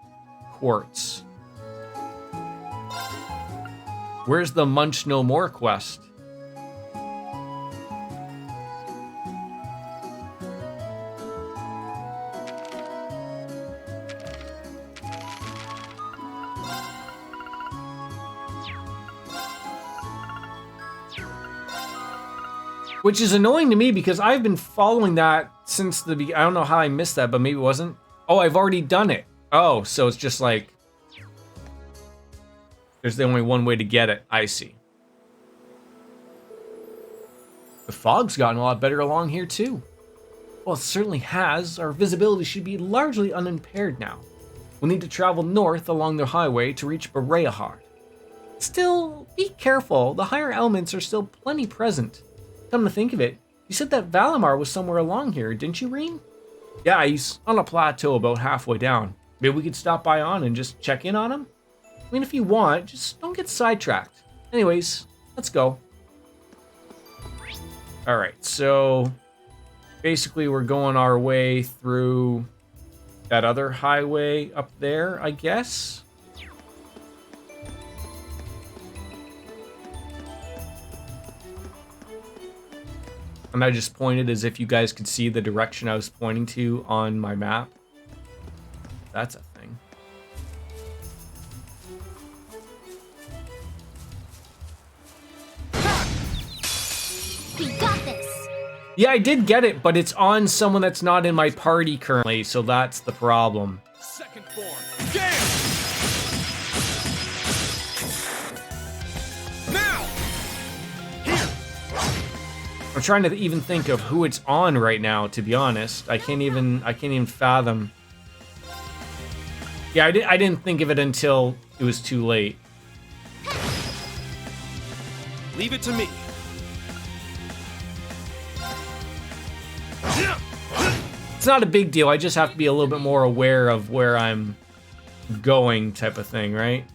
S1: quartz. Where's the Munch No More quest? Which is annoying to me because I've been following that since the beginning. I don't know how I missed that, but maybe it wasn't. Oh, I've already done it. Oh, so it's just like there's the only one way to get it. I see. The fog's gotten a lot better along here too. Well, it certainly has. Our visibility should be largely unimpaired now. We'll need to travel north along the highway to reach Bereahar. Still, be careful. The higher elements are still plenty present. Come to think of it, you said that Valimar was somewhere along here, didn't you, Reem? Yeah, he's on a plateau about halfway down. Maybe we could stop by on and just check in on him? I mean, if you want, just don't get sidetracked. Anyways, let's go. All right, so basically we're going our way through that other highway up there, I guess. And I just pointed as if you guys could see the direction I was pointing to on my map. That's a thing.
S3: We got this.
S1: Yeah, I did get it, but it's on someone that's not in my party currently, so that's the problem.
S2: Second form. Gale! Now!
S1: I'm trying to even think of who it's on right now, to be honest. I can't even fathom. Yeah, I didn't think of it until it was too late.
S2: Leave it to me.
S1: It's not a big deal. I just have to be a little bit more aware of where I'm going, type of thing, right?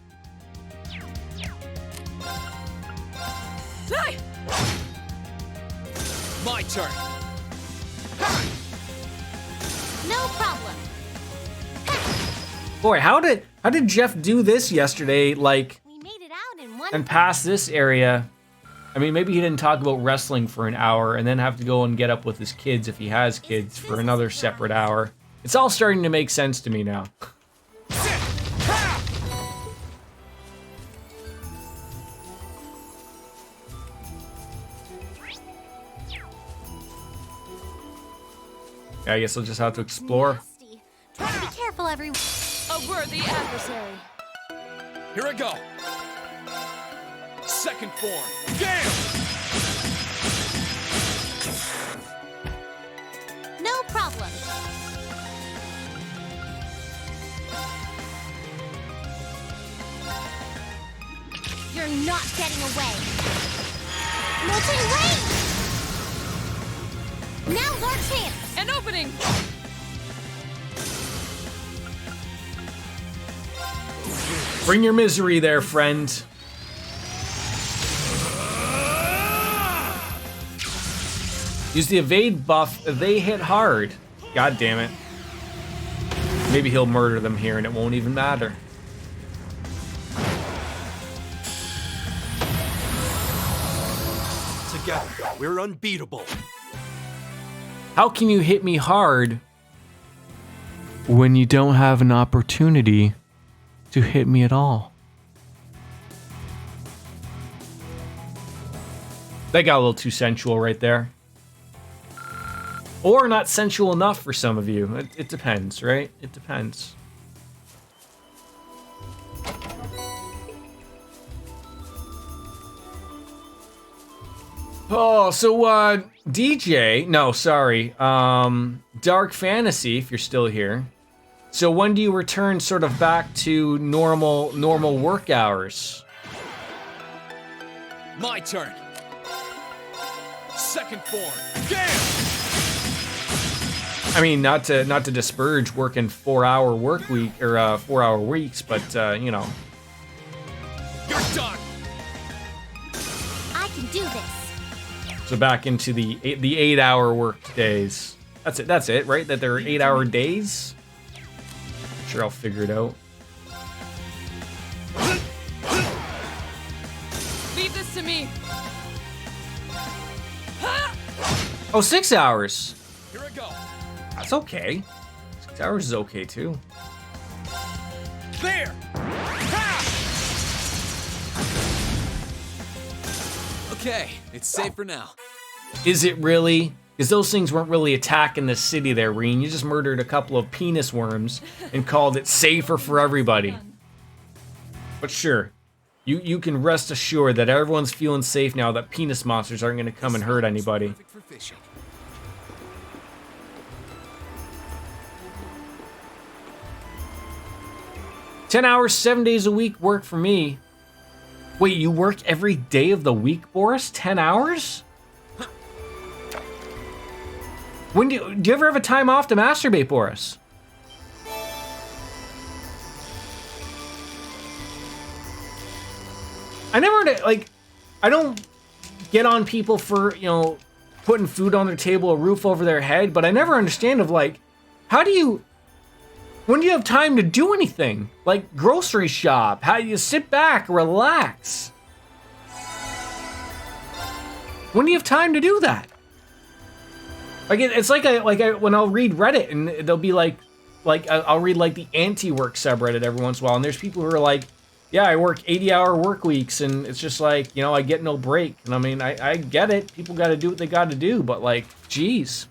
S2: My turn.
S3: No problem.
S1: Boy, how did Jeff do this yesterday? Like, and pass this area. I mean, maybe he didn't talk about wrestling for an hour and then have to go and get up with his kids if he has kids for another separate hour. It's all starting to make sense to me now. Yeah, I guess I'll just have to explore.
S3: Try to be careful, everyone.
S7: A worthy adversary.
S5: Here I go. Second form. Gale!
S3: No problem. You're not getting away. Multi-range! Now's our chance!
S7: An opening!
S1: Bring your misery there, friend. Use the evade buff. They hit hard. God damn it. Maybe he'll murder them here and it won't even matter.
S11: Together, we're unbeatable.
S1: How can you hit me hard when you don't have an opportunity to hit me at all? That got a little too sensual right there. Or not sensual enough for some of you. It depends, right? It depends. Oh, so DJ, no, sorry. Dark Fantasy, if you're still here. So when do you return sort of back to normal work hours?
S5: My turn. Second form. Gale!
S1: I mean, not to disparage working 4-hour work week or 4-hour weeks, but you know.
S5: You're done.
S3: I can do this.
S1: So back into the 8-hour work days. That's it, right? That they're 8-hour days. Sure, I'll figure it out.
S7: Leave this to me.
S1: Oh, 6 hours.
S5: Here I go.
S1: That's okay. 6 hours is okay too.
S5: There. Okay, it's safe for now.
S1: Is it really? Because those things weren't really attacking the city there, Reen. You just murdered a couple of penis worms and called it safer for everybody. But sure, you can rest assured that everyone's feeling safe now that penis monsters aren't going to come and hurt anybody. 10 hours, 7 days a week work for me. Wait, you work every day of the week, Boris? 10 hours? When do you ever have a time off to masturbate, Boris? I never, like, I don't get on people for, you know, putting food on their table, a roof over their head, but I never understand of, like, when do you have time to do anything? Like grocery shop, how do you sit back, relax? When do you have time to do that? Like it's like when I'll read Reddit and they'll be like I'll read like the anti-work subreddit every once in a while, and there's people who are like, yeah, I work 80-hour work weeks, and it's just like, you know, I get no break. And I mean, I get it. People got to do what they got to do, but like, geez.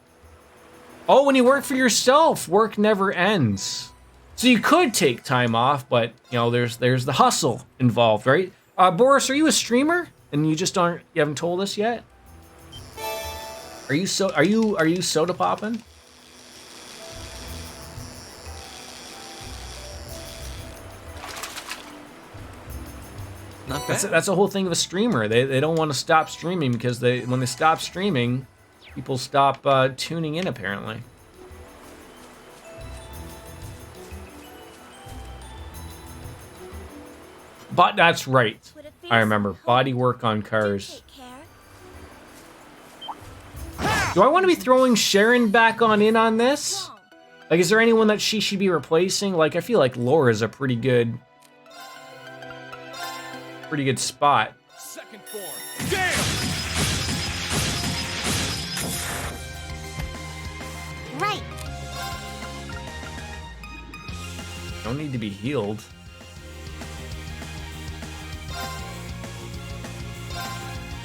S1: Oh, when you work for yourself, work never ends. So you could take time off, but you know, there's the hustle involved, right? Boris, are you a streamer? And you haven't told us yet? Are you soda popping?
S5: Not bad.
S1: That's the whole thing of a streamer. They don't want to stop streaming because when they stop streaming, people stop tuning in apparently. But that's right. I remember body work on cars. Do I want to be throwing Sharon back in on this? Like, is there anyone that she should be replacing? Like, I feel like Laura's a pretty good spot.
S2: Second form. Gale!
S3: Right.
S1: Don't need to be healed.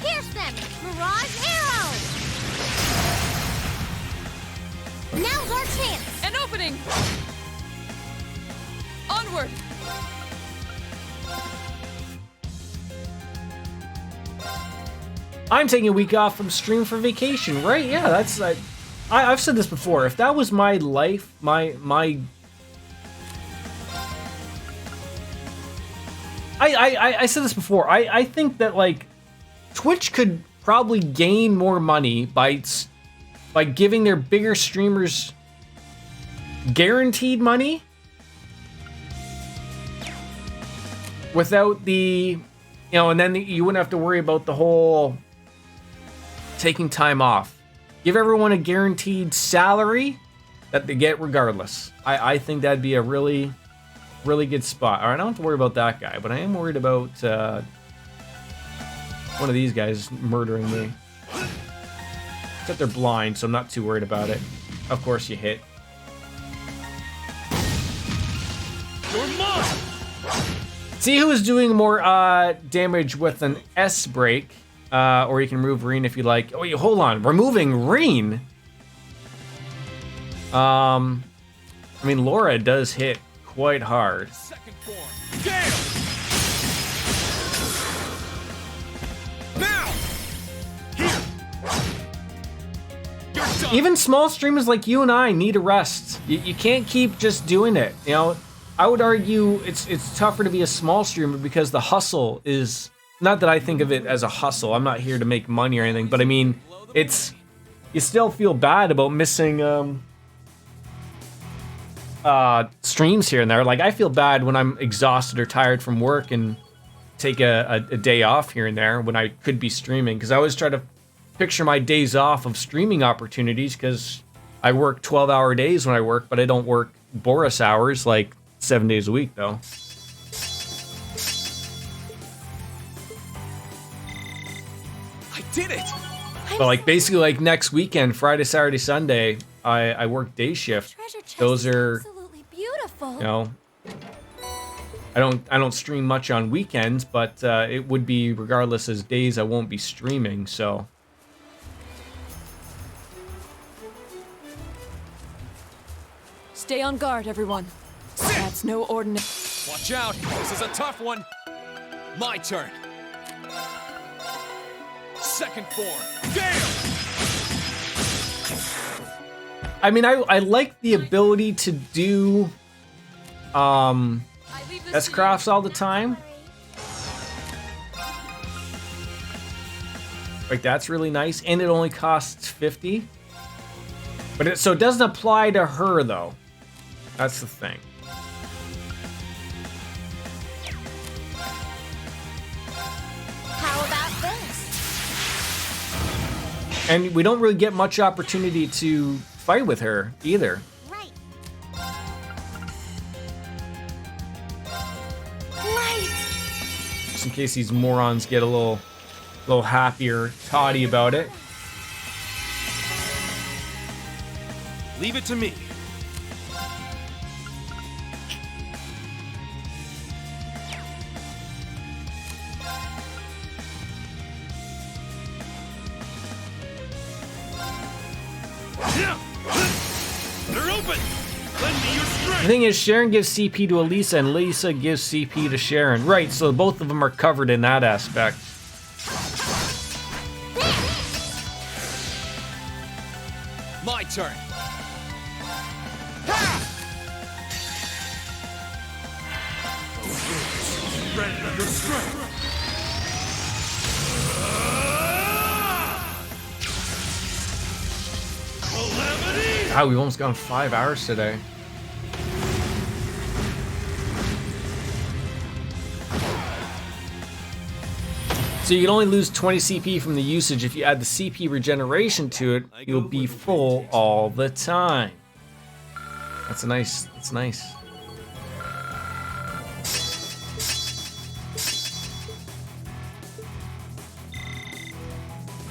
S4: Pierce them! Mirage arrow! Now's our chance!
S7: An opening! Onward!
S1: I'm taking a week off from stream for vacation, right? Yeah, that's I've said this before. If that was my life, I said this before. I think that like Twitch could probably gain more money by giving their bigger streamers guaranteed money without the, and then you wouldn't have to worry about the whole taking time off. Give everyone a guaranteed salary that they get regardless. I think that'd be a really good spot. All right, I don't have to worry about that guy, but I am worried about one of these guys murdering me. Except they're blind, so I'm not too worried about it. Of course you hit.
S2: You're mine!
S1: See who is doing more damage with an S break. Or you can remove Reen if you like. Oh, wait, hold on. Removing Reen? I mean, Laura does hit quite hard.
S2: Second form. Gale! Now! Here! You're done!
S1: Even small streamers like you and I need a rest. You can't keep just doing it. I would argue it's tougher to be a small streamer because the hustle is... Not that I think of it as a hustle. I'm not here to make money or anything, but I mean, you still feel bad about missing streams here and there. Like, I feel bad when I'm exhausted or tired from work and take a day off here and there when I could be streaming, because I always try to picture my days off of streaming opportunities, because I work 12-hour days when I work, but I don't work Boris hours like 7 days a week though.
S2: Did it!
S1: But like basically like next weekend, Friday, Saturday, Sunday, I work day shift. Those are
S4: Absolutely beautiful.
S1: I don't stream much on weekends, but it would be regardless as days I won't be streaming, so.
S7: Stay on guard, everyone. That's no ordinary.
S2: Watch out! This is a tough one! My turn! Second form. Gale!
S1: I mean, I like the ability to do S-crafts all the time. Like, that's really nice, and it only costs 50. But so it doesn't apply to her though. That's the thing.
S4: How about this?
S1: And we don't really get much opportunity to fight with her either.
S4: Right.
S1: Just in case these morons get a little happier, toddy about it.
S2: Leave it to me. They're open. Lend me your strength.
S1: The thing is, Sharon gives CP to Elisa, and Lisa gives CP to Sharon. Right, so both of them are covered in that aspect.
S2: My turn. Ready under strength.
S1: God, we've almost gone 5 hours today. So you can only lose 20 CP from the usage. If you add the CP regeneration to it, you'll be full all the time. That's nice. That's nice.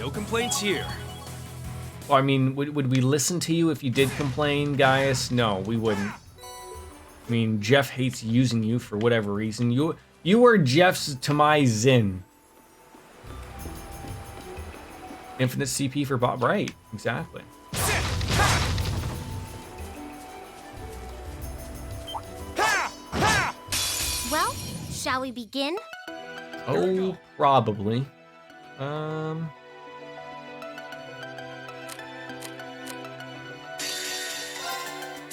S2: No complaints here.
S1: Well, I mean, would we listen to you if you did complain, Gaius? No, we wouldn't. I mean, Jeff hates using you for whatever reason. You are Jeff's to my Zin. Infinite CP for Bob. Right, exactly.
S8: Well, shall we begin?
S1: Oh, probably.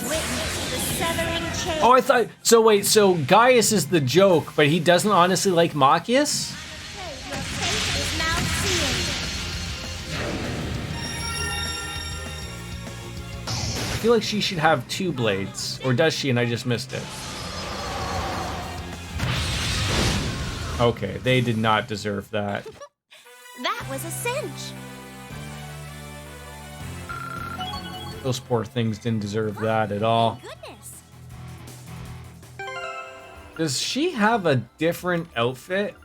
S8: Witness the severing chain.
S1: Oh, I thought. So wait. So Gaius is the joke, but he doesn't honestly like Machias?
S8: Your fate is now sealed.
S1: I feel like she should have 2 blades, or does she? And I just missed it. Okay, they did not deserve that.
S8: That was a cinch.
S1: Those poor things didn't deserve that at all.
S8: Goodness.
S1: Does she have a different outfit?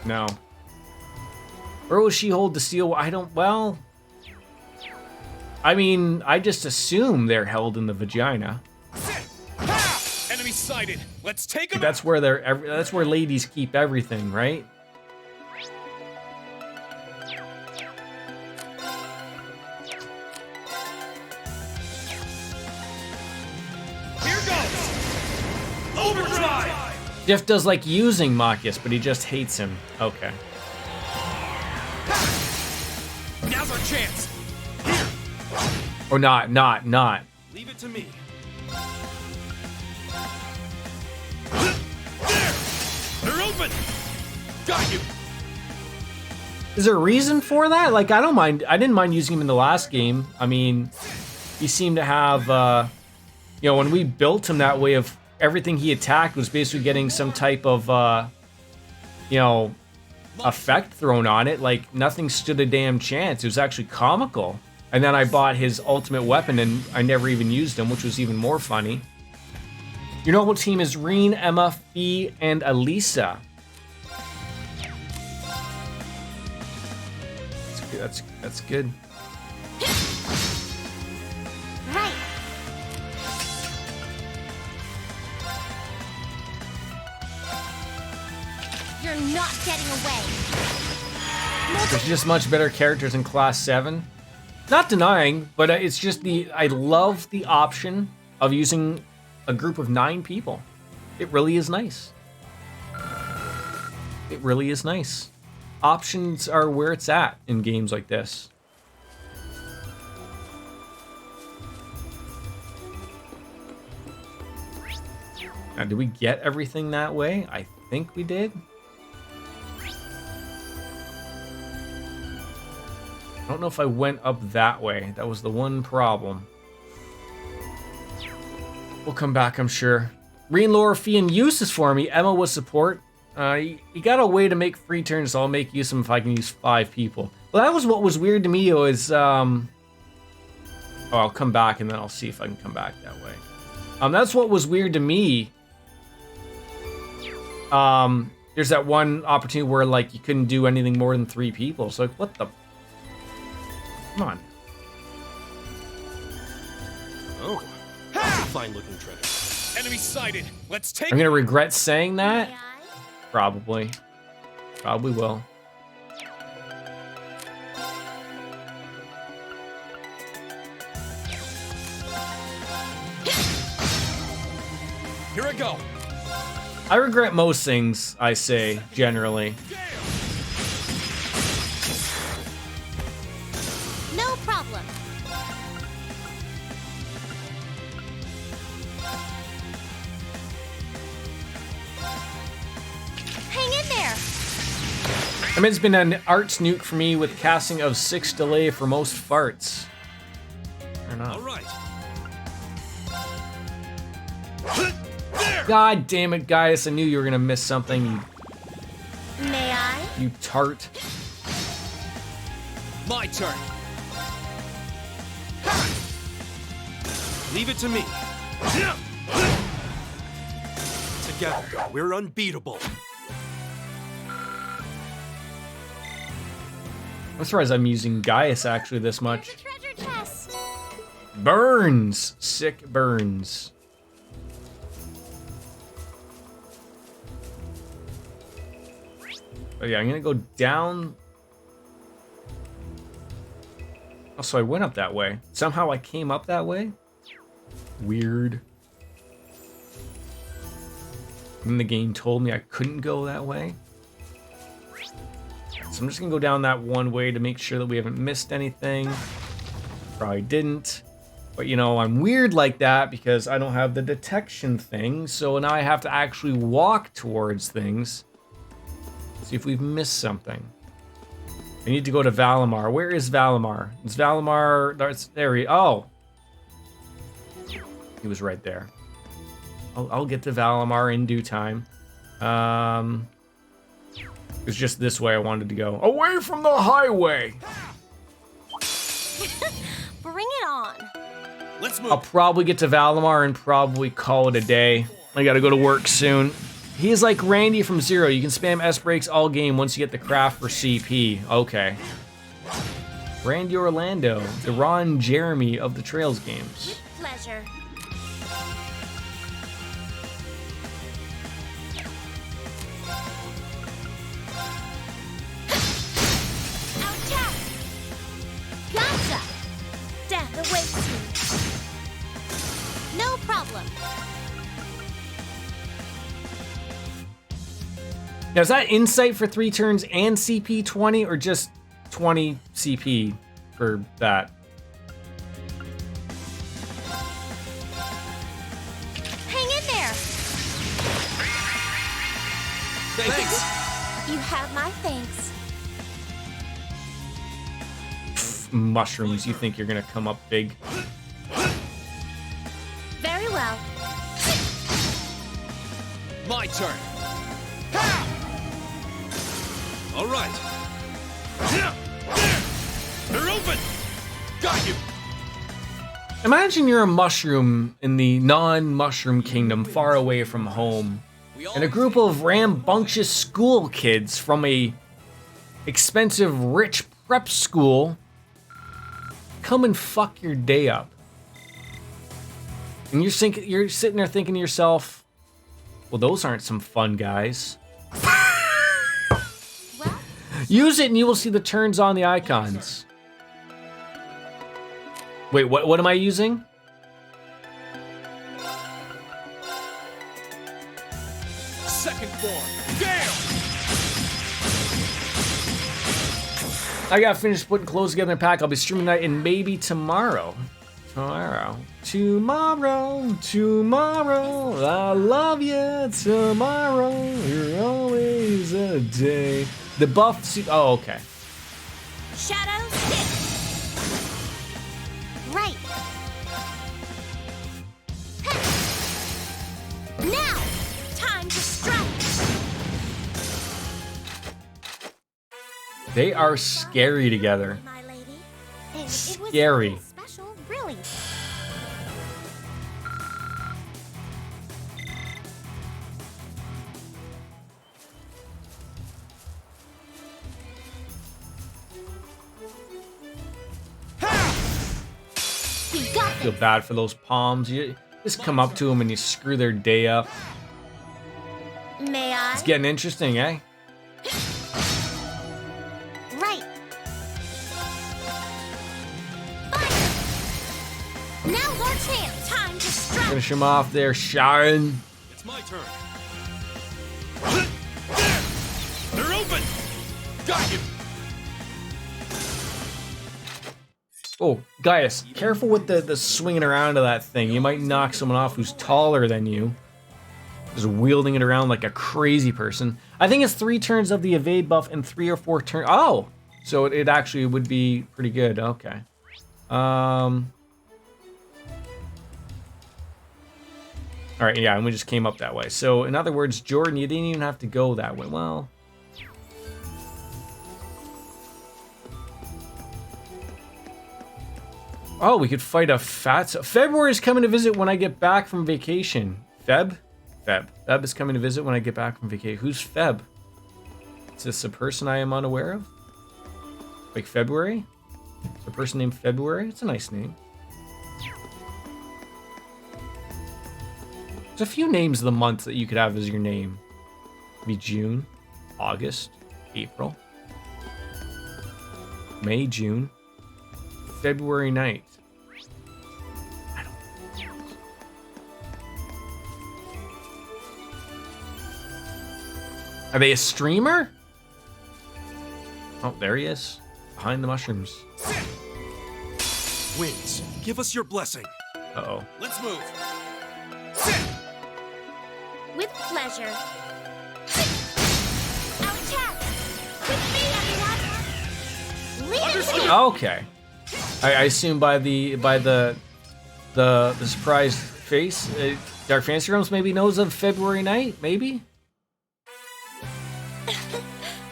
S1: No. Where will she hold the steel? I don't. Well, I mean, I just assume they're held in the vagina.
S2: Enemy sighted. Let's take him.
S1: That's where that's where ladies keep everything, right?
S2: Here goes. Overdrive.
S1: Jeff does like using Machias, but he just hates him. Okay.
S2: Now's our chance.
S1: Or not.
S2: Leave it to me. They're open. Got you.
S1: Is there a reason for that? Like, I don't mind. I didn't mind using him in the last game. I mean, he seemed to have, you know, when we built him that way, of everything he attacked was basically getting some type of, you know, effect thrown on it. Like, nothing stood a damn chance. It was actually comical. And then I bought his ultimate weapon, and I never even used him, which was even more funny. Your noble team is Reen, Emma, Fee, and Elisa. That's good.
S8: Right. You're not getting away.
S1: There's just much better characters in Class 7. Not denying, but it's just I love the option of using a group of 9 people. It really is nice. It really is nice. Options are where it's at in games like this. Now, did we get everything that way? I think we did. I don't know if I went up that way. That was the one problem. We'll come back, I'm sure. Reen, Laura, Fee, and uses for me. Emma was support. You got a way to make free turns, so I'll make use of them if I can use 5 people. Well, that was what was weird to me, was, oh, I'll come back and then I'll see if I can come back that way. That's what was weird to me. There's that one opportunity where, like, you couldn't do anything more than 3 people. So, like, what the... Come on.
S2: Oh, that's a fine-looking treasure. Enemy sighted. Let's take.
S1: I'm gonna regret saying that. Probably. Probably will.
S2: Here I go.
S1: I regret most things I say, generally.
S8: No problem. Hang in there.
S1: I mean, it's been an arts nuke for me with casting of 6 delay for most farts. Fair enough.
S2: All right.
S1: God damn it, Gaius. I knew you were gonna miss something,
S8: May I?
S1: you tart.
S2: My turn. Leave it to me. Together, we're unbeatable.
S1: I'm surprised I'm using Gaius actually this much.
S8: Treasure chest.
S1: Burns! Sick burns. Oh yeah, I'm gonna go down. Oh, so I went up that way. Somehow I came up that way? Weird. And the game told me I couldn't go that way. So I'm just gonna go down that one way to make sure that we haven't missed anything. Probably didn't. But you know, I'm weird like that because I don't have the detection thing. So now I have to actually walk towards things. See if we've missed something. I need to go to Valimar. Where is Valimar? Is Valimar... There he... Oh! He was right there. I'll get to Valimar in due time. It's just this way I wanted to go. Away from the highway!
S8: Bring it on.
S2: Let's move.
S1: I'll probably get to Valimar and probably call it a day. I gotta go to work soon. He is like Randy from Zero. You can spam S breaks all game once you get the craft for CP. Okay. Randy Orlando, the Ron Jeremy of the Trails games.
S8: Pleasure. Gotcha! Death awaits you. No problem.
S1: Now, is that insight for 3 turns and CP 20 or just 20 CP for that?
S8: Hang in there.
S2: Thanks.
S8: You have my thanks.
S1: Mushrooms, you think you're gonna come up big?
S8: Very well.
S2: My turn. All right. They're open. Got you.
S1: Imagine you're a mushroom in the non-mushroom kingdom far away from home, and a group of rambunctious school kids from a expensive rich prep school come and fuck your day up. And you're sitting there thinking to yourself, well, those aren't some fun guys. Use it and you will see the turns on the icons. Wait, what am I using?
S2: Second form. Gale.
S1: I gotta finish putting clothes together in a pack. I'll be streaming tonight and maybe tomorrow. Tomorrow. I love you. Tomorrow. You're always a day. The buff suit. Oh, okay.
S8: Shadows hit. Right. Now, time to strike.
S1: They are scary together.
S8: My lady. It
S1: Scary.
S8: was special, really.
S1: I feel bad for those palms. You just come up to them and you screw their day up.
S8: May I?
S1: It's getting interesting, eh?
S8: Right. Fire. Now's our chance. Time to strike.
S1: Finish him off there, Sharon.
S2: It's my turn. They're open. Got you.
S1: Oh, Gaius, careful with the swinging around of that thing. You might knock someone off who's taller than you. Just wielding it around like a crazy person. I think it's 3 turns of the evade buff and 3 or 4 turns. Oh, so it actually would be pretty good. Okay. All right, yeah, and we just came up that way. So in other words, Jordan, you didn't even have to go that way. Well. Oh, we could fight a February's coming to visit when I get back from vacation. Feb is coming to visit when I get back from vacation. Who's Feb? Is this a person I am unaware of? Like February? A person named February? It's a nice name. There's a few names of the month that you could have as your name. Maybe June, August, April, May, June, February 9th. Are they a streamer? Oh, there he is. Behind the mushrooms.
S2: Winds, give us your blessing.
S1: Uh-oh.
S2: Let's move.
S8: With pleasure. Our attack! With me, everyone! Lead us in!
S1: Okay. I assume by the surprised face, Dark Fantasy Realms maybe knows of February night, maybe?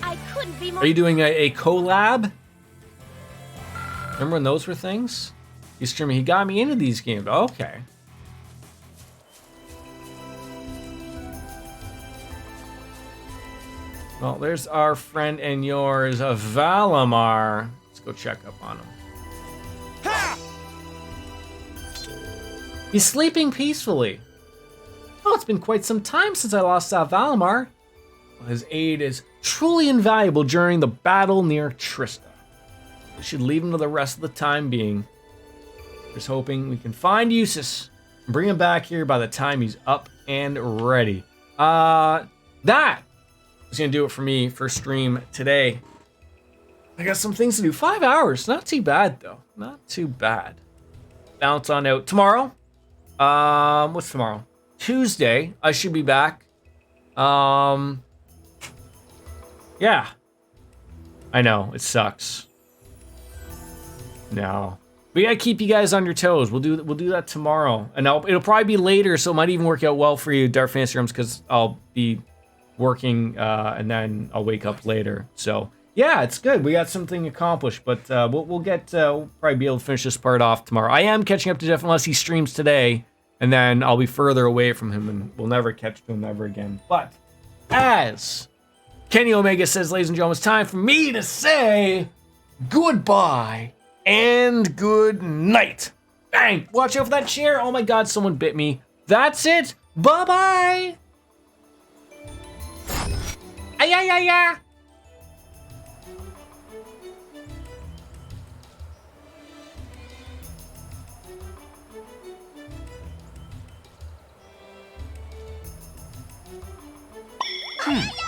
S8: I couldn't be more.
S1: Are you doing a collab? Remember when those were things? He's streaming. He got me into these games. Okay. Well, there's our friend and yours, Valimar. Let's go check up on him. He's sleeping peacefully. Oh, it's been quite some time since I lost Valimar. Well, his aid is truly invaluable during the battle near Trista. We should leave him to the rest of the time being. Just hoping we can find Eustace and bring him back here by the time he's up and ready. That is going to do it for me for stream today. I got some things to do. 5 hours. Not too bad, though. Not too bad. Bounce on out. Tomorrow. What's tomorrow? Tuesday. I should be back. Yeah. I know. It sucks. No. We gotta keep you guys on your toes. We'll do that tomorrow. And it'll probably be later, so it might even work out well for you, Dark Fantasy Realms, because I'll be working and then I'll wake up later. So yeah, it's good. We got something accomplished, but we'll probably be able to finish this part off tomorrow. I am catching up to Jeff unless he streams today, and then I'll be further away from him and we'll never catch to him ever again. But as Kenny Omega says, ladies and gentlemen, it's time for me to say goodbye and good night. Bang! Watch out for that chair. Oh my god, someone bit me. That's it. Bye-bye. Ay-ya-ya-ya.
S6: Hmm.